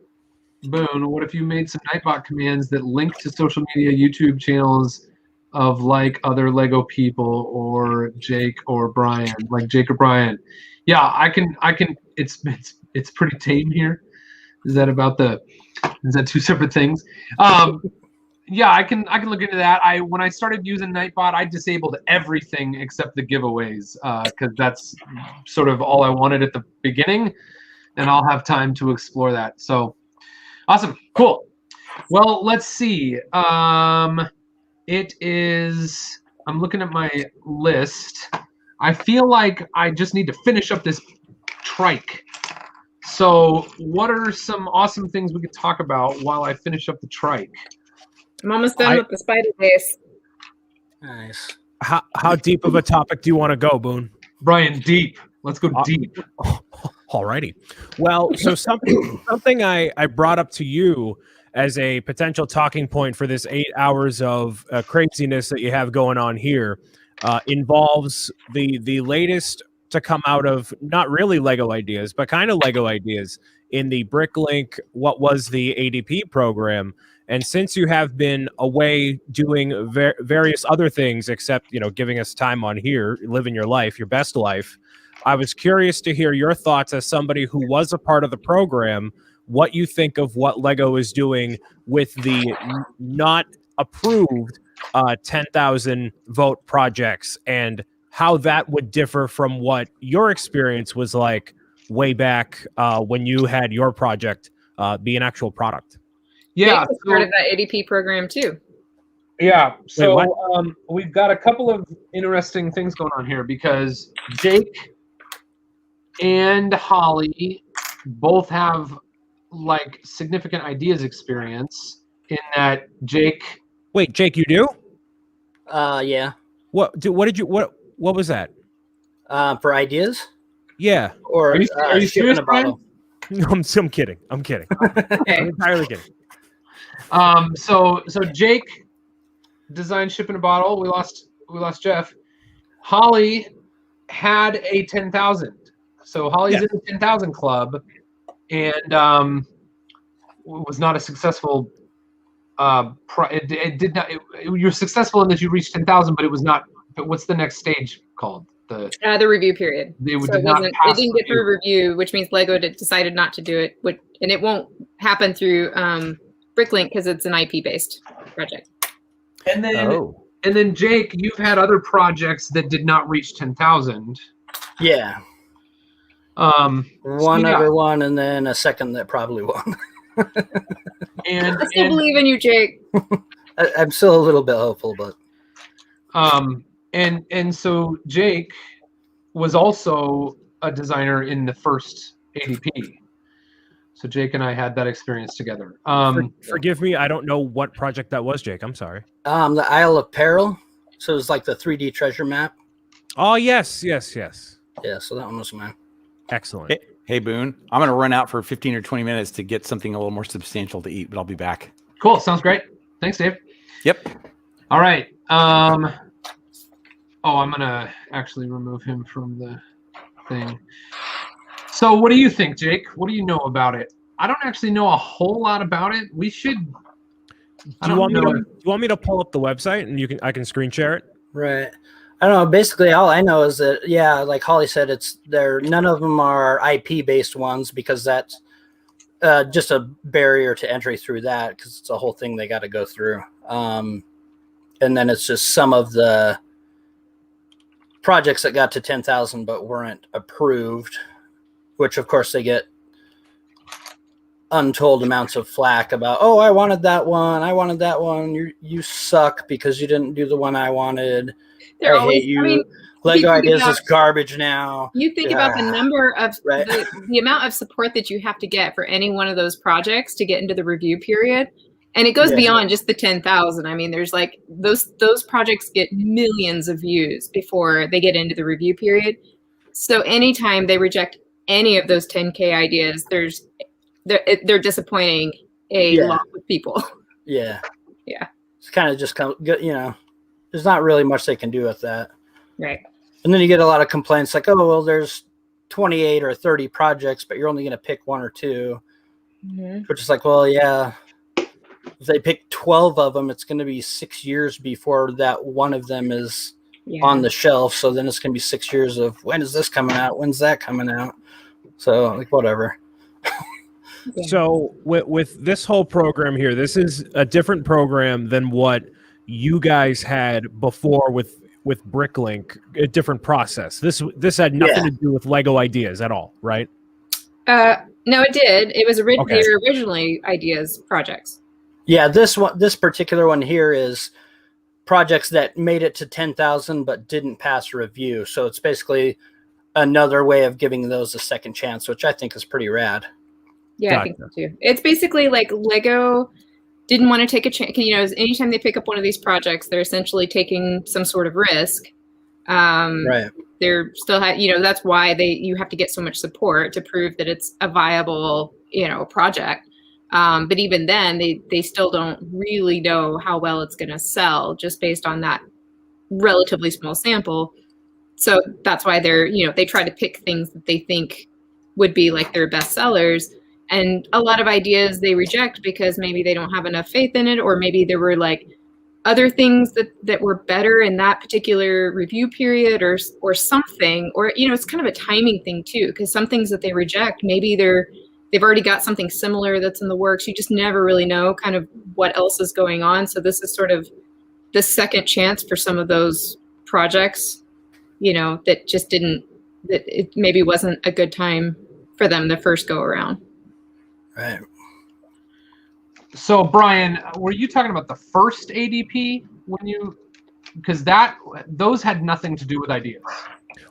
Boone? What if you made some Nightbot commands that link to social media, YouTube channels of like other Lego people or Jake or Brian, like Jake or Brian?" Yeah, I can. It's pretty tame here. Is that two separate things? Yeah, I can look into that. When I started using Nightbot, I disabled everything except the giveaways because that's sort of all I wanted at the beginning, and I'll have time to explore that. So awesome, cool. Well, let's see. It is. I'm looking at my list. I feel like I just need to finish up this trike. So, what are some awesome things we could talk about while I finish up the trike? I'm almost done with the spider base. Nice. How deep of a topic do you want to go, Boone? Brian, deep. Let's go deep. Alrighty. Well, so something I brought up to you as a potential talking point for this 8 hours of craziness that you have going on here involves the latest to come out of not really Lego ideas, but kind of Lego ideas in the Bricklink, what was the ADP program. And since you have been away doing various other things, except, giving us time on here, living your life, your best life, I was curious to hear your thoughts as somebody who was a part of the program, what you think of what Lego is doing with the not approved 10,000 vote projects and how that would differ from what your experience was like way back when you had your project be an actual product. Yeah, Jake was part of that ADP program too. Yeah, so Wait, we've got a couple of interesting things going on here because Jake and Holly both have like significant ideas experience in that Jake. Wait, Jake, you do? Yeah. What was that? For ideas? Yeah. Or are you shipping serious, a bottle? No, I'm kidding. I'm entirely kidding. So Jake designed Ship in a Bottle. We lost Jeff. Holly had a 10,000. So Holly's in the 10,000 club, and was not a successful. It did not. You're successful in that you reached 10,000, but it was not. But what's the next stage called? The review period. It didn't get through review, which means Lego decided not to do it, and it won't happen through Bricklink because it's an IP based project. And then Jake, you've had other projects that did not reach 10,000. Yeah. One other one, and then a second that probably won. I still believe in you, Jake. I'm still a little bit hopeful, but. And so Jake was also a designer in the first ADP. So Jake and I had that experience together. Forgive me, I don't know what project that was, Jake. I'm sorry. The Isle of Peril. So it was like the 3D treasure map. Oh, yes. Yeah, so that one was mine. Excellent. Hey, Boone, I'm going to run out for 15 or 20 minutes to get something a little more substantial to eat, but I'll be back. Cool. Sounds great. Thanks, Dave. Yep. All right. I'm going to actually remove him from the thing. So what do you think, Jake? What do you know about it? I don't actually know a whole lot about it. We should. Do you want me to pull up the website and I can screen share it? Right. I don't know. Basically, all I know is that, yeah, like Holly said, none of them are IP based ones because that's just a barrier to entry through that because it's a whole thing they got to go through. And then it's just some of the projects that got to 10,000 but weren't approved, which of course they get untold amounts of flack about, oh, I wanted that one. You suck because you didn't do the one I wanted. They're I always, hate you. I mean, Lego you think Ideas about- is garbage now. You think about the number of Right. the amount of support that you have to get for any one of those projects to get into the review period. And it goes beyond just the 10,000. I mean, there's like those projects get millions of views before they get into the review period. So anytime they reject any of those 10K ideas, they're disappointing a lot of people. Yeah. Yeah. It's kind of just, there's not really much they can do with that. Right. And then you get a lot of complaints like, oh, well, there's 28 or 30 projects, but you're only going to pick one or two. Mm-hmm. Which is like, well, yeah, if they pick 12 of them, it's going to be 6 years before that one of them is on the shelf. So then it's going to be 6 years of when is this coming out? When's that coming out? So like, whatever. So with this whole program here, this is a different program than what you guys had before with Bricklink, a different process. This had nothing to do with Lego Ideas at all, right? No, it did. It was they were originally Ideas projects. Yeah, this particular one here is projects that made it to 10,000 but didn't pass review. So it's basically another way of giving those a second chance, which I think is pretty rad. Yeah, I think so too. It's basically like Lego didn't want to take a chance. Anytime they pick up one of these projects, they're essentially taking some sort of risk. Right. They're still, that's why you have to get so much support to prove that it's a viable, project. But even then, they still don't really know how well it's going to sell just based on that relatively small sample. So that's why they try to pick things that they think would be like their best sellers. And a lot of ideas they reject because maybe they don't have enough faith in it, or maybe there were like other things that were better in that particular review period or something, or, it's kind of a timing thing too, because some things that they reject, maybe they've already got something similar that's in the works. You just never really know kind of what else is going on. So this is sort of the second chance for some of those projects, that just that it maybe wasn't a good time for them the first go around. Right. So Brian, were you talking about the first ADP because those had nothing to do with ideas?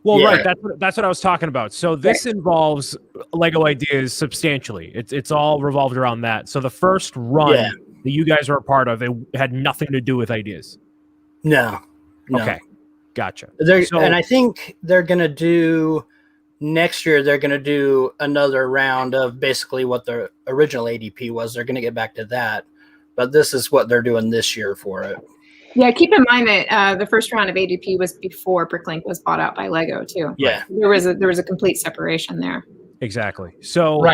Well, right. That's what I was talking about. So this involves Lego Ideas substantially. It's all revolved around that. So the first run that you guys were a part of, it had nothing to do with ideas. No. Okay. Gotcha. And I think they're going to do next year. They're going to do another round of basically what the original ADP was. They're going to get back to that, but this is what they're doing this year for it. Yeah, keep in mind that the first round of ADP was before Bricklink was bought out by Lego too. Yeah, there was a complete separation there. Exactly. So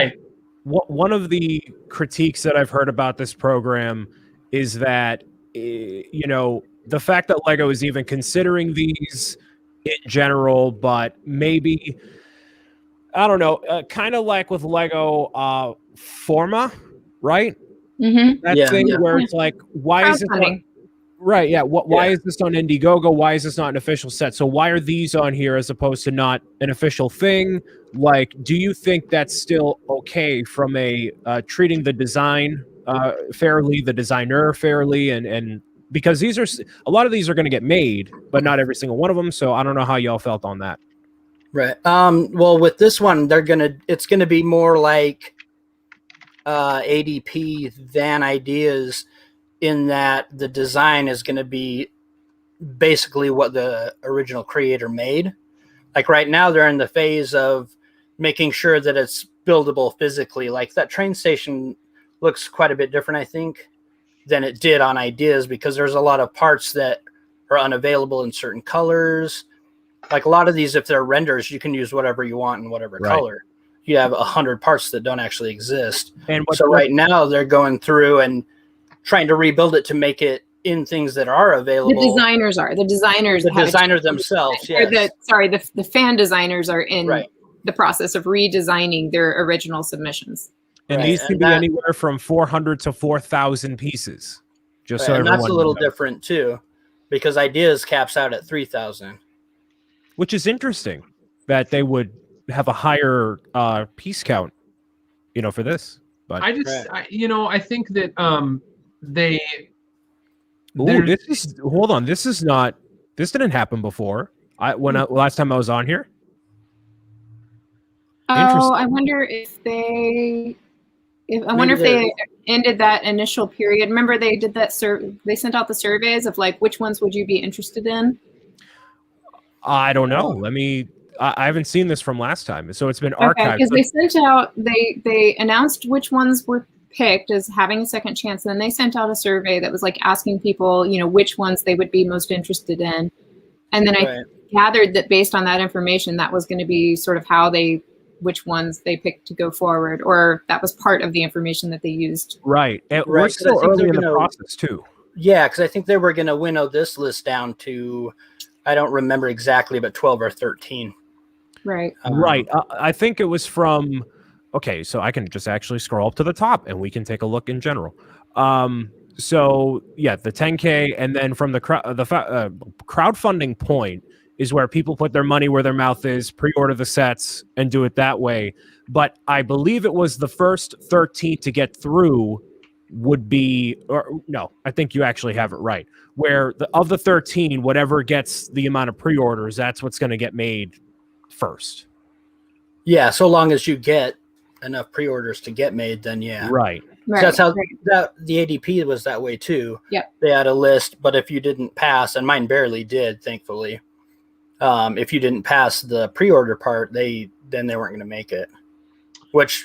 one of the critiques that I've heard about this program is that the fact that Lego is even considering these in general, but maybe I don't know, kind of like with Lego Forma, right? Mm-hmm. That thing where it's like, why is it? Right, yeah. Why is this on Indiegogo? Why is this not an official set? So why are these on here as opposed to not an official thing? Like, do you think that's still okay from a treating the design fairly, the designer fairly, and because these are a lot of these are going to get made, but not every single one of them. So I don't know how y'all felt on that. Right. Well, with this one, it's gonna be more like ADP than ideas, in that the design is going to be basically what the original creator made. Like right now, they're in the phase of making sure that it's buildable physically. Like that train station looks quite a bit different, I think, than it did on ideas, because there's a lot of parts that are unavailable in certain colors. Like a lot of these, if they're renders, you can use whatever you want in whatever color. You have 100 parts that don't actually exist. And so right now they're going through and trying to rebuild it to make it in things that are available. The designers themselves. Yes. The fan designers are in the process of redesigning their original submissions. And these can be anywhere from 400 to 4,000 pieces. Just so everyone that's a little different too, because ideas caps out at 3,000. Which is interesting that they would have a higher piece count, for this. But I just, I think that they. Ooh, this is hold on. This is not. This didn't happen before. Last time I was on here. Oh, I wonder if they. I wonder if they ended that initial period. Remember, they did that. They sent out the surveys of like which ones would you be interested in. I don't know. I haven't seen this from last time, so it's been archived. Because they sent out. They announced which ones were picked as having a second chance, and then they sent out a survey that was like asking people, which ones they would be most interested in, and then I gathered that based on that information, that was going to be sort of which ones they picked to go forward, or that was part of the information that they used. Right. We're still early in the process too. Yeah, because I think they were going to winnow this list down to, I don't remember exactly, but 12 or 13. Right. Right. I think it was from. Okay, so I can just actually scroll up to the top, and we can take a look in general. So yeah, the 10K, and then from the crowdfunding point is where people put their money where their mouth is, pre-order the sets, and do it that way. But I believe it was the first 13 to get through would be, or no, I think you actually have it right. Where of the 13, whatever gets the amount of pre-orders, that's what's going to get made first. Yeah, so long as you get enough pre-orders to get made, then yeah. Right. So that's how the ADP was that way too. Yep. They had a list, but if you didn't pass, and mine barely did, thankfully. If you didn't pass the pre-order part, then they weren't going to make it. Which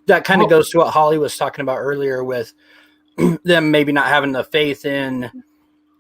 that kind of goes to what Holly was talking about earlier with them maybe not having the faith in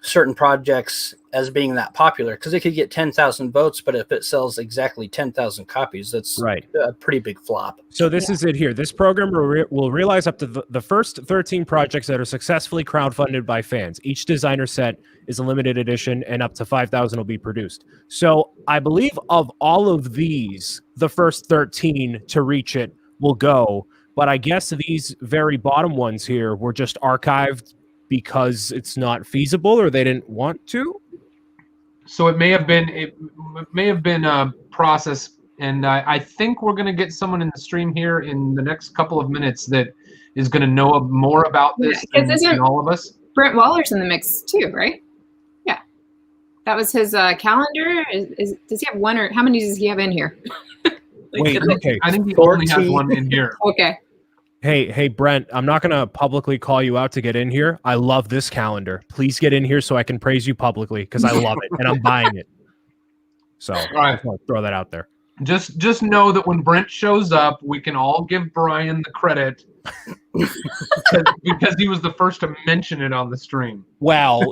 certain projects as being that popular, because it could get 10,000 votes, but if it sells exactly 10,000 copies, that's a pretty big flop. So this is it here. This program will realize up to the first 13 projects that are successfully crowdfunded by fans. Each designer set is a limited edition, and up to 5,000 will be produced. So I believe of all of these, the first 13 to reach it will go. But I guess these very bottom ones here were just archived because it's not feasible, or they didn't want to. So it may have been a process, and I think we're going to get someone in the stream here in the next couple of minutes that is going to know more about this than all of us. Brent Waller's in the mix too, right? Yeah, that was his calendar. Does he have one, or how many does he have in here? Wait, okay. I think he only has one in here. Okay. Hey, Brent, I'm not going to publicly call you out to get in here. I love this calendar. Please get in here so I can praise you publicly, because I love it, and I'm buying it. So I just want to throw that out there. Just know that when Brent shows up, we can all give Brian the credit because he was the first to mention it on the stream. Well,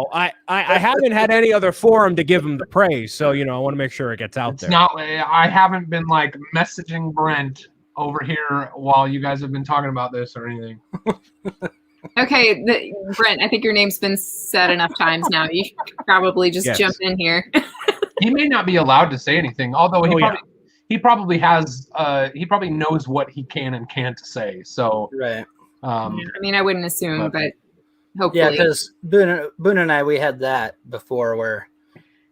I haven't had any other forum to give him the praise, so I want to make sure it gets out there. I haven't been like messaging Brent over here while you guys have been talking about this or anything. Okay, Brent, I think your name's been said enough times now. You should probably just jump in here. He may not be allowed to say anything, although he probably has. He probably knows what he can and can't say. So right. I mean, I wouldn't assume, but hopefully. Yeah, because Boone and I, we had that before where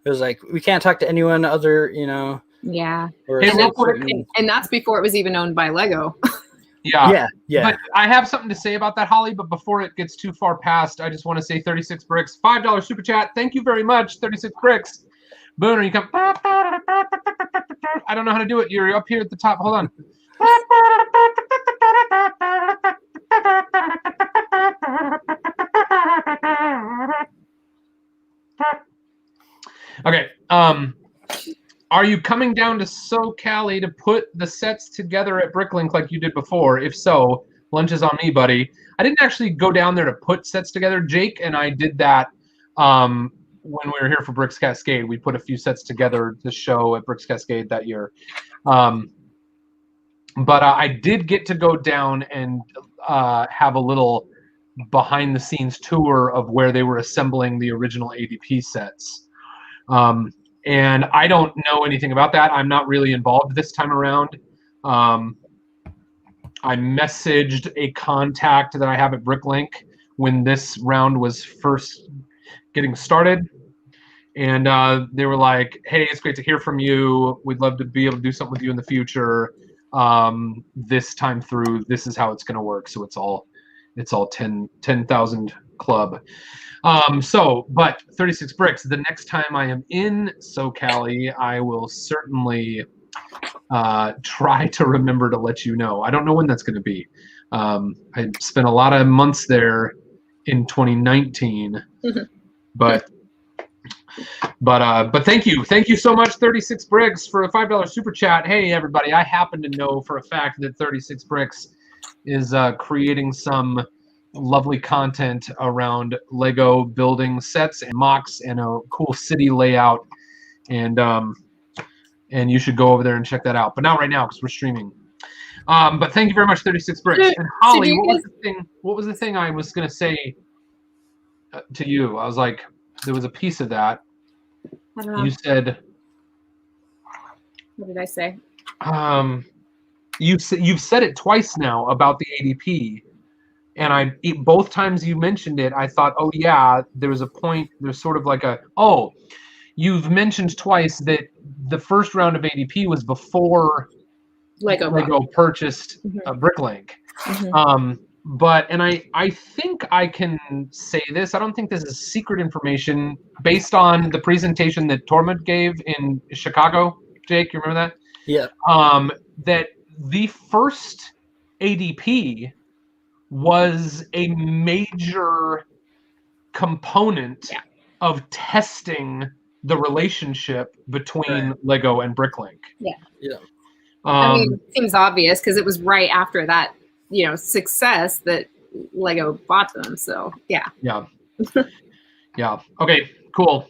it was like we can't talk to anyone other, Yeah, and that's before it was even owned by Lego. Yeah. But I have something to say about that, Holly. But before it gets too far past, I just want to say 36 bricks, $5 super chat. Thank you very much, 36 bricks. Boone, you come. I don't know how to do it. You're up here at the top. Hold on. Okay. Are you coming down to SoCali to put the sets together at Bricklink like you did before? If so, lunch is on me, buddy. I didn't actually go down there to put sets together. Jake and I did that when we were here for Bricks Cascade. We put a few sets together to show at Bricks Cascade that year. But I did get to go down and have a little behind-the-scenes tour of where they were assembling the original ADP sets. And I don't know anything about that. I'm not really involved this time around. I messaged a contact that I have at Bricklink when this round was first getting started. And they were like, hey, it's great to hear from you. We'd love to be able to do something with you in the future. this time through, this is how it's going to work. So it's all 10,000 club. But 36 bricks, the next time I am in SoCal, I will certainly try to remember to let you know. I don't know when that's going to be. I spent a lot of months there in 2019, but thank you so much, 36 bricks, for a $5 super chat. Hey everybody, I happen to know for a fact that 36 bricks is creating some lovely content around Lego building sets and mocks and a cool city layout, and you should go over there and check that out. But not right now because we're streaming. But thank you very much, 36 bricks. And Holly, what was the thing I was gonna say to you? I was like, there was a piece of that. I don't know. You said. What did I say? You've said it twice now about the ADP, and both times you mentioned it, I thought, oh yeah, there was a point. There's sort of like you've mentioned twice that the first round of ADP was before Lego purchased Bricklink. But I think I can say this. I don't think this is secret information based on the presentation that Tormund gave in Chicago. Jake, you remember that? Yeah. That the first ADP was a major component of testing the relationship between Lego and Bricklink. Yeah. Yeah. I mean, it seems obvious because it was right after that, success that Lego bought them. So yeah. Yeah. Yeah. Okay, cool.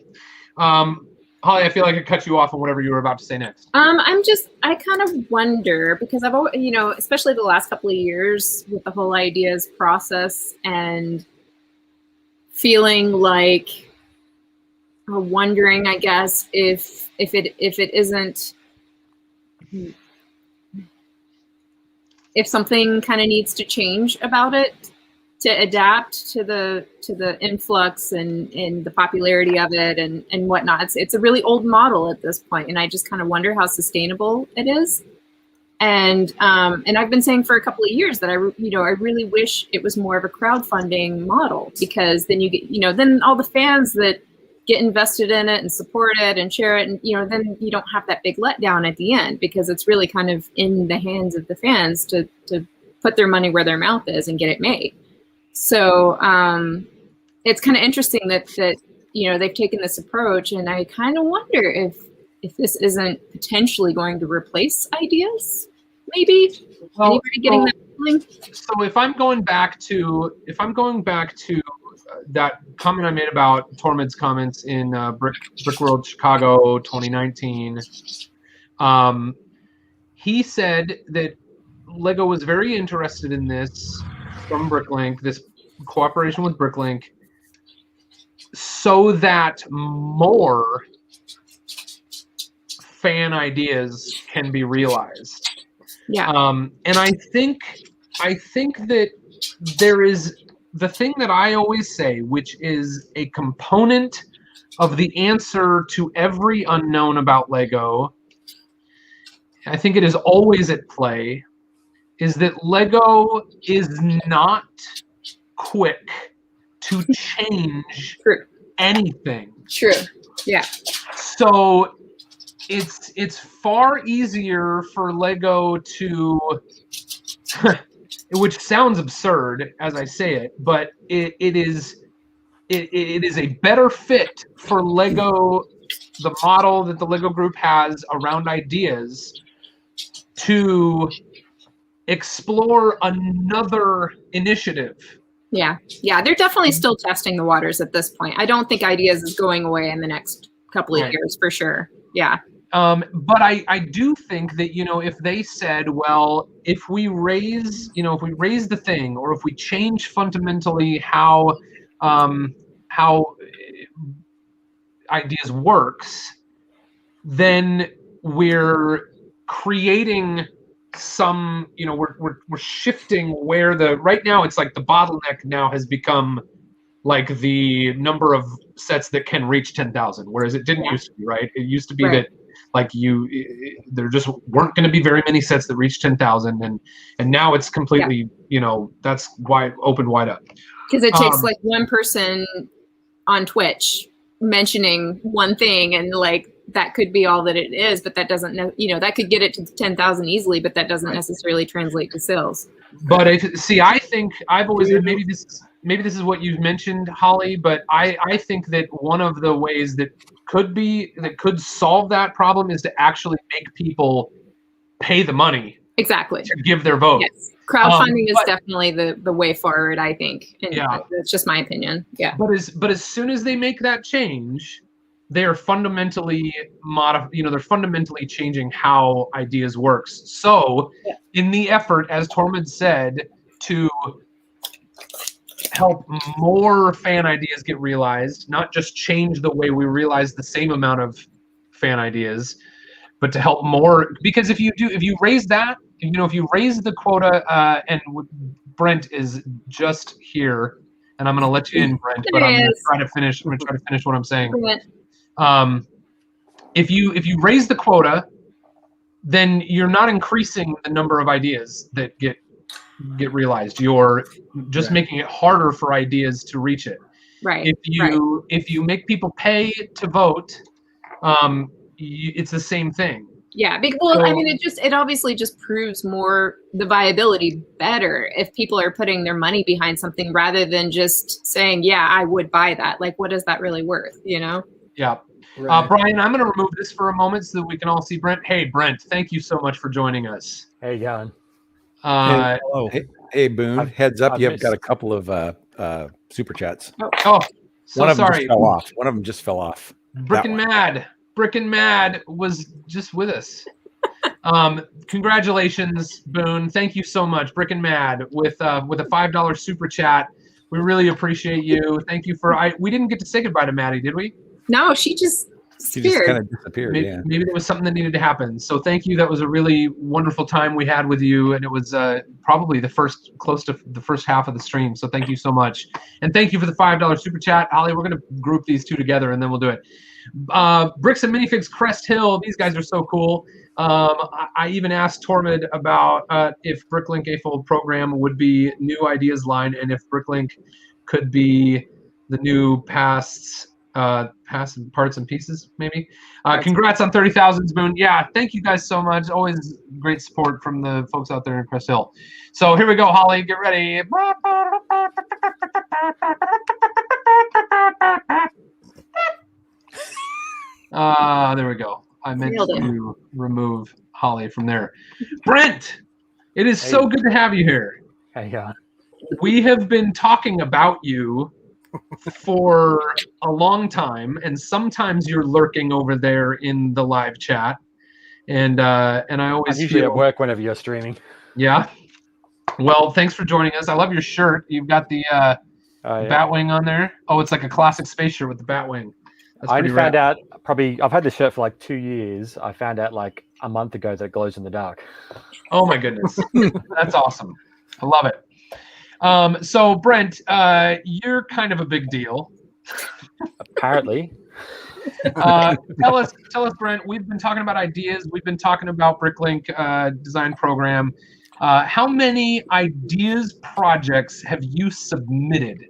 Holly, I feel like I cut you off on whatever you were about to say next. I kind of wonder because I've always, especially the last couple of years with the whole ideas process and feeling like wondering, I guess, if it isn't, if something kind of needs to change about it to adapt to the influx and the popularity of it and whatnot. It's a really old model at this point, and I just kind of wonder how sustainable it is. And I've been saying for a couple of years that I really wish it was more of a crowdfunding model, because then you get then all the fans that get invested in it and support it and share it, and then you don't have that big letdown at the end, because it's really kind of in the hands of the fans to put their money where their mouth is and get it made. So it's kind of interesting that they've taken this approach, and I kind of wonder if this isn't potentially going to replace ideas, maybe. Anybody getting that feeling? So if I'm going back to that comment I made about Tormund's comments in Brickworld Chicago 2019, he said that Lego was very interested in this from Bricklink, this cooperation with Bricklink, so that more fan ideas can be realized. Yeah. And I think that there is the thing that I always say, which is a component of the answer to every unknown about Lego. I think it is always at play, is that Lego is not quick to change anything. True. Yeah. So it's far easier for Lego to which sounds absurd as I say it, but it is a better fit for Lego, the model that the Lego group has around ideas, to explore another initiative. Yeah. They're definitely still testing the waters at this point. I don't think ideas is going away in the next couple of years for sure. Yeah. But I do think that, if they said, well, if we raise the thing, or if we change fundamentally how ideas works, then we're creating some, we're shifting where right now it's like the bottleneck now has become like the number of sets that can reach 10,000, whereas it didn't used to be, right? It used to be that like there just weren't going to be very many sets that reached 10,000, and now it's completely, that's why opened wide up. Because it takes like one person on Twitch mentioning one thing, and like that could be all that it is, but that doesn't that could get it to 10,000 easily, but that doesn't necessarily translate to sales. But I think I've always, maybe this is what you've mentioned, Holly, but I think that one of the ways that could solve that problem is to actually make people pay the money exactly to give their vote. Yes. Crowdfunding is definitely the way forward, I think. And that's just my opinion. Yeah. But as soon as they make that change, they are fundamentally they're fundamentally changing how ideas works. So in the effort, as Tormund said, to help more fan ideas get realized, not just change the way we realize the same amount of fan ideas, but to help more, because if you raise that, if you raise the quota, and Brent is just here, and I'm going to let you in, Brent, but I'm going to try to finish what I'm saying. If you raise the quota, then you're not increasing the number of ideas that get realized. You're just making it harder for ideas to reach it. Right. If you make people pay to vote, it's the same thing. Yeah, I mean, it obviously just proves more the viability better if people are putting their money behind something rather than just saying, yeah, I would buy that. Like, what is that really worth, Yeah. Right. Brian, I'm going to remove this for a moment so that we can all see Brent. Hey, Brent, thank you so much for joining us. Hey, Jan. Hello. Hey, Boone. Heads up, you've got a couple of super chats. Oh, so one of them sorry. just fell off. One of them just fell off. Brickin' Mad was just with us. Congratulations, Boone. Thank you so much, Brickin' Mad, with a $5 super chat. We really appreciate you. Thank you we didn't get to say goodbye to Maddie, did we? No, she just kind of disappeared. Maybe there was something that needed to happen. So thank you. That was a really wonderful time we had with you, and it was probably close to the first half of the stream. So thank you so much, and thank you for the $5 super chat, Holly. We're gonna group these two together, and then we'll do it. Bricks and Minifigs Crest Hill. These guys are so cool. I even asked Tormund about if Bricklink A-Fold program would be new ideas line, and if Bricklink could be the new past parts and pieces, maybe. Congrats on 30,000, Boone. Yeah, thank you guys so much. Always great support from the folks out there in Crest Hill. So here we go, Holly. Get ready. There we go. I meant to remove Holly from there. Brent, it is so good to have you here. Hey, yeah. We have been talking about you for a long time, and sometimes you're lurking over there in the live chat, and I always usually at work whenever you're streaming. Yeah. Well, thanks for joining us. I love your shirt. You've got the Batwing on there. Oh, it's like a classic space shirt with the Batwing. I only found out I've had this shirt for like 2 years. I found out like a month ago that it glows in the dark. Oh my goodness. That's awesome. I love it. So Brent, you're kind of a big deal. Apparently. Tell us, Brent, we've been talking about ideas. We've been talking about Bricklink design program. How many ideas projects have you submitted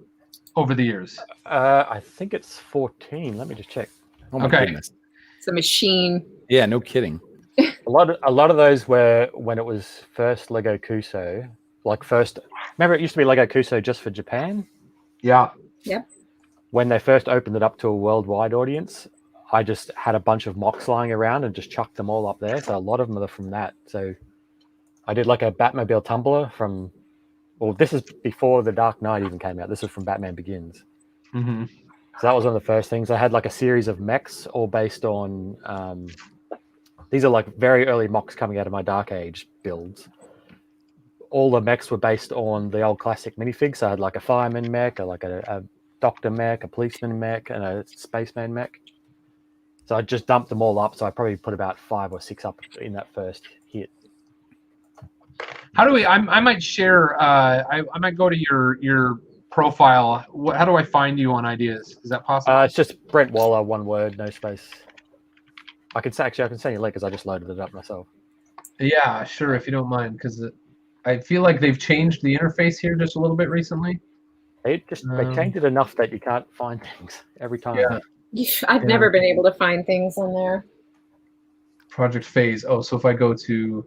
over the years? I think it's 14. Let me just check. Oh my goodness. It's a machine. Yeah, no kidding. A lot of those were when it was first Lego Kuso. Remember it used to be Lego Kuso just for Japan? Yeah. Yep. When they first opened it up to a worldwide audience, I just had a bunch of mocks lying around and just chucked them all up there. So a lot of them are from that. So I did like a Batmobile tumbler this is before The Dark Knight even came out. This is from Batman Begins. Mm-hmm. So that was one of the first things. I had like a series of mechs all based on, these are like very early mocks coming out of my Dark Age builds. All the mechs were based on the old classic minifigs. So I had like a fireman mech, like a doctor mech, a policeman mech, and a spaceman mech. So I just dumped them all up. So I probably put about 5 or 6 up in that first hit. How do we? I might share. I might go to your profile. How do I find you on ideas? Is that possible? It's just Brent Waller, one word, no space. I can send you a link because I just loaded it up myself. Yeah, sure, if you don't mind, because I feel like they've changed the interface here just a little bit recently. They changed it enough that you can't find things every time. Yeah. I've never been able to find things on there. Project phase. Oh, so if I go to,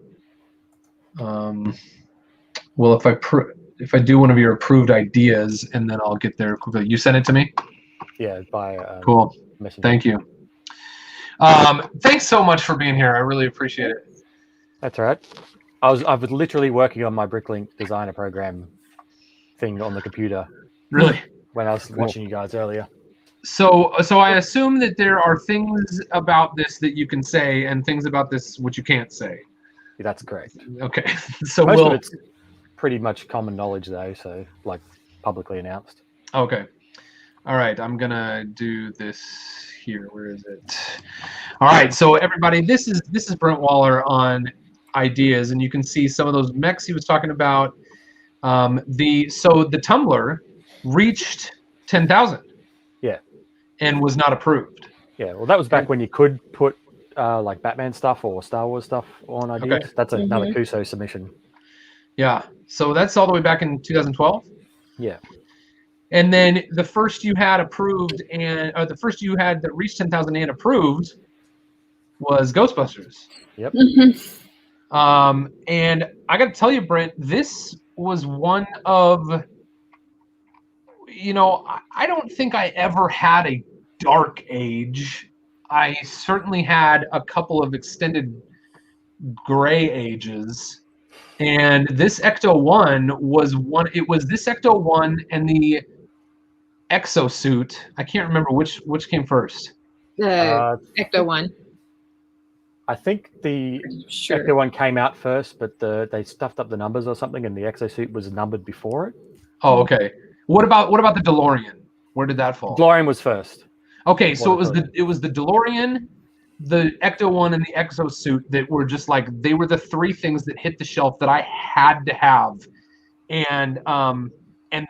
well, if I do one of your approved ideas, and then I'll get there quickly. You send it to me? Yeah, by cool. Messenger. Thank you. Thanks so much for being here. I really appreciate it. That's all right. I was literally working on my Bricklink designer program thing on the computer. Really? When I was watching you guys earlier. So I assume that there are things about this that you can say, and things about this which you can't say. Yeah, that's correct. Okay. So most of it's pretty much common knowledge, though. So like publicly announced. Okay. All right. I'm gonna do this here. Where is it? All right. So everybody, this is Brent Waller on ideas, and you can see some of those mechs he was talking about. The Tumbler reached 10,000. Yeah. And was not approved. Yeah. Well, that was back when you could put like Batman stuff or Star Wars stuff on ideas. Okay. That's another Kuso submission. Yeah. So that's all the way back in 2012. Yeah. And then the first you had approved the first you had that reached 10,000 and approved was Ghostbusters. Yep. And I got to tell you, Brent, this was one of, I don't think I ever had a dark age. I certainly had a couple of extended gray ages. And this Ecto 1 was one. It was this Ecto 1 and the exosuit. I can't remember which came first. The Ecto 1. I think the Ecto 1 came out first, but they stuffed up the numbers or something, and the exosuit was numbered before it. Oh, okay. What about the DeLorean? Where did that fall? DeLorean was first. Okay, so it was the DeLorean, the Ecto 1, and the exosuit that were just like, they were the three things that hit the shelf that I had to have, and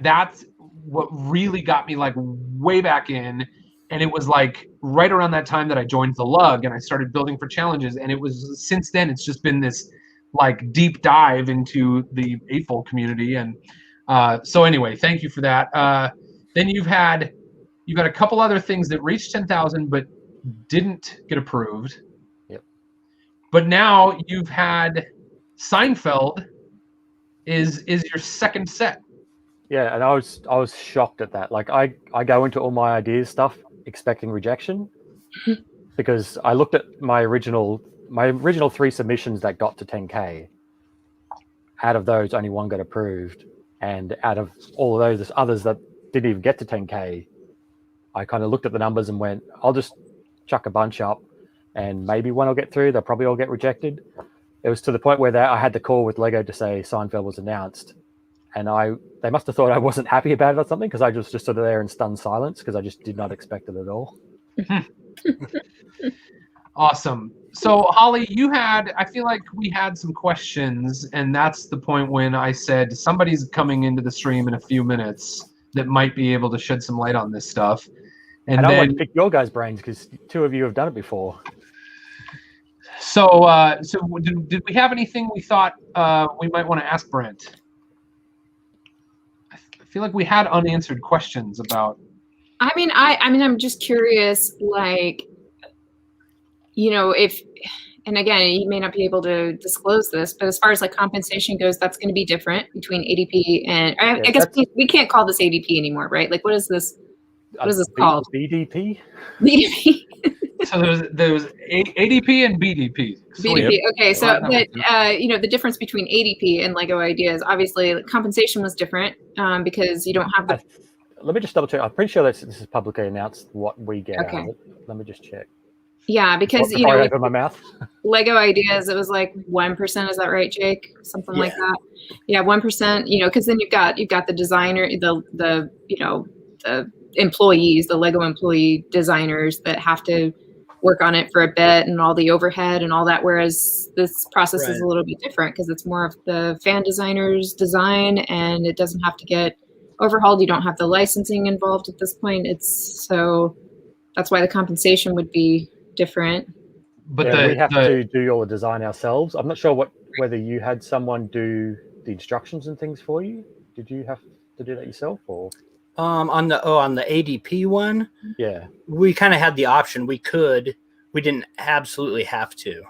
that's what really got me like way back in. And it was like right around that time that I joined the Lug and I started building for challenges. And it was since then it's just been this like deep dive into the Eightfold community. And so anyway, thank you for that. Then you've had a couple other things that reached 10,000 but didn't get approved. Yep. But now you've had Seinfeld is your second set. Yeah, and I was shocked at that. Like I go into all my ideas stuff expecting rejection because I looked at my original 3 submissions that got to 10K. Out of those, only one got approved, and out of all of those, there's others that didn't even get to 10K. I kind of looked at the numbers and went, I'll just chuck a bunch up, and maybe one will get through. They'll probably all get rejected. It was to the point where I had to call with Lego to say Seinfeld was announced. And they must have thought I wasn't happy about it or something, because I just stood there in stunned silence because I just did not expect it at all. Awesome. So Holly, I feel like we had some questions, and that's the point when I said somebody's coming into the stream in a few minutes that might be able to shed some light on this stuff. And I then, want to pick your guys' brains because 2 of you have done it before. So did we have anything we thought we might want to ask Brent? I feel like we had unanswered questions about. I mean, I'm just curious, like, if, and again, he may not be able to disclose this, but as far as like compensation goes, that's going to be different between ADP and I guess we can't call this ADP anymore, right? Like, what is this? What is this called? BDP. BDP. So there was ADP and BDP. BDP. Okay, so but the difference between ADP and Lego Ideas, obviously, compensation was different because you don't have the. Let me just double check. I'm pretty sure this is publicly announced what we get Okay. out of it. Let me just check. Yeah, because Before I open my mouth. Lego Ideas, it was like 1%. Is that right, Jake? Something like that. Yeah, 1%. Because then you've got the designer, the employees, the Lego employee designers that have to work on it for a bit and all the overhead and all that. Whereas this process is a little bit different because it's more of the fan designers design and it doesn't have to get overhauled. You don't have the licensing involved at this point. So that's why the compensation would be different. but Yeah, we have to do all the design ourselves. I'm not sure whether you had someone do the instructions and things for you. Did you have to do that yourself, or on the ADP one? Yeah, we kind of had the option. We didn't absolutely have to.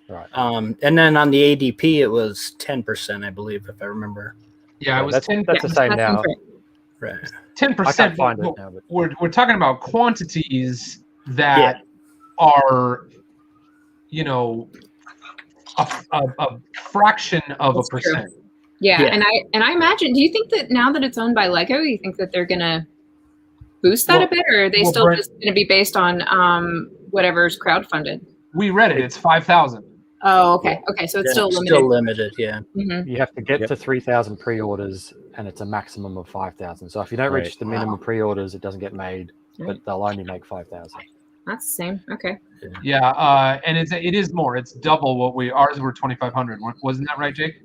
Right. And then on the ADP, it was 10%, I believe, if I remember. Yeah, it was 10. That's the same now. Right. 10%. I can't find it now, but We're talking about quantities that are, you know, a fraction of a percent. Yeah, and I imagine. Do you think that now that it's owned by Lego, you think that they're gonna boost that a bit, or are they still Brent, just gonna be based on whatever's crowdfunded? We read it. It's 5,000. Oh, okay. Okay, so it's still limited. Still limited, yeah. Mm-hmm. you have to get to 3,000 pre-orders, and it's a maximum of 5,000. So if you don't reach the minimum pre-orders, it doesn't get made, but they'll only make 5,000. That's the same. Okay. Yeah, and it is more. It's double what ours were 2,500. Wasn't that right, Jake?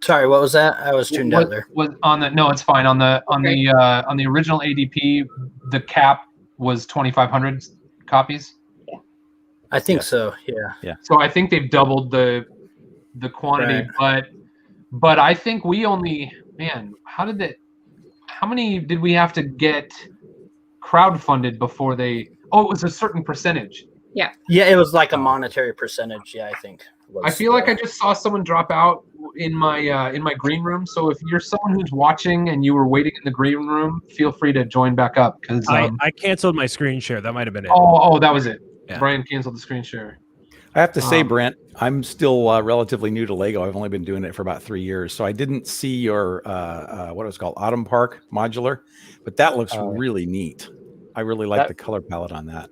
Sorry, what was that? I was tuned out there. Was on the no, it's fine. On the original ADP, the cap was 2,500 copies. I think so. Yeah. So I think they've doubled the quantity, but I think we only how many did we have to get crowdfunded before they? Oh, it was a certain percentage. Yeah. Yeah, it was like a monetary percentage. Yeah, I think. I feel like I just saw someone drop out in my green room. So if you're someone who's watching and you were waiting in the green room, feel free to join back up because I canceled my screen share. That might have been it. Oh, that was it. Yeah. Brian canceled the screen share. I have to say, Brent, I'm still relatively new to Lego. I've only been doing it for about 3 years, so I didn't see your what it was called, Autumn Park modular, but that looks really neat. I really like the color palette on that.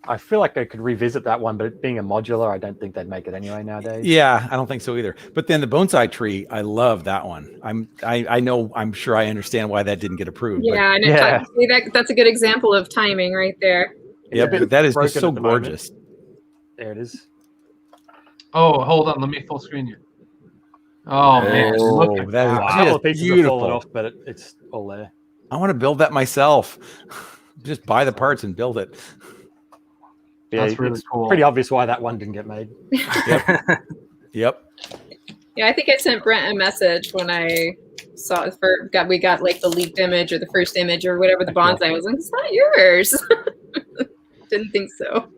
I feel like I could revisit that one, but it being a modular, I don't think they'd make it anyway nowadays. Yeah, I don't think so either. But then the bonsai tree, I love that one. I'm sure I understand why that didn't get approved. Yeah, and that's a good example of timing right there. Yeah, but that is just so gorgeous. There it is. Oh, hold on. Let me full screen you. Oh, man. Look at that. A couple of pieces have fallen off, but it's all there. I want to build that myself. Just buy the parts and build it. Yeah, that's really cool. Pretty obvious why that one didn't get made. Yep. Yeah, I think I sent Brent a message when I saw it we got like the leaked image or the first image or whatever the bonsai was. Like, it's not yours. Didn't think so.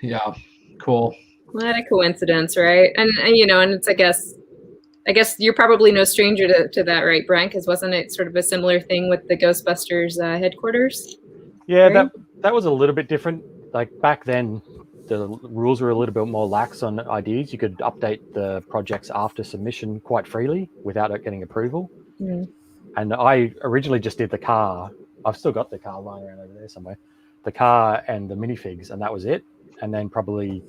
Yeah, cool. What a coincidence, right? And it's I guess you're probably no stranger to that, right, Brent? Because wasn't it sort of a similar thing with the Ghostbusters headquarters? Yeah, right? that was a little bit different. Like back then, the rules were a little bit more lax on IDs. You could update the projects after submission quite freely without it getting approval. Mm-hmm. And I originally just did the car. I've still got the car lying around over there somewhere. The car and the minifigs, and that was it. And then probably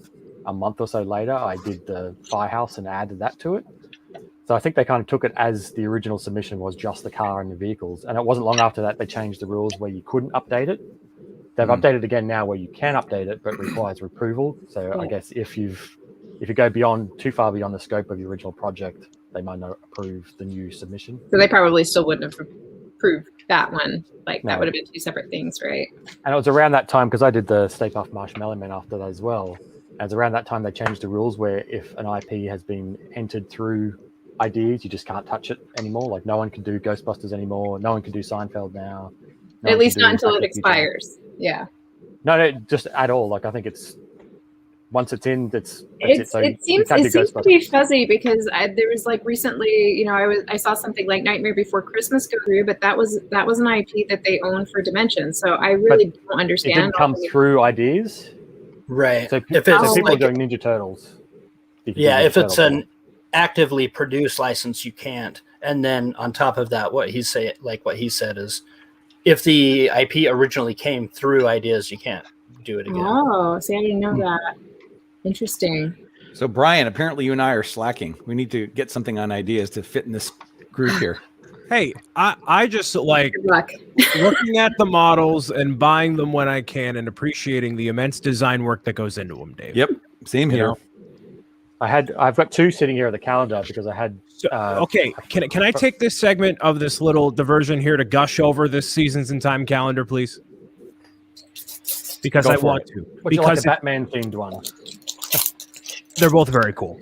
a month or so later, I did the firehouse and added that to it. So I think they kind of took it as the original submission was just the car and the vehicles. And it wasn't long after that they changed the rules where you couldn't update it. They've updated again now where you can update it, but requires approval. So I guess if you go too far beyond the scope of your original project, they might not approve the new submission. So they probably still wouldn't have approved that one. Like that would have been two separate things, right? And it was around that time because I did the Stay Puft Marshmallow Man after that as well. And it's around that time they changed the rules where if an IP has been entered through IDs, you just can't touch it anymore. Like no one can do Ghostbusters anymore. No one can do Seinfeld now. At least not until it expires. Yeah. No, just at all. Like I think it's once it's in, that's it. So it seems to be fuzzy because there was like recently, I saw something like Nightmare Before Christmas go through, but that was an IP that they own for Dimension. So I really don't understand. It didn't come through IDs, right? So if it's people doing Ninja Turtles, if it's an actively produced license, you can't. And then on top of that, what he said is, if the IP originally came through ideas, you can't do it again. Oh, see, I didn't know that. Interesting. So, Brian, apparently you and I are slacking. We need to get something on ideas to fit in this group here. Hey, I just like looking at the models and buying them when I can and appreciating the immense design work that goes into them, Dave. Yep, same here. I've got two sitting here on the calendar because I had. Okay, can I take this segment of this little diversion here to gush over this Seasons in Time calendar, please? because Go I for want it. to. Would you like Because a Batman themed one? they're both very cool.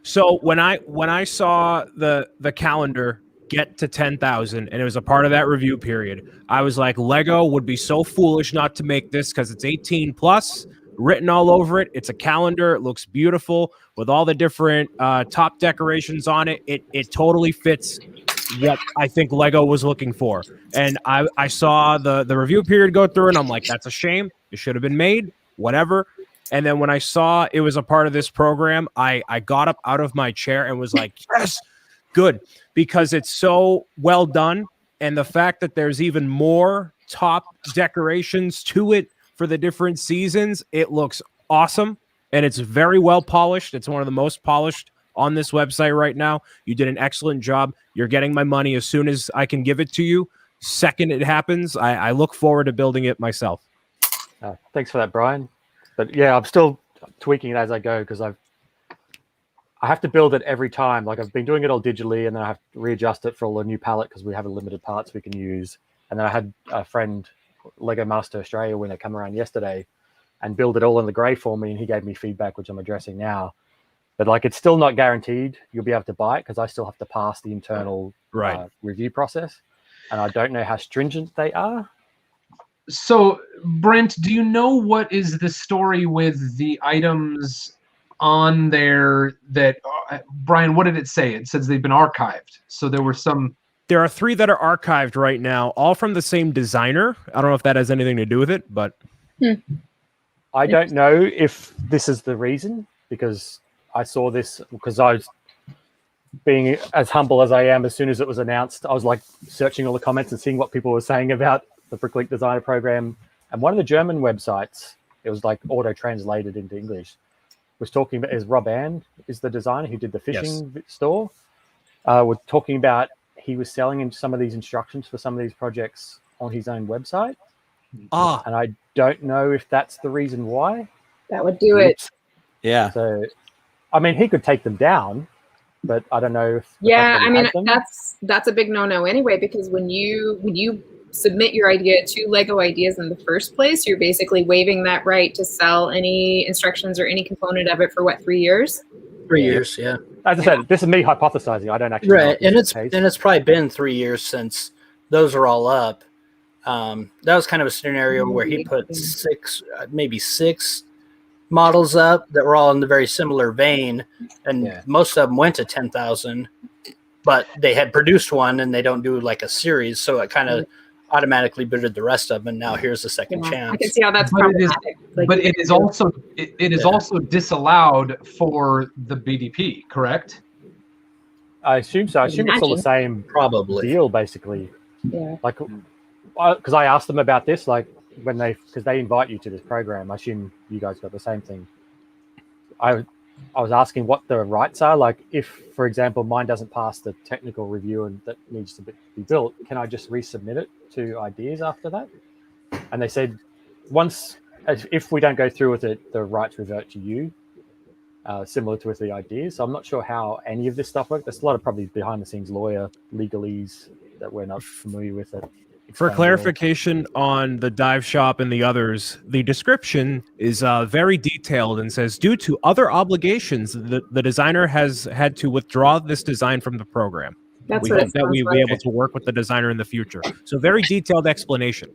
So when I saw the calendar get to 10,000 and it was a part of that review period, I was like, Lego would be so foolish not to make this because it's 18 plus, written all over it. It's a calendar. It looks beautiful with all the different top decorations on it. It totally fits what I think Lego was looking for. And I saw the review period go through and I'm like, that's a shame. It should have been made, whatever. And then when I saw it was a part of this program, I got up out of my chair and was like, yes, good, because it's so well done. And the fact that there's even more top decorations to it for the different seasons, it looks awesome. And it's very well polished. It's one of the most polished on this website right now. You did an excellent job. You're getting my money as soon as I can give it to you. Second it happens, I look forward to building it myself. Thanks for that, Brian. But yeah, I'm still tweaking it as I go because I have to build it every time. Like I've been doing it all digitally, and then I have to readjust it for all the new palette because we have a limited parts we can use. And then I had a friend, Lego Master Australia, when they come around yesterday, and build it all in the grey for me, and he gave me feedback, which I'm addressing now. But like, it's still not guaranteed you'll be able to buy it because I still have to pass the internal review process, and I don't know how stringent they are. So, Brent, do you know what is the story with the items on there that, Brian, what did it say? It says they've been archived. So there were some... There are 3 that are archived right now, all from the same designer. I don't know if that has anything to do with it, but... I don't know if this is the reason, because I saw this, because I was being as humble as I am, as soon as it was announced, I was like searching all the comments and seeing what people were saying about the Bricklink Designer Program. And one of the German websites, it was like auto-translated into English, was talking about, is Rob Ann is the designer who did the fishing store, was talking about he was selling in some of these instructions for some of these projects on his own website. And I don't know if that's the reason why. That would do it. Yeah. So, I mean, he could take them down, but I don't know if... Yeah, I mean, that's a big no-no anyway, because when you submit your idea to Lego Ideas in the first place, you're basically waiving that right to sell any instructions or any component of it for what, 3 years? 3 years, yeah. As I said, this is me hypothesizing. I don't actually know if and this is the case. it's probably been 3 years since those are all up. That was kind of a scenario where he put maybe six models up that were all in the very similar vein, and most of them went to 10,000, but they had produced one and they don't do like a series, so it kind of automatically booted the rest of them, and now here's the second chance. I can see how that's problematic. But it is also also disallowed for the BDP, correct? I assume so. I assume it's all the same deal, basically. Yeah. Like, because I asked them about this, like when because they invite you to this program. I assume you guys got the same thing. I was asking what the rights are. Like, if, for example, mine doesn't pass the technical review and that needs to be built, can I just resubmit it to Ideas after that? And they said, if we don't go through with it, the rights revert to you, similar to with the Ideas. So I'm not sure how any of this stuff works. There's a lot of probably behind-the-scenes lawyer legalese that we're not familiar with it. For clarification on the dive shop and the others, the description is very detailed and says, due to other obligations, the designer has had to withdraw this design from the program. We hope that we'll be able to work with the designer in the future. So very detailed explanation.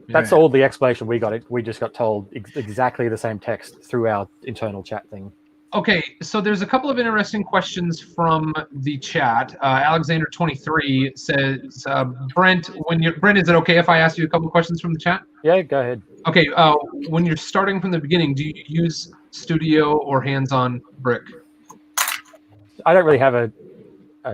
That's all the explanation we got. We just got told exactly the same text through our internal chat thing. Okay, so there's a couple of interesting questions from the chat. Alexander23 says, Brent, is it okay if I ask you a couple of questions from the chat? Yeah, go ahead. Okay, when you're starting from the beginning, do you use Studio or hands-on brick? I don't really have a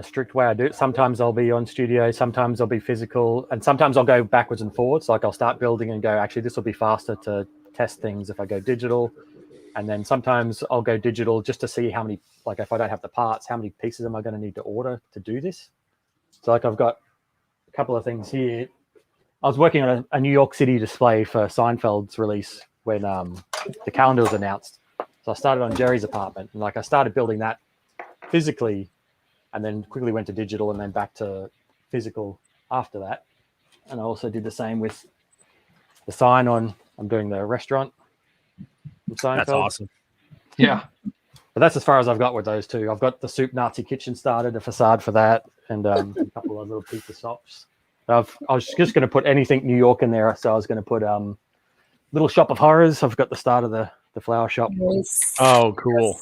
strict way I do it. Sometimes I'll be on Studio, sometimes I'll be physical, and sometimes I'll go backwards and forwards. Like I'll start building and go, actually, this will be faster to test things if I go digital. And then sometimes I'll go digital just to see how many, like if I don't have the parts, how many pieces am I going to need to order to do this? So like I've got a couple of things here. I was working on a New York City display for Seinfeld's release when the calendar was announced. So I started on Jerry's apartment, and like I started building that physically and then quickly went to digital and then back to physical after that. And I also did the same with the sign on I'm doing the restaurant. in Seinfeld. That's awesome. Yeah. But that's as far as I've got with those two. I've got the Soup Nazi Kitchen started, a facade for that, and a couple of little pizza shops. I was just going to put anything New York in there, so I was going to put Little Shop of Horrors. I've got the start of the flower shop. Nice. Oh, cool.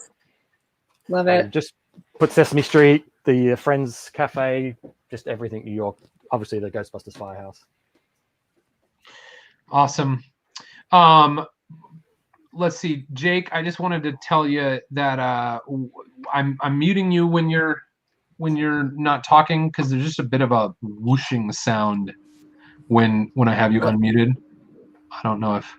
Love it. Just put Sesame Street, the Friends Cafe, just everything New York. Obviously, the Ghostbusters Firehouse. Awesome. Let's see, Jake. I just wanted to tell you that I'm muting you when you're not talking because there's just a bit of a whooshing sound when I have you unmuted. I don't know if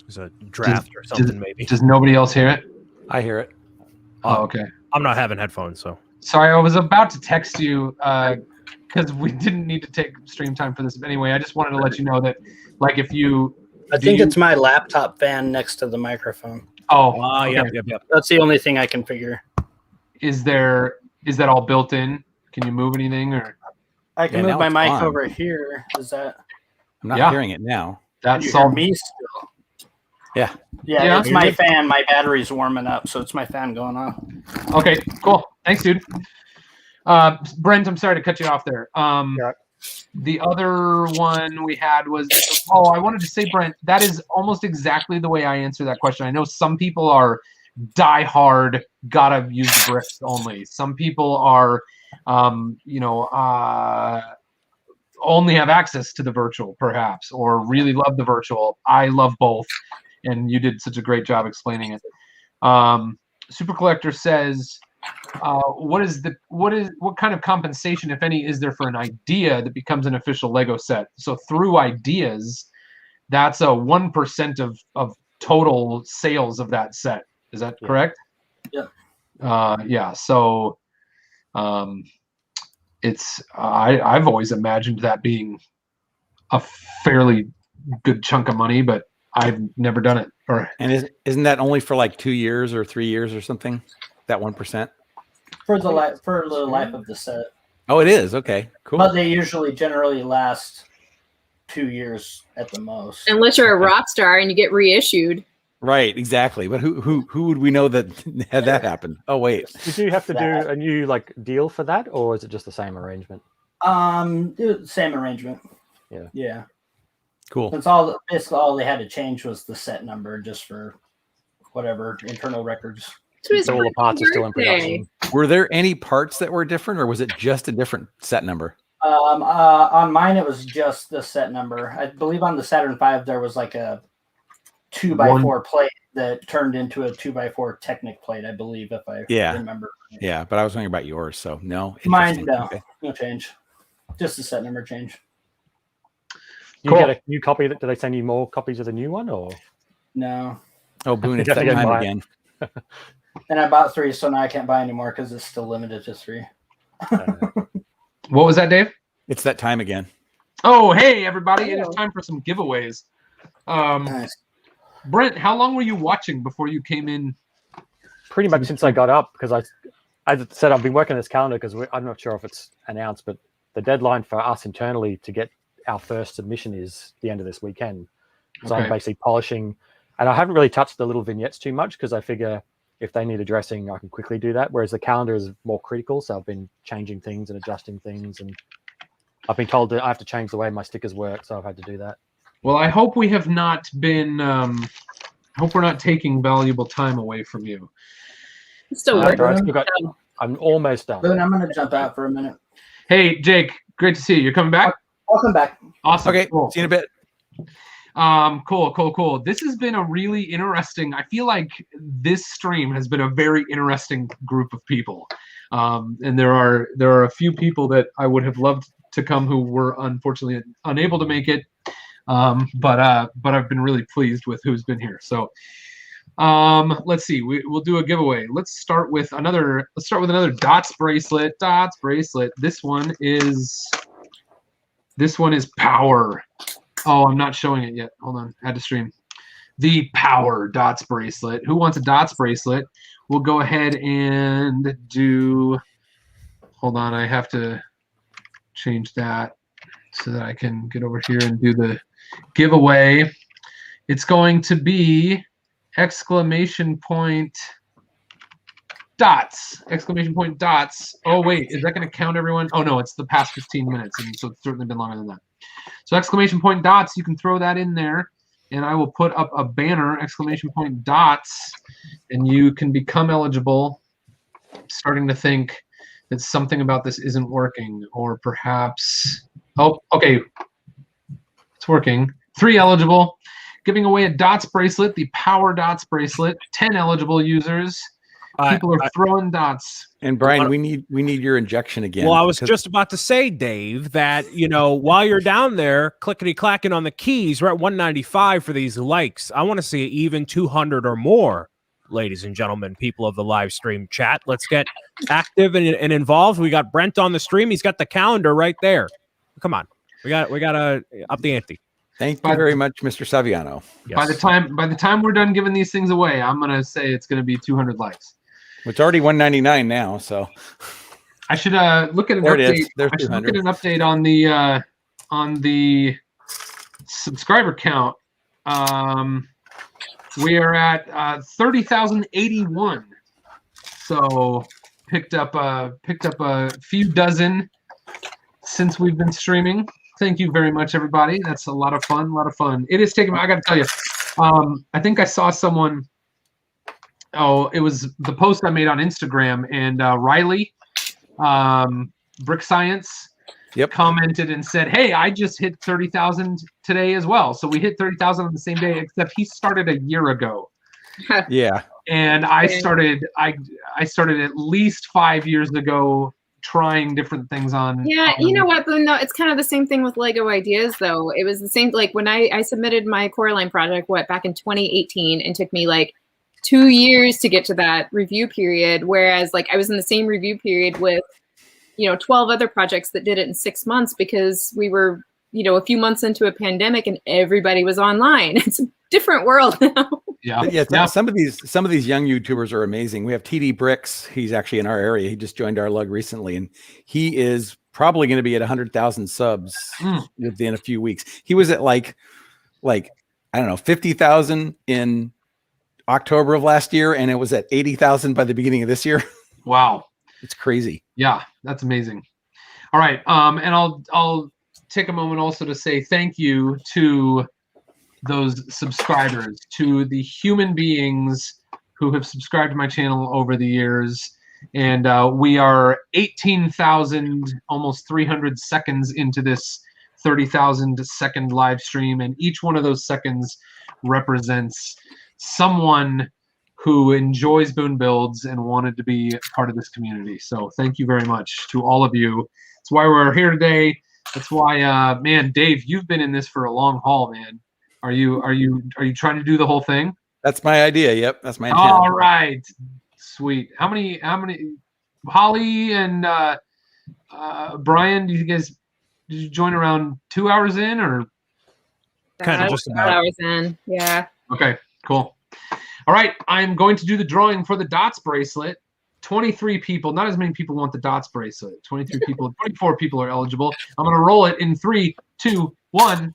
there's a draft or something. Maybe. Does nobody else hear it? I hear it. Oh, okay. I'm not having headphones, so. Sorry, I was about to text you because we didn't need to take stream time for this anyway. I just wanted to let you know that, like, if you. I think it's my laptop fan next to the microphone. Oh, okay. Yep. That's the only thing I can figure. Is that all built in? Can you move anything or? I can move now my it's mic on. over here. Is that? I'm not Yeah. hearing it now. That's you hear all. me still? Yeah. Yeah, it's my fan. My battery's warming up, so it's my fan going on. Okay, cool. Thanks, dude. Brent, I'm sorry to cut you off there. The other one we had was, I wanted to say, Brent, that is almost exactly the way I answer that question. I know some people are die hard, gotta use the bricks only. Some people are, only have access to the virtual, perhaps, or really love the virtual. I love both, and you did such a great job explaining it. Super Collector says, what kind of compensation, if any, is there for an idea that becomes an official Lego set? So through ideas, that's a 1% of total sales of that set. Is that correct? Yeah. Yeah. So, it's I've always imagined that being a fairly good chunk of money, but I've never done it. And isn't that only for like 2 years or 3 years or something? That 1%. For the life of the set. Oh, it is. Okay, cool. But they generally last 2 years at the most. Unless you're a rock star and you get reissued. Right, exactly. But who would we know that had that happen? Oh, wait. Did you have to do a new deal for that, or is it just the same arrangement? Same arrangement. Yeah. Yeah. Cool. That's basically all they had to change was the set number, just for whatever internal records. So all the parts are still in production. Were there any parts that were different, or was it just a different set number? On mine, it was just the set number. I believe on the Saturn V, there was like a 2x4 plate that turned into a 2x4 Technic plate, I believe, if I remember. Yeah, but I was wondering about yours, so no. Mine, no. Okay. No change. Just the set number change. You get a new copy. Do they send you more copies of the new one, or? No. Oh, Boone, it's that time again. And I bought 3, so now I can't buy any more because it's still limited to 3. What was that, Dave? It's that time again. Oh, hey, everybody. It is time for some giveaways. Nice. Brent, how long were you watching before you came in? Pretty much since I got up, because I said I've been working this calendar because I'm not sure if it's announced, but the deadline for us internally to get our first submission is the end of this weekend. So I'm basically polishing, and I haven't really touched the little vignettes too much because I figure if they need addressing, I can quickly do that. Whereas the calendar is more critical, so I've been changing things and adjusting things, and I've been told that I have to change the way my stickers work, so I've had to do that. Well, I hope we have not been. Hope we're not taking valuable time away from you. Still I'm almost done. Boone, I'm going to jump out for a minute. Hey, Jake, great to see you. You're coming back? I'll come back. Awesome. Okay, cool. See you in a bit. Cool. This has been a really interesting. I feel like this stream has been a very interesting group of people, and there are a few people that I would have loved to come who were unfortunately unable to make it. But I've been really pleased with who's been here. So, let's see. We'll do a giveaway. Let's start with another Dots bracelet. This one is Power. Oh, I'm not showing it yet. Hold on. I had to stream. The Power Dots bracelet. Who wants a Dots bracelet? We'll go ahead and do. Hold on. I have to change that so that I can get over here and do the giveaway. It's going to be exclamation point dots. Exclamation point dots. Oh, wait. Is that going to count everyone? Oh, no. It's the past 15 minutes. And so it's certainly been longer than that. So exclamation point dots, you can throw that in there. And I will put up a banner, exclamation point dots, and you can become eligible. Starting to think that something about this isn't working, or perhaps, oh, okay, it's working. 3 eligible. Giving away a dots bracelet, the Power Dots bracelet. 10 eligible users. People are throwing dots. And Brian, we need your injection again. Well, I was just about to say, Dave, that while you're down there clickety clacking on the keys, we're at 195 for these likes. I want to see even 200 or more, ladies and gentlemen, people of the live stream chat. Let's get active and involved. We got Brent on the stream. He's got the calendar right there. Come on, we got to up the ante. Thank you very much, Mr. Saviano. Yes. By the time we're done giving these things away, I'm gonna say it's gonna be 200 likes. It's already 199 now, so I should look at an update. I should look at an update on the subscriber count. We are at 30,081. So picked up a few dozen since we've been streaming. Thank you very much, everybody. That's a lot of fun. It is taking. I got to tell you, I think I saw someone. Oh, it was the post I made on Instagram, and Riley, Brick Science, commented and said, "Hey, I just hit 30,000 today as well." So we hit 30,000 on the same day, except he started a year ago. Yeah. And I started at least 5 years ago, trying different things on. Yeah, you know what, Boone? No, it's kind of the same thing with Lego Ideas, though. It was the same. Like when I submitted my Coraline project, back in 2018, and took me like 2 years to get to that review period, whereas like I was in the same review period with 12 other projects that did it in 6 months, because we were a few months into a pandemic and everybody was online. It's a different world now. Yeah. Some of these young YouTubers are amazing. We have TD Bricks. He's actually in our area. He just joined our lug recently, and he is probably going to be at 100,000 subs within a few weeks. He was at like I don't know, 50,000 in October of last year, and it was at 80,000 by the beginning of this year. Wow, it's crazy. Yeah, that's amazing. All right, and I'll take a moment also to say thank you to those subscribers, to the human beings who have subscribed to my channel over the years. And we are 18,000, almost 300 seconds into this 30,000 second live stream, and each one of those seconds represents someone who enjoys Boone Builds and wanted to be part of this community. So thank you very much to all of you. That's why we're here today. That's why, man, Dave, you've been in this for a long haul, man. Are you trying to do the whole thing? That's my idea. Yep, that's my intent. All right, sweet. How many? Holly and Brian, did you join around 2 hours in, or kind of just about 2 hours in? Yeah. Okay, cool. All right, I'm going to do the drawing for the dots bracelet. 23 people, not as many people want the dots bracelet. 23 people, 24 people are eligible. I'm going to roll it in 3, 2, 1.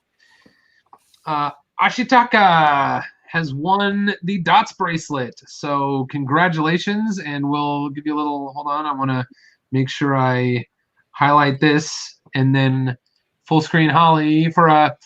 Ashitaka has won the dots bracelet. So congratulations, and we'll give you a little, hold on, I want to make sure I highlight this, and then full screen Holly for a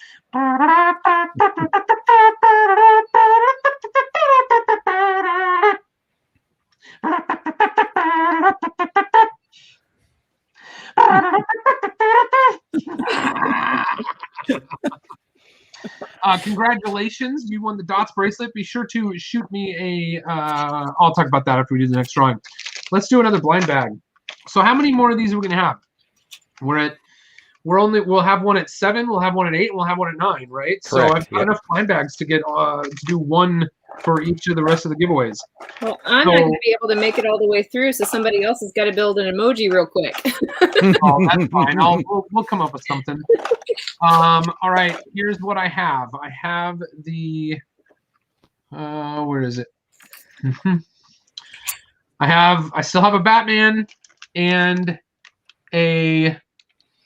congratulations, you won the dots bracelet. Be sure to shoot me a I'll talk about that after we do the next drawing. Let's do another blind bag. So how many more of these are we gonna have? We'll have one at 7, we'll have one at 8, and we'll have one at 9, right? Correct, so I've got enough blind bags to get to do one for each of the rest of the giveaways. Well, I'm not going to be able to make it all the way through, so somebody else has got to build an emoji real quick. Oh, that's fine. We'll come up with something. All right, here's what I have. I have the where is it? I still have a Batman and a,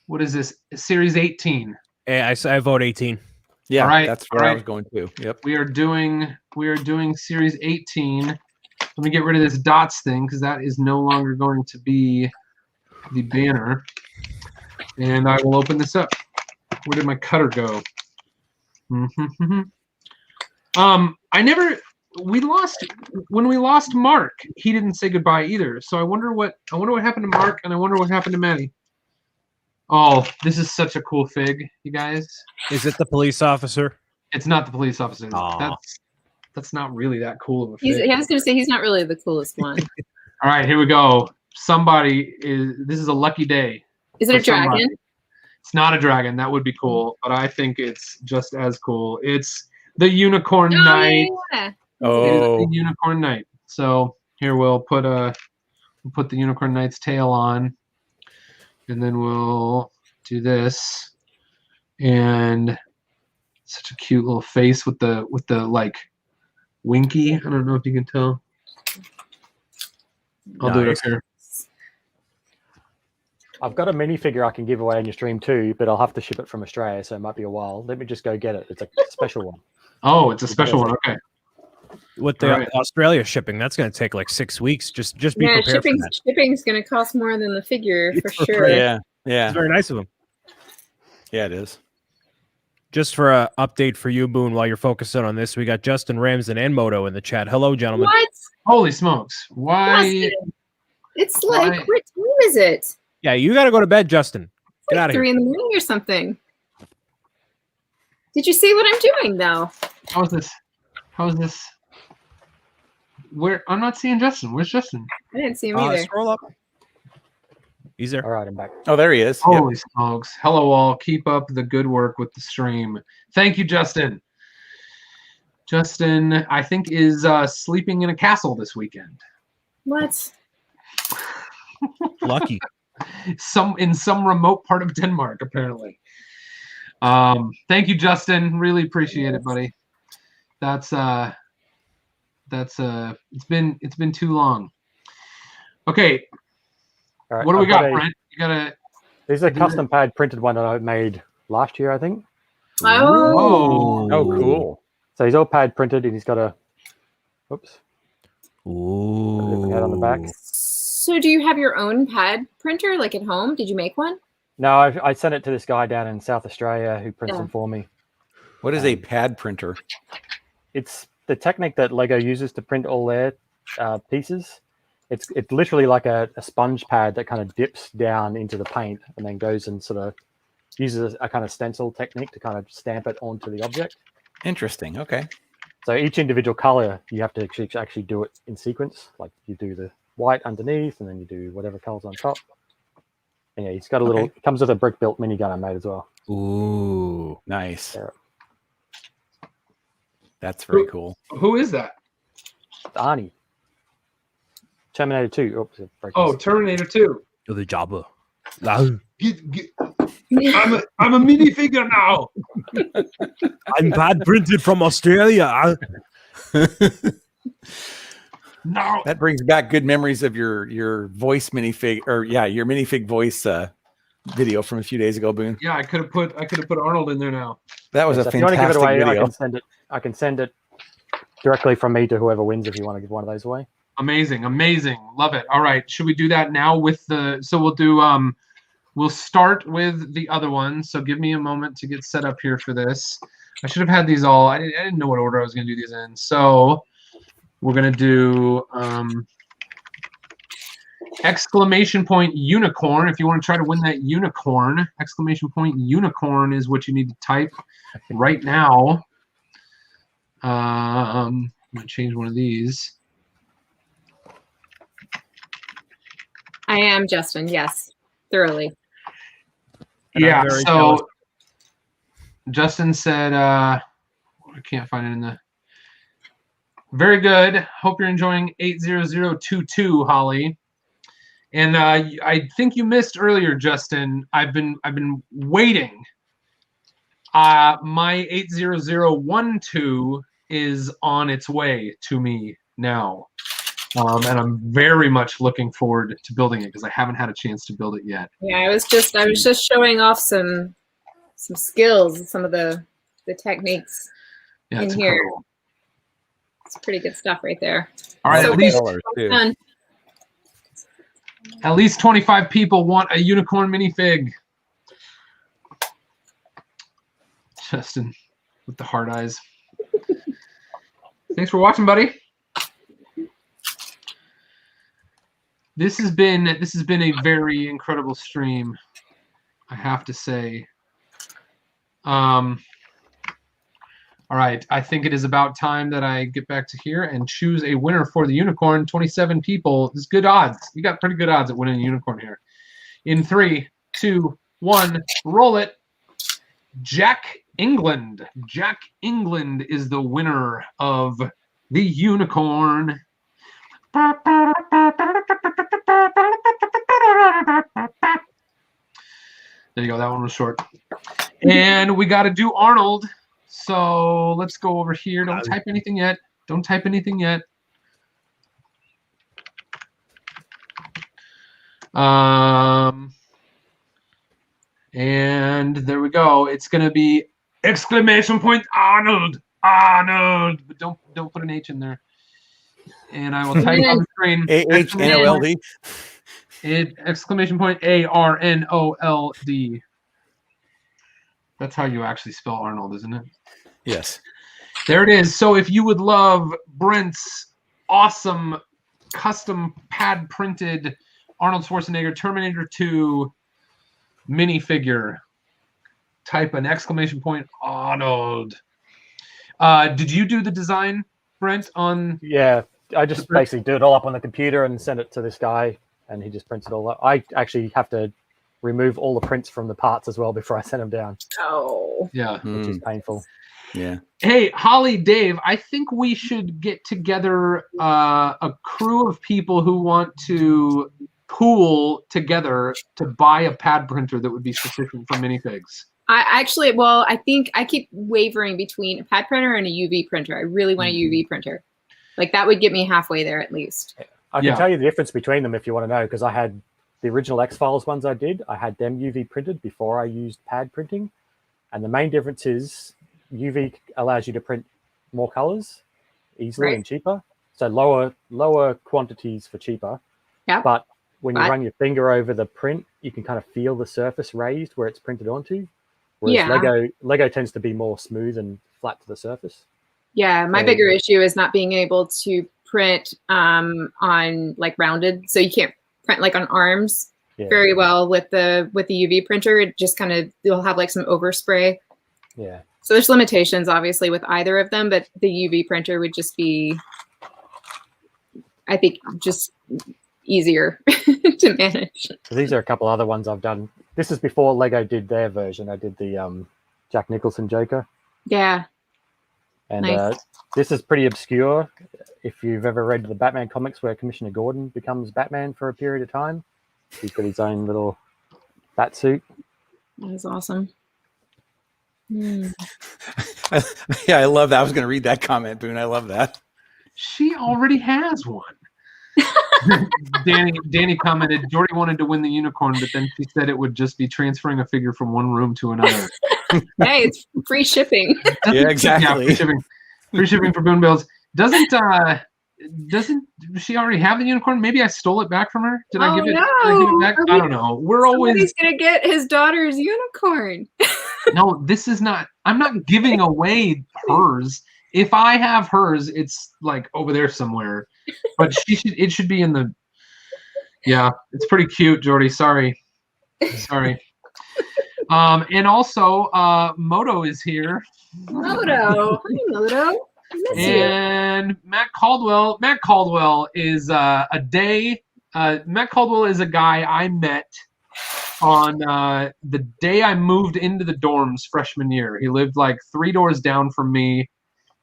what is this? Series 18. Yeah, I vote 18. Yeah, all right, that's where I was going to. Yep. We are doing series 18. Let me get rid of this dots thing because that is no longer going to be the banner. And I will open this up. Where did my cutter go? When we lost Mark, he didn't say goodbye either. So I wonder what happened to Mark, and I wonder what happened to Maddie. Oh, this is such a cool fig, you guys. Is it the police officer? It's not the police officer. Aw. That's not really that cool of a I fig. was going to say he's not really the coolest one. All right, here we go. This is a lucky day. Is it a for somebody. dragon? It's not a dragon. That would be cool, but I think it's just as cool. It's the Unicorn Knight. Yeah. Oh, the Unicorn Knight. So here we'll put the Unicorn Knight's tail on, and then we'll do this, and such a cute little face with the like winky. I don't know if you can tell. I'll do it up here. I've got a minifigure I can give away on your stream too, but I'll have to ship it from Australia, so it might be a while. Let me just go get it. It's a special one. Oh, it's a special one. Okay. With the Australia shipping, that's going to take like 6 weeks. Just be prepared for that. Shipping's going to cost more than the figure for sure. Yeah. It's very nice of him. Yeah, it is. Just for an update for you, Boone, while you're focusing on this, we got Justin Ramsden and Moto in the chat. Hello, gentlemen. What? Holy smokes. Why? Justin, it's like, what time is it? Yeah, you got to go to bed, Justin. Get out of 3 here. in the morning or something. Did you see what I'm doing, though? How is this? Where? I'm not seeing Justin. Where's Justin? I didn't see him either. Scroll up. He's there. All right, I'm back. Oh, there he is. Holy smokes. Hello, all. Keep up the good work with the stream. Thank you, Justin. Justin, I think, is sleeping in a castle this weekend. What? Lucky. In some remote part of Denmark, apparently. Thank you, Justin. Really appreciate it, buddy. It's been too long. Okay. All right, What do we I've got, Brent? You gotta. This is a custom pad printed one that I made last year, I think. Oh. Oh, cool. So he's all pad printed, and he's got a. Oops. Ooh. Head on the back. So do you have your own pad printer, like at home? Did you make one? No, I sent it to this guy down in South Australia who prints them for me. What is a pad printer? It's the technique that Lego uses to print all their pieces. It's literally like a sponge pad that kind of dips down into the paint and then goes and sort of uses a kind of stencil technique to kind of stamp it onto the object. Interesting. Okay. So each individual color, you have to actually do it in sequence. Like you do the white underneath, and then you do whatever colors on top. And yeah, he's got a little. It comes with a brick built minigun I made as well. Ooh, nice. Yeah. That's very cool. Who is that? It's Arnie. Terminator 2. Oops, Oh, Terminator 2. The Jabba. I'm a minifigure now. I'm pad printed from Australia. No. That brings back good memories of your voice minifig, or your minifig voice video from a few days ago, Boone. Yeah, I could have put Arnold in there now. That was a if you want to give it fantastic away, video. I can send it directly from me to whoever wins if you want to give one of those away. Amazing. Love it. All right. Should we do that now so we'll do we'll start with the other one. So give me a moment to get set up here for this. I should have had these all. I didn't know what order I was going to do these in. So we're going to do exclamation point unicorn. If you want to try to win that unicorn, exclamation point unicorn is what you need to type right now. I'm going to change one of these. I am, Justin. Yes, thoroughly. Yeah, so Justin said, I can't find it in the. Very good. Hope you're enjoying 80022, Holly. And I think you missed earlier, Justin. I've been waiting. My 80012 is on its way to me now. And I'm very much looking forward to building it because I haven't had a chance to build it yet. Yeah, I was just showing off some skills, some of the the techniques Yeah, in it's here. incredible. It's pretty good stuff right there. All right, So at least well done. at least 25 people want a unicorn minifig. Justin with the hard eyes. Thanks for watching, buddy. This has been a very incredible stream, I have to say. All right, I think it is about time that I get back to here and choose a winner for the unicorn. 27 people. This is good odds. You got pretty good odds at winning a unicorn here. In 3, 2, 1, roll it. Jack England. Jack England is the winner of the unicorn. There you go. That one was short. And we got to do Arnold. So let's go over here. Don't type anything yet. Don't type anything yet. And there we go. It's gonna be exclamation point Arnold. Arnold. But don't put an H in there. And I will type on the screen. AHNOLD. Exclamation point ARNOLD. That's how you actually spell Arnold, isn't it? Yes. There it is. So if you would love Brent's awesome custom pad printed Arnold Schwarzenegger Terminator 2 minifigure, type an exclamation point Arnold. Did you do the design, Brent, on? Yeah, I just basically do it all up on the computer and send it to this guy, and he just prints it all up. I actually have to remove all the prints from the parts as well before I send them down. Oh. Yeah. Which is painful. Yeah. Hey, Holly, Dave, I think we should get together a crew of people who want to pool together to buy a pad printer that would be sufficient for minifigs. I think I keep wavering between a pad printer and a UV printer. I really want a UV printer. Like that would get me halfway there at least. I can tell you the difference between them if you want to know, because I had the original X-Files ones I did. I had them UV printed before I used pad printing. And the main difference is UV allows you to print more colors easily and cheaper. So lower quantities for cheaper. Yeah. But when you run your finger over the print, you can kind of feel the surface raised where it's printed onto. Whereas Lego tends to be more smooth and flat to the surface. Yeah, my bigger issue is not being able to print on like rounded. So you can't print like on arms very well with the UV printer. It just kind of, you'll have like some overspray. Yeah. So there's limitations obviously with either of them, but the UV printer would just be, I think, just easier to manage. So these are a couple other ones I've done. This is before Lego did their version. I did the Jack Nicholson Joker. Yeah. And nice. This is pretty obscure. If you've ever read the Batman comics where Commissioner Gordon becomes Batman for a period of time, he's got his own little bat suit. That is awesome. Yeah, I love that. I was going to read that comment, Boone. I love that. She already has one. Danny commented, Jordy wanted to win the unicorn, but then she said it would just be transferring a figure from one room to another. Hey, it's free shipping. Yeah, exactly. Yeah, free shipping for Boone Builds. Doesn't she already have the unicorn? Maybe I stole it back from her. Did I give it back? I don't know. Somebody's gonna get his daughter's unicorn. No, this is not. I'm not giving away hers. If I have hers, it's like over there somewhere. But it should be in the. Yeah, it's pretty cute, Jordy. Sorry. And also, Moto is here. Moto. Hi, Moto. I miss you. And Matt Caldwell. Matt Caldwell is Matt Caldwell is a guy I met on the day I moved into the dorms freshman year. He lived like 3 doors down from me,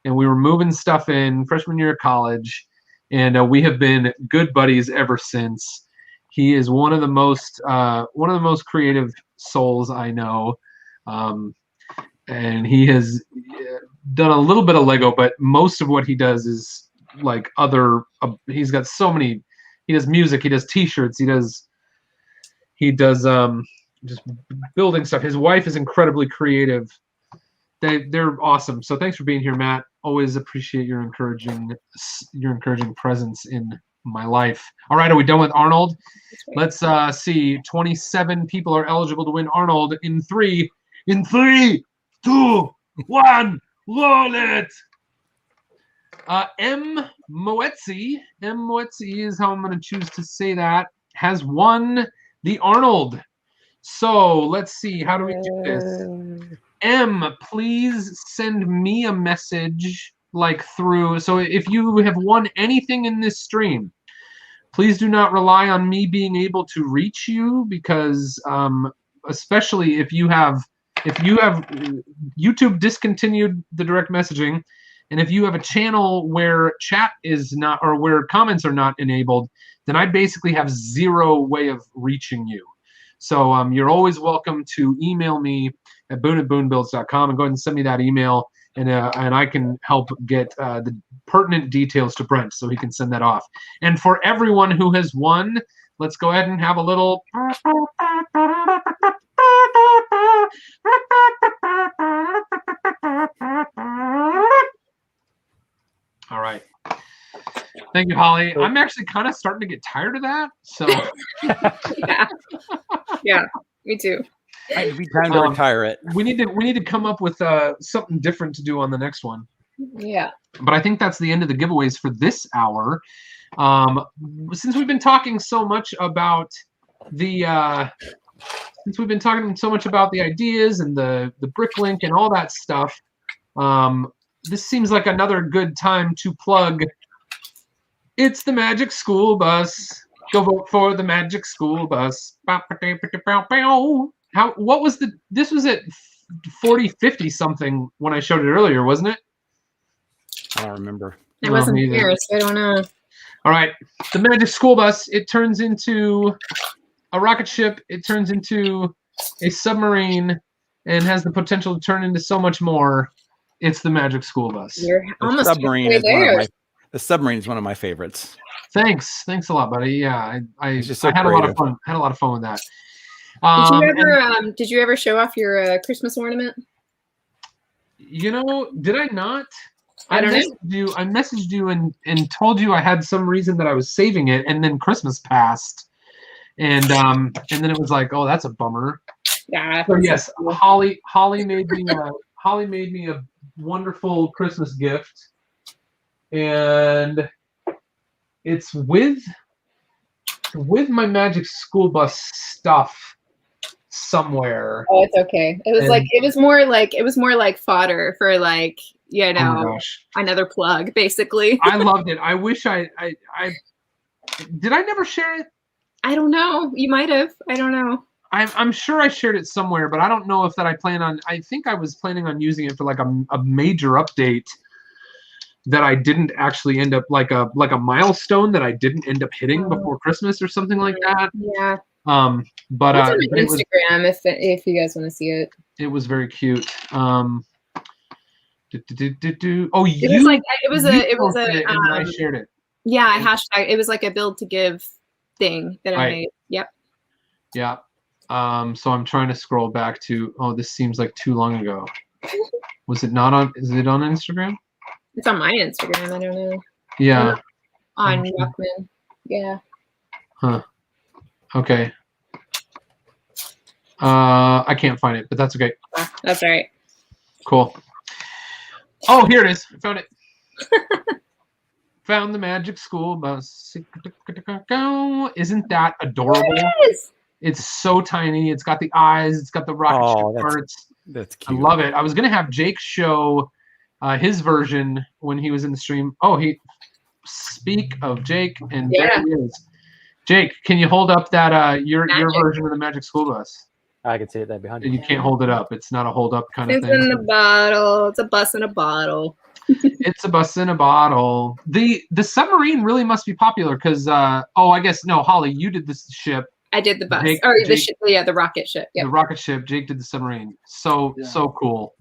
and we were moving stuff in freshman year of college, and we have been good buddies ever since. He is one of the most creative souls I know, and he has done a little bit of Lego, but most of what he does is like other. He's got so many. He does music. He does T-shirts. He does just building stuff. His wife is incredibly creative, they're awesome. So thanks for being here, Matt. Always appreciate your encouraging presence in my life. All right, are we done with Arnold? Let's see. 27 people are eligible to win Arnold in 3, 2, 1. Roll it. M. Moetzi is how I'm going to choose to say that, has won the Arnold. So let's see. How do we do this? M, please send me a message like through. So if you have won anything in this stream, please do not rely on me being able to reach you, because especially if you have YouTube discontinued the direct messaging, and if you have a channel where chat is not, or where comments are not enabled, then I basically have zero way of reaching you. So you're always welcome to email me at boone@boonebuilds.com and go ahead and send me that email, and I can help get the pertinent details to Brent so he can send that off. And for everyone who has won, let's go ahead and have a little. All right. Thank you, Holly. I'm actually kind of starting to get tired of that. So. Yeah, me too. It'd be time to retire it. We need to come up with something different to do on the next one. Yeah. But I think that's the end of the giveaways for this hour. Since we've been talking so much about the ideas and the Bricklink and all that stuff, this seems like another good time to plug. It's the Magic School Bus. Go vote for the Magic School Bus. What was this was at 40-50 something when I showed it earlier, wasn't it? I don't remember. I wasn't here, so I don't know. All right. The Magic School Bus, it turns into a rocket ship, it turns into a submarine, and has the potential to turn into so much more. It's the Magic School Bus. You're almost Submarine halfway is there. the submarine is one of my favorites. Thanks a lot, buddy. Yeah, I just so had a lot of creative. fun. Had a lot of fun with that. Did you ever show off your Christmas ornament? Did I not? I don't know. I messaged you and told you I had some reason that I was saving it, and then Christmas passed, and then it was like, oh, that's a bummer. Yeah. So yes, Holly made me a wonderful Christmas gift, and it's with my Magic School Bus stuff somewhere. Oh, it's okay. It was more like fodder for Oh my gosh. another plug, basically. I loved it. I wish I did. I never share it. I don't know. You might have. I don't know. I'm sure I shared it somewhere, but I don't know if that I plan on. I think I was planning on using it for like a major update that I didn't actually end up like a milestone that I didn't end up hitting before Christmas or something like that. Yeah. But it's on Instagram if you guys want to see it. It was very cute. Oh, It was I shared it. Yeah, I hashtag. It was like a build to give thing that I made. Yep. Yeah. So I'm trying to scroll back to. Oh, this seems like too long ago. Was it not on? Is it on Instagram? It's on my Instagram. I don't know. Yeah. On Rockman. Yeah. Huh. Okay. I can't find it, but that's okay. That's all right. Cool. Oh, here it is. I found it. Found the Magic School Bus. Isn't that adorable? It is. It's so tiny. It's got the eyes. It's got the rocket ship parts. That's cute. I love it. I was gonna have Jake show his version when he was in the stream. Oh, speak of Jake, and there he is. Jake, can you hold up that your version of the Magic School Bus? I can see it there behind you. You can't hold it up. It's not a hold up kind of thing. It's in the bottle. It's a bus in a bottle. It's a bus in a bottle. The submarine really must be popular because I guess no, Holly, you did this ship. I did the bus. Jake, The ship, the rocket ship. Yeah. The rocket ship. Jake did the submarine. So cool.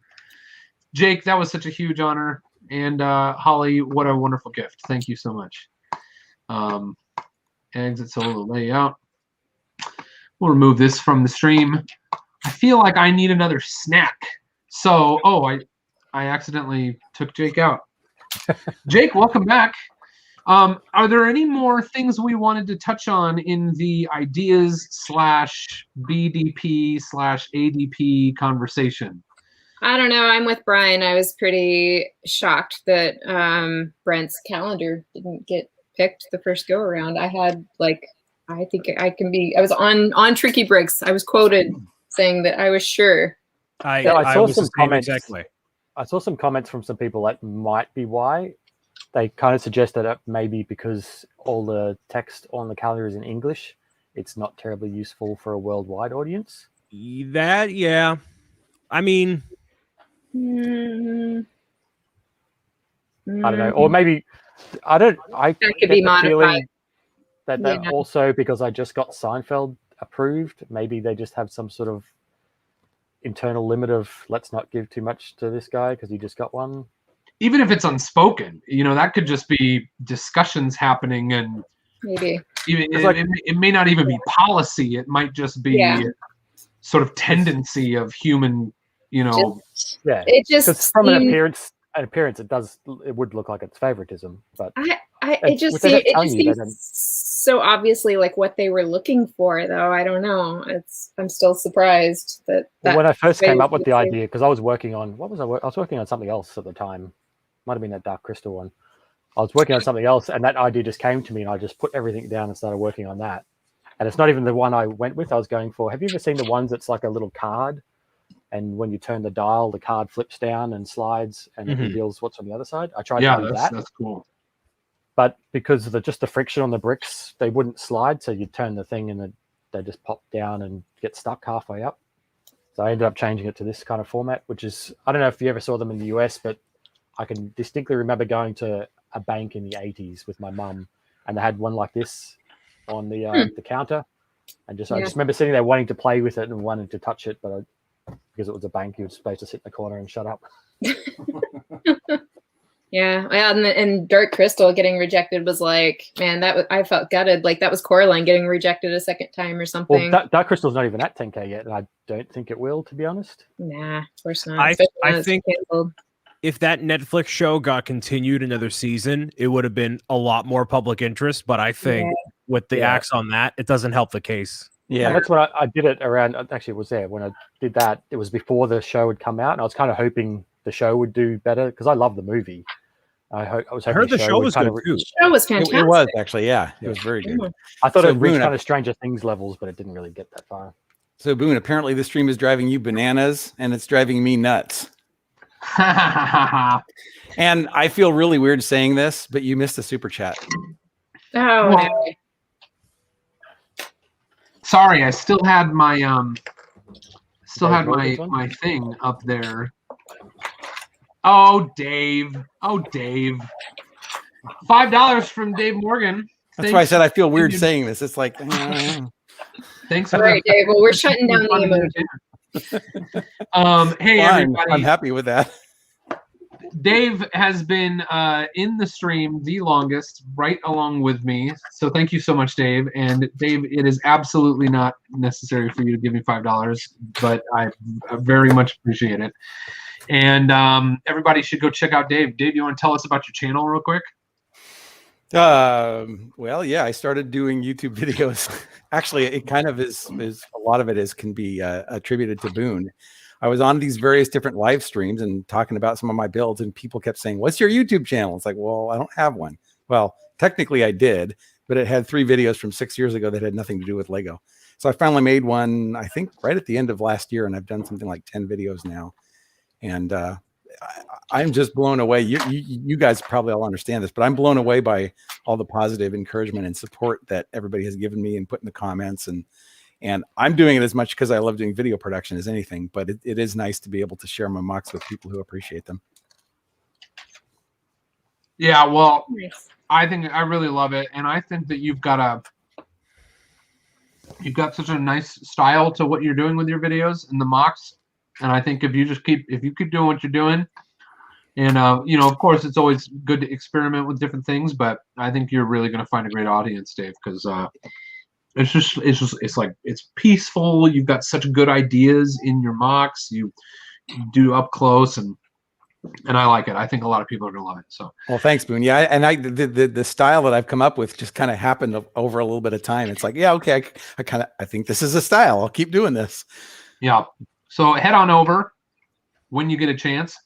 Jake, that was such a huge honor. And Holly, what a wonderful gift. Thank you so much. Exit solo layout. We'll remove this from the stream. I feel like I need another snack. So, I accidentally took Jake out. Jake, welcome back. Are there any more things we wanted to touch on in the ideas/BDP/ADP conversation? I don't know. I'm with Brian. I was pretty shocked that Brent's calendar didn't get picked the first go around. I had I think I was on Tricky Bricks. I was quoted saying that I was sure. I saw some comments. Exactly. I saw some comments from some people that might be why. They kind of suggest that maybe because all the text on the calendar is in English, it's not terribly useful for a worldwide audience. Yeah. I mean, I don't know, or maybe I that could be modified. That also because I just got Seinfeld approved, maybe they just have some sort of internal limit of let's not give too much to this guy because he just got one. Even if it's unspoken, that could just be discussions happening, and maybe it may not even be policy. It might just be sort of tendency of human, It just from an appearance, it would look like it's favoritism, but it just seems so obviously like what they were looking for, though. I don't know. I'm still surprised that when I first came up with the idea, because I was working on I was working on something else at the time. Might have been that Dark Crystal one. I was working on something else, and that idea just came to me, and I just put everything down and started working on that. And it's not even the one I went with. I was going for. Have you ever seen the ones that's like a little card, and when you turn the dial, the card flips down and slides, and it reveals what's on the other side? I tried to do that. That's cool. But because of just the friction on the bricks, they wouldn't slide. So you turn the thing, and they just pop down and get stuck halfway up. So I ended up changing it to this kind of format, which is, I don't know if you ever saw them in the US, but I can distinctly remember going to a bank in the 80s with my mum, and they had one like this on the counter. And I just remember sitting there wanting to play with it and wanting to touch it, but because it was a bank, you were supposed to sit in the corner and shut up. And Dark Crystal getting rejected was like, man, I felt gutted. Like that was Coraline getting rejected a second time or something. Well, Dark Crystal's not even at 10K yet, and I don't think it will, to be honest. Nah, of course not. I think if that Netflix show got continued another season, it would have been a lot more public interest. But I think with the axe on that, it doesn't help the case. Yeah, and that's what I did it around. Actually, it was there when I did that. It was before the show had come out, and I was kind of hoping the show would do better because I love the movie. I heard the show was good too. The show was fantastic. It was actually, it was very good. I thought it reached kind of Stranger Things levels, but it didn't really get that far. So Boone, apparently the stream is driving you bananas, and it's driving me nuts. And I feel really weird saying this, but you missed the super chat. Oh, sorry, I still had my my thing up there. Oh, Dave. $5 from Dave Morgan. That's why I said I feel weird saying this. It's like thanks. All right, Dave. Well, we're shutting down the emoji. Hey, fine. everybody. I'm happy with that. Dave has been in the stream the longest, right along with me. So thank you so much, Dave. And Dave, it is absolutely not necessary for you to give me $5, but I very much appreciate it. And everybody should go check out Dave. Dave, you want to tell us about your channel real quick? Well, yeah, I started doing YouTube videos. Actually, it kind of is a lot of it can be attributed to Boone. I was on these various different live streams and talking about some of my builds, and people kept saying, "What's your YouTube channel?" It's like, well, I don't have one. Well, technically I did, but it had 3 videos from 6 years ago that had nothing to do with Lego. So I finally made one, I think right at the end of last year, and I've done something like 10 videos now. And I'm just blown away. You guys probably all understand this, but I'm blown away by all the positive encouragement and support that everybody has given me and put in the comments. And I'm doing it as much because I love doing video production as anything, but it is nice to be able to share my mocks with people who appreciate them. Yeah, well, I think I really love it, and I think that you've got such a nice style to what you're doing with your videos and the mocks. And I think if you keep doing what you're doing, and of course it's always good to experiment with different things, but I think you're really going to find a great audience, Dave, because it's peaceful. You've got such good ideas in your mocks. You do up close, and and I like it. I think a lot of people are gonna love it. So, Well, thanks, Boone. Yeah, and the style that I've come up with just kind of happened over a little bit of time. It's like, yeah, okay, I think this is a style. I'll keep doing this. yeah. So head on over when you get a chance,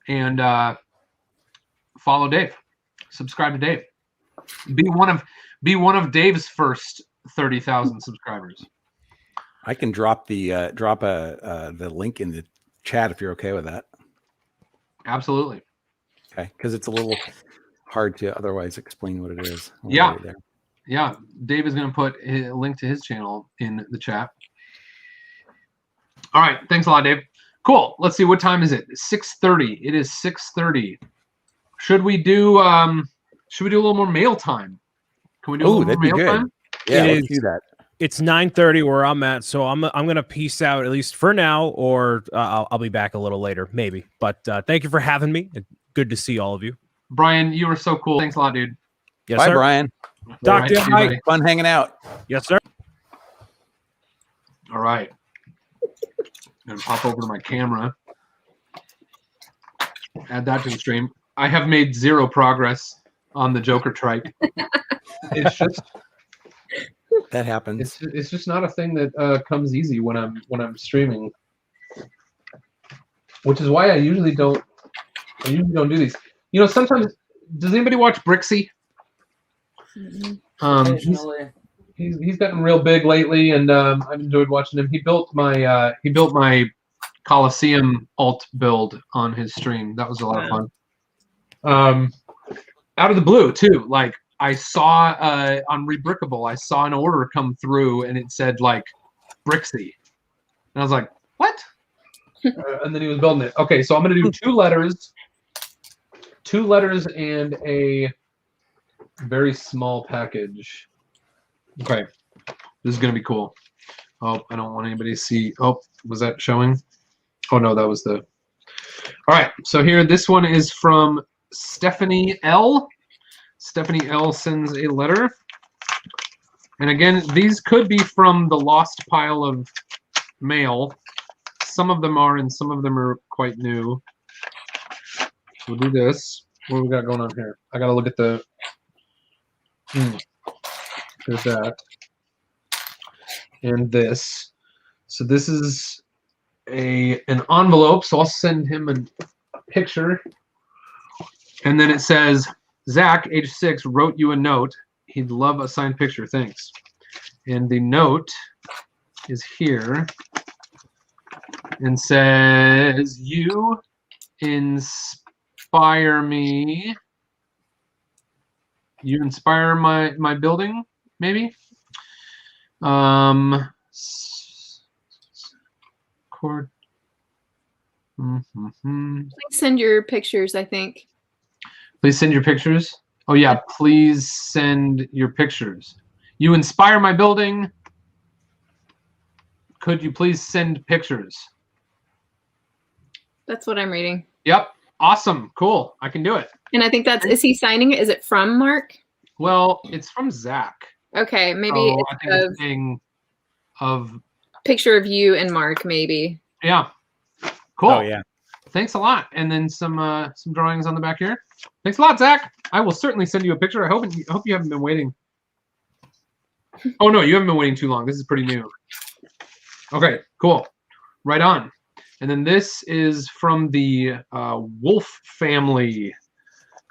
and follow Dave. Subscribe to Dave. Be one of Dave's first 30,000 subscribers. I can drop the link in the chat if you're okay with that. Absolutely. Okay, because it's a little hard to otherwise explain what it is. Yeah. Yeah. Dave is going to put a link to his channel in the chat. All right. Thanks a lot, Dave. Cool. Let's see. What time is it? 6:30. It is 6:30. Should we do a little more mail time? Can we do a little more mail time? Yeah, let's do that. It's 9:30 where I'm at, so I'm gonna peace out at least for now, or I'll be back a little later, maybe. But thank you for having me. Good to see all of you. Brian, you were so cool. Thanks a lot, dude. Yes, Bye, sir. Brian. Talk to you, Mike. Fun hanging out. Yes, sir. All right. I'm gonna pop over to my camera. Add that to the stream. I have made 0 progress on the Joker trike. It's just that happens. It's just not a thing that comes easy when I'm streaming, which is why I usually don't do these. You know, sometimes does anybody watch Brixie? He's gotten real big lately, and I've enjoyed watching him. He built my Coliseum alt build on his stream. That was a lot of fun. Out of the blue too. Like I saw on Rebrickable, I saw an order come through, and it said like Brixie, and I was like, what? And then he was building it. Okay, so I'm gonna do 2 letters and a very small package. Okay, this is gonna be cool. Oh, I don't want anybody to see. Oh, was that showing? Oh no, that was the. All right, so here, this one is from Stephanie L. Stephanie L sends a letter, and again, these could be from the lost pile of mail. Some of them are, and some of them are quite new. We'll do this. What do we got going on here? I gotta look at the. There's that. And this. So this is an envelope. So I'll send him a picture. And then it says, Zach, age 6, wrote you a note. He'd love a signed picture. Thanks. And the note is here and says, you inspire me. You inspire my building, maybe? Cord. Please send your pictures, I think. Please send your pictures. Oh, yeah. Please send your pictures. You inspire my building. Could you please send pictures? That's what I'm reading. Yep. Awesome. Cool. I can do it. And I think is he signing it? Is it from Mark? Well, it's from Zach. Okay. Maybe I think it's saying of picture of you and Mark, maybe. Yeah. Cool. Oh, yeah. Thanks a lot. And then some drawings on the back here. Thanks a lot, Zach. I will certainly send you a picture. I hope you haven't been waiting. Oh no, you haven't been waiting too long. This is pretty new. Okay, cool. Right on. And then this is from the Wolf family.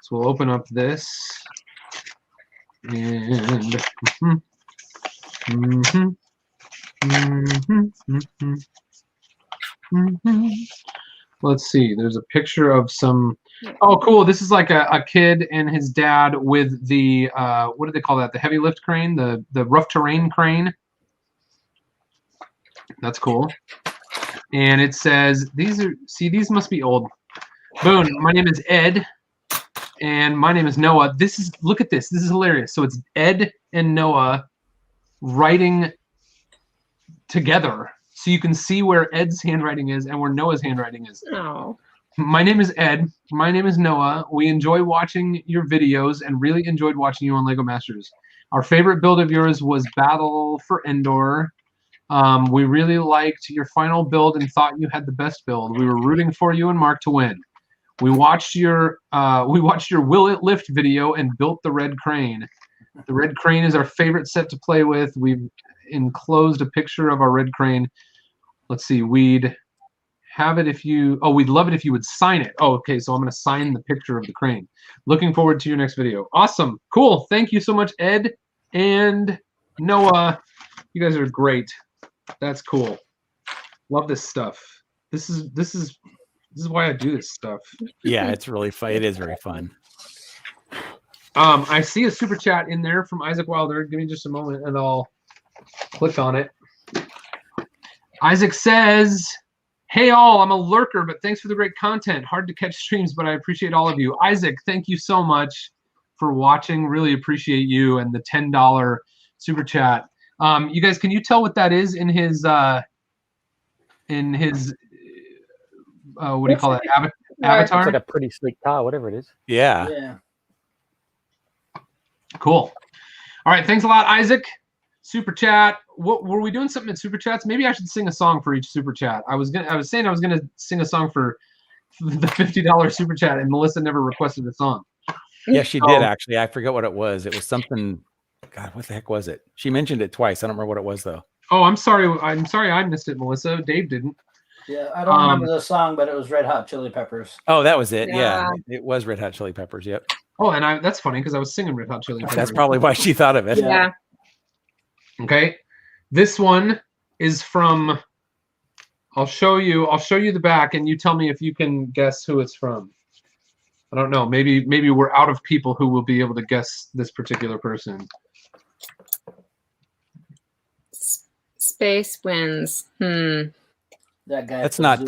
So we'll open up this. And let's see. There's a picture of some. Oh, cool. This is like a kid and his dad with the what do they call that? The heavy lift crane, the rough terrain crane. That's cool. And it says these must be old. Boone, my name is Ed, and my name is Noah. Look at this. This is hilarious. So it's Ed and Noah writing together, so you can see where Ed's handwriting is and where Noah's handwriting is. Oh. My name is Ed. My name is Noah. We enjoy watching your videos and really enjoyed watching you on Lego Masters. Our favorite build of yours was Battle for Endor. We really liked your final build and thought you had the best build. We were rooting for you and Mark to win. We watched your Will It Lift video and built the red crane. The red crane is our favorite set to play with. We've enclosed a picture of our red crane. Let's see. We'd love it if you would sign it. Oh, okay. So I'm going to sign the picture of the crane. Looking forward to your next video. Awesome. Cool. Thank you so much, Ed and Noah. You guys are great. That's cool. Love this stuff. This is why I do this stuff. Yeah, it's really fun. It is very fun. I see a super chat in there from Isaac Wilder. Give me just a moment and I'll click on it. Isaac says, "Hey all, I'm a lurker, but thanks for the great content. Hard to catch streams, but I appreciate all of you." Isaac, thank you so much for watching. Really appreciate you and the $10 super chat. You guys, can you tell what that is in his what do you call that? Avatar? It's like a pretty sleek car, whatever it is. Yeah. Yeah. Cool. All right, thanks a lot, Isaac. Super chat. What were we doing something in super chats? Maybe I should sing a song for each super chat. I was saying I was gonna sing a song for the $50 super chat, and Melissa never requested a song. Yeah, she did actually. I forgot what it was. It was something. God, what the heck was it? She mentioned it twice. I don't remember what it was though. Oh, I'm sorry. I missed it, Melissa. Dave didn't. Yeah, I don't remember the song, but it was Red Hot Chili Peppers. Oh, that was it. Yeah, it was Red Hot Chili Peppers. Yep. Oh, and that's funny because I was singing Red Hot Chili Peppers. That's probably why she thought of it. Yeah. Okay. This one is from. I'll show you the back, and you tell me if you can guess who it's from. I don't know. Maybe we're out of people who will be able to guess this particular person. Space Winds. That guy. That's not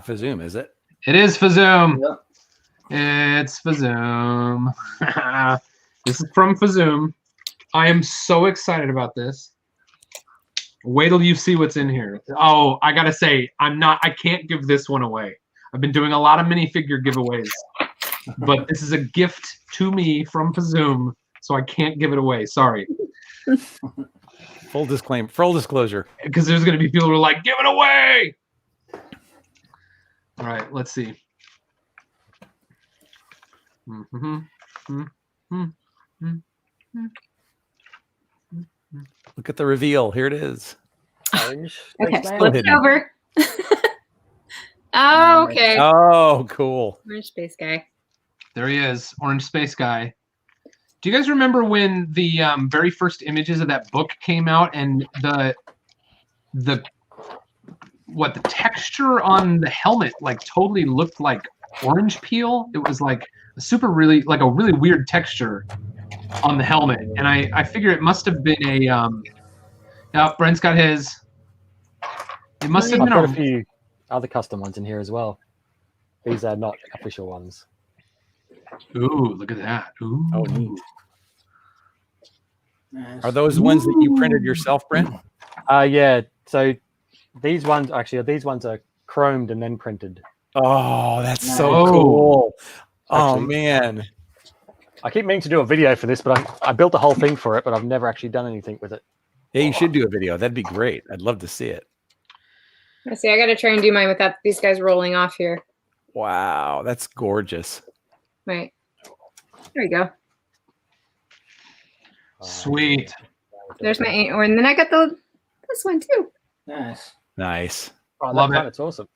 Fazoom, is it? It is Fazoom. Yep. It's Fazoom. This is from Fazoom. I am so excited about this. Wait till you see what's in here. Oh, I gotta say, I can't give this one away. I've been doing a lot of minifigure giveaways, but this is a gift to me from Fazoom, so I can't give it away. Sorry. Full disclosure. Because there's going to be people who are like, give it away. All right, let's see. Look at the reveal. Here it is. Okay, flip it over. Oh, okay. Oh, cool. Orange space guy. There he is, Orange Space Guy. Do you guys remember when the very first images of that book came out and the texture on the helmet like totally looked like orange peel? It was like a really weird texture on the helmet, and I figure it must have been a yeah, Brent's got his. It must have been I've got a few other custom ones in here as well. These are not official ones. Ooh, look at that. Ooh. Oh, neat. Are those ones that you printed yourself, Brent? Yeah. So these ones are chromed and then printed. Oh, that's so cool. Oh, man. I keep meaning to do a video for this, but I built the whole thing for it, but I've never actually done anything with it. Yeah, you should do a video. That'd be great. I'd love to see it. I see. I got to try and do mine without these guys rolling off here. Wow, that's gorgeous. Right. There you go. Sweet. There's my and then I got this one too. Nice. Oh, Love it. It's awesome.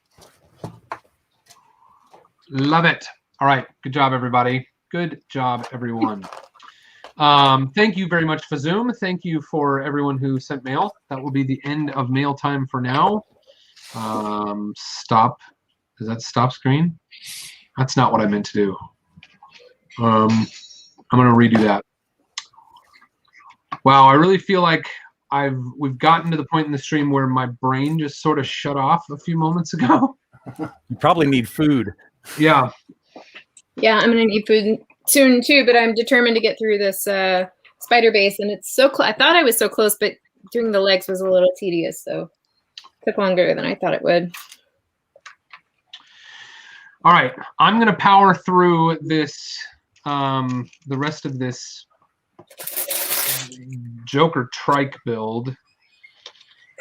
Love it. All right. Good job, everybody. Good job, everyone. Thank you very much, Fazoom. Thank you for everyone who sent mail. That will be the end of mail time for now. Stop. Is that stop screen? That's not what I meant to do. I'm going to redo that. Wow, I really feel like we've gotten to the point in the stream where my brain just sort of shut off a few moments ago. You probably need food. Yeah. Yeah, I'm gonna need food soon too, but I'm determined to get through this spider base, and it's so close. I thought I was so close, but doing the legs was a little tedious, so it took longer than I thought it would. All right, I'm gonna power through this, the rest of this Joker trike build.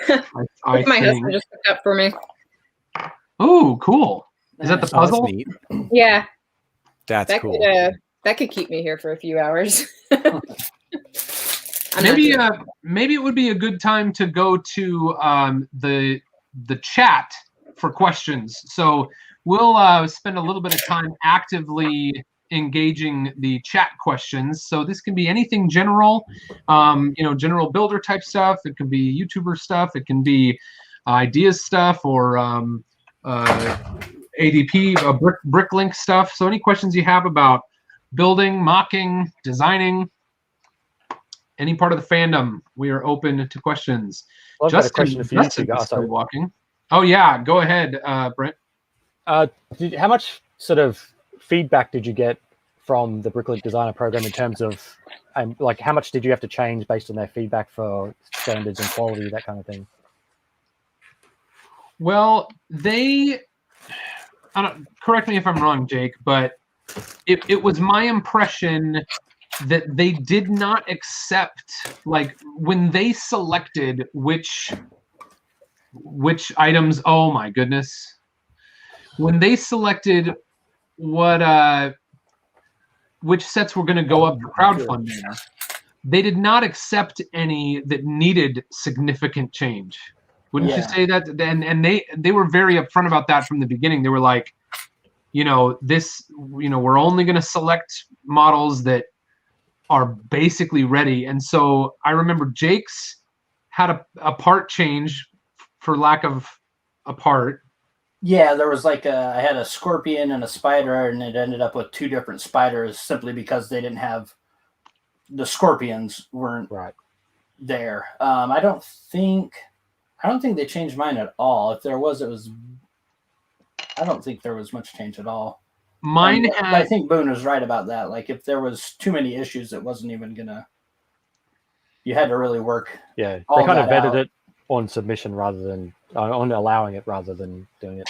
I my husband just picked up for me. Oh, cool. Is that the Oh, that's puzzle? neat. Yeah, That's that cool. that could keep me here for a few hours. Maybe it would be a good time to go to the chat for questions. So we'll spend a little bit of time actively engaging the chat questions. So this can be anything general, general builder type stuff. It can be YouTuber stuff. It can be ideas stuff or ADP, Bricklink stuff. So any questions you have about building, mocking, designing, any part of the fandom, we are open to questions. Well, I've got a question for you two guys. Still walking. Oh yeah, go ahead, Brent. How much sort of feedback did you get from the Bricklink Designer program in terms of, like, how much did you have to change based on their feedback for standards and quality, that kind of thing? Well, correct me if I'm wrong, Jake, but it was my impression that they did not accept, like, when they selected which items, oh my goodness, when they selected which sets were going to go up for crowdfunding, they did not accept any that needed significant change. Wouldn't you say that? And they were very upfront about that from the beginning. They were like, we're only going to select models that are basically ready. And so I remember Jake's had a part change for lack of a part. Yeah, there was like I had a scorpion and a spider, and it ended up with two different spiders simply because they didn't have the scorpions weren't there. I don't think they changed mine at all. If there was, I don't think there was much change at all. Mine I think Boone was right about that. Like, if there was too many issues, it wasn't even gonna. You had to really work. Yeah, they kind of vetted it on submission rather than on allowing it rather than doing it.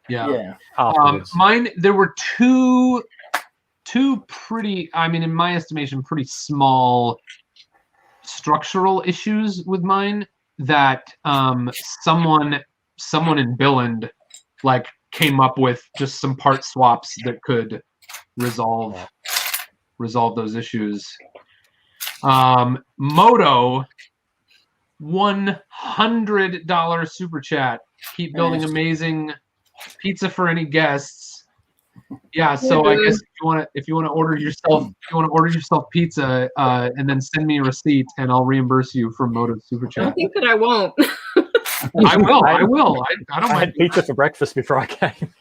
Yeah. Afterwards. Mine, there were two pretty, in my estimation, pretty small structural issues with mine that someone in Billund came up with just some part swaps that could resolve those issues. Moto, $100 super chat. Keep building amazing pizza for any guests. Yeah, so I guess if you want to order yourself pizza, and then send me a receipt, and I'll reimburse you from Moto's super chat. I think that I won't. I will. I don't mind. I had pizza for breakfast before I came.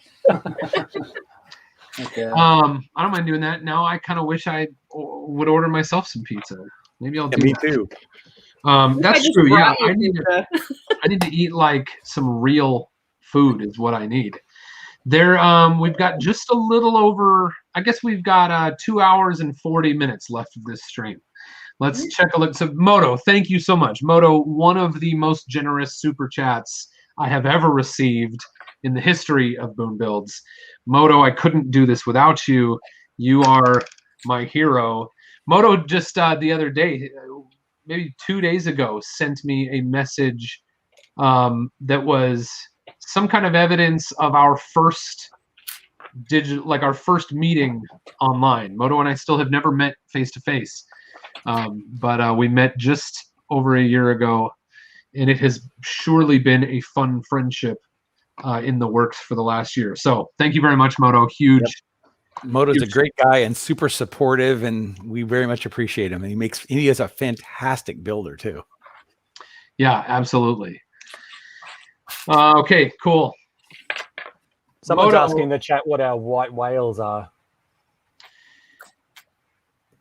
Okay. I don't mind doing that. Now I kind of wish I would order myself some pizza. Maybe I'll do me that. too. That's true. Yeah, I need to eat like some real food is what I need. We've got just a little over. I guess we've got 2 hours and 40 minutes left of this stream. Let's check a look. So Moto, thank you so much. Moto, one of the most generous super chats I have ever received in the history of Boone Builds. Moto, I couldn't do this without you. You are my hero. Moto just the other day, maybe 2 days ago, sent me a message that was some kind of evidence of our first our first meeting online. Moto and I still have never met face to face, but we met just over a year ago, and it has surely been a fun friendship in the works for the last year. So thank you very much, Moto. Huge. Yep. Moto's a great guy and super supportive, and we very much appreciate him. And he is a fantastic builder too. Yeah, absolutely. Okay, cool. Someone's Moto, asking in the chat what our white whales are.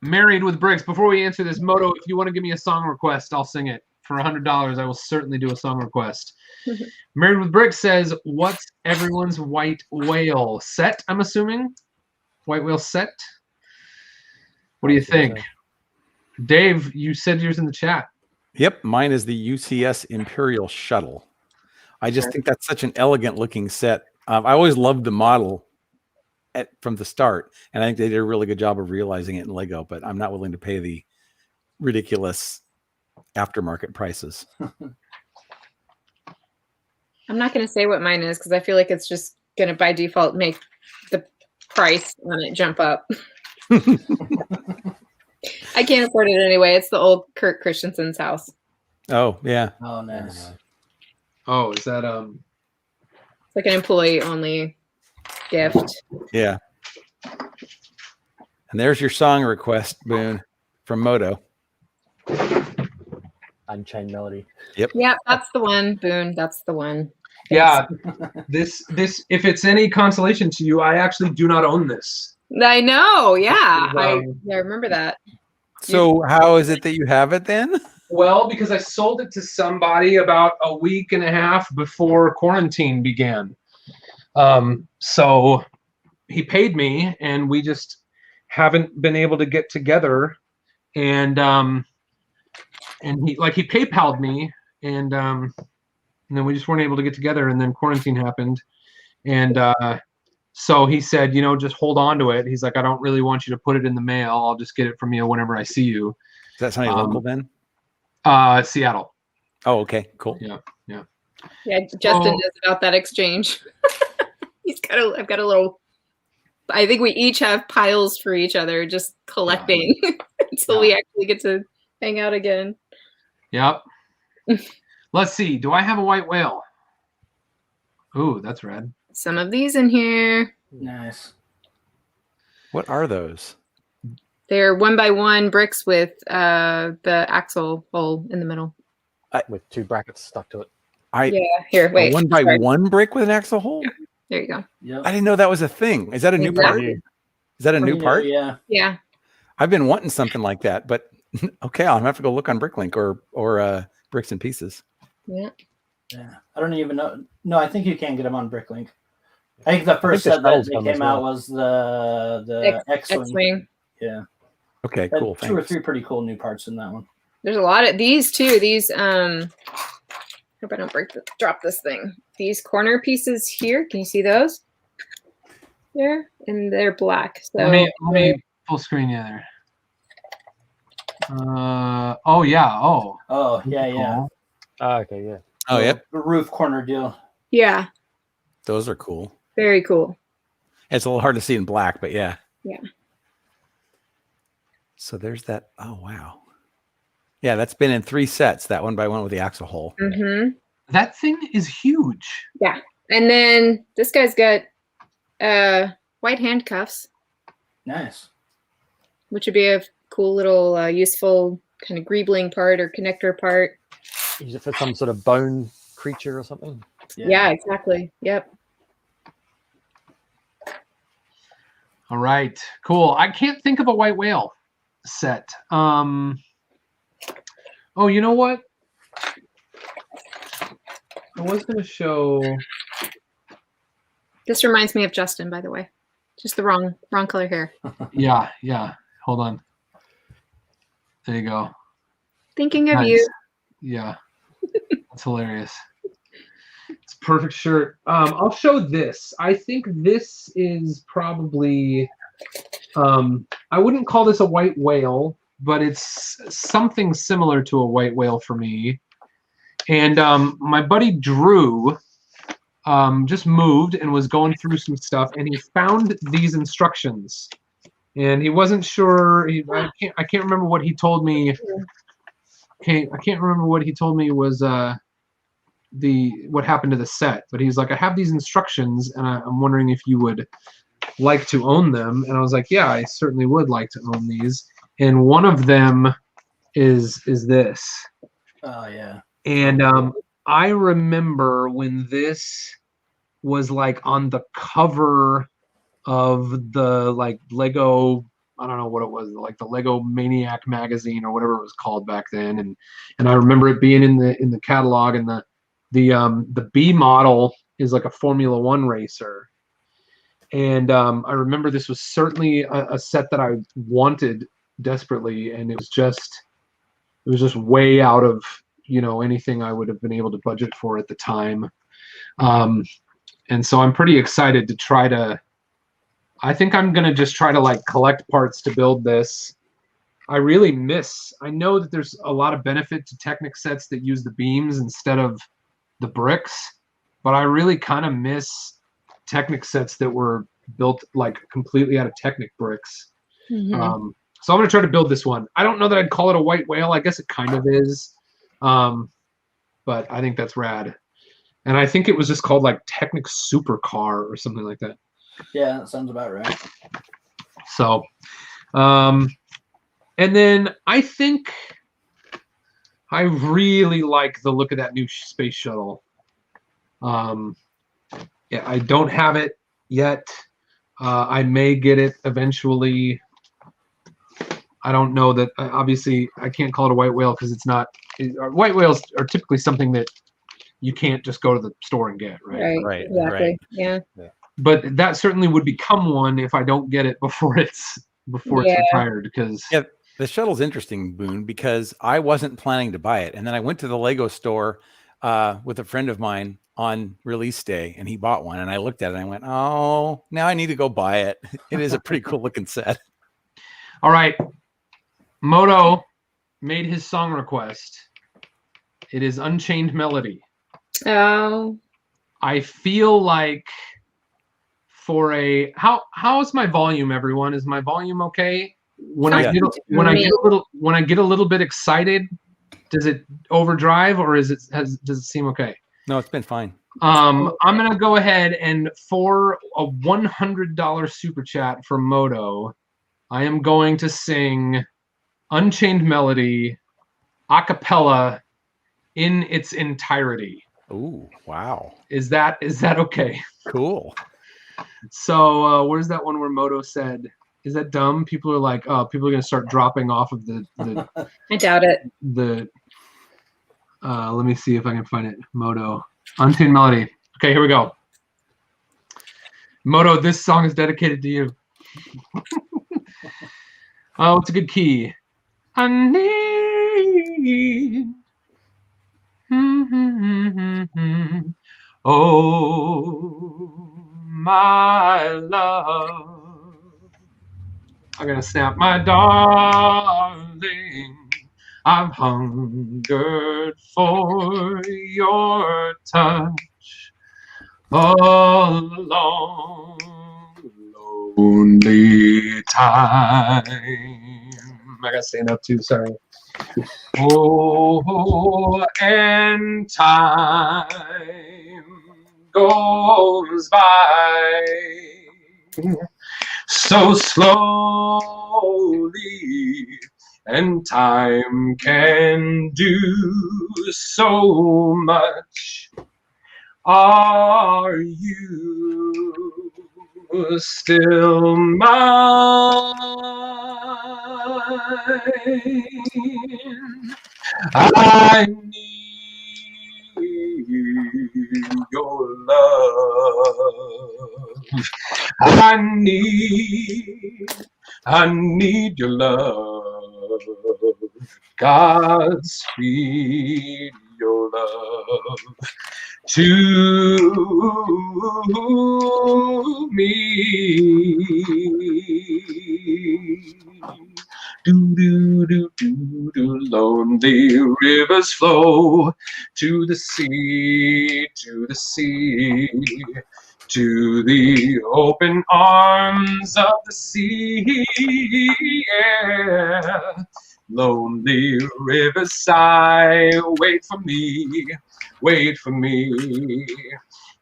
Married with Bricks. Before we answer this, Moto, if you want to give me a song request, I'll sing it. For $100, I will certainly do a song request. Married with Bricks says, what's everyone's white whale set, I'm assuming? White whale set? What do you think? So. Dave, you said yours in the chat. Yep, mine is the UCS Imperial Shuttle. I just think that's such an elegant looking set. I always loved the model from the start, and I think they did a really good job of realizing it in Lego, but I'm not willing to pay the ridiculous aftermarket prices. I'm not going to say what mine is because I feel like it's just gonna by default make the price on it jump up. I can't afford it anyway. It's the old Kurt Christensen's house. Oh yeah. Oh, nice. Oh, is that It's like an employee only gift. Yeah. And there's your song request, Boone, from Moto. Unchained Melody. Yep. Yeah, that's the one, Boone. That's the one. Yeah, this if it's any consolation to you, I actually do not own this. I know. Yeah, I Um, remember that. So how is it that you have it then? Well, because I sold it to somebody about a week and a half before quarantine began. So he paid me, and we just haven't been able to get together. And he PayPal'd me, and then we just weren't able to get together. And then quarantine happened, and so he said, just hold on to it. He's like, I don't really want you to put it in the mail. I'll just get it from you whenever I see you. Is that somebody local then? Seattle. Oh, okay, cool. Yeah. Yeah, Justin knows about that exchange. I've got a little. I think we each have piles for each other, just collecting until we actually get to hang out again. Yep. Let's see. Do I have a white whale? Ooh, that's red. Some of these in here. Nice. What are those? They're 1x1 bricks with the axle hole in the middle. With 2 brackets stuck to it. Yeah, here, wait. A 1x1 brick with an axle hole? There you go. Yep. I didn't know that was a thing. Is that a new part? Is that a new part? Yeah. Yeah. I've been wanting something like that, but okay, I'll have to go look on Bricklink or Bricks and Pieces. Yeah. Yeah. I don't even know. No, I think you can get them on Bricklink. I think the first set that they came out was the X-Wing. Yeah. Okay, Had cool. 2 or 3 pretty cool new parts in that one. There's a lot of these too. These hope I don't drop this thing. These corner pieces here. Can you see those? There, and they're black. So Let me full screen you there. Oh yeah. Oh yeah. Oh, okay, yeah. Oh, yep. The roof corner deal. Yeah, Those are cool. very cool. It's a little hard to see in black, but yeah. Yeah. So there's that. Oh, wow. Yeah, that's been in 3 sets, that 1x1 with the axle hole. Mm-hmm. That thing is huge. Yeah, and then this guy's got white handcuffs, Nice. which would be a cool little useful kind of greebling part or connector part. Use it for some sort of bone creature or something. Yeah, exactly. Yep. All right, cool. I can't think of a white whale set. Oh, you know what? I was going to show. This reminds me of Justin, by the way. Just the wrong color hair. Yeah. Hold on. There you go. Thinking of Nice. you. Yeah, that's hilarious. It's a perfect shirt. I'll show this. I think this is probably. I wouldn't call this a white whale, but it's something similar to a white whale for me. And my buddy Drew just moved and was going through some stuff, and he found these instructions. And he wasn't sure. I can't remember what he told me. I can't remember what he told me was what happened to the set. But he's like, I have these instructions, and I'm wondering if you would like to own them. And I was like, yeah, I certainly would like to own these. And one of them is this. Oh yeah. And I remember when this was like on the cover of the like Lego, I don't know what it was, like the Lego Maniac magazine or whatever it was called back then. And I remember it being in the catalog, and the B model is like a Formula One racer. And I remember this was certainly a set that I wanted desperately, and it was just way out of anything I would have been able to budget for at the time. And so I'm pretty excited to try to. I think I'm gonna just try to like collect parts to build this. I know that there's a lot of benefit to Technic sets that use the beams instead of the bricks, but I really kind of miss Technic sets that were built like completely out of Technic bricks. Mhm. So I'm gonna try to build this one. I don't know that I'd call it a white whale. I guess it kind of is, but I think that's rad. And I think it was just called like Technic Supercar or something like that. Yeah, that sounds about right. So, and then I think I really like the look of that new space shuttle. Yeah, I don't have it yet. I may get it eventually. I don't know that. Obviously, I can't call it a white whale because it's not. White whales are typically something that you can't just go to the store and get, right? Right. Exactly. Yeah. But that certainly would become one if I don't get it before it's retired. Because yeah, the shuttle's interesting, Boone, because I wasn't planning to buy it, and then I went to the Lego store with a friend of mine on release day, and he bought one, and I looked at it and I went, "Oh, now I need to go buy it." It is a pretty cool looking set. All right, Moto made his song request. It is Unchained Melody. Oh. I feel like for a how is my volume, everyone? Is my volume okay? When I get a little bit excited, does it overdrive or does it seem okay? No, it's been fine. I'm gonna go ahead and for a $100 super chat from Moto, I am going to sing Unchained Melody a cappella in its entirety. Ooh, wow. Is that okay? Cool. So where's that one where Moto said, is that dumb? People are like, oh, people are gonna start dropping off of the I doubt it. Let me see if I can find it. Moto. Unchained Melody. Okay, here we go. Moto, this song is dedicated to you. Oh, it's a good key. I need. Oh, my love. I'm gonna snap, my darling. I've hungered for your touch all along lonely time. I gotta stand up too, sorry. Oh, and time goes by so slowly, and time can do so much. Are you still mine? I need your love. I need your love. Godspeed your love to me. Do do do do do. Lonely rivers flow to the sea, to the sea, to the open arms of the sea. Yeah. Lonely rivers sigh, wait for me, wait for me.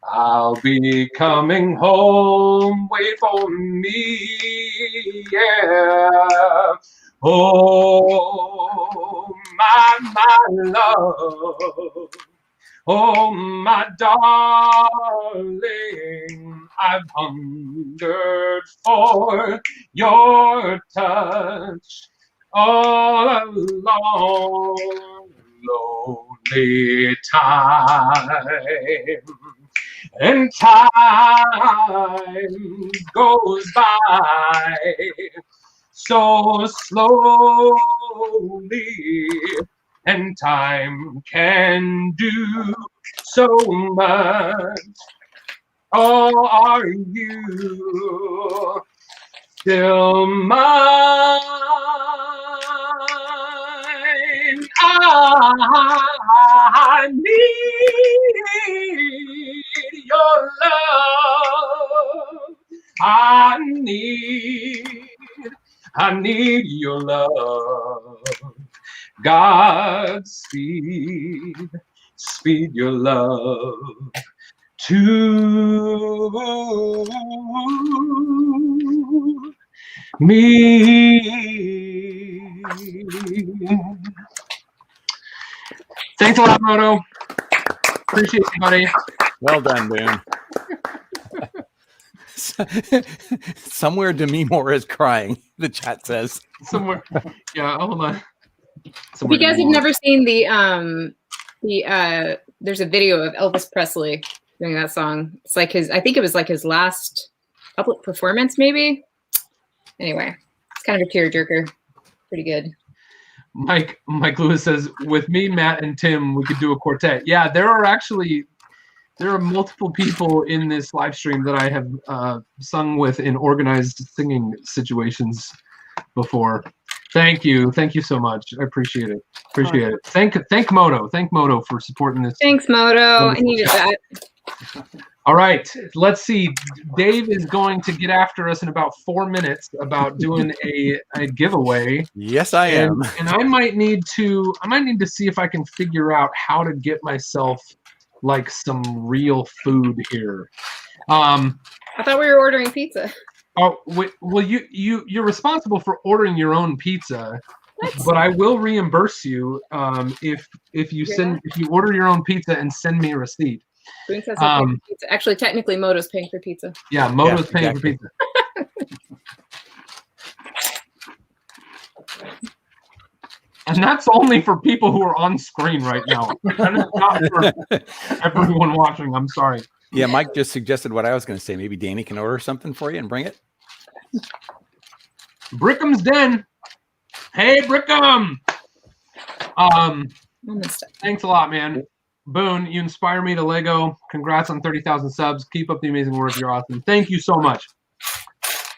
I'll be coming home, wait for me, yeah. Oh, my love, oh, my darling, I've hungered for your touch all along lonely time. And time goes by so slowly, and time can do so much. Oh, are you still mine? I need your love. I need your love. Godspeed, speed your love to me. Thanks a lot, Moto. Appreciate you, buddy. Well done, Boone. Somewhere Demi Moore is crying, the chat says. Somewhere. Yeah, hold on. If you guys have never seen there's a video of Elvis Presley doing that song. It's like I think it was like his last public performance, maybe. Anyway, it's kind of a tearjerker. Pretty good. Mike Lewis says, with me, Matt, and Tim, we could do a quartet. Yeah, there are multiple people in this live stream that I have sung with in organized singing situations before. Thank you so much. I appreciate it. Thank Moto for supporting this. Thanks, Moto. I needed that. All right, let's see. Dave is going to get after us in about 4 minutes about doing a giveaway. Yes, I am. And I might need to see if I can figure out how to get myself like some real food here. I thought we were ordering pizza. Oh, well, you're responsible for ordering your own pizza, but I will reimburse you if you order your own pizza and send me a receipt. Boone says he'll pay for pizza. Actually, technically, Moto's paying for pizza. Yeah, Moto's paying for pizza. And that's only for people who are on screen right now. That is not for everyone watching. I'm sorry. Yeah, Mike just suggested what I was going to say. Maybe Danny can order something for you and bring it. Brickham's Den. Hey, Brickham. Thanks a lot, man. Boone, you inspire me to Lego. Congrats on 30,000 subs. Keep up the amazing work. You're awesome. Thank you so much.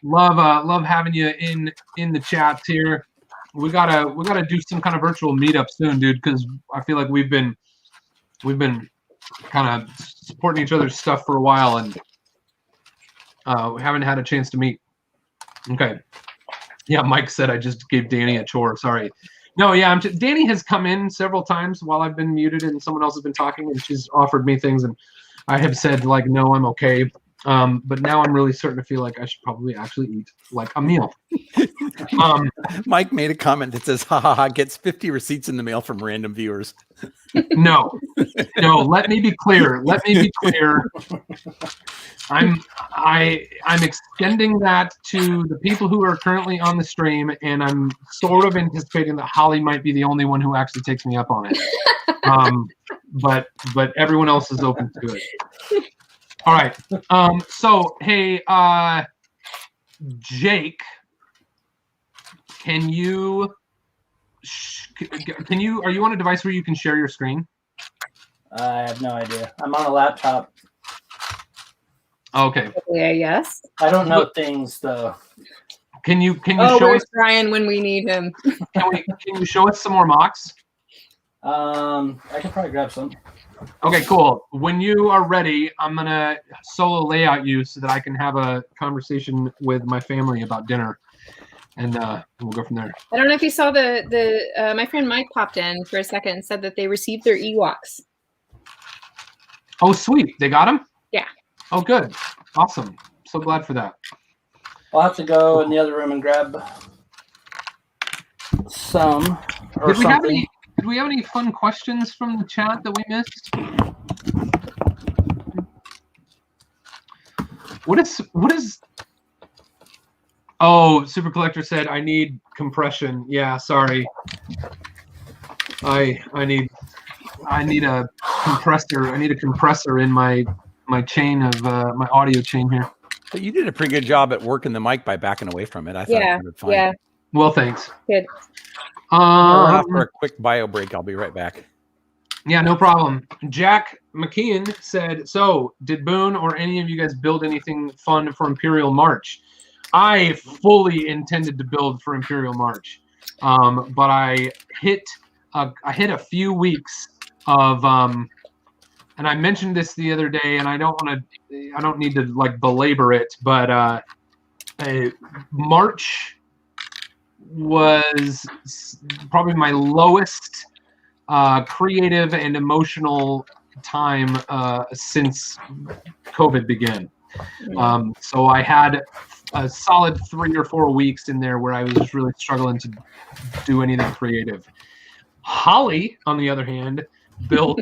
Love having you in the chats here. We gotta do some kind of virtual meetup soon, dude, because I feel like we've been kind of supporting each other's stuff for a while, and we haven't had a chance to meet. Okay. Yeah, Mike said I just gave Danny a chore. Sorry. No, yeah, Danny has come in several times while I've been muted and someone else has been talking, and she's offered me things, and I have said, like, no, I'm okay. But now I'm really starting to feel like I should probably actually eat like a meal. Mike made a comment that says, ha ha ha, gets 50 receipts in the mail from random viewers. No, let me be clear. I'm extending that to the people who are currently on the stream, and I'm sort of anticipating that Holly might be the only one who actually takes me up on it. But everyone else is open to it. All right. So hey, Jake, are you on a device where you can share your screen? I have no idea. I'm on a laptop. Okay. Yeah, yes. I don't know things though. Can you show us Brian when we need him? Can you show us some more mocks? I can probably grab some. Okay, cool. When you are ready, I'm gonna solo layout you so that I can have a conversation with my family about dinner, and we'll go from there. I don't know if you saw my friend Mike popped in for a second and said that they received their Ewoks. Oh, sweet. They got them? Yeah. Oh, good. Awesome. So glad for that. I'll have to go in the other room and grab some or something. Did we have any fun questions from the chat that we missed? What is Oh, Super Collector said I need compression. Yeah, sorry. I need a compressor. I need a compressor in my chain of my audio chain here. But you did a pretty good job at working the mic by backing away from it. I thought it was fine. Yeah. Well, thanks. Good. After a quick bio break, I'll be right back. Yeah, no problem. Jack McKeon said, so did Boone or any of you guys build anything fun for Imperial March? I fully intended to build for Imperial March, but I hit a few weeks of and I mentioned this the other day, and I don't need to like belabor it, but March was probably my lowest creative and emotional time since COVID began. So I had a solid 3 or 4 weeks in there where I was just really struggling to do anything creative. Holly, on the other hand, built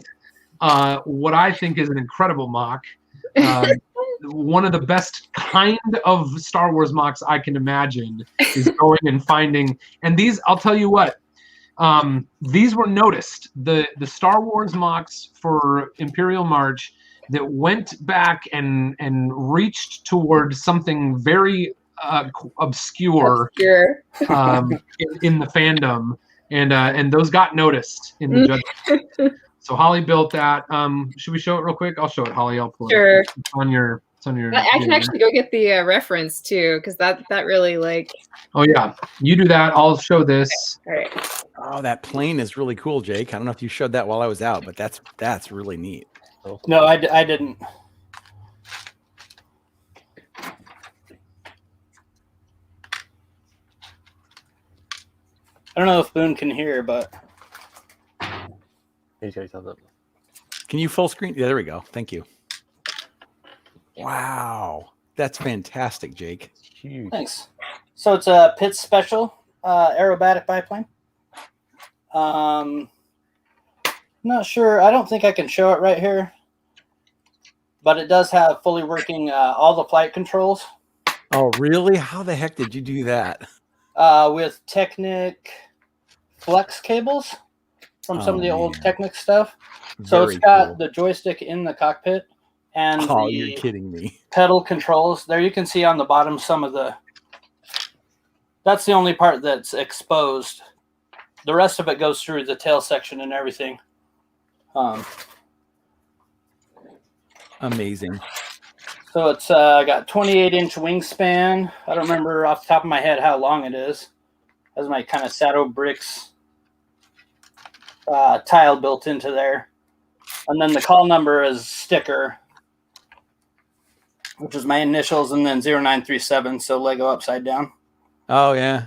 what I think is an incredible mock. One of the best kind of Star Wars mocks I can imagine is going and finding. And these, I'll tell you what, these were noticed. The Star Wars mocks for Imperial March that went back and reached toward something very obscure in the fandom, and those got noticed in the judgment. So Holly built that. Should we show it real quick? I'll show it, Holly. I'll pull Sure. it. It's on your. I can actually go get the reference too, because that really like. Oh yeah, you do that. I'll show this. All right. Oh, that plane is really cool, Jake. I don't know if you showed that while I was out, but that's really neat. No, I didn't. I don't know if Boone can hear, but he's got his thumbs up. Can you full screen? Yeah, there we go. Thank you. Wow, that's fantastic, Jake. Huge. Thanks. So it's a Pitts Special aerobatic biplane. Not sure. I don't think I can show it right here, but it does have fully working all the flight controls. Oh, really? How the heck did you do that? With Technic flex cables from some of the old Technic stuff. So Very it's got cool. the joystick in the cockpit and Oh, the you're kidding me. pedal controls. There you can see on the bottom some of the. That's the only part that's exposed. The rest of it goes through the tail section and everything. Amazing. So it's got 28-inch wingspan. I don't remember off the top of my head how long it is. Has my kind of Sato bricks tile built into there. And then the call number is sticker, which is my initials, and then 0937, so Lego upside down. Oh, yeah.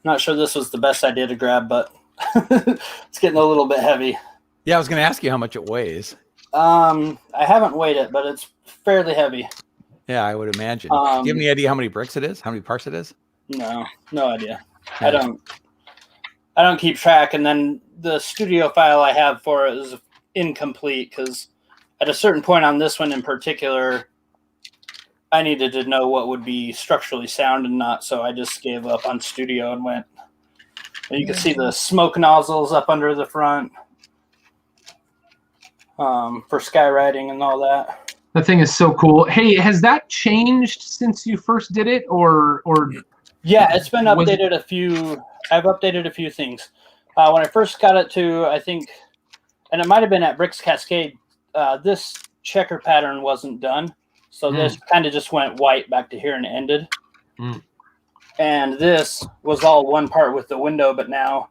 Not sure this was the best idea to grab, but it's getting a little bit heavy. Yeah, I was going to ask you how much it weighs. I haven't weighed it, but it's fairly heavy. Yeah, I would imagine. Do you have any idea how many bricks it is? How many parts it is? No idea. I don't keep track, and then the studio file I have for it is incomplete because at a certain point on this one in particular, I needed to know what would be structurally sound and not, so I just gave up on studio and went. You can see the smoke nozzles up under the front for skywriting and all that. That thing is so cool. Hey, has that changed since you first did it, or? Yeah, it's been updated a few. I've updated a few things. When I first got it to, I think, and it might have been at Bricks Cascade, this checker pattern wasn't done. So this kind of just went white back to here and ended. And this was all one part with the window, but now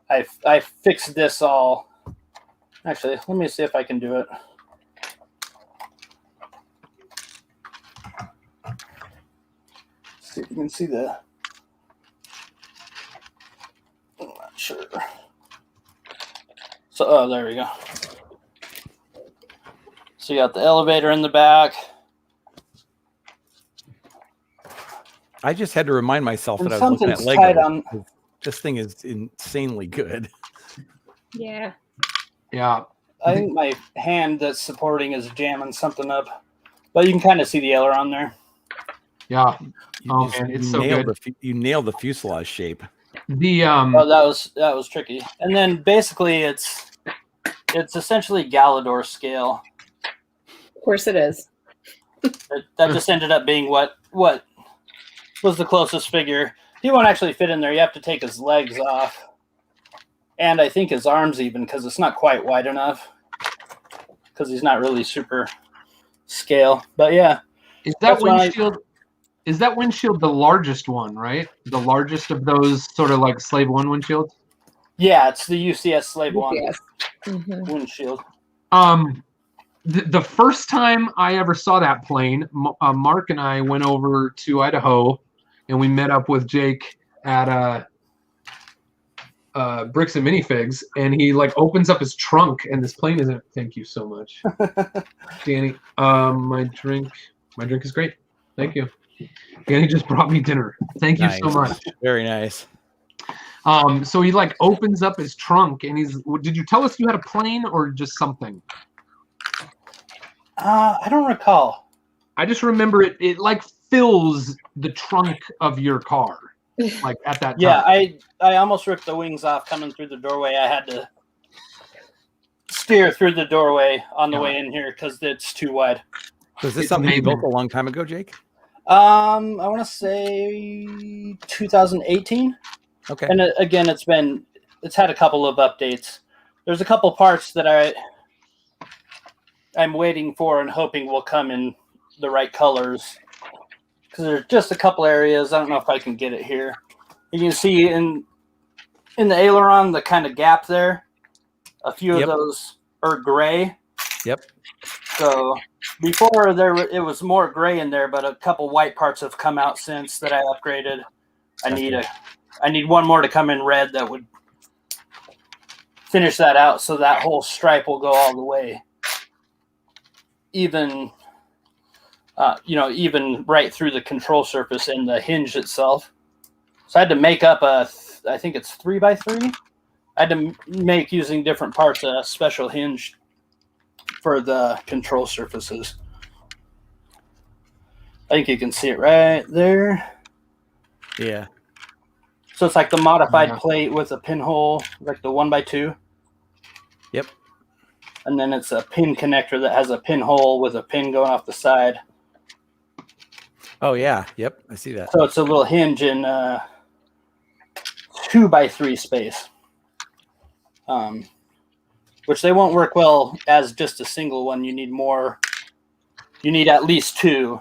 I fixed this all. Actually, let me see if I can do it. See if you can see the. I'm not sure. So, oh, there we go. So you got the elevator in the back. I just had to remind myself And that I was looking at something's tied Lego. on- This thing is insanely good. Yeah. Yeah. I think my hand that's supporting is jamming something up, but you can kind of see the aileron there. Yeah. You Man, it's so nailed good. you nailed the fuselage shape. The Oh, that was tricky. And then basically it's essentially Galador scale. Of course it is. That just ended up being what was the closest figure. He won't actually fit in there. You have to take his legs off. And I think his arms even, because it's not quite wide enough. Because he's not really super scale. But yeah. Is that windshield? Is that windshield the largest one, right? The largest of those sort of like Slave 1 windshields? Yeah, it's the UCS Slave 1 windshield. The first time I ever saw that plane, Mark and I went over to Idaho, and we met up with Jake at Bricks and Minifigs, and he like opens up his trunk, and this plane isn't. Thank you so much, Danny. My drink is great. Thank you. Danny just brought me dinner. Thank you so much. Very nice. So he like opens up his trunk, and he's. Did you tell us you had a plane or just something? I don't recall. I just remember it like fills the trunk of your car, like at that time. Yeah, I almost ripped the wings off coming through the doorway. I had to steer through the doorway on the way in here because it's too wide. Was this something you built a long time ago, Jake? I want to say 2018. Okay. And again, it's had a couple of updates. There's a couple parts that I'm waiting for and hoping will come in the right colors. Because there's just a couple areas. I don't know if I can get it here. You can see in the aileron, the kind of gap there. A few of those are gray. Yep. So before it was more gray in there, but a couple white parts have come out since that I upgraded. I need one more to come in red that would finish that out, so that whole stripe will go all the way. Even right through the control surface and the hinge itself. So I had to make up I think it's 3x3. I had to make, using different parts, a special hinge for the control surfaces. I think you can see it right there. Yeah. So it's like the modified plate with a pinhole, like the 1x2. Yep. And then it's a pin connector that has a pinhole with a pin going off the side. Oh yeah. Yep. I see that. So it's a little hinge in 2x3 space. Which they won't work well as just a single one. You need more. You need at least two,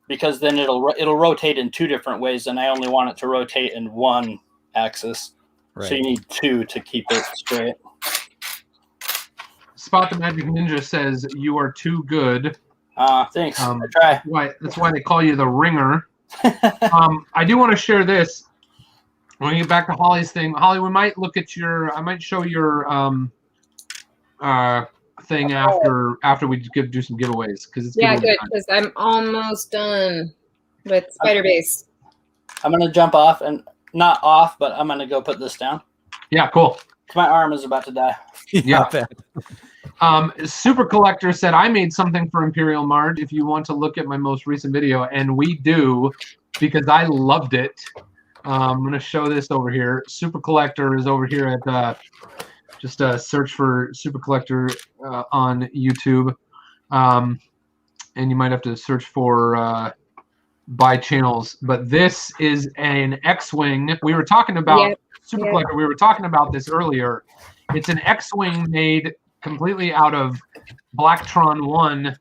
because then it'll rotate in two different ways, and I only want it to rotate in one axis. Right. So you need two to keep it straight. Spot the Magic Ninja says you are too good. Thanks. I try. That's why they call you the ringer. I do want to share this. When we get back to Holly's thing, Holly, we might look at I might show your thing after we do some giveaways, because it's good, because I'm almost done with Spider Base. I'm gonna jump off, and not off, but I'm gonna go put this down. Yeah, cool. My arm is about to die. Yeah. Super Collector said, I made something for Imperial Marge if you want to look at my most recent video, and we do, because I loved it. I'm going to show this over here. Super Collector is over here at just search for Super Collector on YouTube. And you might have to search for by channels. But this is an X-Wing. We were talking about Super Collector. We were talking about this earlier. It's an X-Wing made completely out of Blacktron 1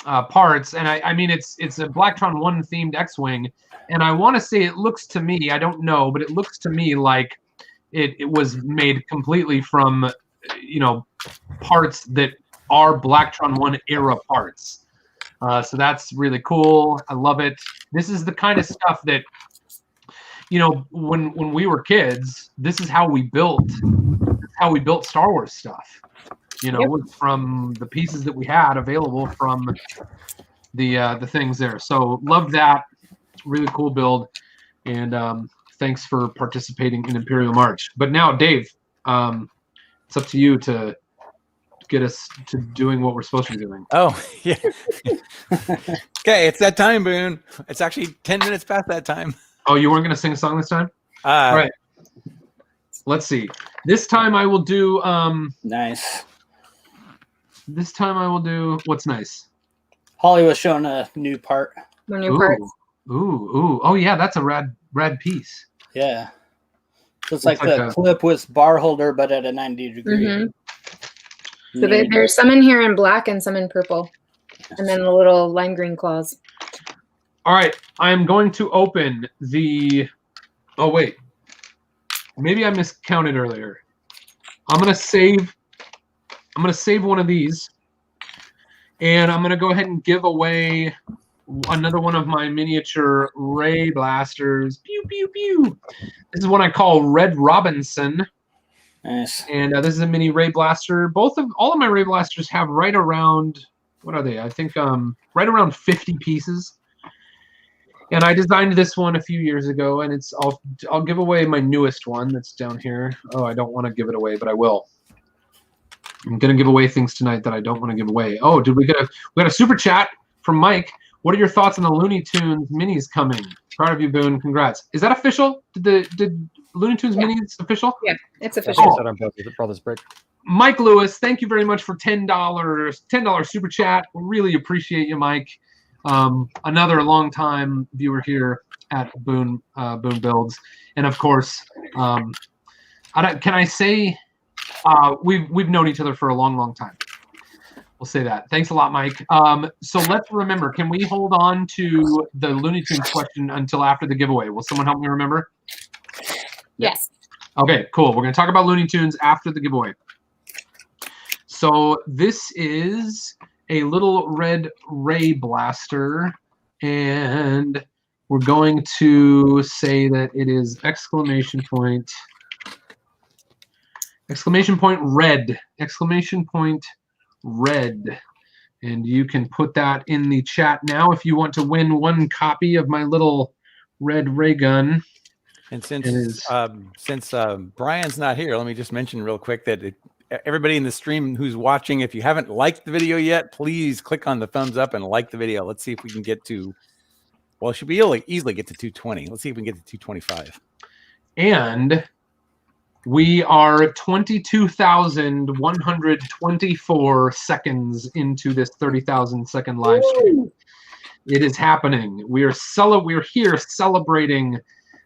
parts. And I mean, it's a Blacktron 1 themed X-Wing. And I want to say it looks to me, I don't know, but it looks to me like it was made completely from, parts that are Blacktron 1 era parts. So that's really cool. I love it. This is the kind of stuff that, when we were kids, this is how we built Star Wars stuff. From the pieces that we had available from the things there. So love that. Really cool build, and thanks for participating in Imperial March. But now, Dave, it's up to you to get us to doing what we're supposed to be doing. Oh, yeah. Okay, it's that time, Boone. It's actually 10 minutes past that time. Oh, you weren't going to sing a song this time? All right. Let's see. This time I will do... nice. This time I will do... What's nice? Holly was showing a new part. New parts. Ooh. Oh, yeah, that's a rad piece. Yeah. So it's like the clip with bar holder, but at a 90 degree. Mm-hmm. So there's some in here in black and some in purple. And then the little lime green claws. All right, I'm going to open the. Oh wait, maybe I miscounted earlier. I'm gonna save one of these, and I'm gonna go ahead and give away another one of my miniature ray blasters. Pew pew pew. This is one I call Red Robinson. Nice. And this is a mini ray blaster. All of my ray blasters have right around, what are they? I think right around 50 pieces. And I designed this one a few years ago, and I'll give away my newest one that's down here. Oh, I don't want to give it away, but I will. I'm gonna give away things tonight that I don't want to give away. Oh, we got a super chat from Mike. What are your thoughts on the Looney Tunes minis coming? Proud of you, Boone. Congrats. Is that official? Did Looney Tunes minis official? Yeah, it's official. Brothers Brick. Mike Lewis, thank you very much for $10 super chat. We really appreciate you, Mike. Another long-time viewer here at Boone Builds, and of course, can I say we've known each other for a long time. We'll say that. Thanks a lot, Mike. So let's remember, can we hold on to the Looney Tunes question until after the giveaway? Will someone help me remember? Yes. Okay, cool. We're going to talk about Looney Tunes after the giveaway. So this is a little red ray blaster, and we're going to say that it is exclamation point red, and you can put that in the chat now if you want to win one copy of my little red ray gun. And since Brian's not here, let me just mention real quick that everybody in the stream who's watching, if you haven't liked the video yet, please click on the thumbs up and like the video. Let's see if we can get to, well, it should be easily get to 220. Let's see if we can get to 225. And we are 22,124 seconds into this 30,000 second live stream. It is happening. We're here celebrating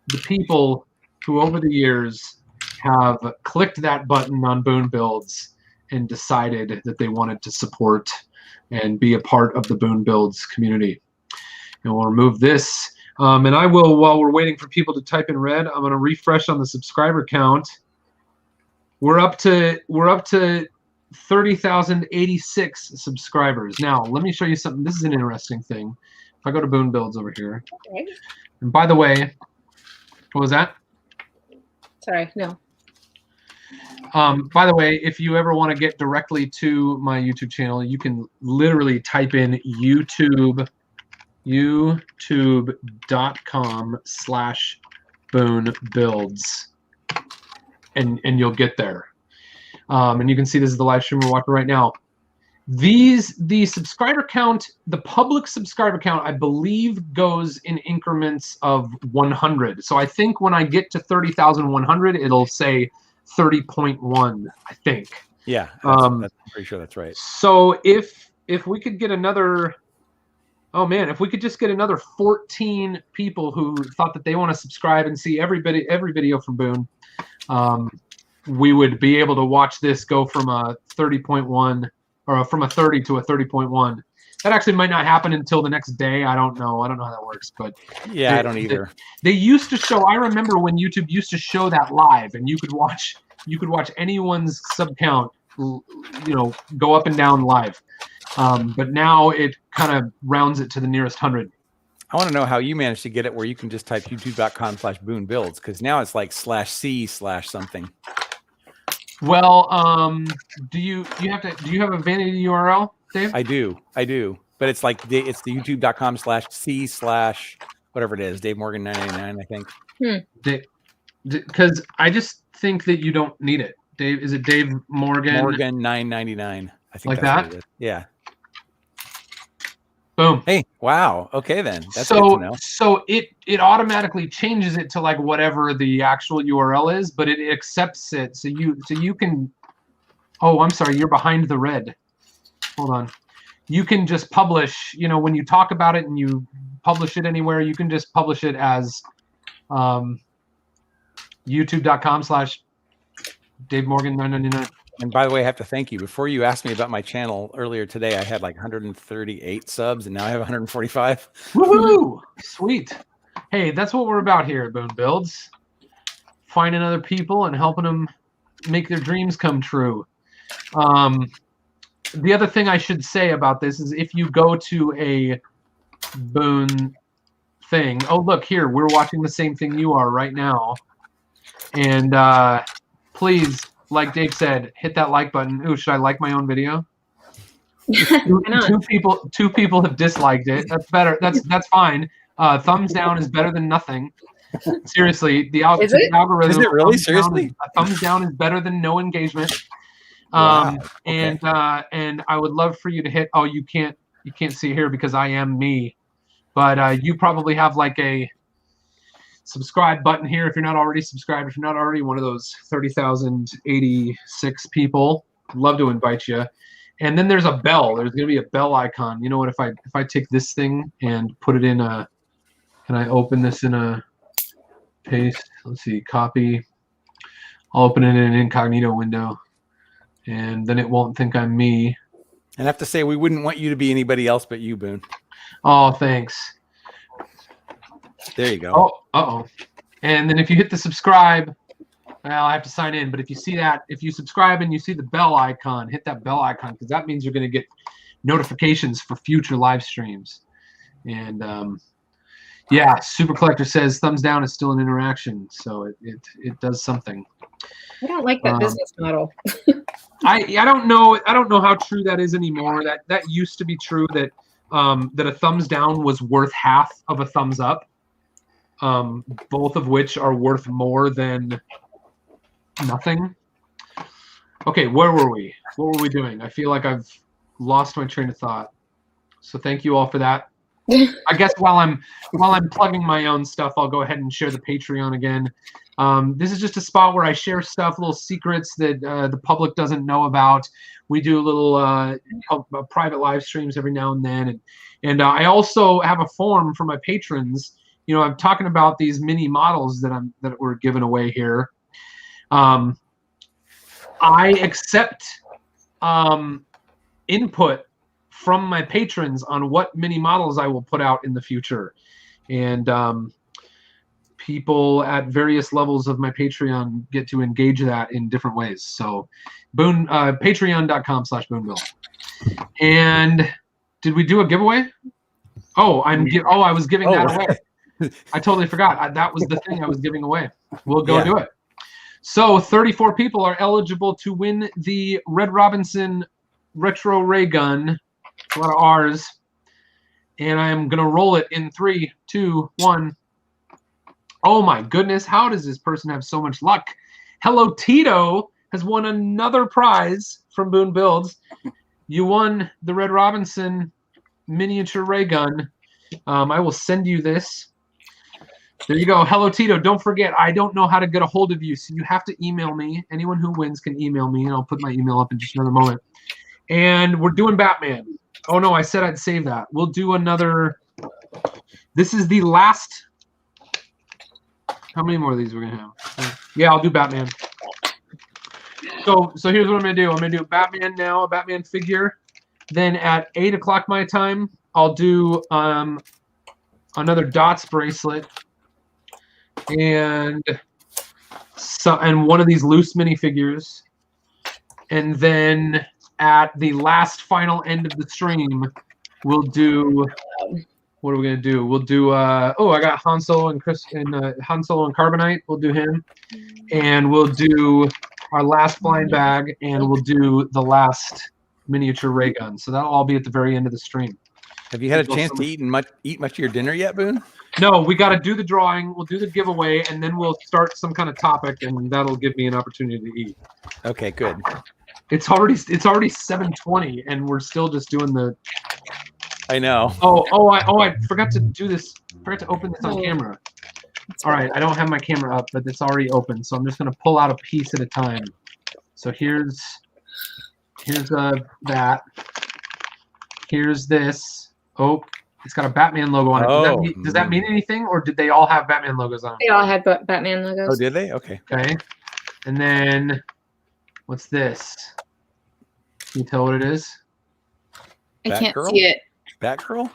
the people who over the years have clicked that button on Boone Builds and decided that they wanted to support and be a part of the Boone Builds community. And we'll remove this. And I will, while we're waiting for people to type in red, I'm going to refresh on the subscriber count. We're up to 30,086 subscribers. Now, let me show you something. This is an interesting thing. If I go to Boone Builds over here. Okay. And by the way, what was that? Sorry, no. By the way, if you ever want to get directly to my YouTube channel, you can literally type in youtube.com/Boone Builds, and you'll get there. And you can see this is the live stream we're watching right now. The subscriber count, the public subscriber count, I believe goes in increments of 100. So I think when I get to 30,100, it'll say 30.1, I think. Yeah, I'm pretty sure that's right. So if we could get another, oh man, if we could just get another 14 people who thought that they want to subscribe and see every video from Boone, we would be able to watch this go from a 30.1 or from a 30 to a 30.1. That actually might not happen until the next day. I don't know how that works, but yeah, I don't either. They used to show. I remember when YouTube used to show that live, and you could watch anyone's sub count, go up and down live. But now it kind of rounds it to the nearest 100. I want to know how you managed to get it where you can just type youtube.com/Boone Builds, because now it's like /C/something. Well, do you have a vanity URL, Dave? I do, but it's like it's the youtube.com/C/ whatever it is, Dave Morgan 999, I think. Because I just think that you don't need it. Dave, is it Dave Morgan? Morgan 999. I think like that's that. What it is. Yeah. Boom. Hey, wow. Okay, then. That's good to know. So it automatically changes it to like whatever the actual URL is, but it accepts it. So you can. Oh, I'm sorry. You're behind the red. Hold on. You can just publish. When you talk about it and you publish it anywhere, you can just publish it as youtube.com/Dave Morgan 999. And by the way, I have to thank you. Before you asked me about my channel earlier today, I had like 138 subs, and now I have 145. Woohoo! Sweet. Hey, that's what we're about here at Boone Builds. Finding other people and helping them make their dreams come true. The other thing I should say about this is if you go to a Boone thing, oh look here, we're watching the same thing you are right now, and please, like Dave said, hit that like button. Ooh, should I like my own video? Two people have disliked it. That's better. That's fine. Thumbs down is better than nothing. Seriously, the algorithm. Is it really? Seriously? Thumbs down is better than no engagement. Wow. And I would love for you to hit. Oh, you can't see it here because I am me, but you probably have like a subscribe button here if you're not already subscribed. If you're not already one of those 30,086 people, I'd love to invite you. And then there's a bell. There's going to be a bell icon. You know what? If I take this thing and put it in a, can I open this in a paste? Let's see, copy. I'll open it in an incognito window, and then it won't think I'm me. And I have to say, we wouldn't want you to be anybody else but you, Boone. Oh, thanks. There you go. Oh, uh-oh. And then if you hit the subscribe, well, I have to sign in. But if you see that, if you subscribe and you see the bell icon, hit that bell icon because that means you're going to get notifications for future live streams. And yeah, Super Collector says thumbs down is still an interaction, so it does something. I don't like that business model. I don't know how true that is anymore. That used to be true that that a thumbs down was worth half of a thumbs up. Both of which are worth more than nothing. Okay, where were we? What were we doing? I feel like I've lost my train of thought. So thank you all for that. I guess while I'm plugging my own stuff, I'll go ahead and share the Patreon again. This is just a spot where I share stuff, little secrets that the public doesn't know about. We do a little private live streams every now and then, and I also have a form for my patrons. You know, I'm talking about these mini models that we're giving away here. I accept input from my patrons on what mini models I will put out in the future, and people at various levels of my Patreon get to engage that in different ways. So, patreon.com/BooneBuilds. And did we do a giveaway? Oh, I was giving that away. I totally forgot. That was the thing I was giving away. We'll go do it. So 34 people are eligible to win the Red Robinson retro ray gun. A lot of R's. And I'm going to roll it in 3, 2, 1. Oh my goodness. How does this person have so much luck? Hello Tito has won another prize from Boone Builds. You won the Red Robinson miniature ray gun. I will send you this. There you go. Hello, Tito. Don't forget, I don't know how to get a hold of you, so you have to email me. Anyone who wins can email me, and I'll put my email up in just another moment. And we're doing Batman. Oh, no, I said I'd save that. We'll do another. This is the last. How many more of these we're going to have? Yeah, I'll do Batman. So here's what I'm going to do. I'm going to do Batman now, a Batman figure. Then at 8 o'clock my time, I'll do another Dots bracelet. And one of these loose minifigures, and then at the last final end of the stream, we'll do. What are we gonna do? We'll do. I got Han Solo and Han Solo and Carbonite. We'll do him, and we'll do our last blind bag, and we'll do the last miniature ray gun. So that'll all be at the very end of the stream. Have you had a chance to eat much of your dinner yet, Boone? No, we got to do the drawing. We'll do the giveaway, and then we'll start some kind of topic, and that'll give me an opportunity to eat. Okay, good. It's already 7:20, and we're still just doing the. I know. I forgot to do this. Forgot to open this on camera. All right, I don't have my camera up, but it's already open, so I'm just gonna pull out a piece at a time. So here's that. Here's this. Oh, it's got a Batman logo on it. Does that mean anything, or did they all have Batman logos on them? They all had Batman logos. Oh, did they? Okay. Okay. And then What's this? Can you tell what it is? I can't see it. Batgirl?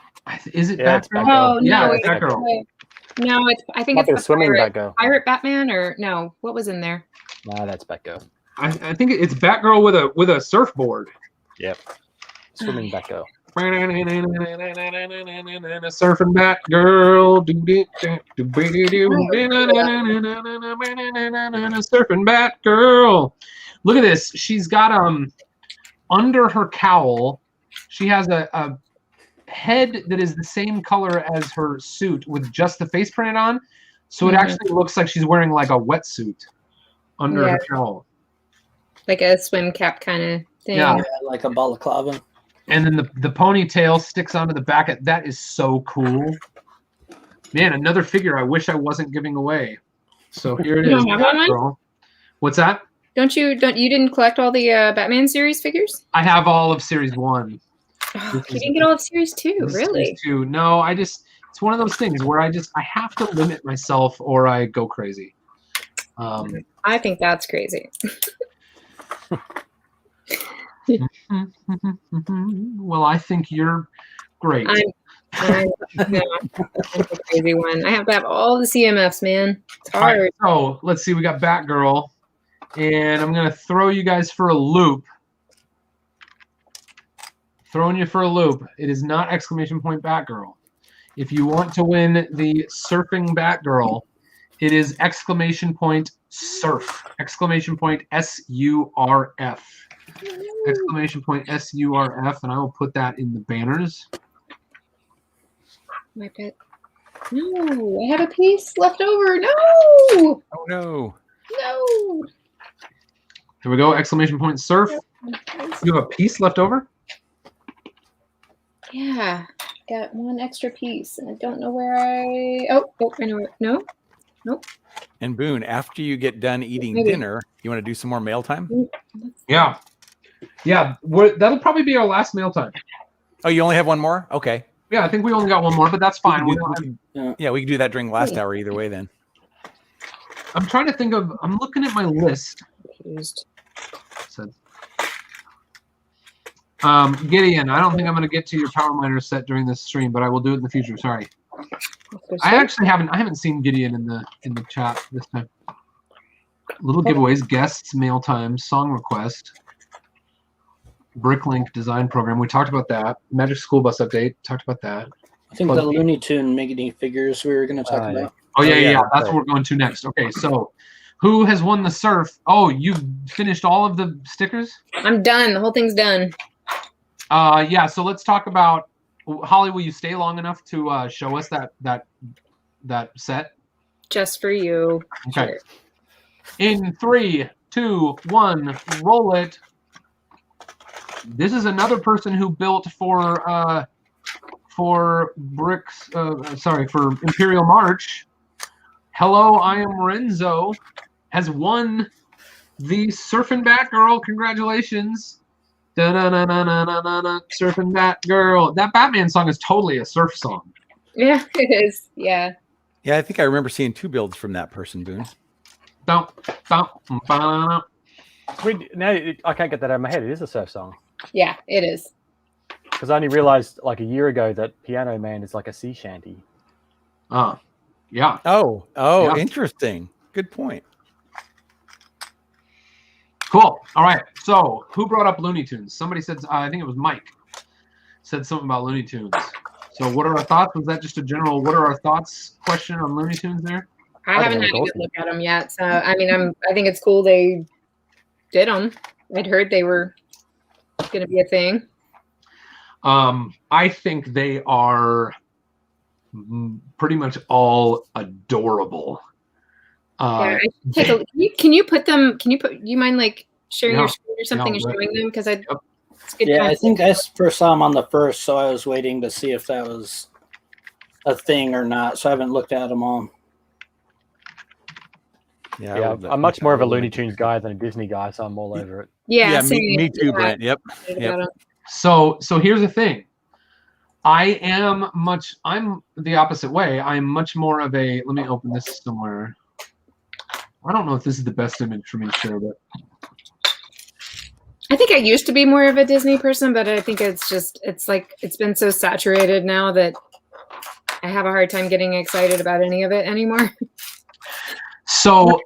Is it Yeah, it's Batgirl? Batgirl. Oh Yeah, no, it's Batgirl. No, I think Might it's be a the swimming pirate. Batgirl. Pirate Batman, or no? What was in there? No, that's Batgirl. I think it's Batgirl with a surfboard. Yep. Swimming Batgirl. Surfing Batgirl. Surfing Batgirl. Look at this. She's got under her cowl, she has a head that is the same color as her suit with just the face printed on. So it actually looks like she's wearing like a wetsuit under her cowl. Like a swim cap kind of thing. Yeah. Like a balaclava. And then the ponytail sticks onto the back. That is so cool. Man, another figure I wish I wasn't giving away. So here it You is. don't have one? Batgirl. What's that? You didn't collect all the Batman series figures? I have all of Series 1. Oh, you didn't get all of Series 2, really? Series 2. No, it's one of those things where I have to limit myself or I go crazy. I think that's crazy. Well, I think you're great. I'm the crazy one. I have to have all the CMFs, man. It's hard. All right, so let's see. We got Batgirl, and I'm gonna throw you guys for a loop. Throwing you for a loop. It is not exclamation point Batgirl. If you want to win the surfing Batgirl, it is exclamation point surf. Exclamation point SURF. Exclamation point SURF, and I will put that in the banners. My pet. No, I have a piece left over. No. Oh no. No. Here we go. Exclamation point surf. You have a piece left over? Yeah, got one extra piece, and I don't know where I. Oh, I know where. No, nope. And Boone, after you get done eating Maybe. dinner, you want to do some more mail time? Yeah. Yeah, that'll probably be our last mail time. Oh, you only have one more? Okay. Yeah, I think we only got one more, but that's fine. We can do that during last hour either way then. I'm trying to think of. I'm looking at my list. Gideon, I don't think I'm going to get to your Power Miner set during this stream, but I will do it in the future. Sorry. I actually haven't seen Gideon in the chat this time. Little giveaways, guests, mail time, song request, Bricklink design program. We talked about that. Magic School Bus update. Talked about that. I think the Looney Tune mini figures we were going to talk about. Oh yeah. That's what we're going to next. Okay, so who has won the surf? Oh, you've finished all of the stickers? I'm done. The whole thing's done. Yeah. So let's talk about Holly. Will you stay long enough to show us that set? Just for you. Okay. Sure. In 3, 2, 1, roll it. This is another person who built for bricks. For Imperial March. Hello, I am Renzo. Has won the Surfing Batgirl. Congratulations. Da-na-na-na-na-na-na, Surfing Batgirl. That Batman song is totally a surf song. Yeah, it is. Yeah. Yeah, I think I remember seeing 2 builds from that person, Boone. Now I can't get that out of my head. It is a surf song. Yeah, it is. Because I only realized like a year ago that Piano Man is like a sea shanty. Yeah. Oh, Yeah. Interesting. Good point. Cool. All right. So who brought up Looney Tunes? Somebody said, I think it was Mike, said something about Looney Tunes. So what are our thoughts? Was that just a general what are our thoughts question on Looney Tunes there? I haven't had a good look at them yet. So I mean, I think it's cool they did them. I'd heard they were going to be a thing. I think they are pretty much all adorable. Yeah, can you put them? You mind like sharing your screen or something and showing them? Because I think I first saw them on the first, so I was waiting to see if that was a thing or not. So I haven't looked at them all. Yeah, I'm much more of a Looney Tunes guy than a Disney guy, so I'm all over it. Yeah, me too, Brent. Yep. So here's the thing. I'm the opposite way. I'm much more of a, let me open this somewhere. I don't know if this is the best image for me to share, but I think I used to be more of a Disney person, but I think it's like it's been so saturated now that I have a hard time getting excited about any of it anymore. So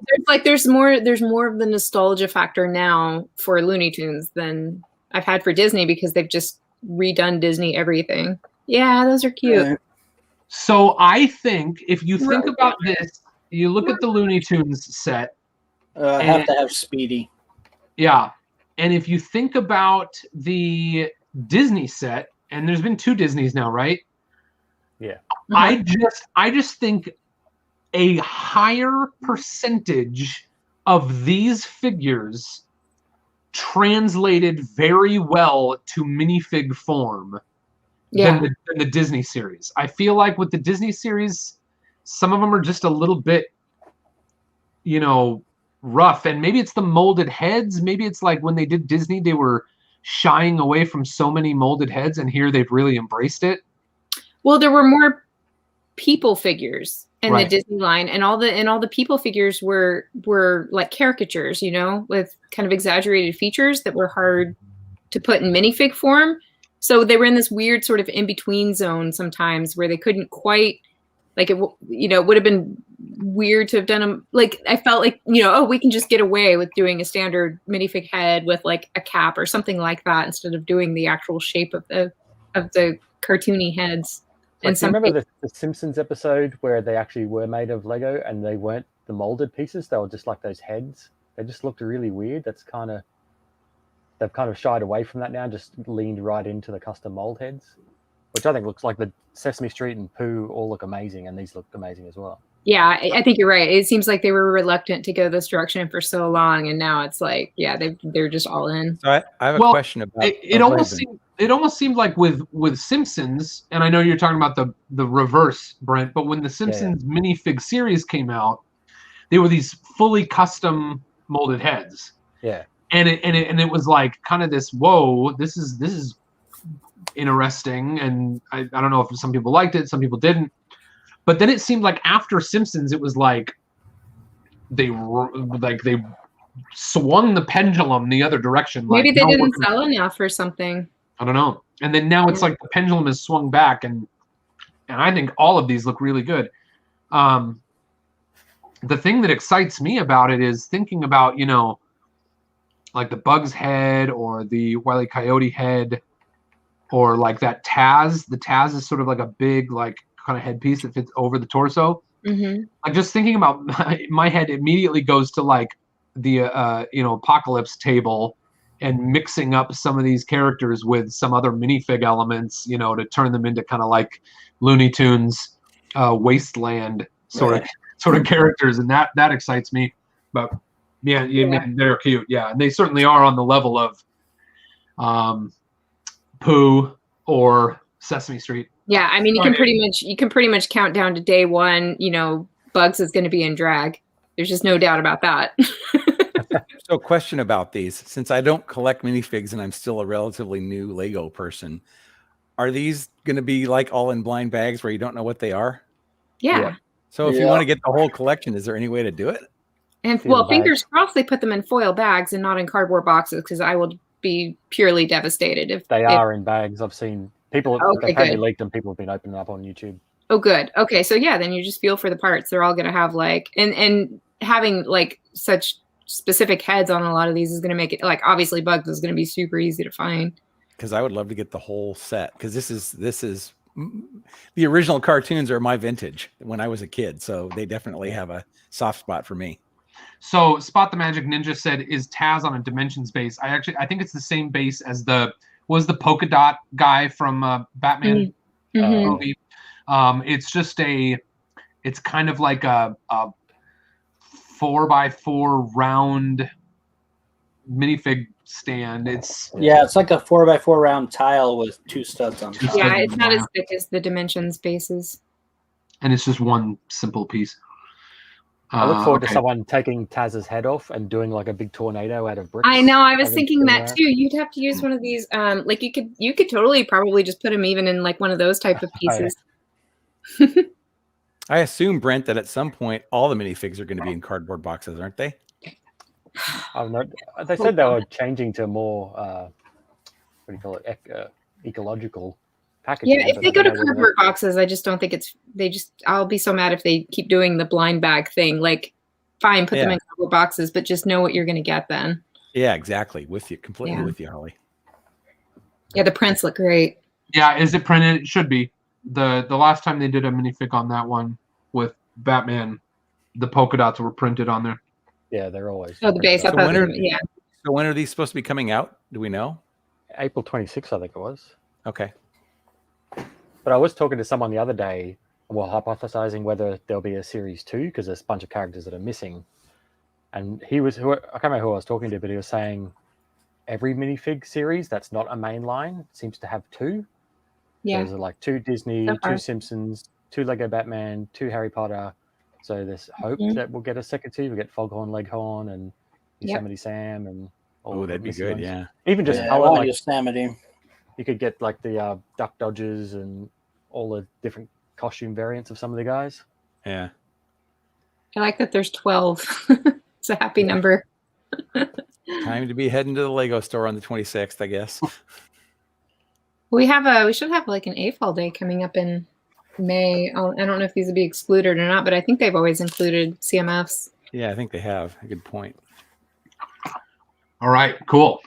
there's more of the nostalgia factor now for Looney Tunes than I've had for Disney because they've just redone Disney everything. Yeah, those are cute. So I think if you think about this, you look at the Looney Tunes set. I have to have Speedy. Yeah. And if you think about the Disney set, and there's been 2 Disneys now, right? Yeah. I just think a higher percentage of these figures translated very well to minifig form than the Disney series. I feel like with the Disney series, some of them are just a little bit, rough. And maybe it's the molded heads. Maybe it's like when they did Disney, they were shying away from so many molded heads, and here they've really embraced it. Well, there were more people figures in Right. the Disney line, and all the people figures were like caricatures, with kind of exaggerated features that were hard to put in minifig form. So they were in this weird sort of in-between zone sometimes where they couldn't quite, like, it would have been weird to have done them. Like, I felt like, we can just get away with doing a standard minifig head with like a cap or something like that instead of doing the actual shape of the cartoony heads. Like, do you remember the Simpsons episode where they actually were made of Lego and they weren't the molded pieces? They were just like those heads. They just looked really weird. They've kind of shied away from that now, just leaned right into the custom mold heads, which I think looks like the Sesame Street and Pooh all look amazing, and these look amazing as well. Yeah, I think you're right. It seems like they were reluctant to go this direction for so long, and now it's like, yeah, they're just all in. So I have a question about it almost seemed like with Simpsons, and I know you're talking about the reverse, Brent, but when the Simpsons minifig series came out, they were these fully custom molded heads. Yeah. And it was like kind of this, whoa, this is interesting, and I don't know if some people liked it, some people didn't. But then it seemed like after Simpsons, it was like they swung the pendulum the other direction. Maybe like, they no, didn't sell enough or something. I don't know. And then now it's like the pendulum has swung back, and I think all of these look really good. The thing that excites me about it is thinking about, like the Bugs head or the Wile E. Coyote head, or like that Taz. The Taz is sort of like a big, like, kind of headpiece that fits over the torso. Mm-hmm. I'm just thinking about my head immediately goes to like the Apocalypse table and mixing up some of these characters with some other minifig elements, to turn them into kind of like Looney Tunes Wasteland sort of characters, and that excites me. But yeah, they're cute. Yeah, and they certainly are on the level of Pooh or Sesame Street. Yeah, I mean, you can pretty much count down to day one. Bugs is going to be in drag. There's just no doubt about that. So, question about these: since I don't collect minifigs and I'm still a relatively new Lego person, are these going to be like all in blind bags where you don't know what they are? Yeah. So, if you want to get the whole collection, is there any way to do it? And fingers crossed they put them in foil bags and not in cardboard boxes, because I will be purely devastated if they are in bags. I've seen people Okay, apparently good. leaked them. People have been opening up on YouTube. Oh, good. Okay, so yeah, then you just feel for the parts. They're all going to have like, and having like such specific heads on a lot of these is going to make it, like, obviously Bugs is going to be super easy to find. Because I would love to get the whole set, because this is the original cartoons are my vintage when I was a kid, so they definitely have a soft spot for me. So Spot the Magic Ninja said, is Taz on a Dimensions base? I think it's the same base as the polka dot guy from Batman movie. It's just it's kind of like a 4x4 round minifig stand. It's like a 4x4 round tile with 2 studs on top. Yeah, it's not as thick as the Dimensions bases. And it's just one simple piece. I look forward to someone taking Taz's head off and doing like a big tornado out of bricks. I know. I was thinking that too. You'd have to use one of these. Like you could totally probably just put them even in like one of those type of pieces. I assume, Brent, that at some point all the minifigs are going to be in cardboard boxes, aren't they? They said they were changing to more, what do you call it, ecological packaging. Yeah, if but they I go don't to know whether cardboard boxes, I just don't think I'll be so mad if they keep doing the blind bag thing. Like, fine, put them Yeah. in cardboard boxes, but just know what you're going to get then. Yeah, exactly. With you, completely Yeah. with you, Holly. Yeah, the prints look great. Yeah, is it printed? It should be. The last time they did a minifig on that one with Batman, the polka dots were printed on there. Yeah, they're always. Oh, the base. I So thought, so when are these supposed to be coming out? Do we know? April 26th, I think it was. Okay. But I was talking to someone the other day, and we're hypothesizing whether there'll be a series 2 because there's a bunch of characters that are missing. And I can't remember who I was talking to, but he was saying every minifig series that's not a main line seems to have 2. Yeah. So there's like 2 Disney, So 2 far. Simpsons, 2 Lego Batman, 2 Harry Potter. So there's hope that we'll get a second 2. We'll get Foghorn Leghorn and Yosemite Sam and all Oh, the that'd be missing good. ones. Yeah. Even just Yeah, color, I want like, Yosemite. you could get like the Duck Dodgers and all the different costume variants of some of the guys. Yeah. I like that there's 12. It's a happy number. Time to be heading to the Lego store on the 26th, I guess. We should have like an AFOL day coming up in May. I don't know if these would be excluded or not, but I think they've always included CMFs. Yeah, I think they have. A good point. All right, cool.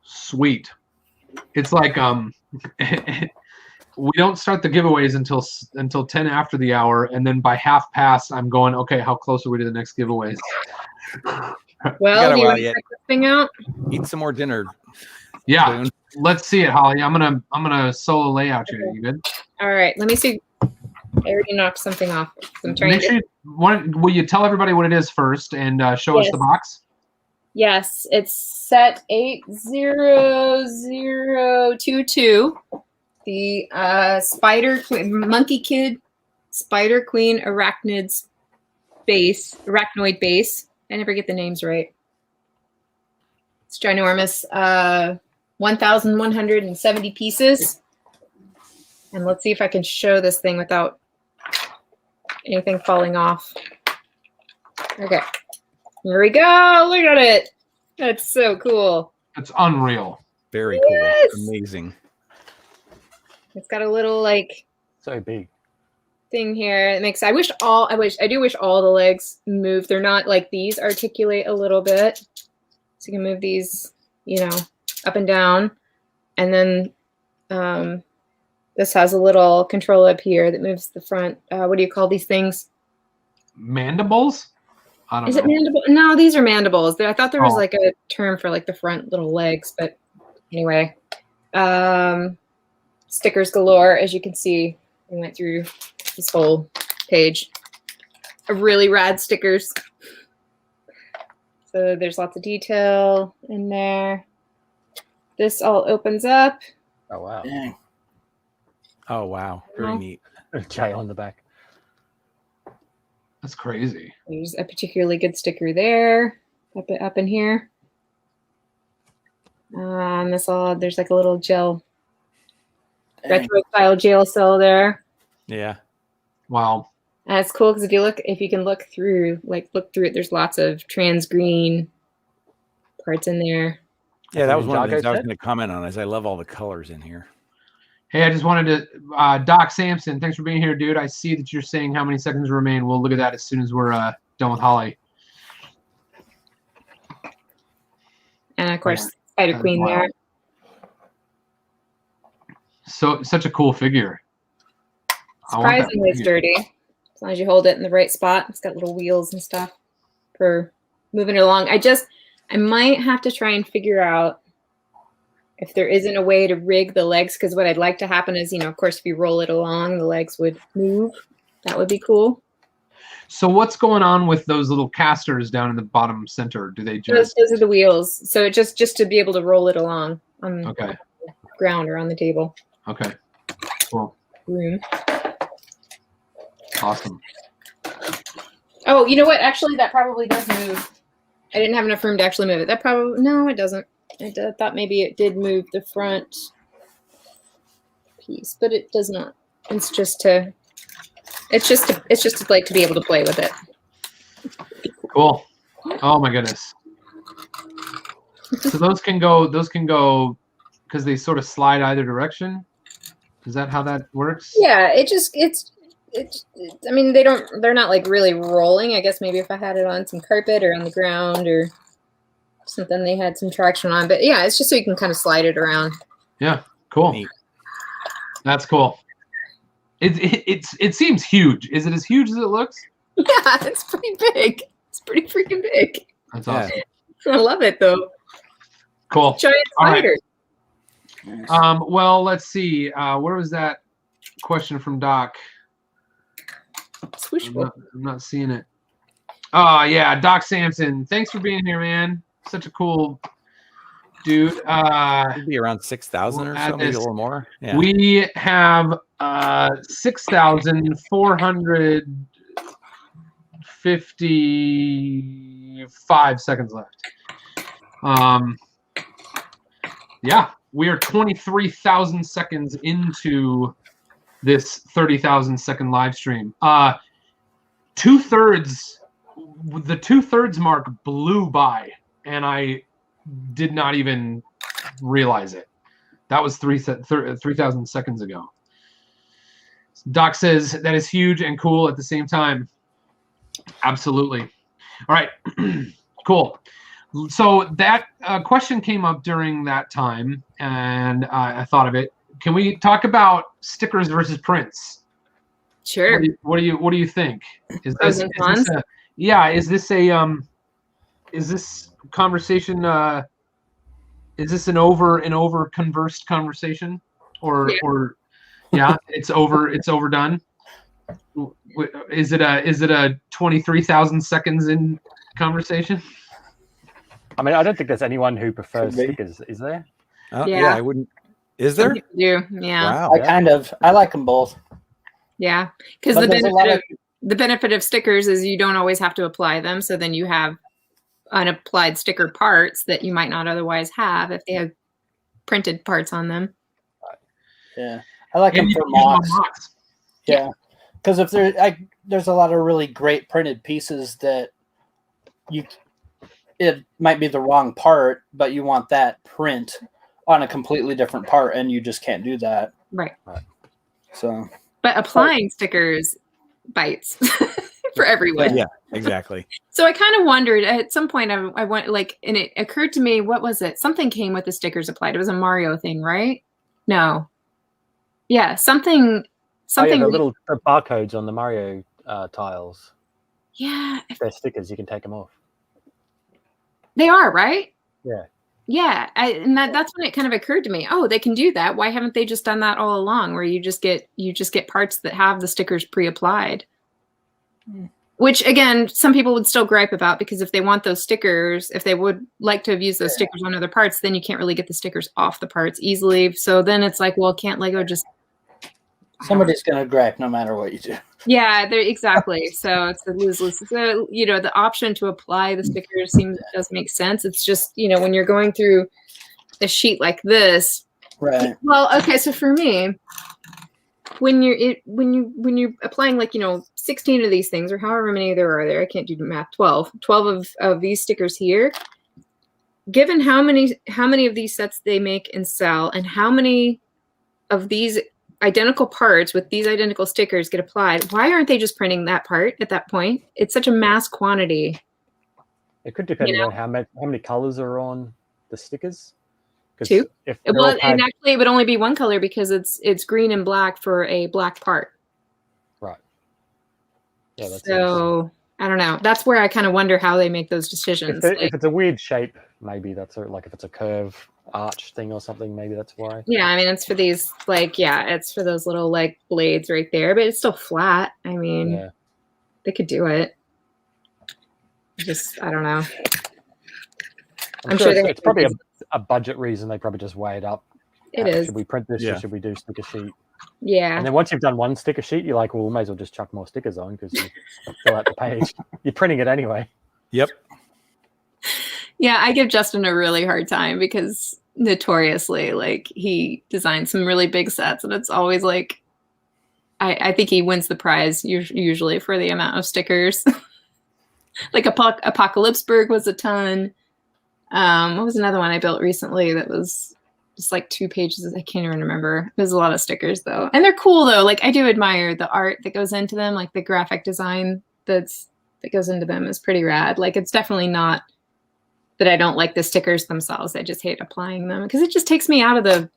Sweet. It's like we don't start the giveaways until 10 after the hour, and then by half past I'm going, okay, how close are we to the next giveaways? Well, do you want to check this thing out? Eat some more dinner. Yeah. Boone. Let's see it, Holly. I'm gonna solo layout you. You good? All right, let me see. I already knocked something off. I'm trying Make sure will you tell everybody what it is first and show us the box? Yes, it's set 80022. The Spider Queen, Monkey Kid, Spider Queen Arachnoid base. I never get the names right. It's ginormous. 1,170 pieces. And let's see if I can show this thing without anything falling off. Okay. Here we go. Look at it. That's so cool. It's unreal. Very Yes! cool. Amazing. It's got a little like So big. thing here. It makes I do wish all the legs move. They're not like these articulate a little bit. So you can move these, up and down. And then this has a little control up here that moves the front. What do you call these things? Mandibles? I don't Is know. it mandible? No, these are mandibles. I thought there was Oh. like a term for like the front little legs, but anyway. Stickers galore, as you can see. We went through this whole page of really rad stickers. So there's lots of detail in there. This all opens up. Oh, wow. Dang. Oh, wow. Very Oh. neat. J on the back. That's crazy. There's a particularly good sticker there, up in here. And there's like a little gel, retro style jail cell there. Yeah. Wow. And it's cool because if you can look through it, there's lots of trans green parts in there. Yeah, that was one of the Jago things I was said? going to comment on. Is I love all the colors in here. Hey, I just wanted to Doc Sampson, thanks for being here, dude. I see that you're saying how many seconds remain. We'll look at that as soon as we're done with Holly. And of course, Spider Queen there. So such a cool figure. I want that Surprisingly figure. sturdy. As long as you hold it in the right spot. It's got little wheels and stuff for moving it along. I might have to try and figure out if there isn't a way to rig the legs, because what I'd like to happen is, of course, if you roll it along, the legs would move. That would be cool. So what's going on with those little casters down in the bottom center? Do they just Those are the wheels. So just to be able to roll it along on Okay. the ground or on the table. Okay. Cool. Room. Awesome. Oh, you know what? Actually, that probably does move. I didn't have enough room to actually move it. No, it doesn't. I thought maybe it did move the front piece, but it does not. It's just to like to be able to play with it. Cool. Oh my goodness. So those can go because they sort of slide either direction. Is that how that works? Yeah, I mean, they're not like really rolling. I guess maybe if I had it on some carpet or on the ground or something they had some traction on. But yeah, it's just so you can kind of slide it around. Yeah, cool. Neat. That's cool. It seems huge. Is it as huge as it looks? Yeah, it's pretty big. It's pretty freaking big. That's awesome. I love it though. Cool. Giant All right. spider. Well, let's see. Where was that question from Doc? I'm not seeing it. Oh yeah, Doc Sampson. Thanks for being here, man. Such a cool dude. It'd be around 6,000 or so, maybe a little more. Yeah. We have 6,455 seconds left. Yeah, we are 23,000 seconds into this 30,000 second live stream. The 2/3 mark blew by, and I did not even realize it. That was 3,000 seconds ago. Doc says that is huge and cool at the same time. Absolutely. All right, cool. So that question came up during that time, and I thought of it. Can we talk about stickers versus prints? Sure. What do you think? Is Pros and cons? Is this conversation? Is this an over conversed conversation, or yeah, it's overdone? Is it a 23,000 seconds in conversation? I mean, I don't think there's anyone who prefers stickers, is there? Yeah, I wouldn't. Is there? Yeah. Wow. I like them both. Yeah, because the benefit of stickers is you don't always have to apply them. So then you have unapplied sticker parts that you might not otherwise have if they have printed parts on them. Yeah, I like them for mocks. Yeah, because if there's a lot of really great printed pieces that it might be the wrong part, but you want that print on a completely different part, and you just can't do that. Right. So. But applying stickers bites for everyone. Yeah, exactly. So I kind of wondered at some point. I went and it occurred to me, what was it? Something came with the stickers applied. It was a Mario thing, right? No. Yeah, something. Oh, yeah, the little barcodes on the Mario tiles. Yeah. If they're stickers, you can take them off. They are, right? Yeah. Yeah, and that's when it kind of occurred to me. Oh, they can do that. Why haven't they just done that all along? Where you just get parts that have the stickers pre-applied. Which again, some people would still gripe about, because if they want those stickers, if they would like to have used those stickers on other parts, then you can't really get the stickers off the parts easily. So then it's like, well, can't Lego just? Somebody's gonna gripe no matter what you do. Yeah, exactly. So it's a lose-lose. So, the option to apply the stickers does make sense. It's just, when you're going through a sheet like this. Right. Well, okay. So for me, when you're applying 16 of these things, or however many there are there, I can't do the math. 12 of these stickers here. Given how many of these sets they make and sell, and how many of these identical parts with these identical stickers get applied, why aren't they just printing that part at that point? It's such a mass quantity. It could depend on how many colors are on the stickers. 2. And actually it would only be one color, because it's green and black for a black part. Right. Yeah, that's so I don't know. That's where I kind of wonder how they make those decisions. If it's a weird shape, maybe that's if it's a curve arch thing or something, maybe that's why. Yeah, I mean, it's for these it's for those little blades right there, but it's still flat. I mean, they could do it. I don't know. I'm sure it's probably a budget reason. They probably just weigh it up. It is. Should we print this, or should we do sticker sheet? Yeah. And then once you've done one sticker sheet, you're like, well, we may as well just chuck more stickers on, because you fill out the page. You're printing it anyway. Yep. Yeah, I give Justin a really hard time, because notoriously, he designs some really big sets, and it's always I think he wins the prize usually for the amount of stickers. Apocalypseburg was a ton. What was another one I built recently that was just like 2 pages? I can't even remember. There's a lot of stickers though. And they're cool though. Like I do admire the art that goes into them, like the graphic design that goes into them is pretty rad. Like it's definitely not that I don't like the stickers themselves. I just hate applying them because it just takes me out of the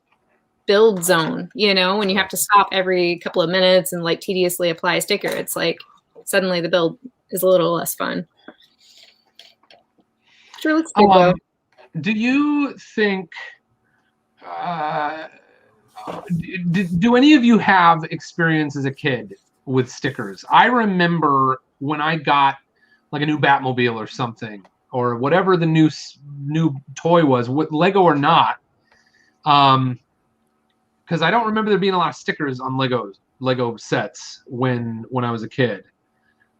build zone, you know, when you have to stop every couple of minutes and like tediously apply a sticker. It's like suddenly the build is a little less fun. Sure looks good though. Do you think do any of you have experience as a kid with stickers? I remember when I got like a new Batmobile or something, or whatever the new toy was, with Lego or not, because I don't remember there being a lot of stickers on Lego sets when I was a kid.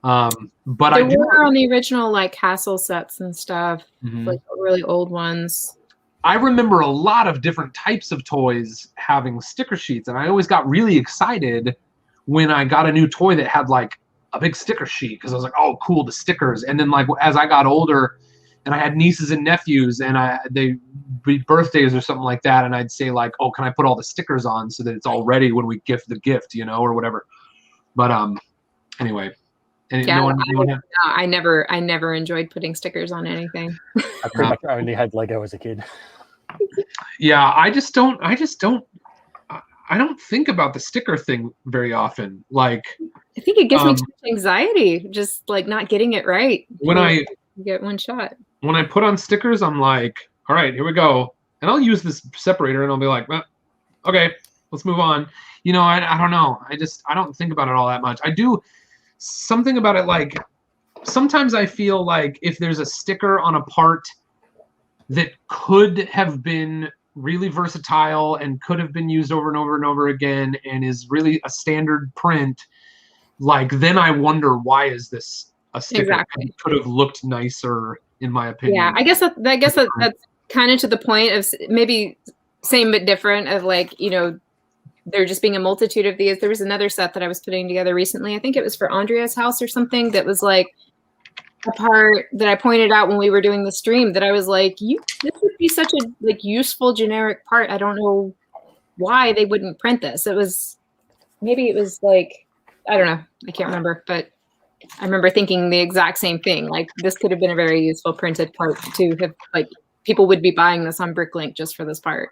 But there I do were on the original like castle sets and stuff, Mhm. like the really old ones. I remember a lot of different types of toys having sticker sheets, and I always got really excited when I got a new toy that had like a big sticker sheet, because I was like, oh cool, the stickers. And then like as I got older and I had nieces and nephews and they be birthdays or something like that, and I'd say like, oh, can I put all the stickers on so that it's all ready when we gift the gift, you know, or whatever. But anyway. Yeah, No one I never enjoyed putting stickers on anything. I pretty much only had Lego as a kid. Yeah, I don't think about the sticker thing very often. Like, I think it gives me too much anxiety, just like not getting it right. When you get one shot. When I put on stickers, I'm like, all right, here we go. And I'll use this separator and I'll be like, well, okay, let's move on. You know, I don't know. I don't think about it all that much. I do something about it, like sometimes I feel like if there's a sticker on a part that could have been really versatile and could have been used over and over and over again and is really a standard print, like then I wonder, why is this a sticker? Exactly. It could have looked nicer, in my opinion. Yeah, I guess that's kind of to the point of maybe same but different, of like, you know, there just being a multitude of these. There was another set that I was putting together recently. I think it was for Andrea's house or something, that was like a part that I pointed out when we were doing the stream, that I was like, this would be such a like useful generic part. I don't know why they wouldn't print this. Maybe it was like, I don't know. I can't remember, but I remember thinking the exact same thing. Like this could have been a very useful printed part to have, like people would be buying this on Bricklink just for this part.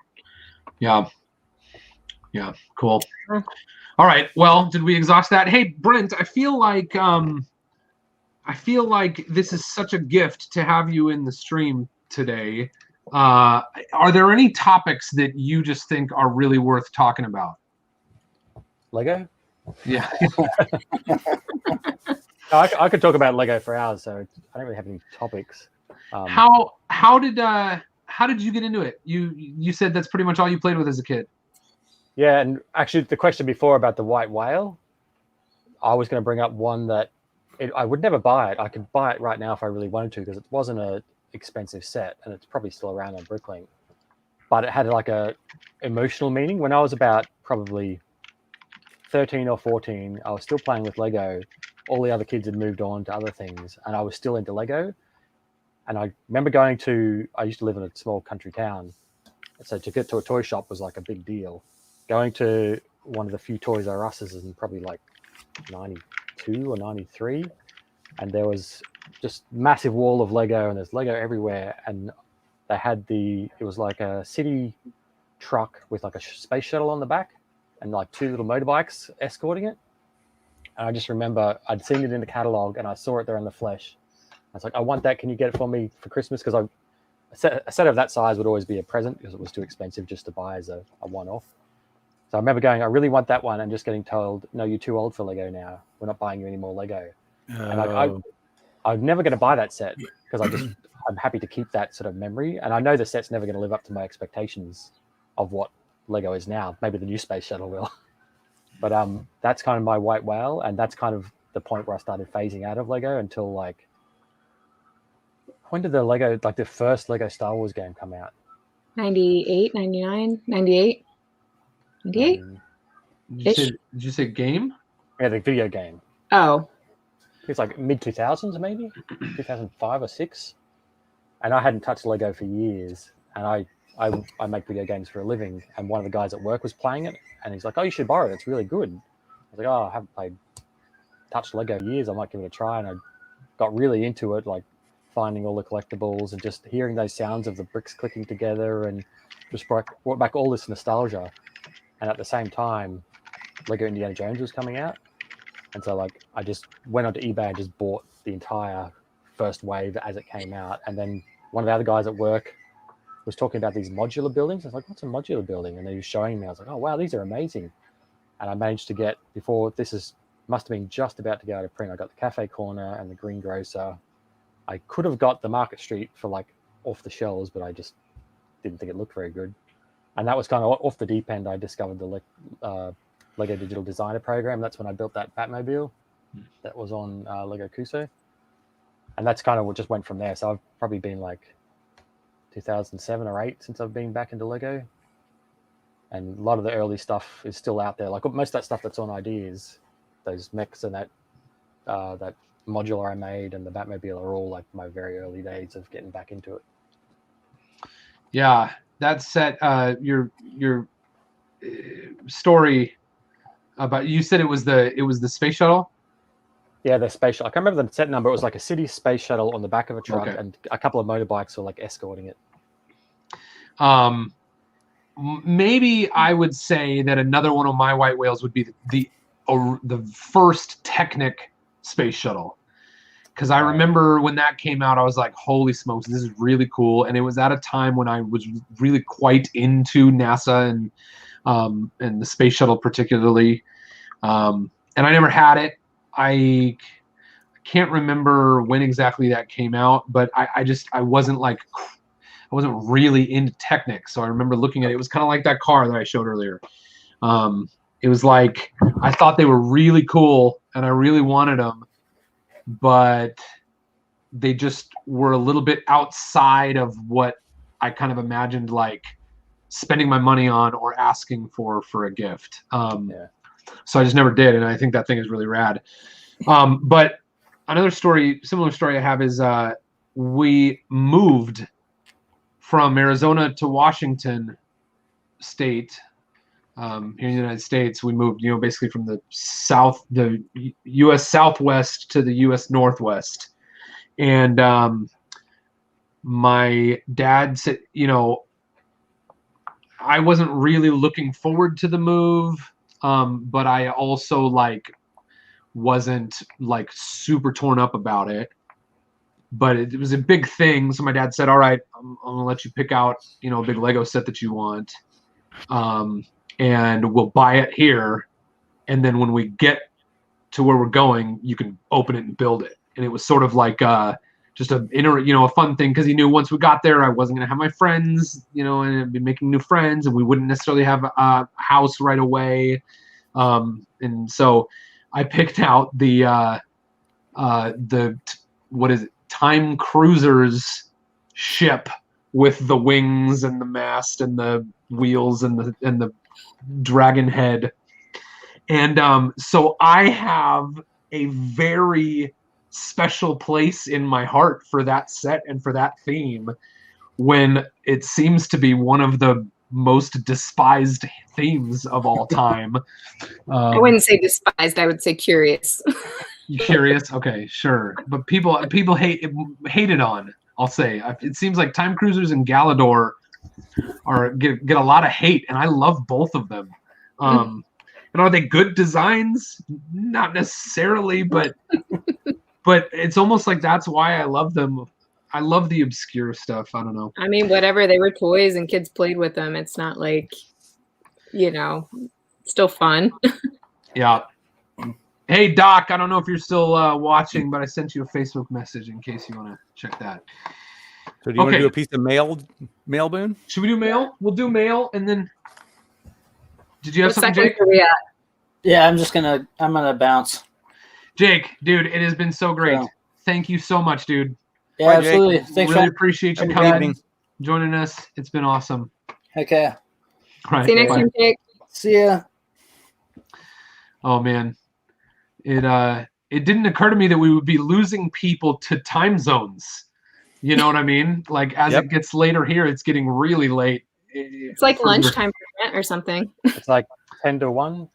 Yeah. Yeah, cool. All right. Well, did we exhaust that? Hey, Brent, I feel like this is such a gift to have you in the stream today. Are there any topics that you just think are really worth talking about? Lego? Yeah. I could talk about Lego for hours, so I don't really have any topics. How did you get into it? You said that's pretty much all you played with as a kid. Yeah, and actually the question before about the white whale, I was going to bring up one that I would never buy it. I could buy it right now if I really wanted to, because it wasn't a expensive set, and it's probably still around on Bricklink. But it had like a emotional meaning. When I was about probably 13 or 14, I was still playing with Lego. All the other kids had moved on to other things, and I was still into Lego. And I remember I used to live in a small country town, so to get to a toy shop was like a big deal. Going to one of the few Toys R Us's in probably like 92 or 93, and there was just massive wall of Lego, and there's Lego everywhere. And they had it was like a city truck with like a space shuttle on the back, and like 2 little motorbikes escorting it. And I just remember I'd seen it in the catalog, and I saw it there in the flesh. I was like, I want that. Can you get it for me for Christmas? Because a set of that size would always be a present, because it was too expensive just to buy as a one-off. So I remember going, I really want that one, and just getting told, no, you're too old for Lego now. We're not buying you any more Lego. And I'm never going to buy that set, because I'm happy to keep that sort of memory. And I know the set's never going to live up to my expectations of what Lego is now. Maybe the new space shuttle will. But that's kind of my white whale, and that's kind of the point where I started phasing out of Lego until like, when did the first Lego Star Wars game come out? 98, 99, 98. 98? Did you say game? Yeah, the video game. Oh. It's like mid 2000s, maybe 2005 or 6. and I hadn't touched Lego for years, and I make video games for a living, and one of the guys at work was playing it, and he's like, "Oh, you should borrow it. It's really good." I was like, "Oh, I haven't touched Lego in years. I might give it a try." And I got really into it, like finding all the collectibles and just hearing those sounds of the bricks clicking together, and just brought back all this nostalgia. And at the same time, Lego Indiana Jones was coming out, and so like I just went onto eBay and just bought the entire first wave as it came out. And then one of the other guys at work was talking about these modular buildings. I was like, "What's a modular building?" And he was showing me. I was like, "Oh wow, these are amazing!" And I managed to get, before this must have been just about to go out of print, I got the Cafe Corner and the Greengrocer. I could have got the Market Street for like off the shelves, but I just didn't think it looked very good. And that was kind of off the deep end. I discovered the Lego Digital Designer program. That's when I built that Batmobile that was on Lego Kuso. And that's kind of what just went from there. So I've probably been like 2007 or 8 since I've been back into Lego. And a lot of the early stuff is still out there. Like most of that stuff that's on Ideas, those mechs and that modular I made and the Batmobile are all like my very early days of getting back into it. Yeah, that set, your story about, you said it was the space shuttle. Yeah, the space shuttle. I can't remember the set number. It was like a city space shuttle on the back of a truck, and a couple of motorbikes were like escorting it. Maybe I would say that another one of my white whales would be the first Technic space shuttle. Because I remember when that came out, I was like, holy smokes, this is really cool. And it was at a time when I was really quite into NASA and the space shuttle particularly. And I never had it. I can't remember when exactly that came out, but I wasn't really into Technic. So I remember looking at it. It was kind of like that car that I showed earlier. It was like, I thought they were really cool and I really wanted them, but they just were a little bit outside of what I kind of imagined like spending my money on or asking for a gift. So I just never did. And I think that thing is really rad. But another similar story I have is we moved from Arizona to Washington State. Here in the United States, we moved, basically from the U.S. Southwest to the U.S. Northwest. And my dad said, I wasn't really looking forward to the move, but I also wasn't super torn up about it. But it was a big thing. So my dad said, all right, I'm going to let you pick out, a big Lego set that you want. And we'll buy it here. And then when we get to where we're going, you can open it and build it. And it was sort of like just a fun thing, because he knew once we got there, I wasn't going to have my friends, and I'd be making new friends, and we wouldn't necessarily have a house right away. And so I picked out the Time Cruiser's ship with the wings and the mast and the wheels and the dragon head. And so I have a very special place in my heart for that set and for that theme, when it seems to be one of the most despised themes of all time. I wouldn't say despised, I would say curious. Curious, okay, sure, but people hated on. I'll say it seems like Time Cruisers and Galador get a lot of hate, and I love both of them. And are they good designs? Not necessarily, but it's almost like that's why I love them. I love the obscure stuff. I don't know. I mean, whatever, they were toys and kids played with them. It's not like, still fun. Yeah. Hey, Doc, I don't know if you're still watching, but I sent you a Facebook message in case you want to check that. So do you want to do a piece of mail, Boone? Should we do mail? We'll do mail, and then... Did you have something, Jake? Yeah, I'm gonna bounce. Jake, dude, it has been so great. Thank you so much, dude. Yeah, absolutely. Thanks, really Sean. appreciate you coming, joining us. It's been awesome. Okay. All right, see you next time, Jake. See ya. Oh man, it didn't occur to me that we would be losing people to time zones You know what I mean? Like as it gets later here, it's getting really late. It's like lunchtime for Brent or something. It's like 10 to 1.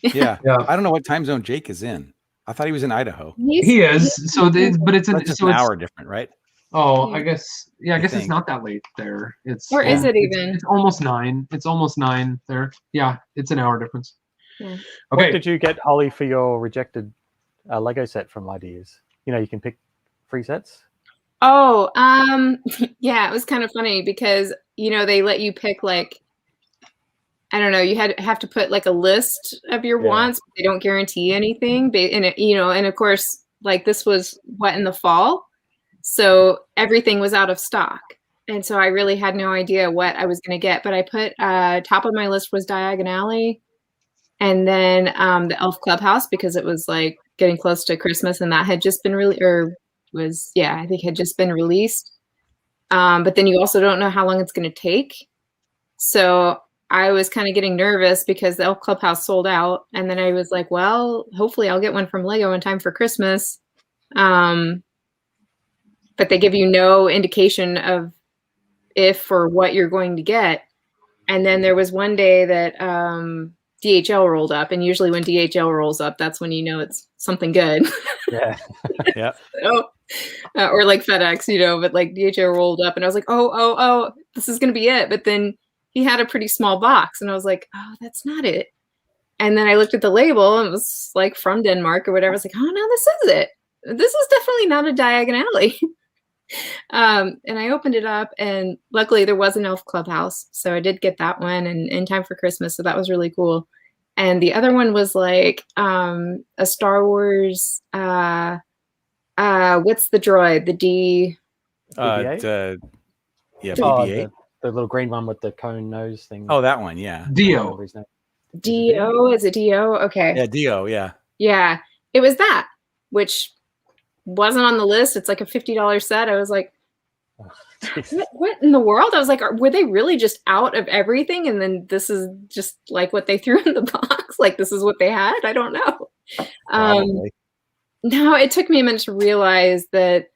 Yeah. I don't know what time zone Jake is in. I thought he was in Idaho. He is. So, but it's That's just so an it's, hour different, right? Oh, I guess. Yeah, I guess it's think. not that late there. It's Or is it even? It's almost 9. It's almost 9 there. Yeah, it's an hour difference. Yeah. What Okay. did you get, Holly, for your rejected Lego set from Ideas? You know, you can pick free sets. Oh, yeah, it was kind of funny because they let you pick like, I don't know, you have to put like a list of your wants. But they don't guarantee anything, and of course, like this was in the fall, so everything was out of stock, and so I really had no idea what I was going to get. But I put top of my list was Diagon Alley, and then the Elf Clubhouse because it was like getting close to Christmas, and that had just been I think had just been released. But then you also don't know how long it's going to take. So I was kind of getting nervous because the Elf Clubhouse sold out. And then I was like, well, hopefully I'll get one from Lego in time for Christmas. But they give you no indication of if or what you're going to get. And then there was one day that DHL rolled up. And usually when DHL rolls up, that's when you know it's something good. Yeah. Yeah. So, or like FedEx, but like DHL rolled up and I was like, oh, this is going to be it. But then he had a pretty small box and I was like, oh, that's not it. And then I looked at the label and it was like from Denmark or whatever. I was like, oh no, this is it. This is definitely not a Diagon Alley. And I opened it up and luckily there was an Elf Clubhouse. So I did get that one and in time for Christmas. So that was really cool. And the other one was like a Star Wars, what's the droid? The D. BB-8? BB-8. The little green one with the cone nose thing. Oh, that one, yeah. Dio. D-O? Is it D-O? Okay. Yeah, Dio, yeah. Yeah, it was that, which wasn't on the list. It's like a $50 set. I was like, what in the world? I was like, were they really just out of everything? And then this is just like what they threw in the box? Like this is what they had? I don't know. No, it took me a minute to realize that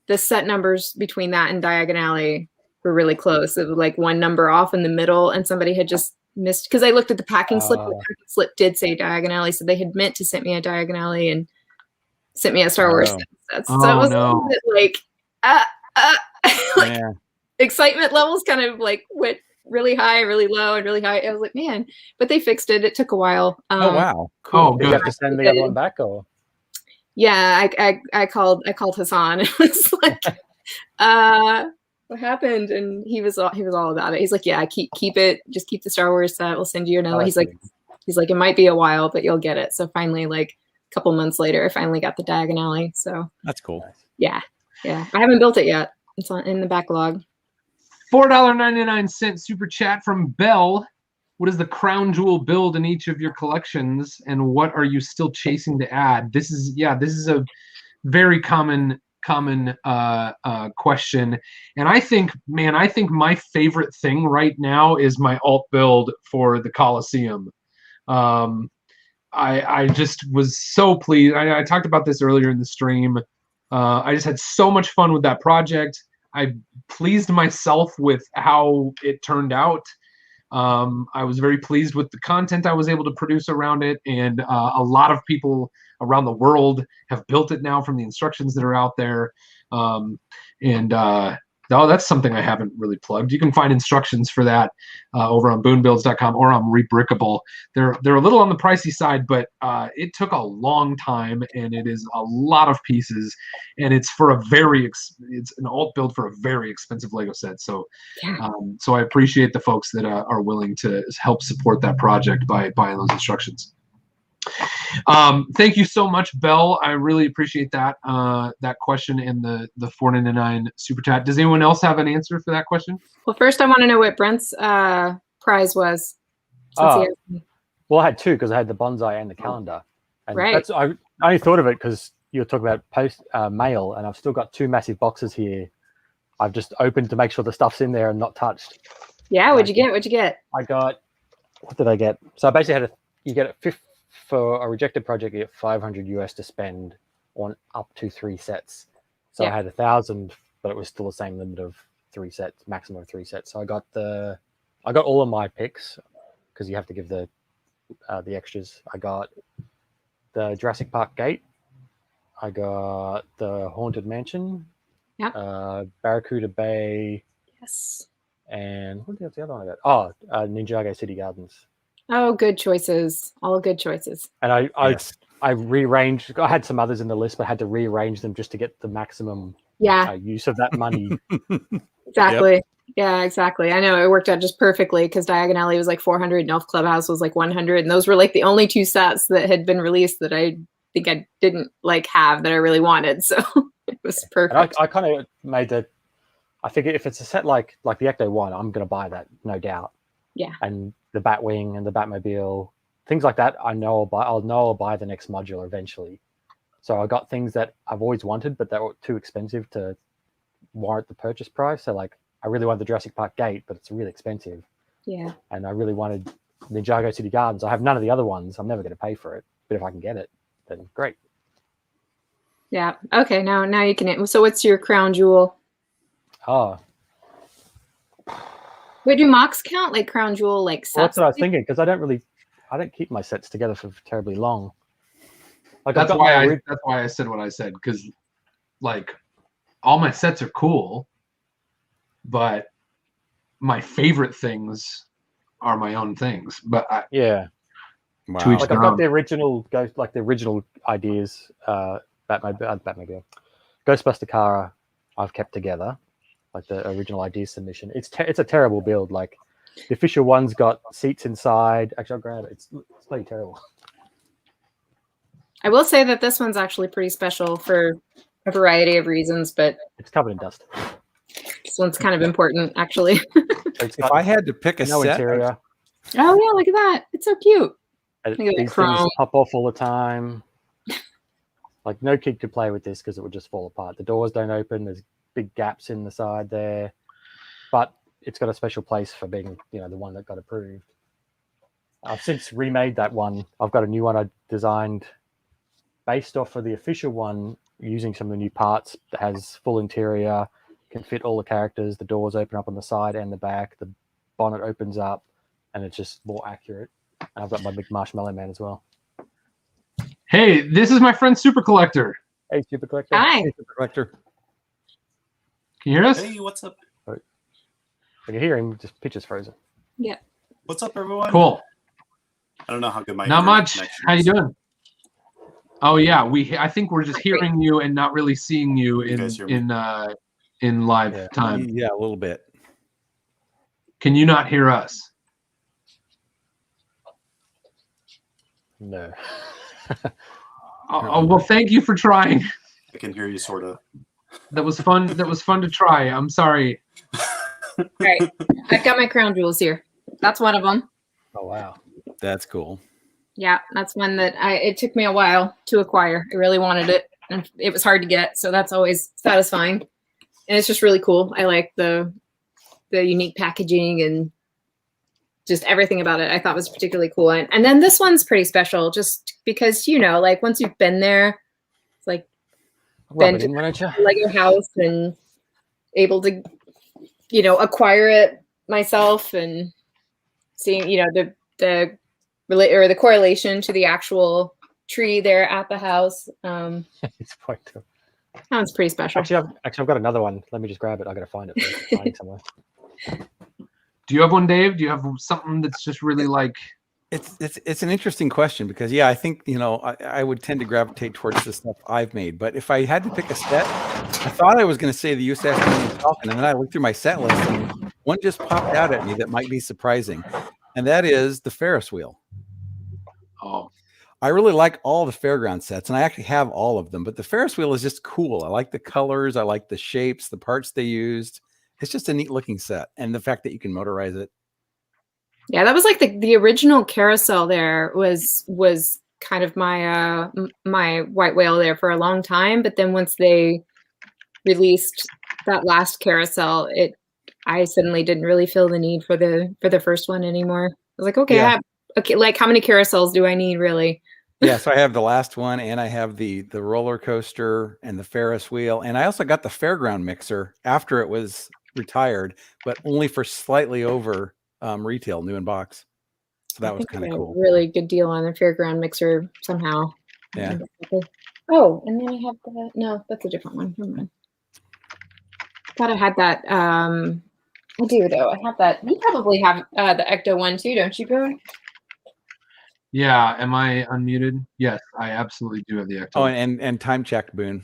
the set numbers between that and Diagon Alley were really close. It was like one number off in the middle and somebody had just missed because I looked at the packing slip. The packing slip did say Diagon Alley, so they had meant to send me a Diagon Alley and sent me a Star Wars set. So it was a little bit like, excitement levels kind of like went really high, really low, and really high. I was like, man, but they fixed it. It took a while. Oh wow, cool. Oh, did you have to send the other one back or? Yeah, I called Hassan. It was like, what happened? And he was all about it. He's like, yeah, keep it. Just keep the Star Wars set. We'll send you another. He's like, it might be a while, but you'll get it. So finally, like a couple months later, I finally got the Diagon Alley. So that's cool. Yeah. I haven't built it yet. It's in the backlog. $4.99 super chat from Bell. What is the crown jewel build in each of your collections, and what are you still chasing to add? This is a very common question, and I think my favorite thing right now is my alt build for the Coliseum. I just was so pleased. I talked about this earlier in the stream. I just had so much fun with that project. I pleased myself with how it turned out. I was very pleased with the content I was able to produce around it, and a lot of people around the world have built it now from the instructions that are out there. That's something I haven't really plugged. You can find instructions for that over on BooneBuilds.com or on Rebrickable. They're a little on the pricey side, but it took a long time, and it is a lot of pieces, and it's an alt build for a very expensive Lego set. So, so I appreciate the folks that are willing to help support that project by buying those instructions. Thank you so much, Belle. I really appreciate that question and the $4.99 super chat. Does anyone else have an answer for that question? Well, first I want to know what Brent's prize was. Well, I had two because I had the bonsai and the calendar. And right. I only thought of it because you were talking about mail, and I've still got two massive boxes here. I've just opened to make sure the stuff's in there and not touched. Yeah, what'd you get? I got, what did I get? So I basically you get it for a rejected project, you get $500 US to spend on up to 3 sets. So I had 1,000 but it was still the same limit of 3 sets, maximum of 3 sets. So I got all of my picks because you have to give the extras. I got the Jurassic Park gate. I got the Haunted Mansion. Yep. Barracuda Bay. Yes. And what was the other one I got? Oh, Ninjago City Gardens. Oh, good choices. All good choices. And I rearranged. I had some others in the list, but I had to rearrange them just to get the maximum use of that money. Exactly. Yep. Yeah, exactly. I know it worked out just perfectly because Diagon Alley was like 400 and Elf Clubhouse was like 100. And those were like the only 2 sets that had been released that I think I didn't like have that I really wanted. So it was perfect. I kind of made I figure if it's a set like the Ecto 1, I'm going to buy that, no doubt. Yeah. And the Batwing and the Batmobile, things like that, I'll buy the next modular eventually. So I got things that I've always wanted, but that were too expensive to warrant the purchase price. So like, I really wanted the Jurassic Park gate, but it's really expensive. Yeah. And I really wanted Ninjago City Gardens. I have none of the other ones. I'm never going to pay for it, but if I can get it, then great. Yeah. Okay. Now you can. So what's your crown jewel? Oh. Wait, do mocks count like crown jewel like sets? Well, that's what I was thinking because I don't keep my sets together for terribly long. Like that's why I said what I said, because like all my sets are cool, but my favorite things are my own things. But Wow. To each Like their I've got own. the original ideas, Batmobile, Ghostbuster Kara, I've kept together, like the original idea submission. It's a terrible build. Like the official one's got seats inside. Actually, I'll grab it. It's bloody terrible. I will say that this one's actually pretty special for a variety of reasons, but it's covered in dust. This one's kind of important, actually. If I had to pick a no set, interior. Oh yeah, look at that! It's so cute. These Look at that things chrome. pop off all the time. Like no kid could play with this because it would just fall apart. The doors don't open. There's big gaps in the side there, but it's got a special place for being, the one that got approved. I've since remade that one. I've got a new one I designed based off of the official one, using some of the new parts that has full interior, can fit all the characters. The doors open up on the side and the back. The bonnet opens up, and it's just more accurate. And I've got my big Marshmallow Man as well. Hey, this is my friend Super Collector. Hey, Super Collector. Hi. Hey, Super Collector. Can you hear us? Hey, what's up? I can hear him. Just picture's frozen. Yeah. What's up, everyone? Cool. I don't know how good my Not internet much. connection How you is. doing? Oh yeah, I think we're just hearing you and not really seeing you guys hear me? in live time. Yeah, a little bit. Can you not hear us? No. Oh, well, thank you for trying. I can hear you, sort of. That was fun. That was fun to try. I'm sorry. All right, I've got my crown jewels here. That's one of them. Oh wow, that's cool. Yeah, that's one that it took me a while to acquire. I really wanted it, and it was hard to get, so that's always satisfying. And it's just really cool. I like the unique packaging and just everything about it. I thought was particularly cool. And then this one's pretty special, just because like once you've been there, it's like been to the Lego house and able to acquire it myself and seeing the correlation to the actual tree there at the house. It's quite cool. That one's pretty special. Actually, I've got another one. Let me just grab it. I gotta find it. Find it somewhere. Do you have one, Dave? Do you have something that's just really like? It's an interesting question because I think I would tend to gravitate towards the stuff I've made. But if I had to pick a set, I thought I was going to say the USS Millennium Falcon, and then I looked through my set list and one just popped out at me that might be surprising, and that is the Ferris wheel. Oh. I really like all the fairground sets, and I actually have all of them, but the Ferris wheel is just cool. I like the colors. I like the shapes, the parts they used. It's just a neat looking set. And the fact that you can motorize it. Yeah, that was like the original carousel there was kind of my my white whale there for a long time. But then once they released that last carousel, I suddenly didn't really feel the need for the first one anymore. I was like, okay, Yeah. like how many carousels do I need really? Yeah, so I have the last one, and I have the roller coaster and the Ferris wheel, and I also got the fairground mixer after it was retired, but only for slightly over retail, new in box. So that was I kind of got cool. a really good deal on the fairground mixer somehow. Yeah. Oh, and then I have the no, that's a different one. Never mind. Thought I had that. I do though. I have that. You probably have the Ecto one too, don't you, Boone? Yeah. Am I unmuted? Yes, I absolutely do have the Ecto. Oh, and time check, Boone.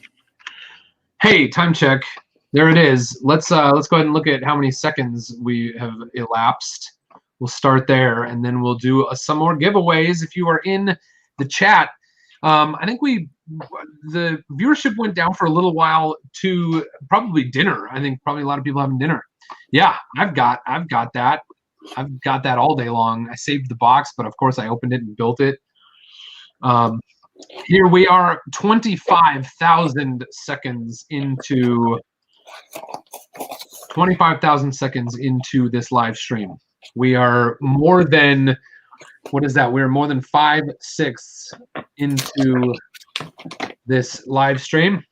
Hey, time check. There it is. Let's go ahead and look at how many seconds we have elapsed. We'll start there, and then we'll do some more giveaways. If you are in the chat, I think the viewership went down for a little while to probably dinner. I think probably a lot of people having dinner. Yeah, I've got that. I've got that all day long. I saved the box, but of course I opened it and built it. Here we are, 25,000 seconds into 25,000 seconds into this live stream. We are more than, what is that? We're more than 5/6 into this live stream.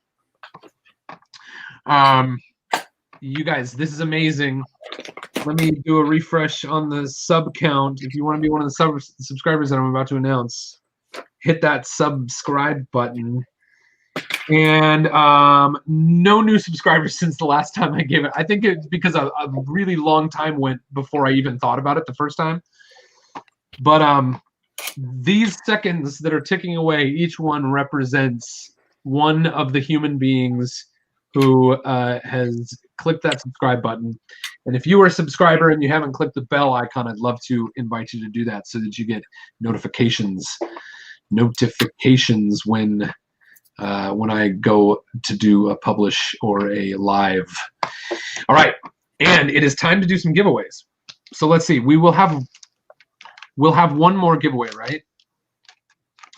You guys, this is amazing. Let me do a refresh on the sub count. If you want to be one of the subscribers that I'm about to announce, hit that subscribe button. And no new subscribers since the last time I gave it. I think it's because a really long time went before I even thought about it the first time. But these seconds that are ticking away, each one represents one of the human beings who has clicked that subscribe button. And if you are a subscriber and you haven't clicked the bell icon, I'd love to invite you to do that so that you get notifications when I go to do a publish or a live. All right, and it is time to do some giveaways. So let's see. We'll have one more giveaway, right?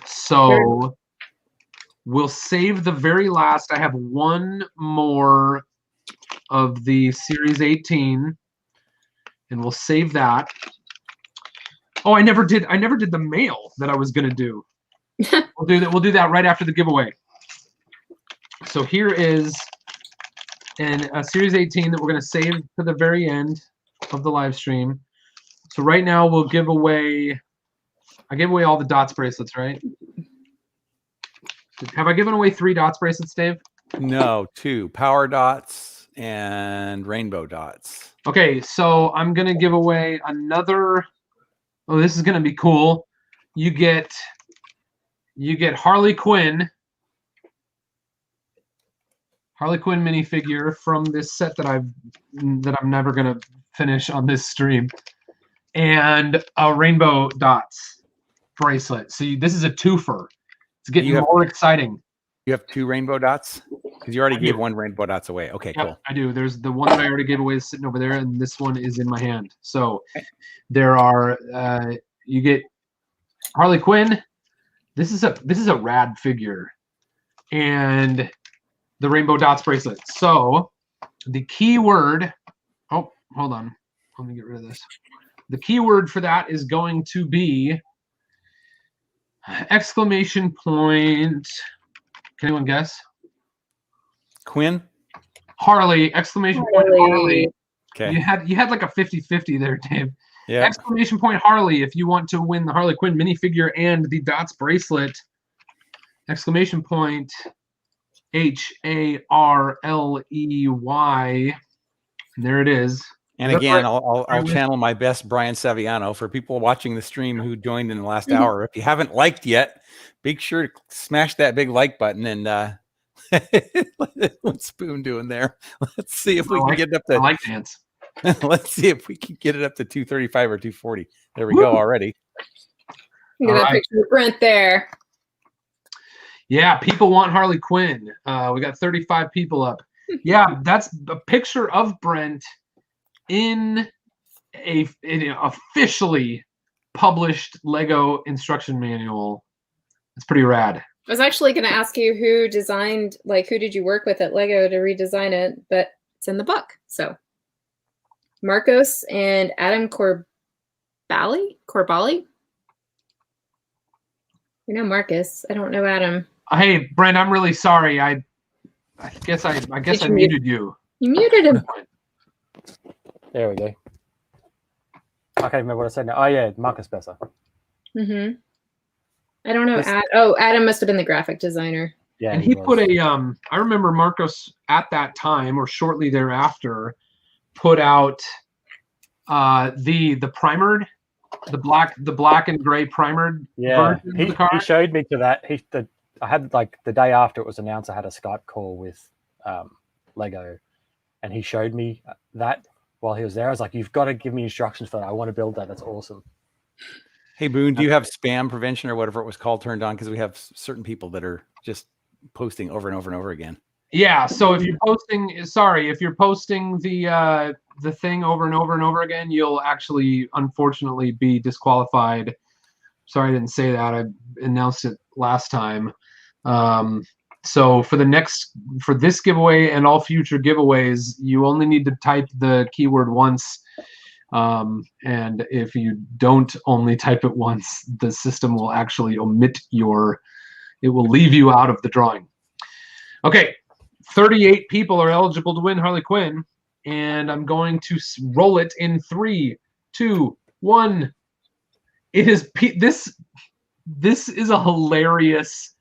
So we'll save the very last. I have one more of the Series 18, and we'll save that. Oh, I never did the mail that I was gonna do. We'll do that right after the giveaway. So here is a Series 18 that we're going to save to the very end of the live stream. So right now we'll give away, I gave away all the dots bracelets, right? Have I given away 3 dots bracelets, Dave? No, 2 power dots and rainbow dots. Okay, so I'm going to give away another. Oh, this is going to be cool. You get Harley Quinn minifigure from this set that I'm never gonna finish on this stream, and a rainbow dots bracelet. So this is a twofer. It's getting more exciting. You have 2 rainbow dots because you already gave 1 rainbow dots away. Okay, Yep, cool. I do. There's the one that I already gave away is sitting over there, and this one is in my hand. So there are you get Harley Quinn. This is a rad figure, and the rainbow dots bracelet. So the keyword, oh, hold on. Let me get rid of this. The keyword for that is going to be exclamation point. Can anyone guess? Quinn? Harley, exclamation point Harley. Okay. You had like a 50-50 there, Dave. Yeah. Exclamation point Harley if you want to win the Harley Quinn minifigure and the dots bracelet. Exclamation point HARLEY. There it is. And again, I'll channel my best Brian Saviano for people watching the stream who joined in the last hour. If you haven't liked yet, be sure to smash that big like button. And what's Boone doing there? Let's see if we can get it up to. I like dance. Let's see if we can get it up to 235 or 240. There we go already. Look at that picture of Brent there. Yeah, people want Harley Quinn. We got 35 people up. Yeah, that's a picture of Brent in an officially published Lego instruction manual. It's pretty rad. I was actually going to ask you who designed, who did you work with at Lego to redesign it, but it's in the book. So Marcos and Adam Corbali? I know Marcus. I don't know Adam. Hey, Brent, I'm really sorry. I guess I muted you. You muted him. There we go. I can't remember what I said now. Oh yeah, Marcus Besser. Mm-hmm. I don't know. This- Adam must have been the graphic designer. Yeah, And he put a I remember Marcos at that time or shortly thereafter put out the primered, the black and gray primered Yeah, version of the car. he showed me to that. I had like the day after it was announced, I had a Skype call with Lego, and he showed me that while he was there. I was like, "You've got to give me instructions for that. I want to build that. That's awesome." Hey Boone, do you have spam prevention or whatever it was called turned on? Because we have certain people that are just posting over and over and over again. Yeah, so if you're posting the thing over and over and over again, you'll actually unfortunately be disqualified. Sorry I didn't say that. I announced it last time. So for this giveaway and all future giveaways, you only need to type the keyword once. And if you don't only type it once, the system will actually omit it will leave you out of the drawing. Okay, 38 people are eligible to win Harley Quinn, and I'm going to roll it in 3, 2, 1. It is this is a hilarious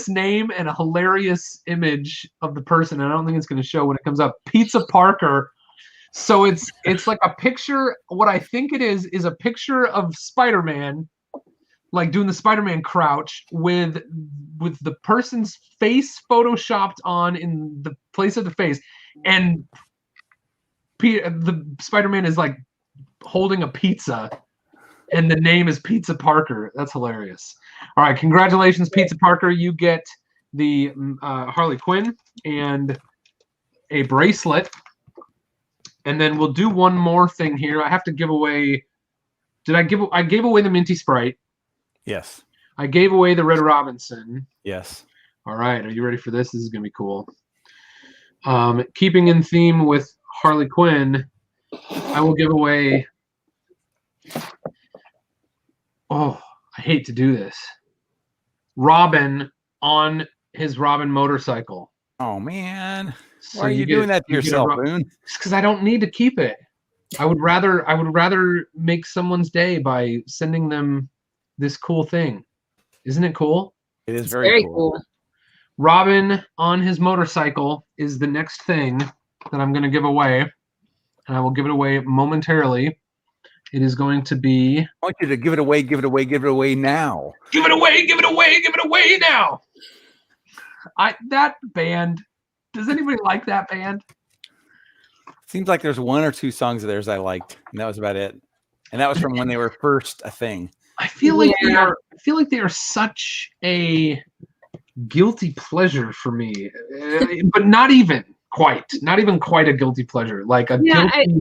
name and a hilarious image of the person. I don't think it's going to show when it comes up. Pizza Parker. So it's like a picture. What I think it is a picture of Spider-Man, like doing the Spider-Man crouch with the person's face photoshopped on in the place of the face, and the Spider-Man is like holding a pizza, and the name is Pizza Parker. That's hilarious. All right, congratulations, Pizza Parker. You get the Harley Quinn and a bracelet. And then we'll do one more thing here. I have to give away. I gave away the Minty Sprite. Yes. I gave away the Red Robinson. Yes. All right. Are you ready for this? This is going to be cool. Keeping in theme with Harley Quinn, I will give away. Oh, I hate to do this. Robin on his Robin motorcycle. Oh man. So Why are you doing that to yourself, Boone? It's because I don't need to keep it. I would rather make someone's day by sending them this cool thing. Isn't it cool? It is very cool. Robin on his motorcycle is the next thing that I'm going to give away, and I will give it away momentarily. It is going to be. I want you to give it away, give it away, give it away now. Give it away, give it away, give it away now. That band. Does anybody like that band? Seems like there's one or two songs of theirs I liked, and that was about it. And that was from when they were first a thing. I feel like they are such a guilty pleasure for me, but not even quite a guilty pleasure. Like a guilty.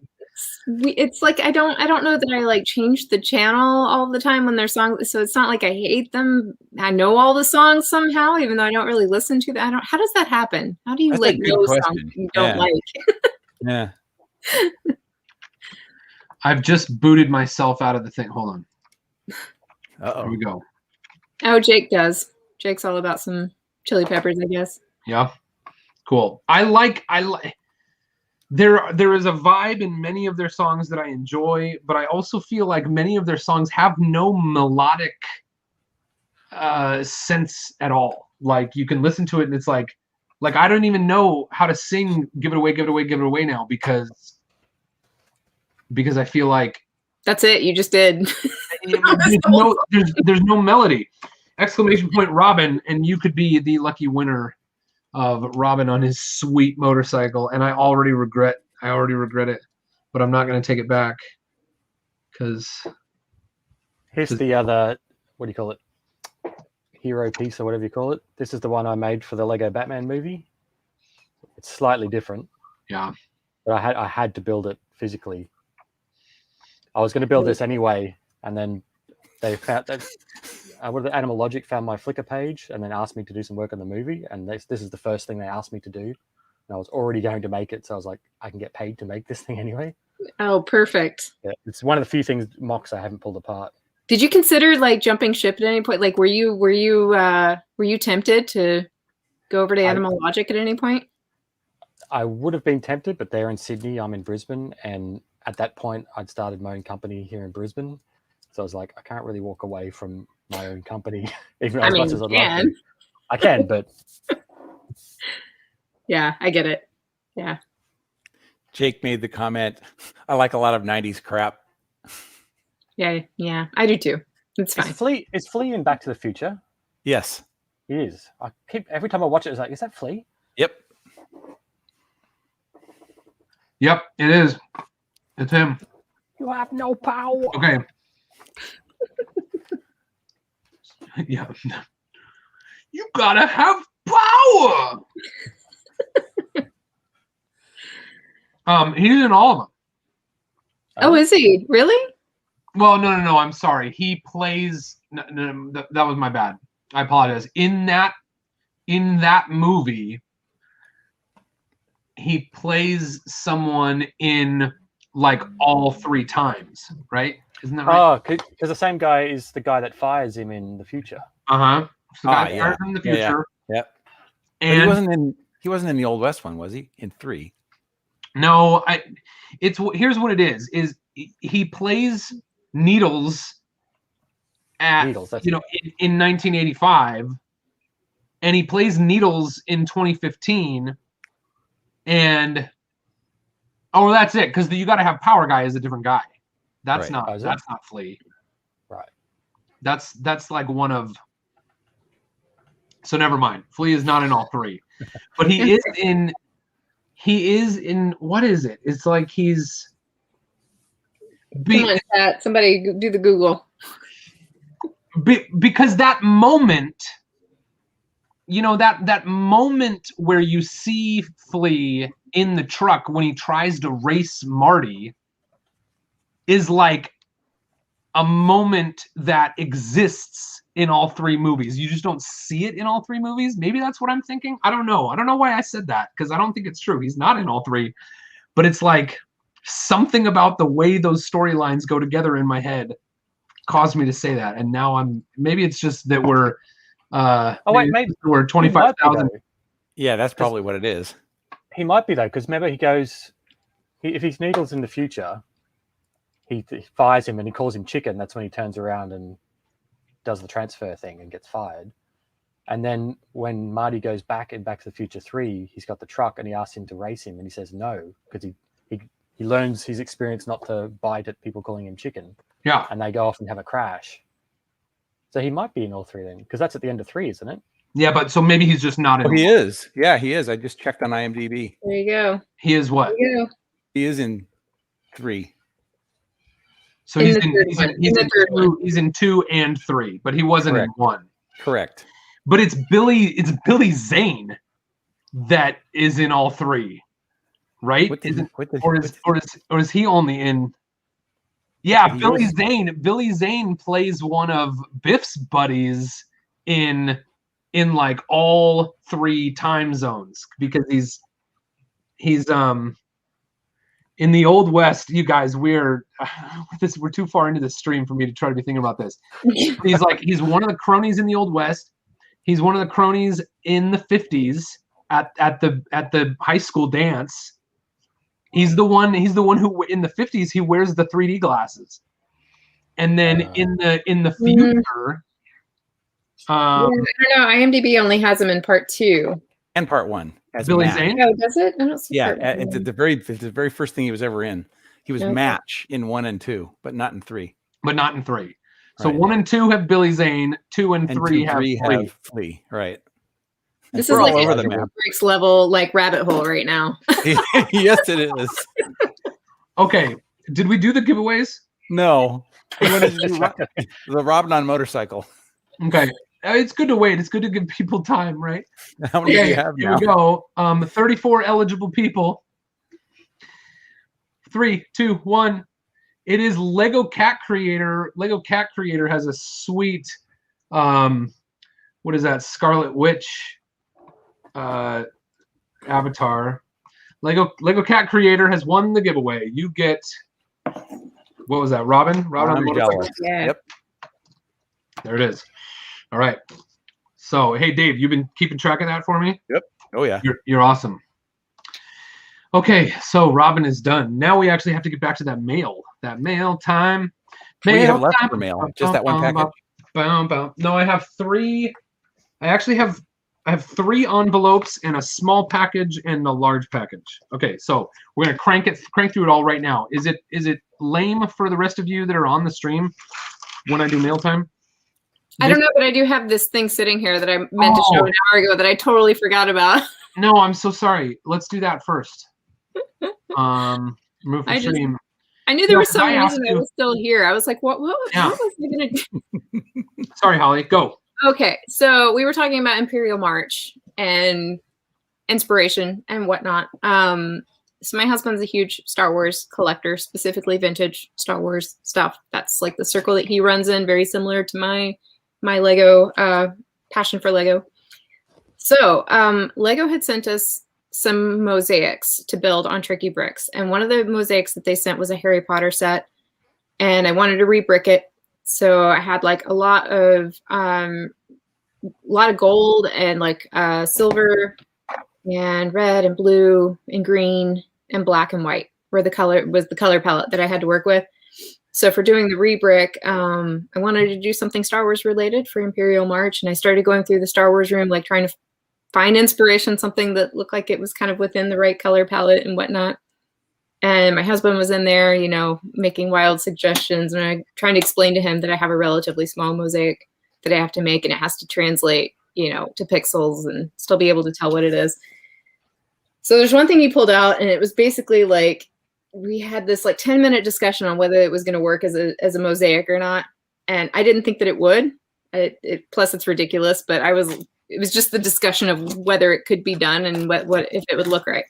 It's like I don't know that I like change the channel all the time when their songs. So it's not like I hate them. I know all the songs somehow, even though I don't really listen to them. How does that happen? How do you like know songs you don't like? Yeah. I've just booted myself out of the thing. Hold on. Here we go. Oh, Jake does. Jake's all about some chili peppers, I guess. Yeah. Cool. I like. There is a vibe in many of their songs that I enjoy, but I also feel like many of their songs have no melodic sense at all. Like you can listen to it and it's like I don't even know how to sing "Give It Away, Give It Away, Give It Away" now because I feel like that's it. You just did. there's no melody. Exclamation point Robin, and you could be the lucky winner of Robin on his sweet motorcycle, and I already regret it, but I'm not going to take it back because here's the other, what do you call it, hero piece or whatever you call it. This is the one I made for the Lego Batman movie. It's slightly different. Yeah, but I had to build it physically. I was going to build this anyway, and then they found that Animal Logic found my Flickr page and then asked me to do some work on the movie, and this is the first thing they asked me to do. And I was already going to make it, so I was like, I can get paid to make this thing anyway. Oh, perfect. Yeah, it's one of the few things mocks I haven't pulled apart. Did you consider like jumping ship at any point? Like, were you tempted to go over to Animal Logic at any point? I would have been tempted, but they're in Sydney. I'm in Brisbane, and at that point, I'd started my own company here in Brisbane. So I was like, I can't really walk away from my own company, even as much as I'd love to. I can, but yeah, I get it. Yeah. Jake made the comment, I like a lot of 90s crap. Yeah, I do too. It's fine. Is Flea in Back to the Future? Yes. He is. Every time I watch it, it's like, is that Flea? Yep. Yep, it is. It's him. You have no power. Okay. Yeah. You gotta have power. He's in all of them. Oh, is he really? Well, no. I'm sorry. He plays. No, that was my bad. I apologize. In that movie, he plays someone in like all 3 times, right? Isn't that right? Oh, because the same guy is the guy that fires him in the future. So the guy that fires him in the future. Yeah. And he wasn't in the Old West one, was he? In 3. No, here's what it is he plays Needles in 1985, and he plays Needles in 2015, and that's it, because you got to have power guy is a different guy. That's right. not Flea. Right. That's like one of. So never mind. Flea is not in all 3, but he is in. He is in. What is it? It's like he's. Come on, chat. Somebody do the Google. Because that moment, that moment where you see Flea in the truck when he tries to race Marty is like a moment that exists in all 3 movies. You just don't see it in all 3 movies. Maybe that's what I'm thinking. I don't know. I don't know why I said that, because I don't think it's true. He's not in all 3. But it's like something about the way those storylines go together in my head caused me to say that. And now maybe it's just that we're maybe we're 25,000. Yeah, that's probably what it is. He might be though, because remember if he's Needles in the future, he fires him and he calls him Chicken. That's when he turns around and does the transfer thing and gets fired. And then when Marty goes back in Back to the Future 3, he's got the truck and he asks him to race him, and he says no, because he learns his experience not to bite at people calling him Chicken. Yeah. And they go off and have a crash. So he might be in all 3 then, because that's at the end of 3, isn't it? Yeah, but so maybe he's just not in. Oh, he is. Yeah, he is. I just checked on IMDb. There you go. He is what? There you go. He is in 3. So he's in 2 and 3, but he wasn't in 1. Correct. But it's Billy Zane that is in all 3, right? Or is he only in? Yeah, Billy Zane plays one of Biff's buddies in like all 3 time zones, because he's in the Old West. You guys, we're too far into the stream for me to try to be thinking about this. He's one of the cronies in the Old West. He's one of the cronies in the 50s at the high school dance. He's the one who in the 50s he wears the 3D glasses. And then in the future, I don't know. IMDb only has him in part 2 and part 1. As Billy Zane? Oh, does it? I don't see. Yeah, it's the very first thing he was ever in. He was Match in 1 and 2, but not in 3. So 1 and 2 have Billy Zane. 2 and 3 have Flea. Right. This is like all over the map. Bricks level, like rabbit hole right now. Yes, it is. Okay. Did we do the giveaways? No. We wanted to do the Robin on motorcycle. Okay. It's good to wait. It's good to give people time, right? How many do you have now? Here we go. 34 eligible people. 3, 2, 1. It is Lego Cat Creator. Lego Cat Creator has a sweet, what is that? Scarlet Witch avatar. Lego Cat Creator has won the giveaway. You get, what was that? Robin? I'm jealous. Yeah. Yep. There it is. All right. So, hey, Dave, you've been keeping track of that for me? Yep. Oh, yeah. You're awesome. Okay, so Robin is done. Now we actually have to get back to that mail. That mail time. What do you have left time. for mail? Just that one package? No, I have 3. I actually have 3 envelopes and a small package and a large package. Okay, so we're gonna crank through it all right now. Is it lame for the rest of you that are on the stream when I do mail time? I don't know, but I do have this thing sitting here that I meant to show an hour ago that I totally forgot about. No, I'm so sorry. Let's do that first. Remove from stream. I knew there was some reason I was still here. I was like, what was I going to do? Sorry, Holly, go. Okay, so we were talking about Imperial March and inspiration and whatnot. So my husband's a huge Star Wars collector, specifically vintage Star Wars stuff. That's like the circle that he runs in, very similar to my Lego passion for Lego. So Lego had sent us some mosaics to build on Tricky Bricks, and one of the mosaics that they sent was a Harry Potter set, and I wanted to re-brick it. So I had like a lot of gold and like silver and red and blue and green and black and white were the color palette that I had to work with. So for doing the re-brick, I wanted to do something Star Wars related for Imperial March, and I started going through the Star Wars room, like trying to find inspiration, something that looked like it was kind of within the right color palette and whatnot. And my husband was in there, you know, making wild suggestions, and I'm trying to explain to him that I have a relatively small mosaic that I have to make, and it has to translate, you know, to pixels and still be able to tell what it is. So there's one thing he pulled out, and it was basically like, we had this like 10-minute discussion on whether it was going to work as a mosaic or not. And I didn't think that it would. Plus it's ridiculous, but it was just the discussion of whether it could be done and what if it would look right.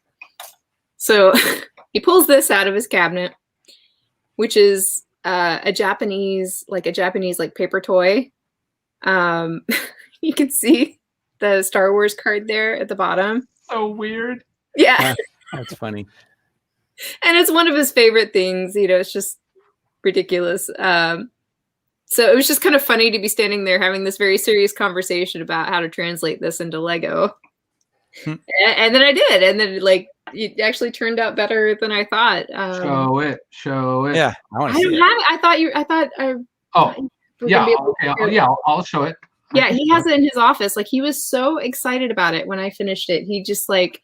So he pulls this out of his cabinet, which is a Japanese paper toy. You can see the Star Wars card there at the bottom. So weird. Yeah. That's funny. And it's one of his favorite things, you know, it's just ridiculous. So it was just kind of funny to be standing there having this very serious conversation about how to translate this into Lego. And then I did. And then like, it actually turned out better than I thought. Show it. Yeah. I don't have it. I'll show it. Yeah. He has it in his office. Like he was so excited about it when I finished it. He just like,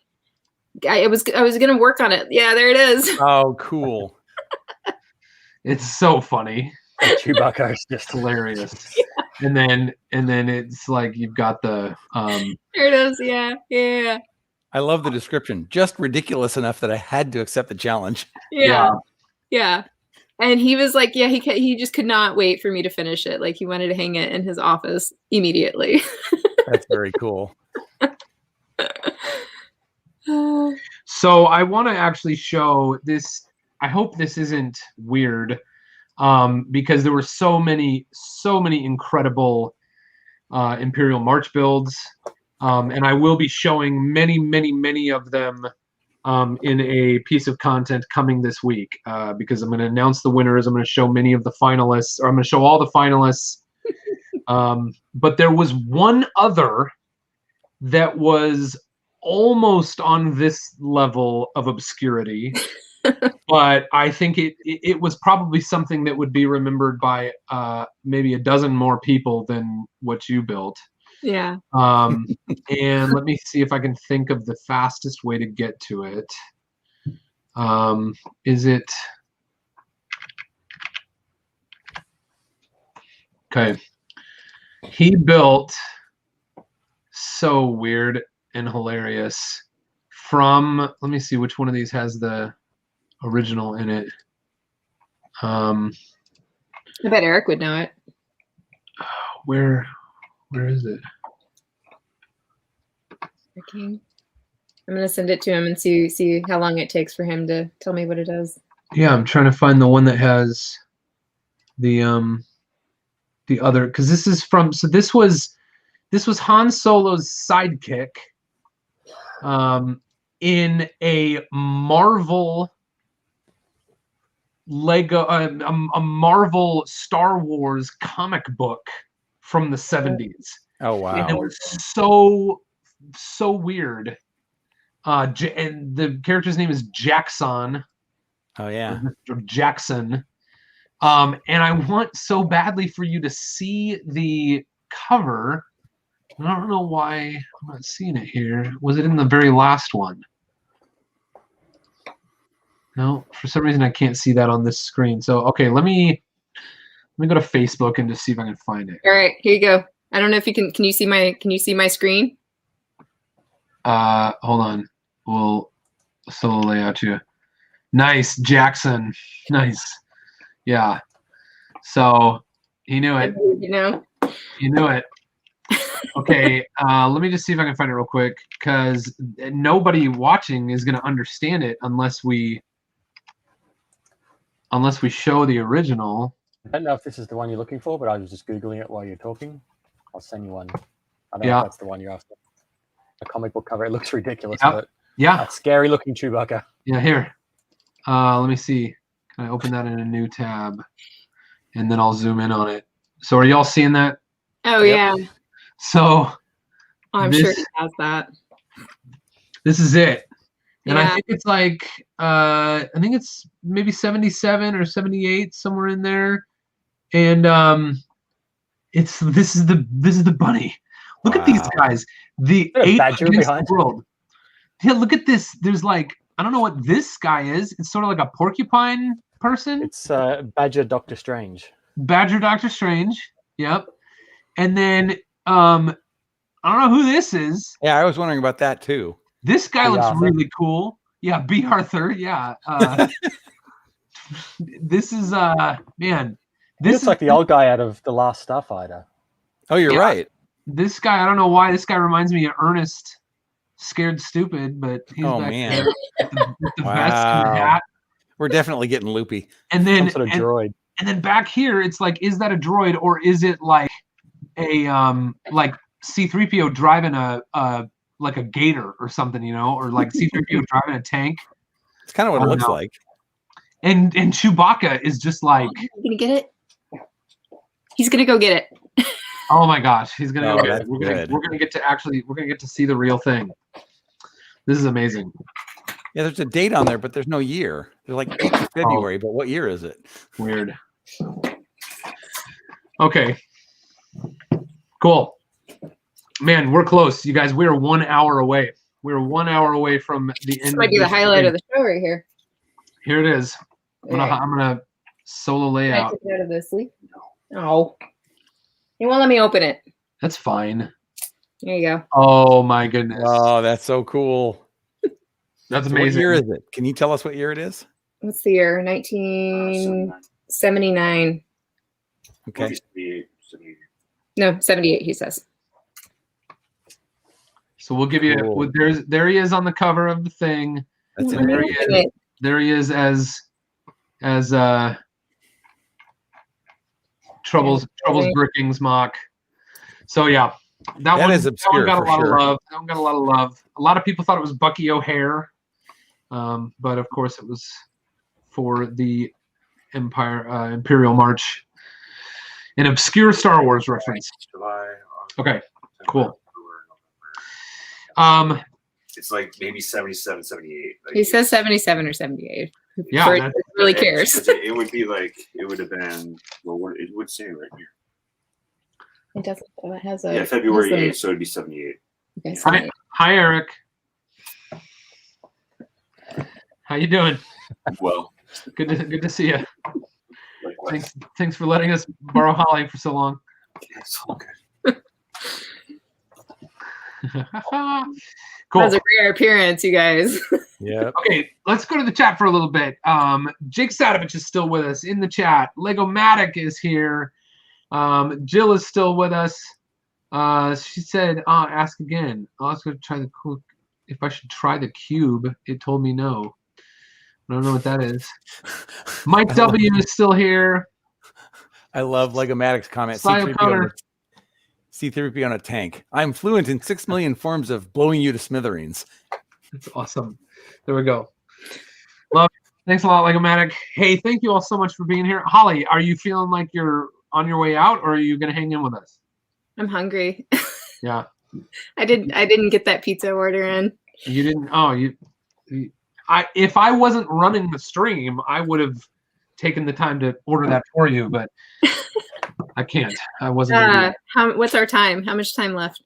I was going to work on it. Yeah, there it is. Oh, cool. It's so funny. Chewbacca is just hilarious. Yeah. And then it's like you've got the there it is. Yeah. I love the description. Just ridiculous enough that I had to accept the challenge. Yeah. And he was like, yeah, he just could not wait for me to finish it. Like he wanted to hang it in his office immediately. That's very cool. So I want to actually show this. I hope this isn't weird, because there were so many incredible Imperial March builds, and I will be showing many of them in a piece of content coming this week, because I'm going to announce the winners. I'm going to show many of the finalists, or I'm going to show all the finalists. But there was one other that was almost on this level of obscurity, but I think it was probably something that would be remembered by maybe a dozen more people than what you built. Yeah. And let me see if I can think of the fastest way to get to it. Is it? Okay. He built so weird and hilarious from, let me see which one of these has the original in it. I bet Eric would know it. Where is it? Okay. I'm gonna send it to him and see how long it takes for him to tell me what it is. Yeah, I'm trying to find the one that has the other, because this is from, so this was Han Solo's sidekick in a Marvel Lego, a Marvel Star Wars comic book from the 70s. Oh wow! And it was so weird. And the character's name is Jackson. Oh yeah, or Jackson. And I want so badly for you to see the cover. I don't know why I'm not seeing it here. Was it in the very last one? No, for some reason I can't see that on this screen. So okay, let me go to Facebook and just see if I can find it. All right, here you go. I don't know if you can you see my screen? Hold on. We'll solo layout you. Nice, Jackson. Nice. Yeah. So he knew it. You know. He knew it. Okay, let me just see if I can find it real quick, because nobody watching is going to understand it unless we show the original. I don't know if this is the one you're looking for, but I was just Googling it while you're talking. I'll send you one. I don't know if that's the one you're after. A comic book cover. It looks ridiculous. Yep. But Yeah. that scary looking Chewbacca. Yeah, here. Let me see. Can I open that in a new tab? And then I'll zoom in on it. So are y'all seeing that? Oh yeah. So I'm sure he has that. This is it. And I Yeah. think it's like I think it's maybe 77 or 78, somewhere in there. And this is the bunny. Look at these guys. The ape badger against behind. the world. Yeah, look at this. There's like, I don't know what this guy is. It's sort of like a porcupine person. It's Badger Doctor Strange. Badger Doctor Strange. Yep. And then I don't know who this is. Yeah, I was wondering about that too. This guy B. looks Arthur. really cool. Yeah, B. Arthur. Yeah. This is man. This looks like the old guy out of The Last Starfighter. Oh, you're right. This guy, I don't know why. This guy reminds me of Ernest, Scared Stupid, but he's Oh back man! there with the vest and the Wow. hat. We're definitely getting loopy. And then Some sort of droid. And then back here, it's like, is that a droid or is it like a like C-3PO driving a like a gator or something, you know, or like C-3PO driving a tank? It's kind of what I it don't looks know. like. And Chewbacca is just like, You gonna get it? He's gonna go get it. oh my gosh, he's gonna Oh, go get that's it. We're good. gonna get to see the real thing. This is amazing. Yeah, there's a date on there, but there's no year. They're like 8th of February, but what year is it? Weird. Okay. Cool. Man, we're close, you guys. We are 1 hour away. We're 1 hour away from the end. This might be the highlight of the show right here. Here it is. I'm gonna solo Can I layout. take it out of the sleep? No. You won't let me open it. That's fine. There you go. Oh my goodness. Oh, that's so cool. That's So what amazing. year is it? Can you tell us what year it is? What's the year? 1979. Okay. No, 78. He says. So we'll give you. Cool. There he is on the cover of the thing. That's And there he amazing. is. There he is as Troubles Brickings mock. So yeah, that one is obscure got a for lot sure. of love. That one got a lot of love. A lot of people thought it was Bucky O'Hare, but of course it was for the Imperial March, an obscure Star Wars reference. Okay, cool. It's like maybe 77, 78. Like, He says 77 or 78. Yeah, Bert that's- really cares. It would be like, it would have been, well, what it would say right here. It doesn't. It has a. Yeah, February has a- 8th, so it'd be 78. Okay, Hi, 78. hi, Eric. How you doing? Well, Good to see you. Thanks for letting us borrow Holly for so long. It's all good. Cool. That's a rare appearance, you guys. Yeah. Okay, let's go to the chat for a little bit. Jake Sadovich is still with us in the chat. Lego-matic is here. Jill is still with us. She said, ask again. I'll ask her to try if I should try the cube. It told me no. I don't know what that is. Mike W is still here. I love Lego-matic's comment. Sia Connor. C-3PO on a tank. I'm fluent in 6 million forms of blowing you to smithereens. That's awesome. There we go. Love it. Thanks a lot, Lego-matic. Hey, thank you all so much for being here. Holly, are you feeling like you're on your way out, or are you going to hang in with us? I'm hungry. Yeah. I didn't get that pizza order in. You didn't. Oh, if I wasn't running the stream, I would have taken the time to order that for you, but I can't. I wasn't. Gonna do that. What's our time? How much time left?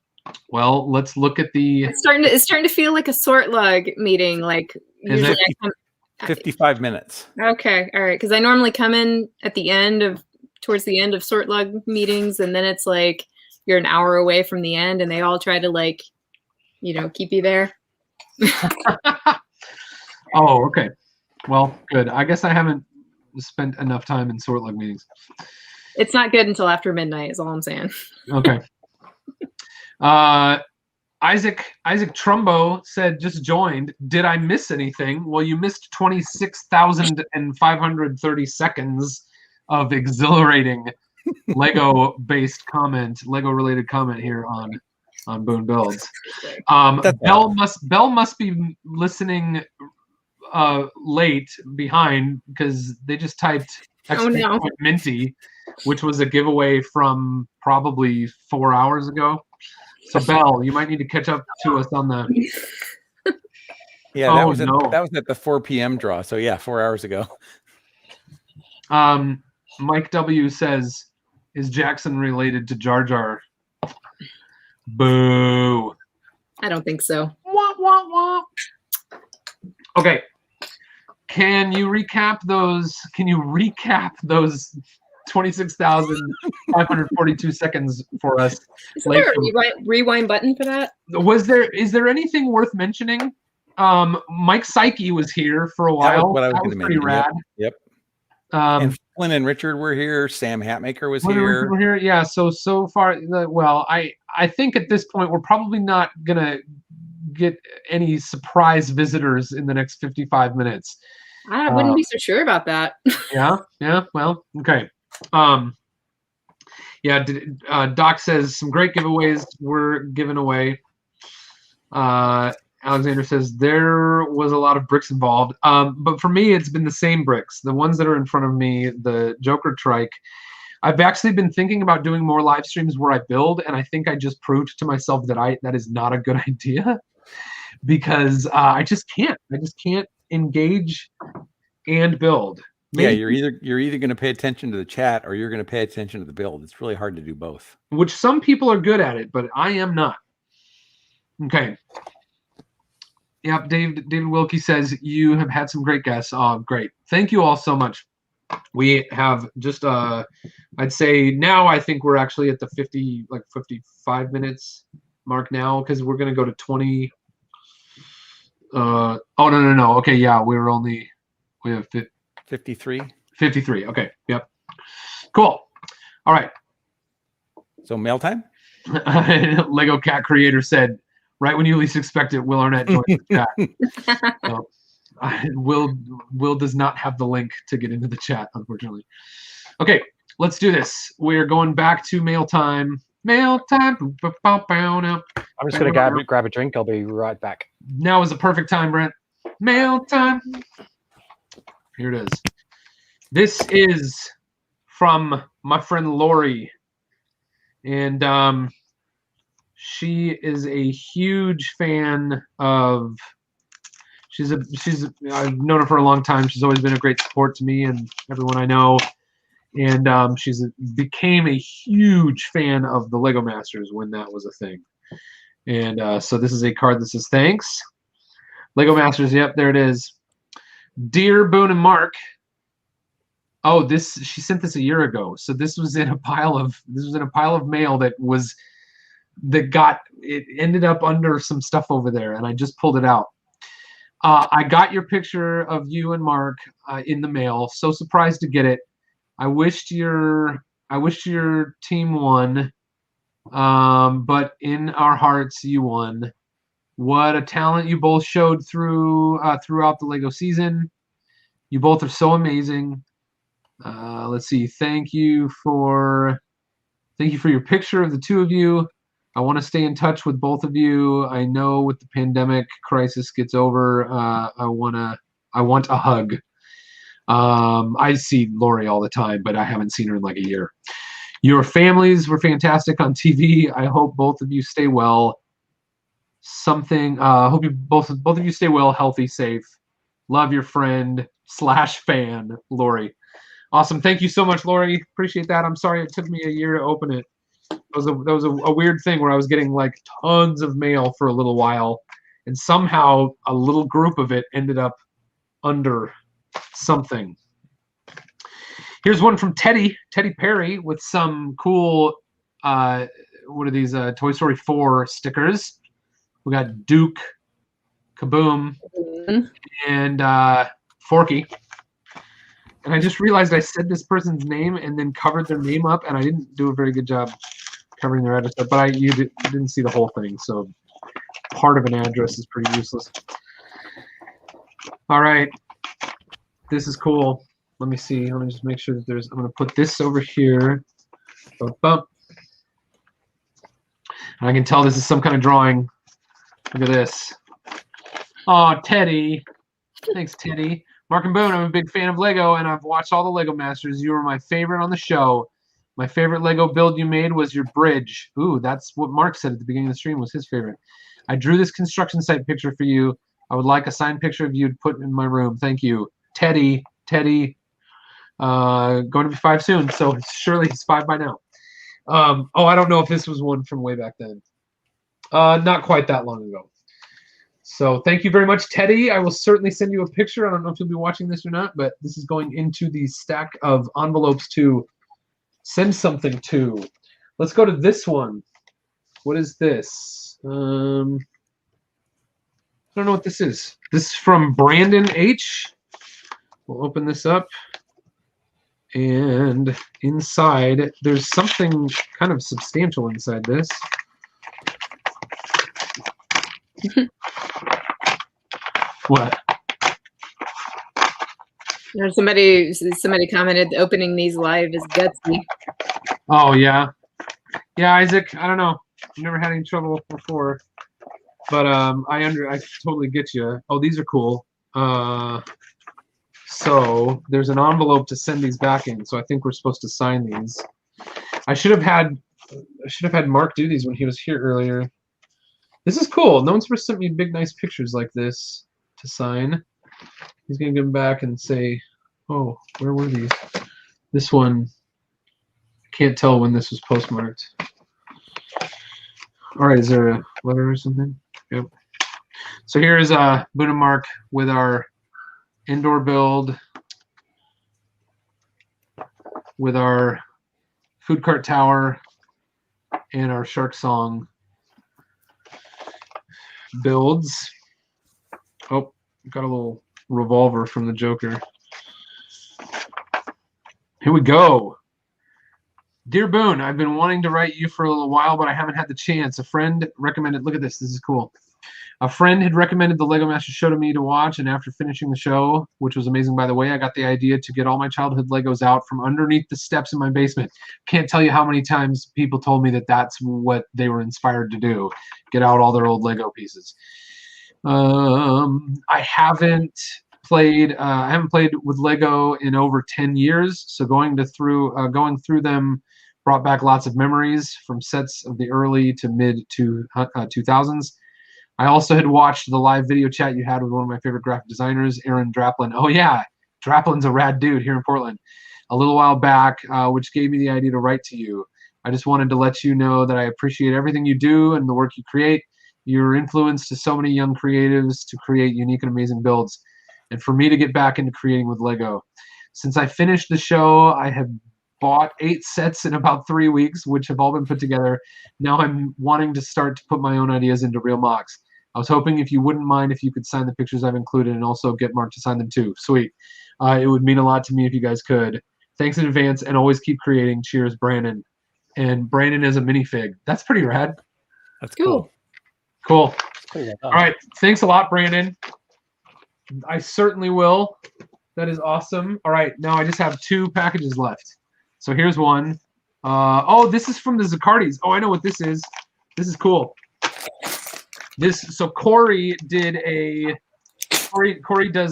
Well, let's look at the. It's starting to feel like a sort log meeting. Like usually, 55 minutes. Okay, all right. Because I normally come in towards the end of sort log meetings, and then it's like you're an hour away from the end, and they all try to keep you there. Oh, okay. Well, good. I guess I haven't spent enough time in sort log meetings. It's not good until after midnight, is all I'm saying. Okay. Isaac Trumbo said, just joined. Did I miss anything? Well, you missed 26,530 seconds of exhilarating Lego-related comment here on Boone Builds. Bell must be listening late behind because they just typed Minty, which was a giveaway from probably 4 hours ago. So Bell, you might need to catch up to us on the. Yeah, that was at the 4 p.m. draw. So yeah, 4 hours ago. Mike W says, "Is Jackson related to Jar Jar?" Boo. I don't think so. Wah, wah, wah. Okay. Can you recap those 26,542 seconds for us? Is there a rewind button for that? Is there anything worth mentioning? Mike Psyche was here for a while. That was pretty rad. Yep. And Flynn and Richard were here. Sam Hatmaker was here. We're here. Yeah. So far, I think at this point we're probably not gonna get any surprise visitors in the next 55 minutes. I wouldn't be so sure about that. Yeah. Well, okay. Doc says some great giveaways were given away. Alexander says there was a lot of bricks involved. But for me, it's been the same bricks. The ones that are in front of me, the Joker trike. I've actually been thinking about doing more live streams where I build, and I think I just proved to myself that is not a good idea because I just can't. I just can't engage and build. Yeah, you're either going to pay attention to the chat or you're going to pay attention to the build. It's really hard to do both. Which some people are good at it, but I am not. Okay. Yep, David Wilkie says you have had some great guests. Oh, great. Thank you all so much. We have just I'd say now I think we're actually at the 55 minutes mark now because we're going to go to 20. No. Okay, yeah, we have 53. 53. Okay. Yep. Cool. All right. So mail time? Lego Cat Creator said, right when you least expect it, Will Arnett joined the chat. So, Will does not have the link to get into the chat, unfortunately. Okay, let's do this. We're going back to mail time. Mail time. I'm just going to grab a drink. I'll be right back. Now is the perfect time, Brent. Mail time. Here it is. This is from my friend Lori. And she is a huge fan of I've known her for a long time. She's always been a great support to me and everyone I know. And became a huge fan of the Lego Masters when that was a thing. And so this is a card that says thanks. Lego Masters, yep, there it is. Dear Boone and Mark. Oh, she sent this a year ago. So this was in a pile of mail that ended up under some stuff over there, and I just pulled it out. I got your picture of you and Mark in the mail. So surprised to get it. I wished your team won, but in our hearts you won. What a talent you both showed throughout the Lego season. You both are so amazing. Let's see. Thank you for your picture of the two of you. I want to stay in touch with both of you. I know with the pandemic crisis gets over, I want a hug. I see Lori all the time, but I haven't seen her in like a year. Your families were fantastic on TV. I hope both of you stay well. Hope you both of you stay well, healthy, safe. Love your friend / fan, Lori. Awesome. Thank you so much, Lori. Appreciate that. I'm sorry it took me a year to open it. That was a weird thing where I was getting like tons of mail for a little while, and somehow a little group of it ended up under something. Here's one from Teddy Perry with some cool what are these Toy Story 4 stickers. We got Duke, Kaboom, and Forky. And I just realized I said this person's name and then covered their name up, and I didn't do a very good job covering their address up, but you didn't see the whole thing, so part of an address is pretty useless. All right. This is cool. Let me see. Let me just make sure that I'm going to put this over here. Bump, bump. And I can tell this is some kind of drawing. Look at this. Oh, Teddy. Thanks, Teddy. Mark and Boone, I'm a big fan of Lego, and I've watched all the Lego Masters. You were my favorite on the show. My favorite Lego build you made was your bridge. Ooh, that's what Mark said at the beginning of the stream was his favorite. I drew this construction site picture for you. I would like a signed picture of you to put in my room. Thank you. Teddy. Going to be 5 soon, so surely he's 5 by now. I don't know if this was one from way back then. Not quite that long ago. So thank you very much, Teddy. I will certainly send you a picture. I don't know if you'll be watching this or not, but this is going into the stack of envelopes to send something to. Let's go to this one. What is this? I don't know what this is. This is from Brandon H. We'll open this up. And inside, there's something kind of substantial inside this. What? Somebody commented opening these live is gutsy. Oh, yeah. Yeah, Isaac, I don't know. I've never had any trouble before. But I totally get you. Oh, these are cool. So there's an envelope to send these back in. So I think we're supposed to sign these. I should have had Mark do these when he was here earlier. This is cool. No one's ever sent me big, nice pictures like this to sign. He's gonna give them back and say, "Oh, where were these?" This one, I can't tell when this was postmarked. All right, is there a letter or something? Yep. So here's Boone and Mark with our indoor build, with our food cart tower, and our Shark Song builds. Oh, got a little revolver from the Joker. Here we go. Dear Boone, I've been wanting to write you for a little while, but I haven't had the chance. A friend recommended, look at this, this is cool. A friend had recommended the Lego Masters show to me to watch, and after finishing the show, which was amazing by the way, I got the idea to get all my childhood Legos out from underneath the steps in my basement. Can't tell you how many times people told me that that's what they were inspired to do, get out all their old Lego pieces. I haven't played with Lego in over 10 years, so going through them brought back lots of memories from sets of the early to mid 2000s. I also had watched the live video chat you had with one of my favorite graphic designers, Aaron Draplin. Oh yeah, Draplin's a rad dude here in Portland. A little while back, which gave me the idea to write to you. I just wanted to let you know that I appreciate everything you do and the work you create. Your influence to so many young creatives to create unique and amazing builds, and for me to get back into creating with Lego. Since I finished the show, I have bought 8 sets in about 3 weeks, which have all been put together. Now I'm wanting to start to put my own ideas into real mocks. I was hoping if you wouldn't mind if you could sign the pictures I've included and also get Mark to sign them too. Sweet. It would mean a lot to me if you guys could. Thanks in advance, and always keep creating. Cheers, Brandon. And Brandon is a minifig. That's pretty rad. That's cool. Cool. Cool. All right. Thanks a lot, Brandon. I certainly will. That is awesome. All right. Now I just have 2 packages left. So here's one. Oh, this is from the Zaccardi's. Oh, I know what this is. This is cool. So Corey does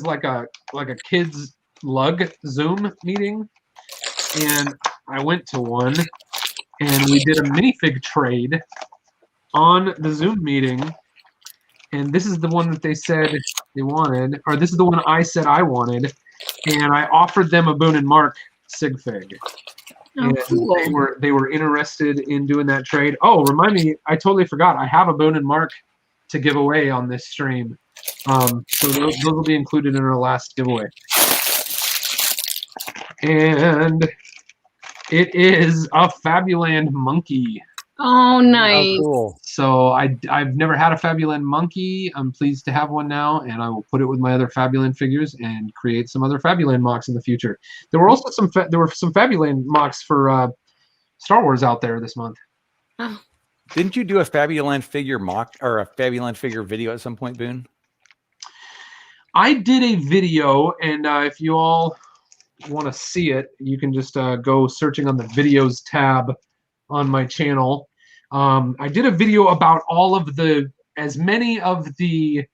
like a kids lug Zoom meeting, and I went to one. and we did a minifig trade on the Zoom meeting. And this is the one that they said they wanted, or this is the one I said I wanted, and I offered them a Boone and Mark sig fig. Oh, And cool. they were interested in doing that trade. Oh, remind me, I totally forgot. I have a Boone and Mark to give away on this stream. So those will be included in our last giveaway. And it is a Fabuland monkey. Oh, nice. cool. So I've never had a Fabuland monkey. I'm pleased to have one now, and I will put it with my other Fabuland figures and create some other Fabuland mocks in the future. There were also some Fabuland mocks for Star Wars out there this month. Oh. Didn't you do a Fabuland figure mock or a Fabuland figure video at some point, Boone? I did a video, and if you all want to see it, you can just go searching on the videos tab on my channel. I did a video about as many of the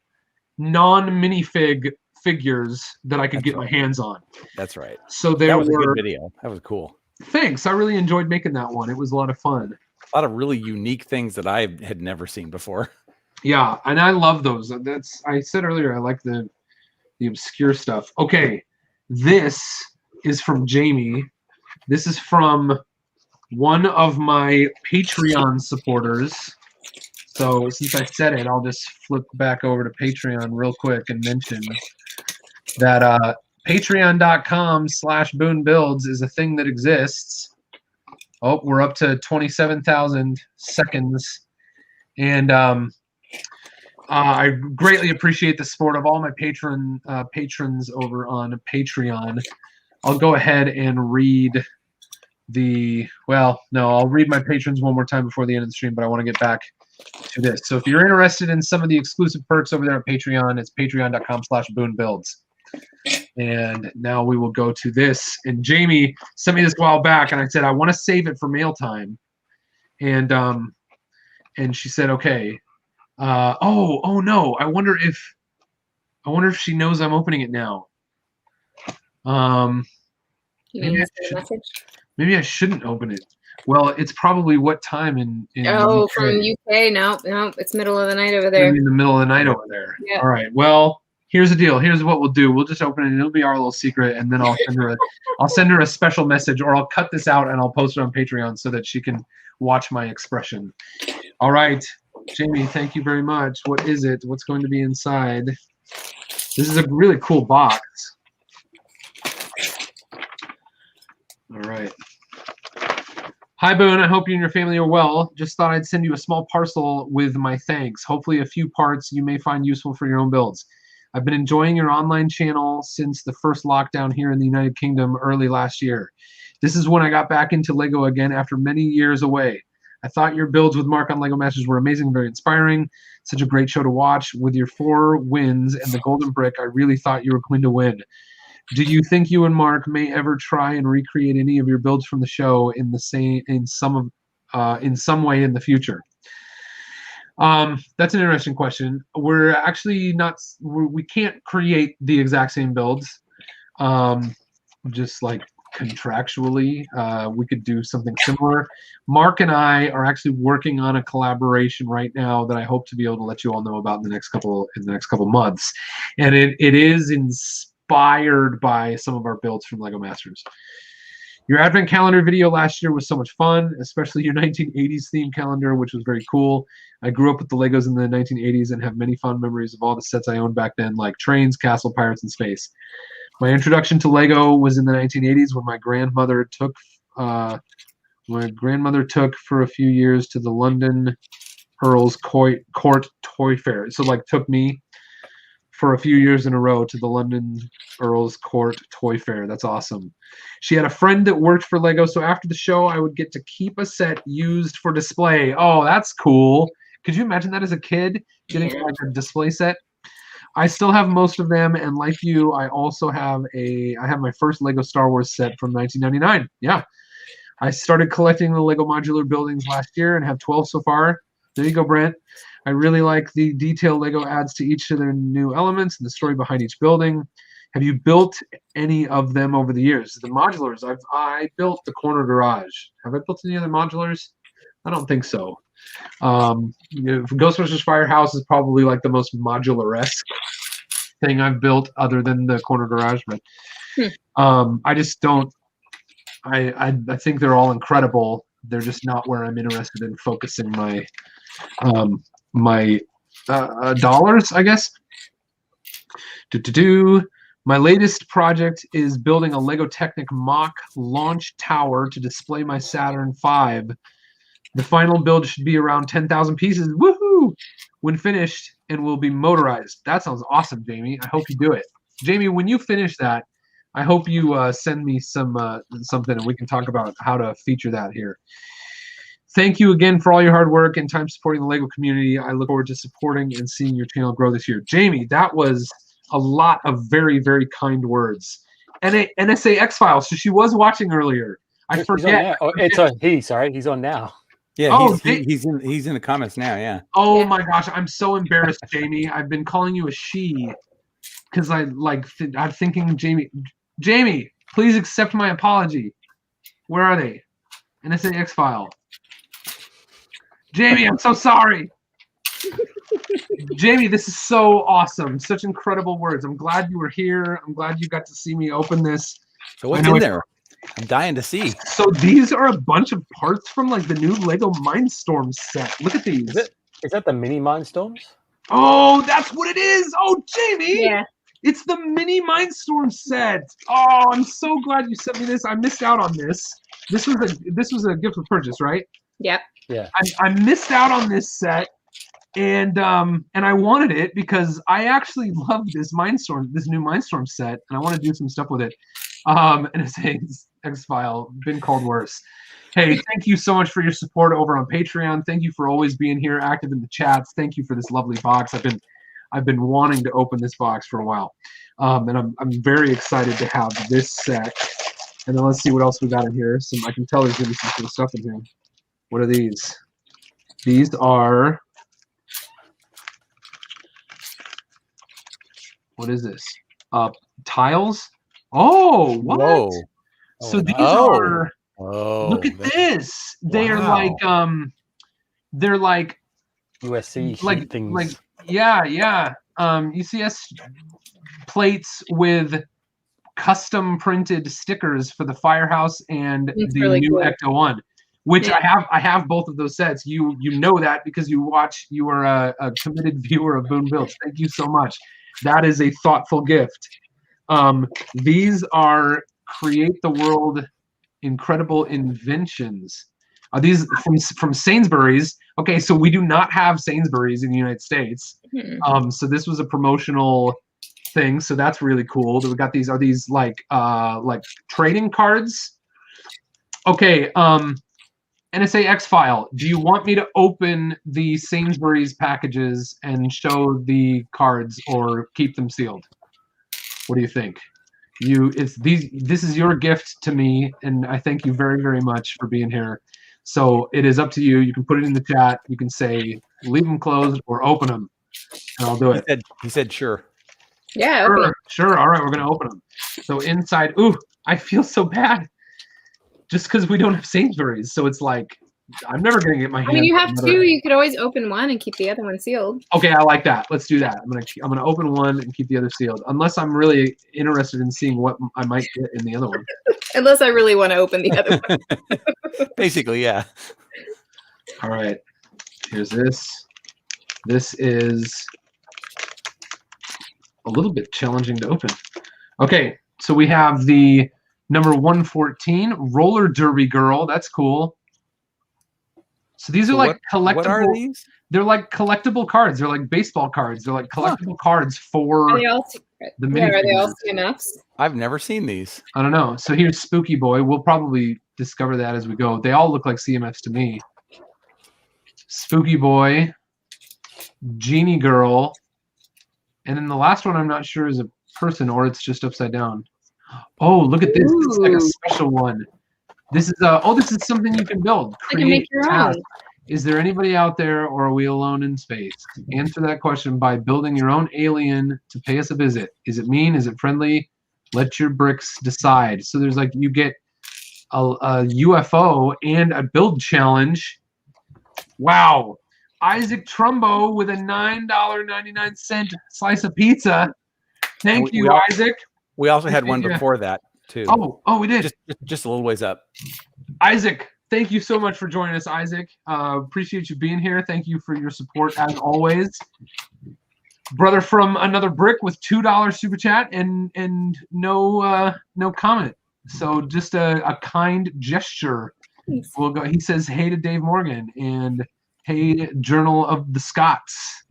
non-minifig figures that I could get my hands on. That's right. So there that was were a good video. That was cool. Thanks. I really enjoyed making that one. It was a lot of fun. A lot of really unique things that I had never seen before. Yeah, and I love those. I said earlier I like the obscure stuff. Okay, this is from Jamie. This is from one of my Patreon supporters. So since I said it, I'll just flip back over to Patreon real quick and mention that patreon.com/Boone Builds is a thing that exists. Oh, we're up to 27,000 seconds. And I greatly appreciate the support of all my patrons over on Patreon. I'll go ahead and read I'll read my patrons one more time before the end of the stream, but I want to get back to this. So if you're interested in some of the exclusive perks over there at Patreon, it's patreon.com/Boone Builds. And now we will go to this. And Jamie sent me this a while back, and I said I want to save it for mail time. And she said, okay. Oh no! I wonder if she knows I'm opening it now. Maybe I shouldn't open it. Well, it's probably what time in Oh, UK? from UK? No, it's middle of the night over there. In the middle of the night over there. Yeah. All right. Well, here's the deal. Here's what we'll do. We'll just open it, and it'll be our little secret, and then I'll send her a special message, or I'll cut this out and I'll post it on Patreon so that she can watch my expression. All right, Jamie, thank you very much. What is it? What's going to be inside? This is a really cool box. All right. Hi, Boone. I hope you and your family are well. Just thought I'd send you a small parcel with my thanks. Hopefully a few parts you may find useful for your own builds. I've been enjoying your online channel since the first lockdown here in the United Kingdom early last year. This is when I got back into LEGO again after many years away. I thought your builds with Mark on LEGO Masters were amazing and very inspiring. Such a great show to watch. With your 4 wins and the golden brick, I really thought you were going to win. Do you think you and Mark may ever try and recreate any of your builds from the show in some way in the future? That's an interesting question. We're actually we can't create the exact same builds. Just like contractually, we could do something similar. Mark and I are actually working on a collaboration right now that I hope to be able to let you all know about in the next couple months, and it is inspired by some of our builds from LEGO Masters. Your advent calendar video last year was so much fun, especially your 1980s theme calendar, which was very cool. I grew up with the Legos in the 1980s and have many fond memories of all the sets I owned back then, like trains, castle, pirates, and space. My introduction to Lego was in the 1980s when my grandmother took for a few years to the London Earl's Court Toy Fair. So took me for a few years in a row to the London Earl's Court Toy Fair. That's awesome. She had a friend that worked for Lego, so after the show, I would get to keep a set used for display. Oh, that's cool. Could you imagine that as a kid, getting a display set? I still have most of them, and like you, I also have my first Lego Star Wars set from 1999. Yeah. I started collecting the Lego modular buildings last year and have 12 so far. There you go, Brent. I really like the detail Lego adds to each of their new elements and the story behind each building. Have you built any of them over the years? The modulars, I built the corner garage. Have I built any other modulars? I don't think so. Ghostbusters Firehouse is probably like the most modular-esque thing I've built other than the corner garage, but I just don't. I think they're all incredible. They're just not where I'm interested in focusing my dollars, I guess. My latest project is building a Lego Technic mock launch tower to display my Saturn V. The final build should be around 10,000 pieces. Woohoo! When finished, and will be motorized. That sounds awesome, Jamie. I hope you do it. Jamie, when you finish that, I hope you send me something, and we can talk about how to feature that here. Thank you again for all your hard work and time supporting the LEGO community. I look forward to supporting and seeing your channel grow this year. Jamie, that was a lot of very, very kind words. NSA X-Files, so she was watching earlier. I forget. He's on now. Yeah, he's in the comments now, yeah. Oh my gosh, I'm so embarrassed, Jamie. I've been calling you a she because I'm thinking Jamie, please accept my apology. Where are they? NSA X-File. Jamie, I'm so sorry. Jamie, this is so awesome. Such incredible words. I'm glad you were here. I'm glad you got to see me open this. So what's in there? I'm dying to see. So these are a bunch of parts from like the new Lego Mindstorm set. Look at these. Is that the mini Mindstorms? Oh, that's what it is. Oh, Jamie. Yeah. It's the mini Mindstorm set. Oh, I'm so glad you sent me this. I missed out on this. This was a gift of purchase, right? Yep. Yeah. I missed out on this set, and I wanted it because I actually love this new Mindstorm set, and I want to do some stuff with it. And it's X-File, been called worse. Hey, thank you so much for your support over on Patreon. Thank you for always being here, active in the chats. Thank you for this lovely box. I've been wanting to open this box for a while, and I'm very excited to have this set. And then let's see what else we got in here. I can tell there's gonna be some cool stuff in here. What are these? These are. What is this? Tiles. Oh, what? Whoa. So these are. Look at this. They're like they're like USC things. Yeah. UCS plates with custom printed stickers for the Firehouse and the really new cool. Ecto 1, which I have both of those sets. You know that because you are a committed viewer of Boone Builds. Thank you so much. That is a thoughtful gift. These are Create the World Incredible Inventions. Are these from Sainsbury's? Okay, so we do not have Sainsbury's in the United States. So this was a promotional thing. So that's really cool. We got these. Are these like trading cards? Okay. NSA X-File. Do you want me to open the Sainsbury's packages and show the cards, or keep them sealed? What do you think? This is your gift to me, and I thank you very, very much for being here. So it is up to you. You can put it in the chat. You can say leave them closed or open them, and I'll do it. He said sure. Yeah. Sure. All right, we're gonna open them. So inside, ooh, I feel so bad. Just because we don't have Sainsbury's, so it's like I'm never gonna get my hands. I mean, you on have another. two. You could always open one and keep the other one sealed. Okay, I like that. Let's do that. I'm gonna open one and keep the other sealed, unless I'm really interested in seeing what I might get in the other one. Unless I really want to open the other one. Basically, yeah. All right. Here's this. This is a little bit challenging to open. Okay, so we have the number 114 Roller Derby Girl. That's cool. So these are like collectible. What are these? They're like collectible cards. They're like baseball cards. They're like collectible cards for Are they all the are they all minifigures. CMFs? I've never seen these. I don't know. So here's Spooky Boy. We'll probably discover that as we go. They all look like CMFs to me. Spooky Boy, Genie Girl, and then the last one I'm not sure is a person or it's just upside down. Oh, look at this. It's like a special one. This is this is something you can build. I can make your own. Is there anybody out there, or are we alone in space? Answer that question by building your own alien to pay us a visit. Is it mean? Is it friendly? Let your bricks decide. So there's like, you get a UFO and a build challenge. Wow. Isaac Trumbo with a $9.99 slice of pizza. Thank you, Isaac. We also had one before that too. Oh, we did. Just a little ways up. Isaac, thank you so much for joining us, Isaac. Appreciate you being here. Thank you for your support as always. Brother from Another Brick with $2 super chat and no comment. So just a kind gesture. We'll go. He says hey to Dave Morgan and hey Journal of the Scots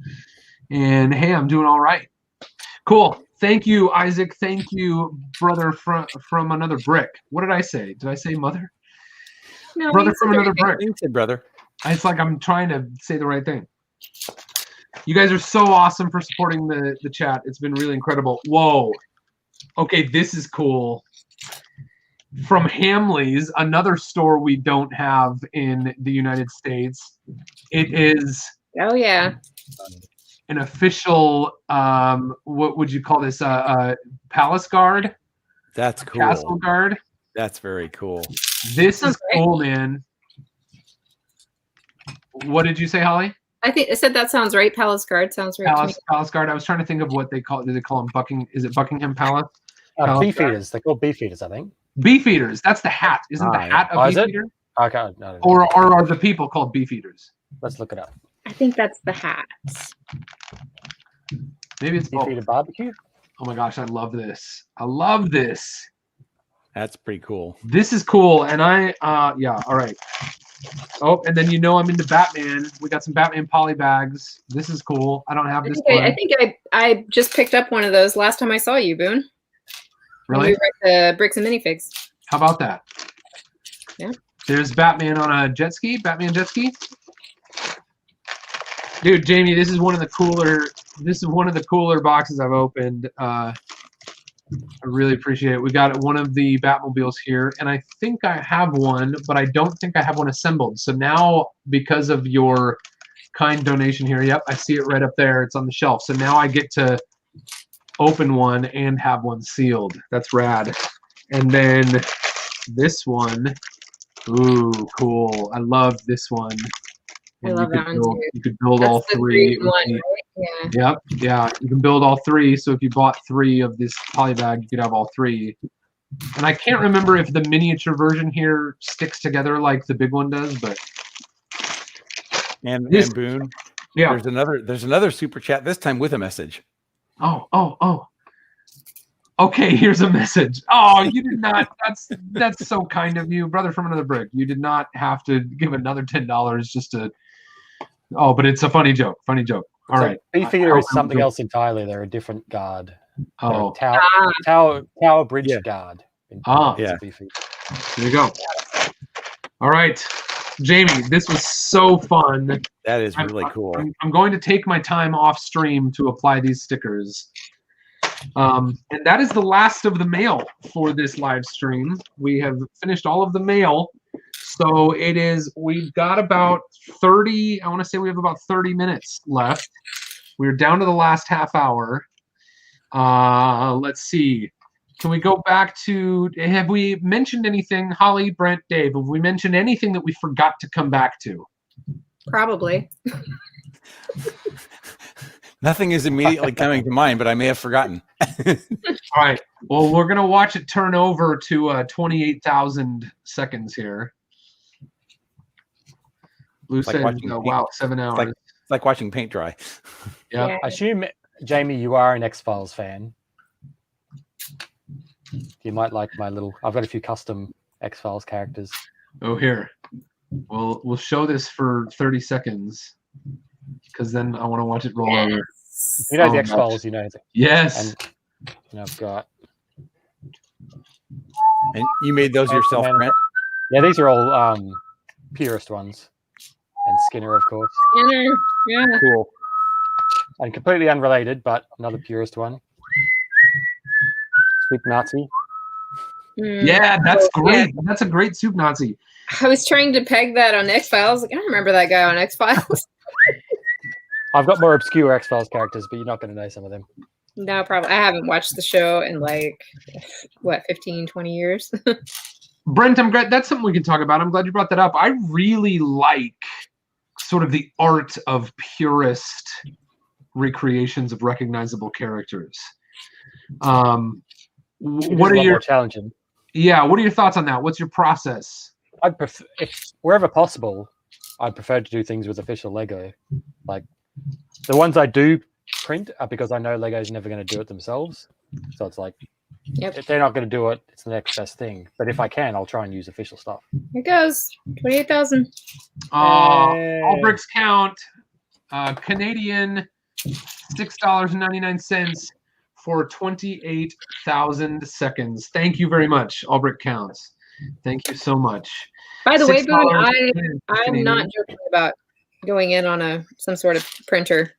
and hey, I'm doing all right. Cool. Thank you, Isaac. Thank you, brother from Another Brick. What did I say? Did I say mother? No, brother from Another Brick. You said brother. It's like I'm trying to say the right thing. You guys are so awesome for supporting the chat. It's been really incredible. Whoa. Okay, this is cool. From Hamley's, another store we don't have in the United States. It is an official what would you call this? Palace guard? That's cool. Castle guard. That's very cool. This is cool, man. What did you say, Holly? I said that sounds right. Palace Guard sounds right. Palace Guard. I was trying to think of what they call. Do they call them Is it Buckingham Palace? Beef eaters. They're called beef eaters, I think. Beef eaters. That's the hat. Isn't the hat a beef eater? Okay. No. Or are the people called beef eaters? Let's look it up. I think that's the hat. Maybe it's beef eater barbecue. Oh my gosh, I love this. I love this. That's pretty cool. This is cool, and yeah. All right. Oh, and then I'm into Batman. We got some Batman poly bags. This is cool. I don't have this one. I think I just picked up one of those last time I saw you, Boone. Really? We were at the Bricks and Minifigs. How about that? Yeah. There's Batman on a jet ski. Batman jet ski. Dude, Jamie, this is one of the cooler boxes I've opened. I really appreciate it. We got one of the Batmobiles here, and I think I have one, but I don't think I have one assembled. So now, because of your kind donation here, yep, I see it right up there. It's on the shelf. So now I get to open one and have one sealed. That's rad. And then this one, ooh, cool. I love this one. I love that one too. You could build all three. One, right? Yeah. Yep, yeah. You can build all three. So if you bought 3 of this polybag, you could have all 3. And I can't remember if the miniature version here sticks together like the big one does, but and Boone, yeah. There's another super chat. This time with a message. Oh. Okay, here's a message. Oh, you did not. That's so kind of you, brother from Another Brick. You did not have to give another $10 just to. Oh, but it's a funny joke. Funny joke. All right. Beef eater is something else entirely. They're a different guard. Oh, Tower Bridge guard. Yeah. There you go. All right, Jamie. This was so fun. That is really cool. I'm going to take my time off stream to apply these stickers. And that is the last of the mail for this live stream. We have finished all of the mail. So we've got about 30, I want to say we have about 30 minutes left. We're down to the last half hour. Let's see. Can we go back to, have we mentioned anything, Holly, Brent, Dave, have we mentioned anything that we forgot to come back to? Probably. Nothing is immediately coming to mind, but I may have forgotten. All right. Well, we're going to watch it turn over to 28,000 seconds here. Lou said, wow, 7 hours. It's like watching paint dry. Yeah. I assume, Jamie, you are an X-Files fan. You might like I've got a few custom X-Files characters. Oh, here. Well, we'll show this for 30 seconds because then I want to watch it roll over. You know the X-Files, you know. Yes. And I've got. And you made those yourself, Brent? Yeah, these are all purist ones. And Skinner, of course. Skinner, yeah. Cool. And completely unrelated, but another purist one. Sweet Nazi. Yeah, that's great. That's a great soup Nazi. I was trying to peg that on X-Files. Like, I don't remember that guy on X-Files. I've got more obscure X-Files characters, but you're not going to know some of them. No problem. I haven't watched the show in like, what, 15, 20 years? Brent, I'm glad that's something we can talk about. I'm glad you brought that up. I really like sort of the art of purist recreations of recognizable characters. What are your more challenging? Yeah, what are your thoughts on that? What's your process? I'd prefer, if wherever possible, I'd prefer to do things with official Lego. Like the ones I do print are because I know Lego's never going to do it themselves. So it's like, if they're not going to do it, it's the next best thing. But if I can, I'll try and use official stuff. Here goes 28,000. All bricks count. Canadian $6.99 for 28,000 seconds. Thank you very much. All brick counts. Thank you so much. By the way, Boone, $6 I'm not joking about going in on some sort of printer.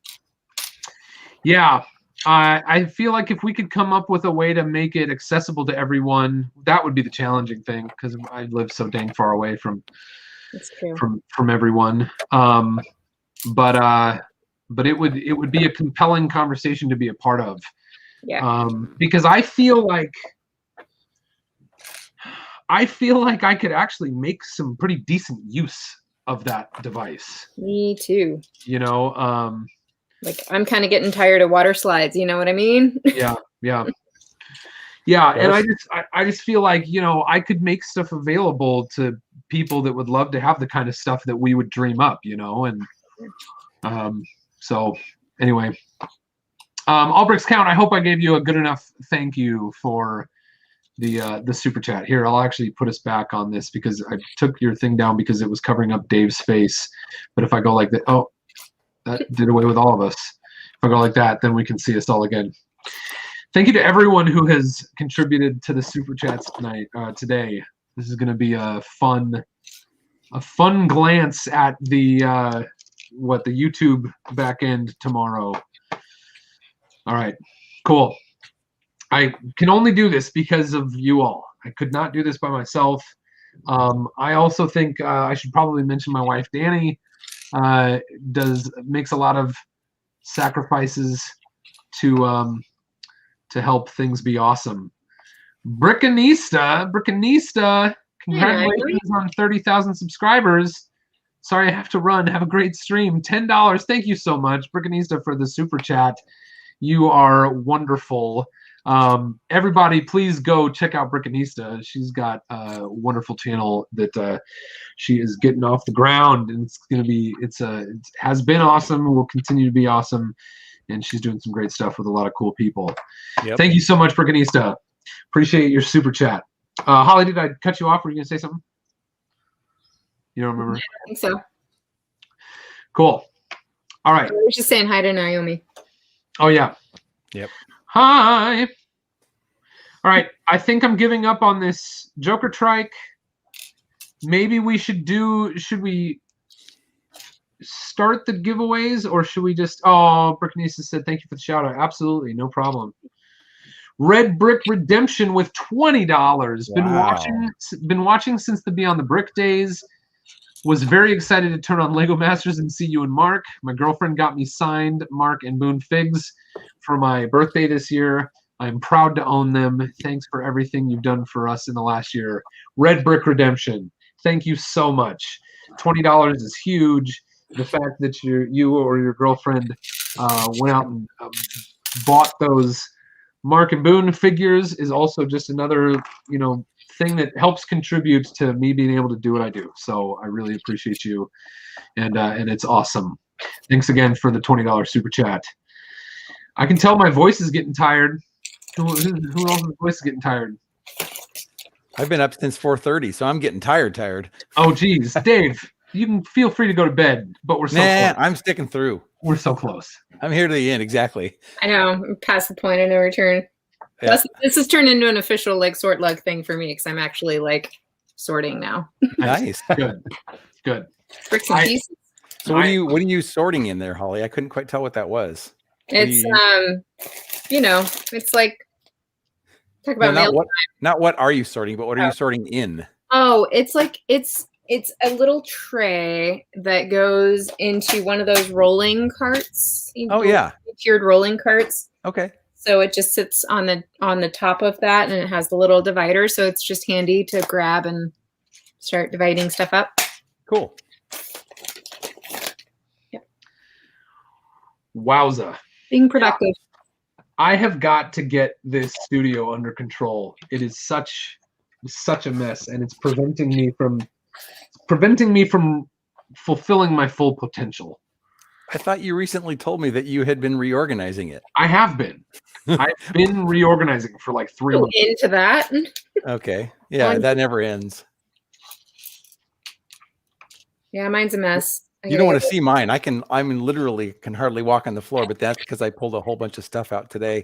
Yeah. I feel like if we could come up with a way to make it accessible to everyone, that would be the challenging thing, because I live so dang far away from everyone. But it would be a compelling conversation to be a part of. Yeah. Because I feel like I could actually make some pretty decent use of that device. Me too. You know, like I'm kind of getting tired of water slides. You know what I mean? Yeah. And I just feel like, you know, I could make stuff available to people that would love to have the kind of stuff that we would dream up, you know, and so anyway, all bricks count. I hope I gave you a good enough thank you for the super chat. Here, I'll actually put us back on this because I took your thing down because it was covering up Dave's face. But if I go like that, oh, that did away with all of us. If I go like that, then we can see us all again. Thank you to everyone who has contributed to the super chats tonight, today. This is going to be a fun glance at the YouTube back end tomorrow. All right, cool. I can only do this because of you all. I could not do this by myself. I also think I should probably mention my wife, Danny, makes a lot of sacrifices to help things be awesome. Brickanista, congratulations on 30,000 subscribers. Sorry, I have to run. Have a great stream. $10. Thank you so much, Brickanista, for the super chat. You are wonderful. Everybody, please go check out Brickanista. She's got a wonderful channel that she is getting off the ground, and it has been awesome, will continue to be awesome, and she's doing some great stuff with a lot of cool people. Yep. Thank you so much, Brickanista. Appreciate your super chat. Holly, did I cut you off? Were you gonna say something? You don't remember? I think so. Cool. All right. I was just saying hi to Naomi. Oh yeah. Yep. Hi. All right. I think I'm giving up on this Joker trike. Maybe we should we start the giveaways, or should we just? Oh, Brickanisa said thank you for the shout out. Absolutely, no problem. Red Brick Redemption with $20. Wow. Been watching since the Beyond the Brick days. Was very excited to turn on Lego Masters and see you and Mark. My girlfriend got me signed Mark and Boone figs for my birthday this year. I'm proud to own them. Thanks for everything you've done for us in the last year. Red Brick Redemption. Thank you so much. $20 is huge. The fact that you or your girlfriend went out and bought those Mark and Boone figures is also just another, you know, thing that helps contribute to me being able to do what I do. So I really appreciate you, and it's awesome. Thanks again for the $20 super chat. I can tell my voice is getting tired. Who else's voice is getting tired? I've been up since 4:30, so I'm getting tired. Oh, geez, Dave, you can feel free to go to bed, but we're so close. I'm sticking through. We're so close. I'm here to the end, exactly. I know. I'm past the point of no return. Yeah. This has turned into an official like sort lug thing for me because I'm actually like sorting now. Nice. Good. Bricks and pieces. So what are you sorting in there, Holly? I couldn't quite tell what that was. It's you know, it's like talk about no, mail. not what are you sorting, but what are you sorting in? Oh, it's like it's It's a little tray that goes into one of those rolling carts. Oh, yeah. Tiered rolling carts. Okay. So it just sits on the top of that, and it has the little divider, so it's just handy to grab and start dividing stuff up. Cool. Yep. Wowza. Being productive. I have got to get this studio under control. It is such a mess, and it's preventing me from fulfilling my full potential. I thought you recently told me that you had been reorganizing it. I have been. I've been reorganizing for like 3 months. Into that. Okay. Yeah, that never ends. Yeah, mine's a mess. You don't want to see mine. I'm literally can hardly walk on the floor, but that's because I pulled a whole bunch of stuff out today.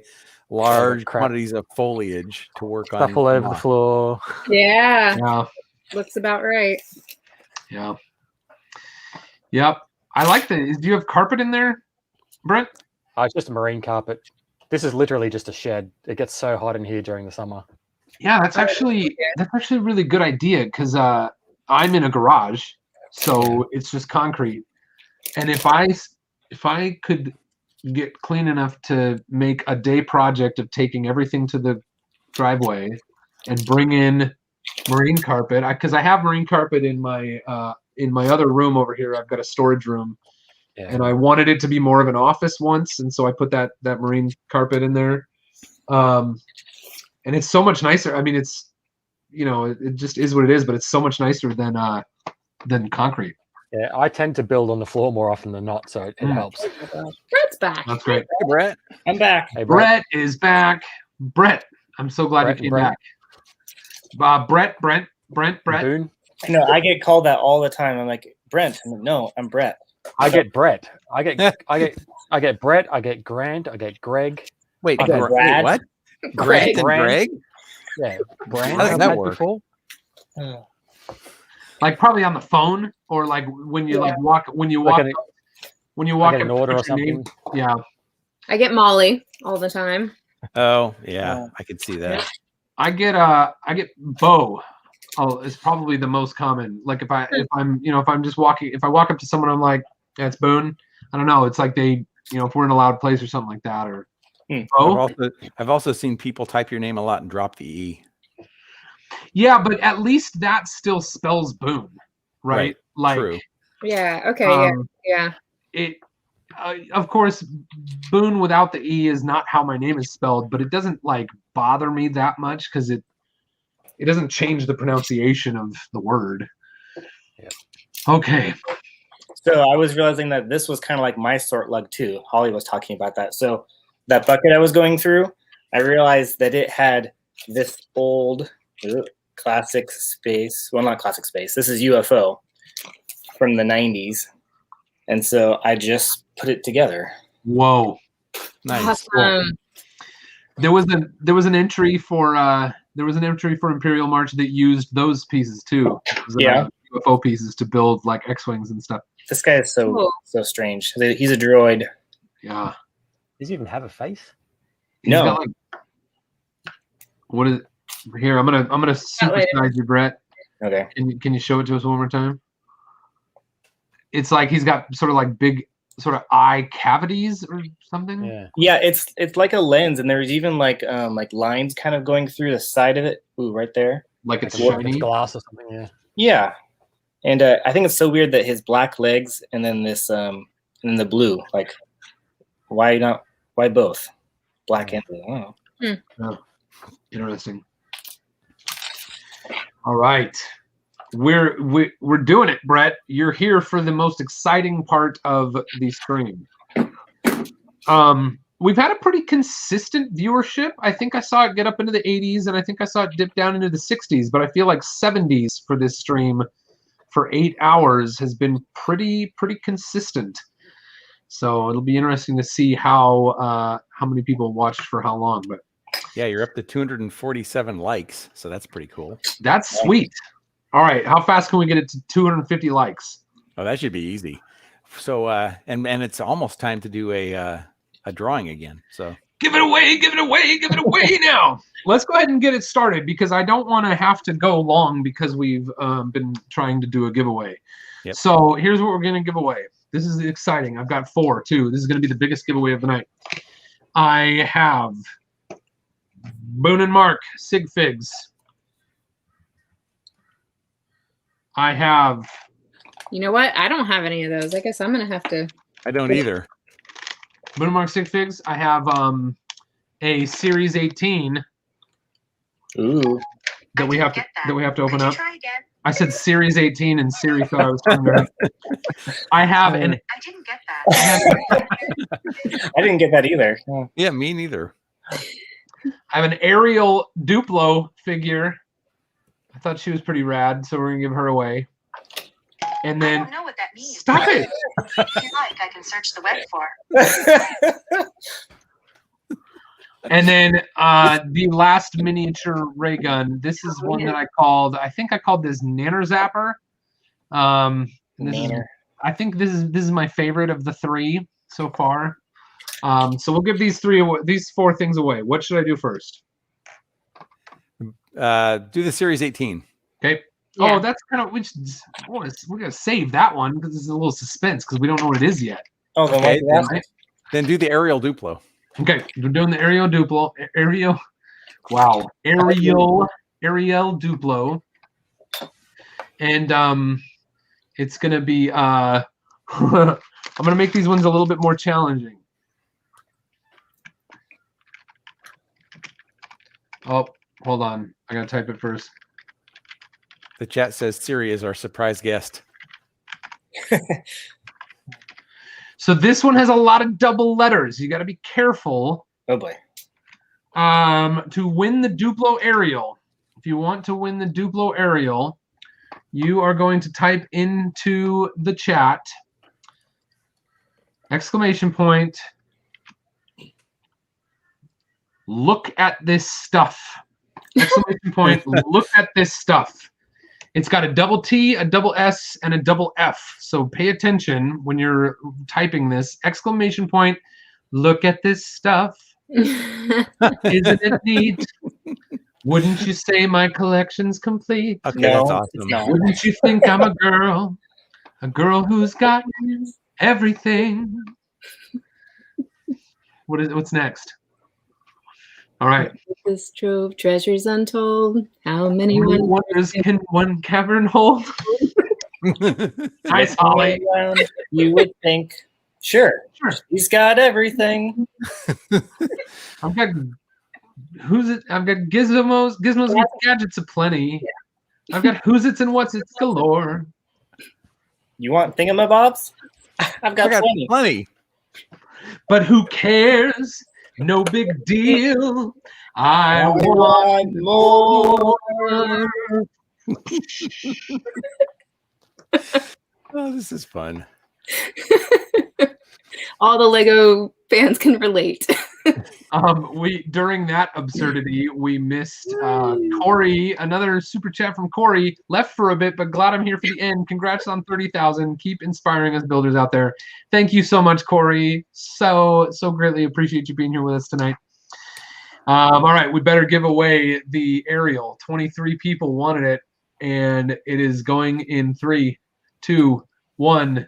Large quantities of foliage to work on. Stuff all over the floor. Yeah. Yeah. Looks about right. Yeah. Yep. I like the. Do you have carpet in there, Brent? It's just a marine carpet. This is literally just a shed. It gets so hot in here during the summer. Yeah, that's actually a really good idea because I'm in a garage, so it's just concrete. And if I could get clean enough to make a day project of taking everything to the driveway and bring in marine carpet, because I have marine carpet in my other room over here. I've got a storage room, and I wanted it to be more of an office once, and so I put that marine carpet in there. And it's so much nicer. I mean, it's, it just is what it is, but it's so much nicer than concrete. Yeah, I tend to build on the floor more often than not, so it helps. Brett's back. That's great. Hey, Brett. I'm back. Hey, Brett is back. Brett, I'm so glad you came back. Brett. Boone? No, I get called that all the time. I'm like, Brent. I'm like, no, I'm Brett. I get Brett. I get Brett. I get Grant. I get Greg. Wait, I get Brad. what? Grant and Greg? Yeah, Brand. How does that work? Like probably on the phone, or like when you walk an order or something. Yeah. I get Molly all the time. Oh yeah, I could see that. I get Bo. Oh, it's probably the most common. Like if I'm just walking, if I walk up to someone, I'm like, yeah, it's Boone. I don't know. It's like they, if we're in a loud place or something like that, or Bo. I've also seen people type your name a lot and drop the E. Yeah, but at least that still spells Boone, right? Like, true. Yeah. Okay. Yeah. It, of course, Boone without the E is not how my name is spelled, but it doesn't like bother me that much because it doesn't change the pronunciation of the word. Yeah. Okay. So I was realizing that this was kind of like my sort lug too. Holly was talking about that. So that bucket I was going through, I realized that it had this old classic space. Well, not classic space. This is UFO from the 90s. And so I just put it together. Whoa. Nice. Awesome. There was an entry for Imperial March that used those pieces too. Yeah. UFO pieces to build like X-Wings and stuff. This guy is so strange. He's a droid. Yeah. Does he even have a face? No. Got, like, what is it? Here, I'm gonna supersize you, Brett. Okay. Can you show it to us one more time? It's like he's got sort of like big sort of eye cavities or something. Yeah, it's like a lens, and there's even like lines kind of going through the side of it. Ooh, right there. Like it's shiny. It's glass or something. Yeah. Yeah, and I think it's so weird that his black legs and then this and then the blue. Like, why not? Why both? Black and blue. I don't know. Oh, interesting. All right. We're doing it, Brett. You're here for the most exciting part of the stream. We've had a pretty consistent viewership. I think I saw it get up into the 80s, and I think I saw it dip down into the 60s, but I feel like 70s for this stream for 8 hours has been pretty consistent. So it'll be interesting to see how many people watched for how long. But yeah, you're up to 247 likes, so that's pretty cool. That's sweet. All right, how fast can we get it to 250 likes? Oh, that should be easy. So and it's almost time to do a drawing again. So Give it away, give it away, give it away now. Let's go ahead and get it started because I don't want to have to go long because we've been trying to do a giveaway. Yep. So here's what we're going to give away. This is exciting. I've got 4, too. This is going to be the biggest giveaway of the night. I have Boone and Mark Sig Figs. I have... You know what? I don't have any of those. I guess I'm going to have to... I don't either. Boone and Mark Sig Figs. I have a Series 18. Ooh. That we have to open up. I said Series 18 and Siri thought I was talking to her. I have an... I didn't get that. I didn't get that either. Yeah, me neither. I have an Ariel Duplo figure. I thought she was pretty rad, so we're going to give her away. And then... I don't know what that means. Stop it! If you like, I can search the web for. And then the last miniature ray gun. This is one that I think I called this Nanner Zapper. I think this is my favorite of the 3 so far. So we'll give these 4 things away. What should I do first? Do the Series 18. Okay. Yeah. Oh, that's kind of we're gonna save that one because it's a little suspense because we don't know what it is yet. Oh, okay. Then do the Ariel Duplo. Okay, we're doing the Ariel Duplo. Ariel Duplo. And it's gonna be I'm gonna make these ones a little bit more challenging. Oh, hold on. I gotta type it first. The chat says Siri is our surprise guest. So this one has a lot of double letters. You got to be careful. Oh boy. To win the Duplo Ariel, if you want to win the Duplo Ariel, you are going to type into the chat exclamation point. Look at this stuff. Exclamation point. Look at this stuff. It's got a double T, a double S, and a double F. So pay attention when you're typing this. Exclamation point, look at this stuff. Isn't it neat? Wouldn't you say my collection's complete? Okay, that's awesome. Wouldn't you think I'm a girl who's got everything? What's next? All right. This trove, treasures untold. How many wonders can one cavern hold? Nice, Holly. You would think, sure, he's got everything. I've got gizmos and gadgets aplenty. I've got who's its and what's its galore. You want thingamabobs? I've got plenty. But who cares? No big deal. I want more. Oh, this is fun. All the Lego fans can relate. During that absurdity, we missed Corey. Another super chat from Corey. Left for a bit, but glad I'm here for the end. Congrats on 30,000. Keep inspiring us builders out there. Thank you so much, Corey. So greatly appreciate you being here with us tonight. All right, we better give away the Ariel. 23 people wanted it, and it is going in 3, 2, 1.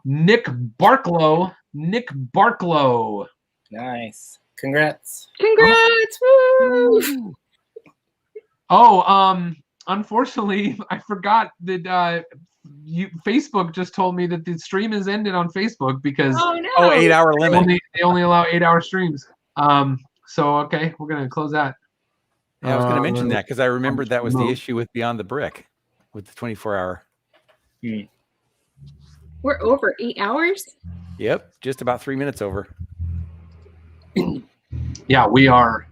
Nick Barklow. Nice. Congrats. Woo! Oh, unfortunately, I forgot that Facebook just told me that the stream is ended on Facebook because 8-hour limit. They only allow 8-hour streams. So okay, we're gonna close that. Yeah, I was gonna mention that because I remembered that was the issue with Beyond the Brick, with the 24-hour. We're over 8 hours. Yep, just about 3 minutes over. Yeah, we are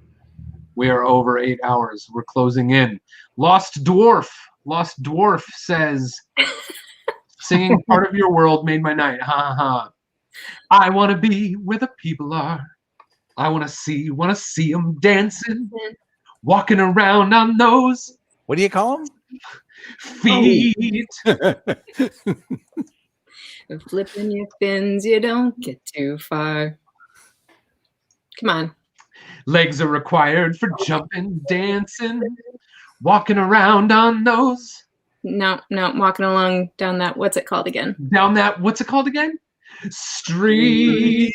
over 8 hours. We're closing in. Lost Dwarf says, singing part of your world made my night. Ha ha ha. I want to be where the people are. I want to see them dancing, walking around on those. What do you call them? Feet. Flipping your fins, you don't get too far. Come on. Legs are required for jumping, dancing, walking around on those. No, walking along down that, what's it called again? Down that, what's it called again? Street.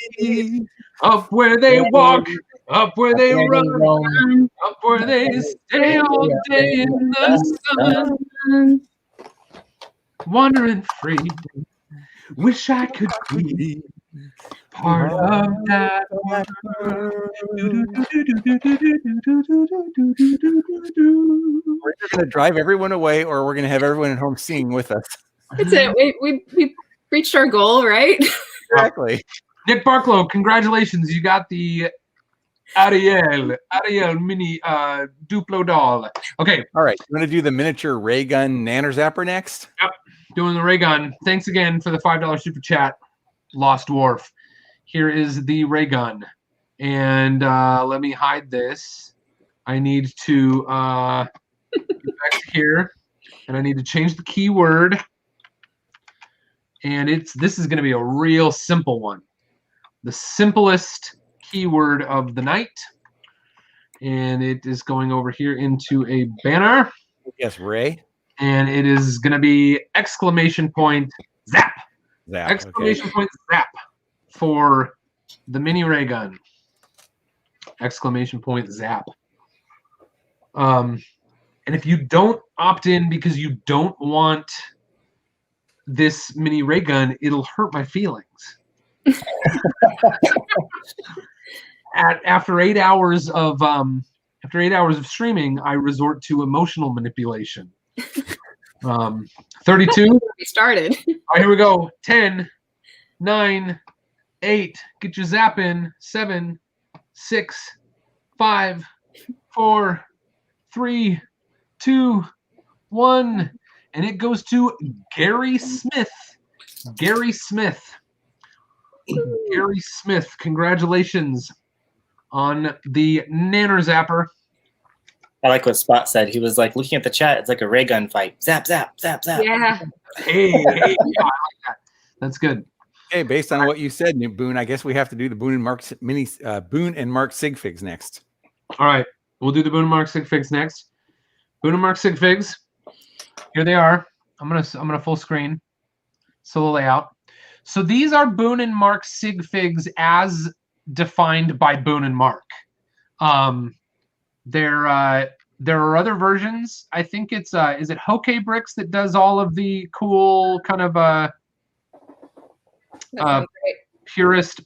Up where they walk, up where they run, up where they stay all day in the sun. Wandering free. Wish I could be part of that world. We're either going to drive everyone away, or we're going to have everyone at home singing with us. That's it. We reached our goal, right? Exactly. Nick Barklow, congratulations! You got the Ariel mini Duplo doll. Okay. All right. You want to do the miniature ray gun nanner zapper next? Yep. Doing the ray gun. Thanks again for the $5 super chat, Lost Dwarf. Here is the ray gun, and let me hide this. I need to get back to here, and I need to change the keyword. And this is going to be a real simple one, the simplest keyword of the night, and it is going over here into a banner. Yes, Ray. And it is going to be exclamation point zap. Zap. Exclamation point zap for the mini ray gun. Exclamation point zap. And if you don't opt in because you don't want this mini ray gun, it'll hurt my feelings. After 8 hours of streaming, I resort to emotional manipulation. 32. We started. All right, here we go. 10, 9, 8. Get your zap in. 7, 6, 5, 4, 3, 2, 1. And it goes to Gary Smith. Gary Smith. Gary Smith, congratulations on the Nanner Zapper. I like what Spot said. He was like looking at the chat. It's like a ray gun fight. Zap, zap, zap, zap. Yeah. Hey, yeah, I like that. That's good. Hey, based on what you said, Boone, I guess we have to do the Boone and Mark Boone and Mark sig figs next. All right, we'll do the Boone and Mark sig figs next. Boone and Mark sig figs. Here they are. I'm gonna full screen solo layout. So these are Boone and Mark sig figs as defined by Boone and Mark. There are other versions. I think it's is it Hockey Bricks that does all of the cool kind of purist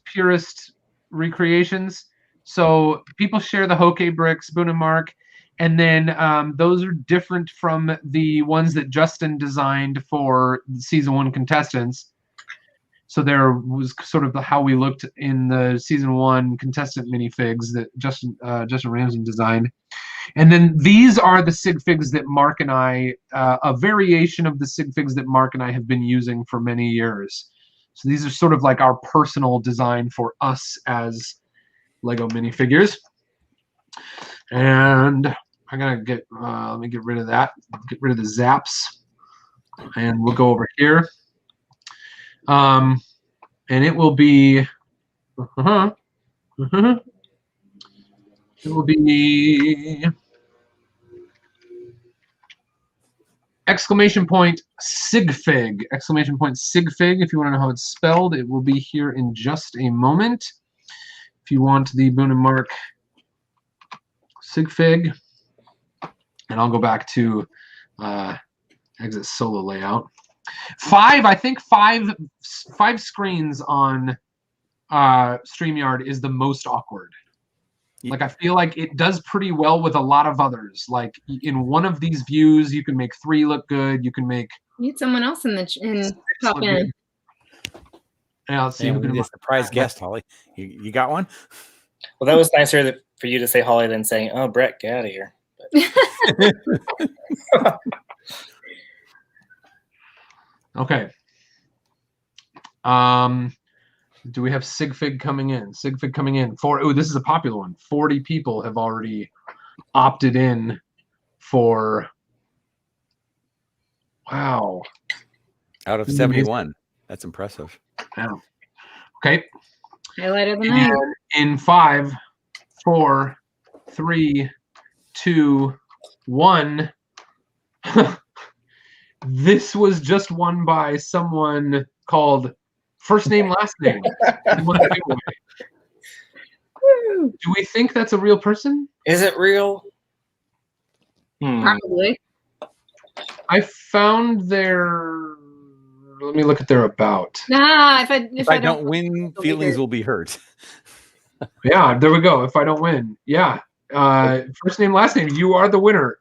recreations. So people share the Hockey Bricks, Boone and Mark, and then those are different from the ones that Justin designed for season 1 contestants. So there was sort of how we looked in the season 1 contestant minifigs that Justin Ramsden designed. And then these are the sig figs that Mark and I, a variation of the sig figs that Mark and I have been using for many years. So these are sort of like our personal design for us as Lego minifigures. And I'm gonna get, let me get rid of that, get rid of the zaps, and we'll go over here. And it will be, it will be exclamation point sig fig, exclamation point sig fig. If you want to know how it's spelled, it will be here in just a moment. If you want the Boone and Mark sig fig, and I'll go back to exit solo layout. I think five screens on StreamYard is the most awkward. Like, I feel like it does pretty well with a lot of others. Like, in one of these views, you can make 3 look good. You can make... Need someone else in pop in. Yeah, let's see who can be a surprise guest, Holly. You got one? Well, that was nicer for you to say Holly than saying, "Oh, Brett, get out of here." Okay. Do we have Sigfig coming in? Sigfig coming in. Oh, this is a popular one. 40 people have already opted in for... Wow. Out of 71. That's impressive. Yeah. Okay. Highlight of the night. In 5, 4, 3, 2, 1. This was just won by someone called First Name Last Name. He won the giveaway. Do we think that's a real person? Is it real? Probably. I found their. Let me look at their about. Nah, If I don't win, feelings will be hurt. Yeah, there we go. If I don't win, yeah. First name, last name. You are the winner.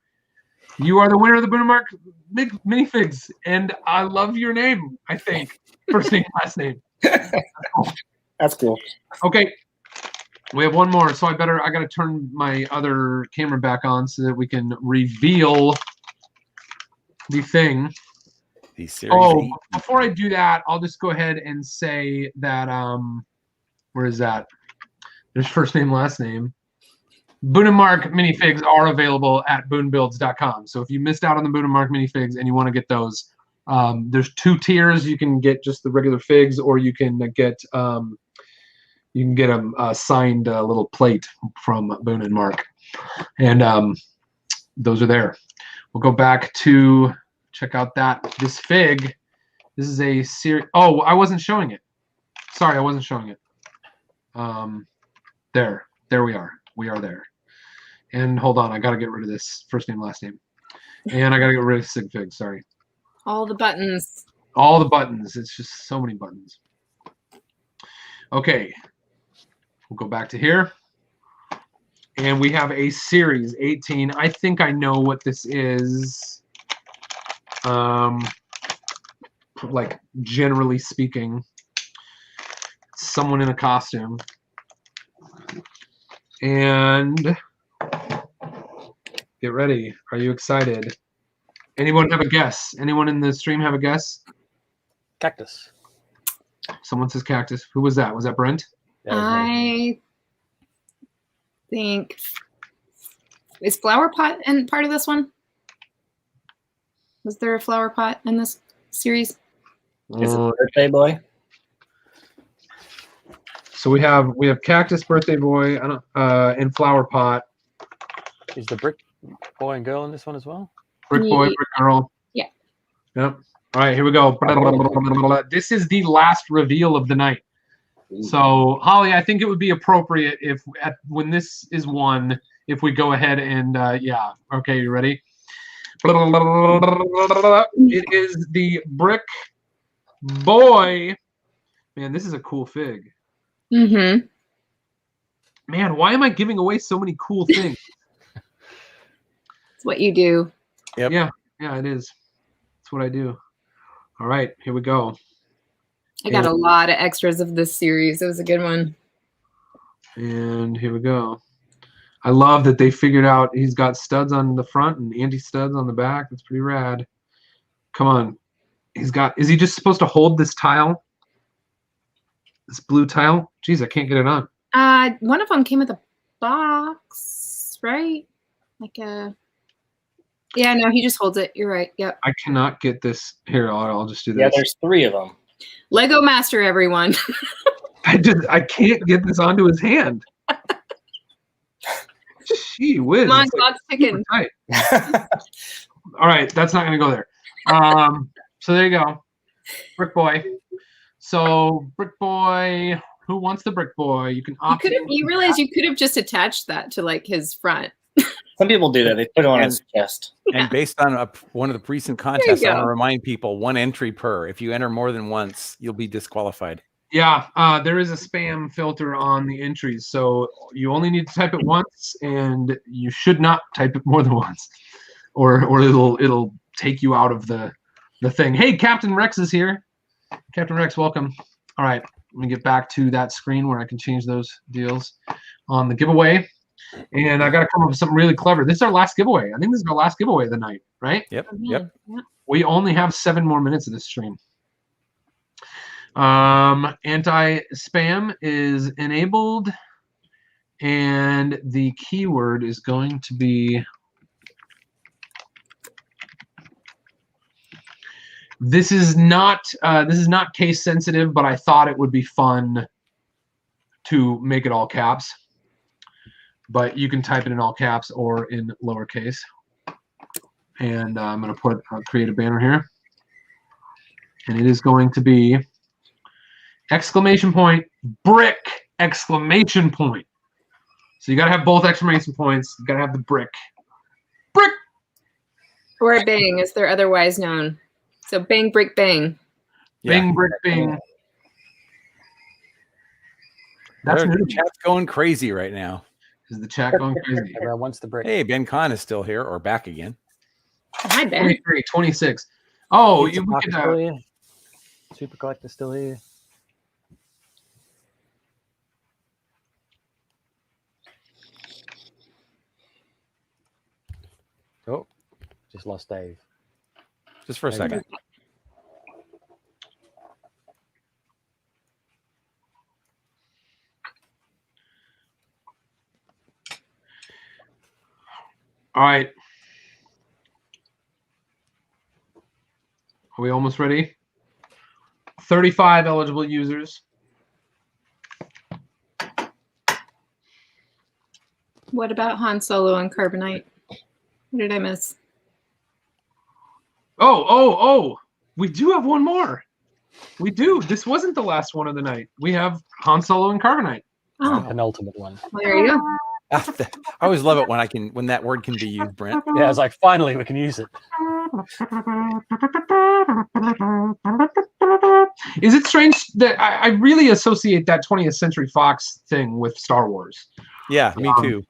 You are the winner of the Boone and Mark minifigs, and I love your name. I think first name, last name. That's cool. Okay, we have one more, so I got to turn my other camera back on so that we can reveal the thing. The series 8. Before I do that, I'll just go ahead and say that where is that? There's first name, last name. Boone and Mark minifigs are available at boonebuilds.com. So if you missed out on the Boone and Mark minifigs and you want to get those, there's 2 tiers. You can get just the regular figs, or you can get a signed little plate from Boone and Mark, and those are there. We'll go back to check out this fig. This is a series. Oh, I wasn't showing it. Sorry, I wasn't showing it. There we are. We are there. And hold on, I got to get rid of this first name, last name. And I got to get rid of sig fig, sorry. All the buttons. All the buttons. It's just so many buttons. Okay. We'll go back to here. And we have a series 18. I think I know what this is. Like, generally speaking. Someone in a costume. And get ready. Are you excited? Anyone have a guess? Anyone in the stream have a guess? Cactus. Someone says cactus. Who was that? Was that Brent? I think is flower pot and part of this one? Was there a flower pot in this series? Is it Birthday Boy? So we have cactus, birthday boy, and flower pot. Is the brick boy and girl in this one as well? Brick boy, brick girl. Yeah. Yep. All right, here we go. This is the last reveal of the night. So Holly, I think it would be appropriate if when this is won, if we go ahead and yeah. Okay, you ready? It is the brick boy. Man, this is a cool fig. Mm-hmm. Man, why am I giving away so many cool things? It's what you do. Yep. Yeah, it is. That's what I do. All right, here we go. I got a lot of extras of this series. It was a good one. And here we go. I love that they figured out he's got studs on the front and anti-studs on the back. That's pretty rad. Come on. Is he just supposed to hold this tile? This blue tile? Jeez, I can't get it on. One of them came with a box, right? Like a... Yeah, no, he just holds it. You're right. Yep. I cannot get this. Here, I'll just do this. Yeah, there's 3 of them. Lego Master, everyone. I can't get this onto his hand. Gee whiz. Come on, clock's ticking. All right, that's not going to go there. So there you go. Brick boy. So brick boy, who wants the brick boy? You can opt in. You realize you could have just attached that to like his front. Some people do that. They put it on his chest. And based on one of the recent contests, I want to remind people 1 entry per. If you enter more than once, you'll be disqualified. Yeah, there is a spam filter on the entries, so you only need to type it once, and you should not type it more than once, or it'll take you out of the thing. Hey, Captain Rex is here. Captain Rex, welcome. All right, let me get back to that screen where I can change those deals on the giveaway. And I got to come up with something really clever. This is our last giveaway. I think this is our last giveaway of the night, right? Yep. We only have 7 more minutes of this stream. Anti-spam is enabled, and the keyword is going to be this is not case sensitive, but I thought it would be fun to make it all caps. but you can type it in all caps or in lowercase. And I'm going to create a banner here. And it is going to be exclamation point, brick, exclamation point. So you got to have both exclamation points. You got to have the brick. Brick! Or bang, as they're otherwise known. So bang, brick, bang. Bang, brick, bang. That's the chat's going crazy right now. Is the chat going crazy? Everyone wants the brick. Hey, Ben Kahn is still here or back again. Hi, Ben. 23, 26. Oh, Pizza we Parker's could. still here. Super Collector's still here. Oh, just lost Dave. Just for a second. All right. Are we almost ready? 35 eligible users. What about Han Solo and Carbonite? What did I miss? Oh. We do have one more. We do. This wasn't the last one of the night. We have Han Solo and Carbonite. Oh. Penultimate one. Well, there you go. I always love it when that word can be used, Brent. Yeah, I was like, finally we can use it. Is it strange that I really associate that 20th Century Fox thing with Star Wars? Yeah, me too.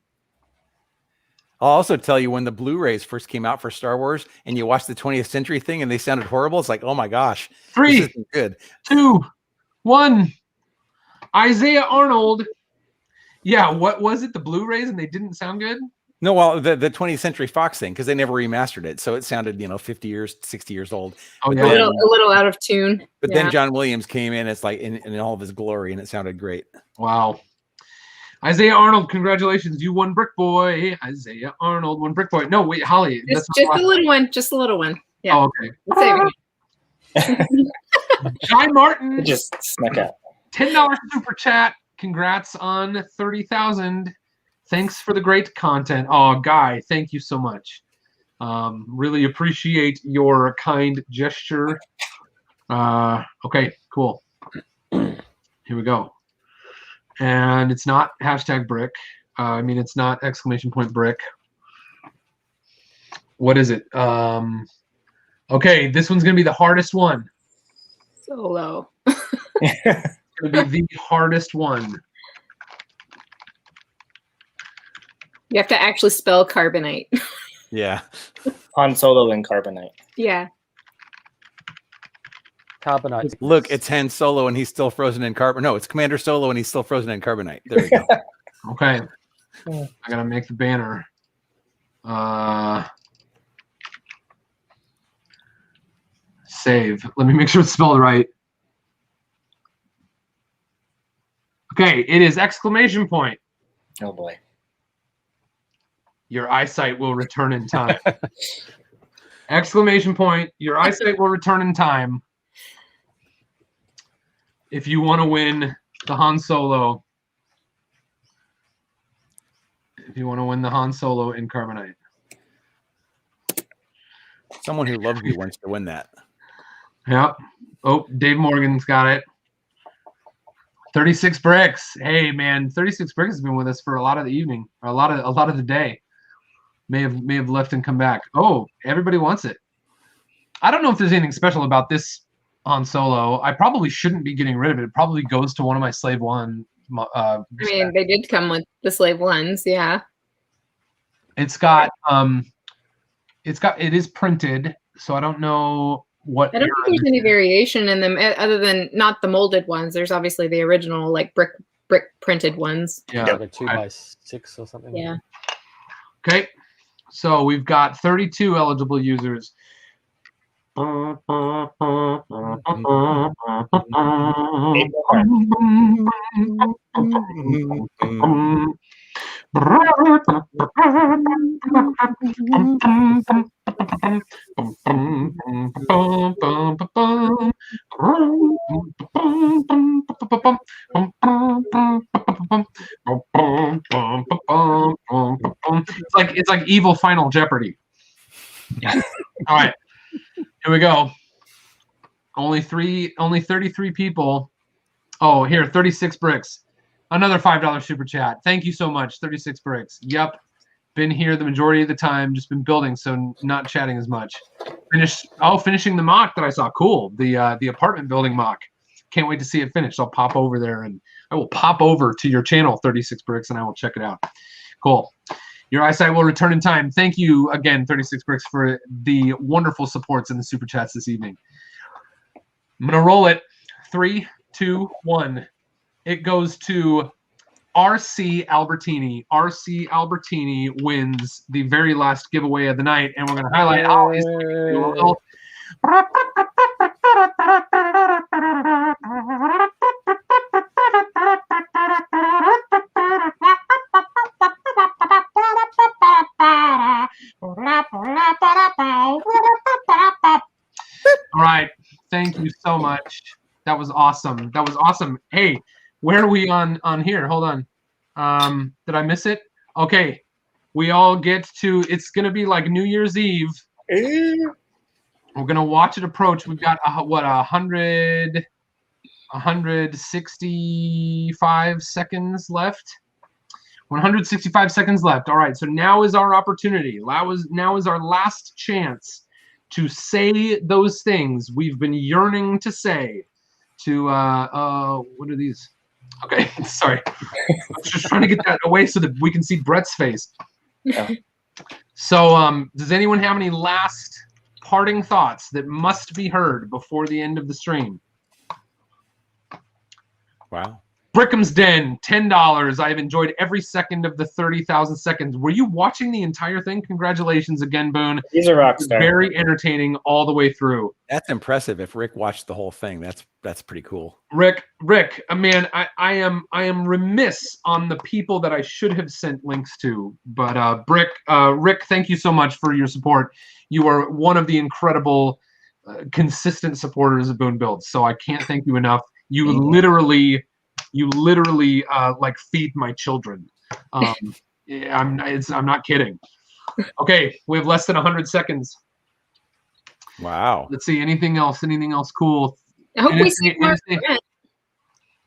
I'll also tell you when the Blu-rays first came out for Star Wars and you watched the 20th Century thing and they sounded horrible, it's like, oh my gosh. 3, this isn't good. 2, 1. Isaiah Arnold. Yeah, what was it? The Blu-rays and they didn't sound good? No, well, the 20th Century Fox thing, because they never remastered it. So it sounded, 50 years, 60 years old. Oh, But yeah. then- A little out of tune. But Yeah. then John Williams came in, it's like in all of his glory, and it sounded great. Wow. Isaiah Arnold, congratulations. You won Brick Boy. Isaiah Arnold won Brick Boy. No, wait, Holly. Just not a the little one. Just a little one. Yeah. Oh, okay. We'll save it. Guy Martin. It just snuck out. $10 super chat. Congrats on 30,000. Thanks for the great content. Oh, Guy, thank you so much. Really appreciate your kind gesture. Okay, cool. Here we go. And it's not hashtag brick. It's not exclamation point brick. What is it? Okay, this one's going to be the hardest one. Solo. It's going to be the hardest one. You have to actually spell carbonite. Yeah. Han Solo and Carbonite. Yeah. Carbonite. Look, it's Han Solo and he's still frozen in carbon. No, it's Commander Solo and he's still frozen in carbonite. There we go. Okay. I gotta make the banner. Save. Let me make sure it's spelled right. Okay, it is exclamation point. Oh boy. Your eyesight will return in time. Exclamation point. Your eyesight will return in time. If you want to win the Han Solo. If you want to win the Han Solo in Carbonite. Someone who loves you wants to win that. Yep. Oh, Dave Morgan's got it. 36 bricks. Hey man, 36 bricks has been with us for a lot of the evening, or a lot of the day. May have left and come back. Oh, everybody wants it. I don't know if there's anything special about this Han Solo. I probably shouldn't be getting rid of it. It probably goes to one of my Slave One. They did come with the Slave Ones, yeah. It is printed, so I don't know what. I don't think there's any variation in them other than not the molded ones. There's obviously the original like brick printed ones. Yeah, like a 2x6 or something. Yeah. Okay, so we've got 32 eligible users. it's like evil Final Jeopardy. All right, here we go. Only 33 people. Oh, here, 36 bricks. Another $5 super chat. Thank you so much. 36 bricks. Yep. Been here the majority of the time, just been building, so not chatting as much. Finishing the mock that I saw. Cool. The apartment building mock. Can't wait to see it finished. I'll pop over there and I will pop over to your channel, 36 bricks, and I will check it out. Cool. Your eyesight will return in time. Thank you again, 36 bricks, for the wonderful supports in the super chats this evening. I'm gonna roll it. 3, 2, 1. It goes to RC Albertini. RC Albertini wins the very last giveaway of the night, and we're going to highlight how he's going to do a little. All right. Thank you so much. That was awesome. That was awesome. Hey, where are we on here? Hold on. Did I miss it? Okay. We all get to, it's going to be like New Year's Eve. We're going to watch it approach. We've got, 165 seconds left. 165 seconds left. All right. So now is our opportunity. Now is our last chance to say those things we've been yearning to say. To what are these? Okay, sorry. I'm just trying to get that away so that we can see Brett's face. Yeah. So does anyone have any last parting thoughts that must be heard before the end of the stream? Wow. Brickham's Den, $10. I've enjoyed every second of the 30,000 seconds. Were you watching the entire thing? Congratulations again, Boone. He's a rock star. Very entertaining all the way through. That's impressive. If Rick watched the whole thing, that's pretty cool. Rick, man, I am remiss on the people that I should have sent links to. But Rick, thank you so much for your support. You are one of the incredible, consistent supporters of Boone Builds. So I can't thank you enough. You literally like feed my children. I'm not kidding. Okay, we have less than 100 seconds. Wow. Let's see. Anything else cool? I hope we see more of Brent.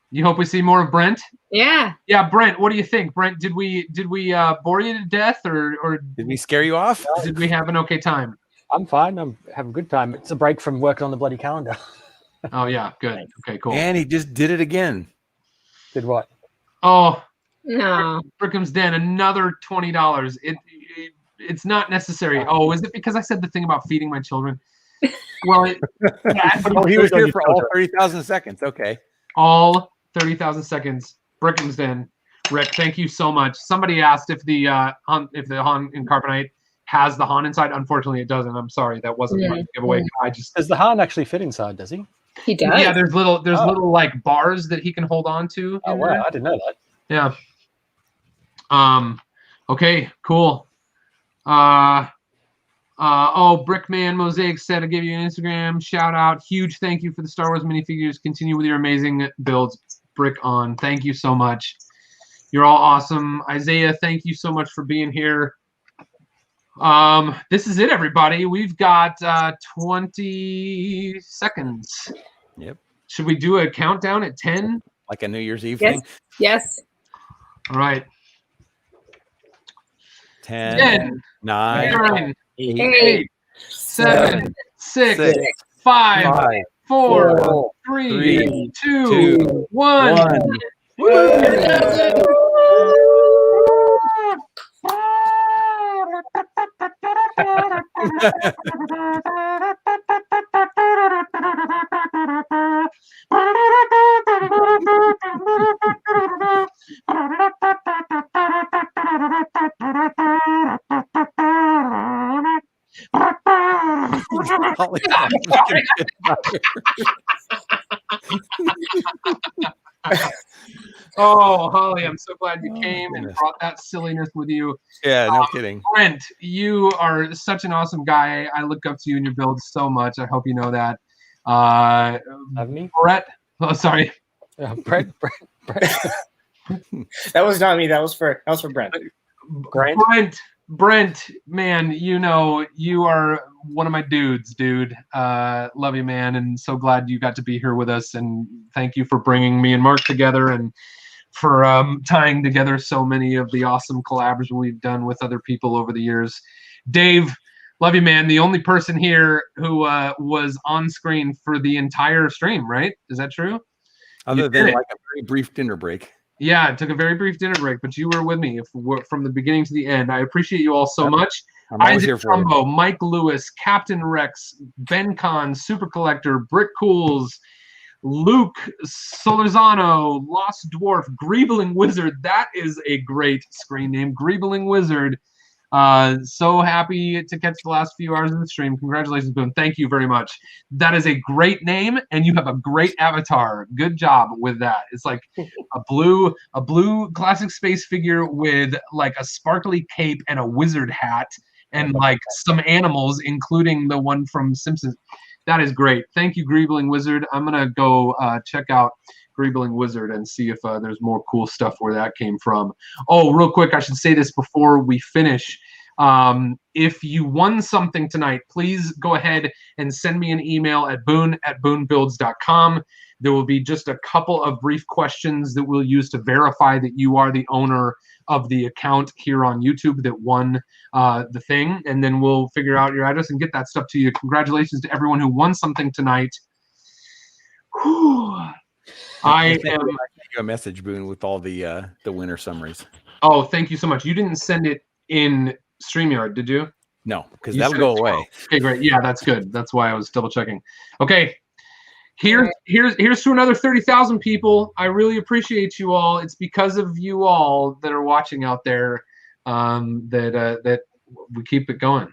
You hope we see more of Brent? Yeah. Yeah, Brent, what do you think? Brent, did we bore you to death or did we scare you off? Did we have an okay time? I'm fine. I'm having a good time. It's a break from working on the bloody calendar. Oh yeah, good. Okay, cool. And he just did it again. Did what? Oh no. Brickham's Den, another $20. It's not necessary. Oh, is it because I said the thing about feeding my children? Well, he was here for all 30,000 seconds. Okay. All 30,000 seconds. Brickham's Den. Rick, thank you so much. Somebody asked if the Han in Carbonite has the Han inside. Unfortunately, it doesn't. I'm sorry, that wasn't my giveaway. Does the Han actually fit inside? Does he? He does. Yeah, there's little like bars that he can hold on to. Oh wow, I didn't know that. Yeah. Okay, cool. Brickman Mosaic said I gave you an Instagram shout out. Huge thank you for the Star Wars minifigures. Continue with your amazing builds. Brick on. Thank you so much. You're all awesome. Isaiah, thank you so much for being here. This is it, everybody. We've got 20 seconds. Yep. Should we do a countdown at 10? Like a New Year's Eve Yes. thing? Yes. All right. 10, 9, 8, 7, 6, 5, 4, 3, 2, 1. Oh, Holly, I'm so glad you came and brought that silliness with you. Yeah, no kidding. Brent, you are such an awesome guy. I look up to you and your build so much. I hope you know that. Have me? Brett. Oh, sorry. Brett. That was not me. That was for Brent. Brent. Brent, man, you know, you are one of my dudes, dude. Love you, man, and so glad you got to be here with us. And thank you for bringing me and Mark together, and for tying together so many of the awesome collabs we've done with other people over the years. Dave, love you, man. The only person here who was on screen for the entire stream, right? Is that true? Other than like a very brief dinner break. Yeah, it took a very brief dinner break, but you were with me from the beginning to the end. I appreciate you all so much. I'm always Isaac here for you. Trumbo, Mike Lewis, Captain Rex, Ben Con, Super Collector, Brick Cools, Luke Solorzano, Lost Dwarf, Greebling Wizard. That is a great screen name, Greebling Wizard. So happy to catch the last few hours of the stream. Congratulations, Boone. Thank you very much. That is a great name, and you have a great avatar. Good job with that. It's like a blue classic space figure with like a sparkly cape and a wizard hat, and like some animals, including the one from Simpsons. That is great. Thank you, Greebling Wizard. I'm gonna go check out Greebling Wizard and see if there's more cool stuff where that came from. Oh, real quick, I should say this before we finish. If you won something tonight, please go ahead and send me an email at boone@boonebuilds.com. There will be just a couple of brief questions that we'll use to verify that you are the owner of the account here on YouTube that won the thing, and then we'll figure out your address and get that stuff to you. Congratulations to everyone who won something tonight. Whew. I sent you a message, Boone, with all the winner summaries. Oh, thank you so much. You didn't send it in StreamYard, did you? No, because that'll go away. Okay, great. Yeah, that's good. That's why I was double checking. Okay, here's to another 30,000 people. I really appreciate you all. It's because of you all that are watching out there that we keep it going.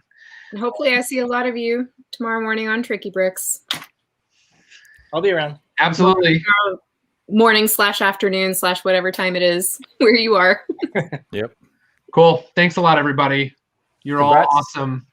And hopefully, I see a lot of you tomorrow morning on Tricky Bricks. I'll be around. Absolutely. Morning/afternoon/ whatever time it is where you are. Yep. Cool. Thanks a lot, everybody. You're Congrats. all awesome.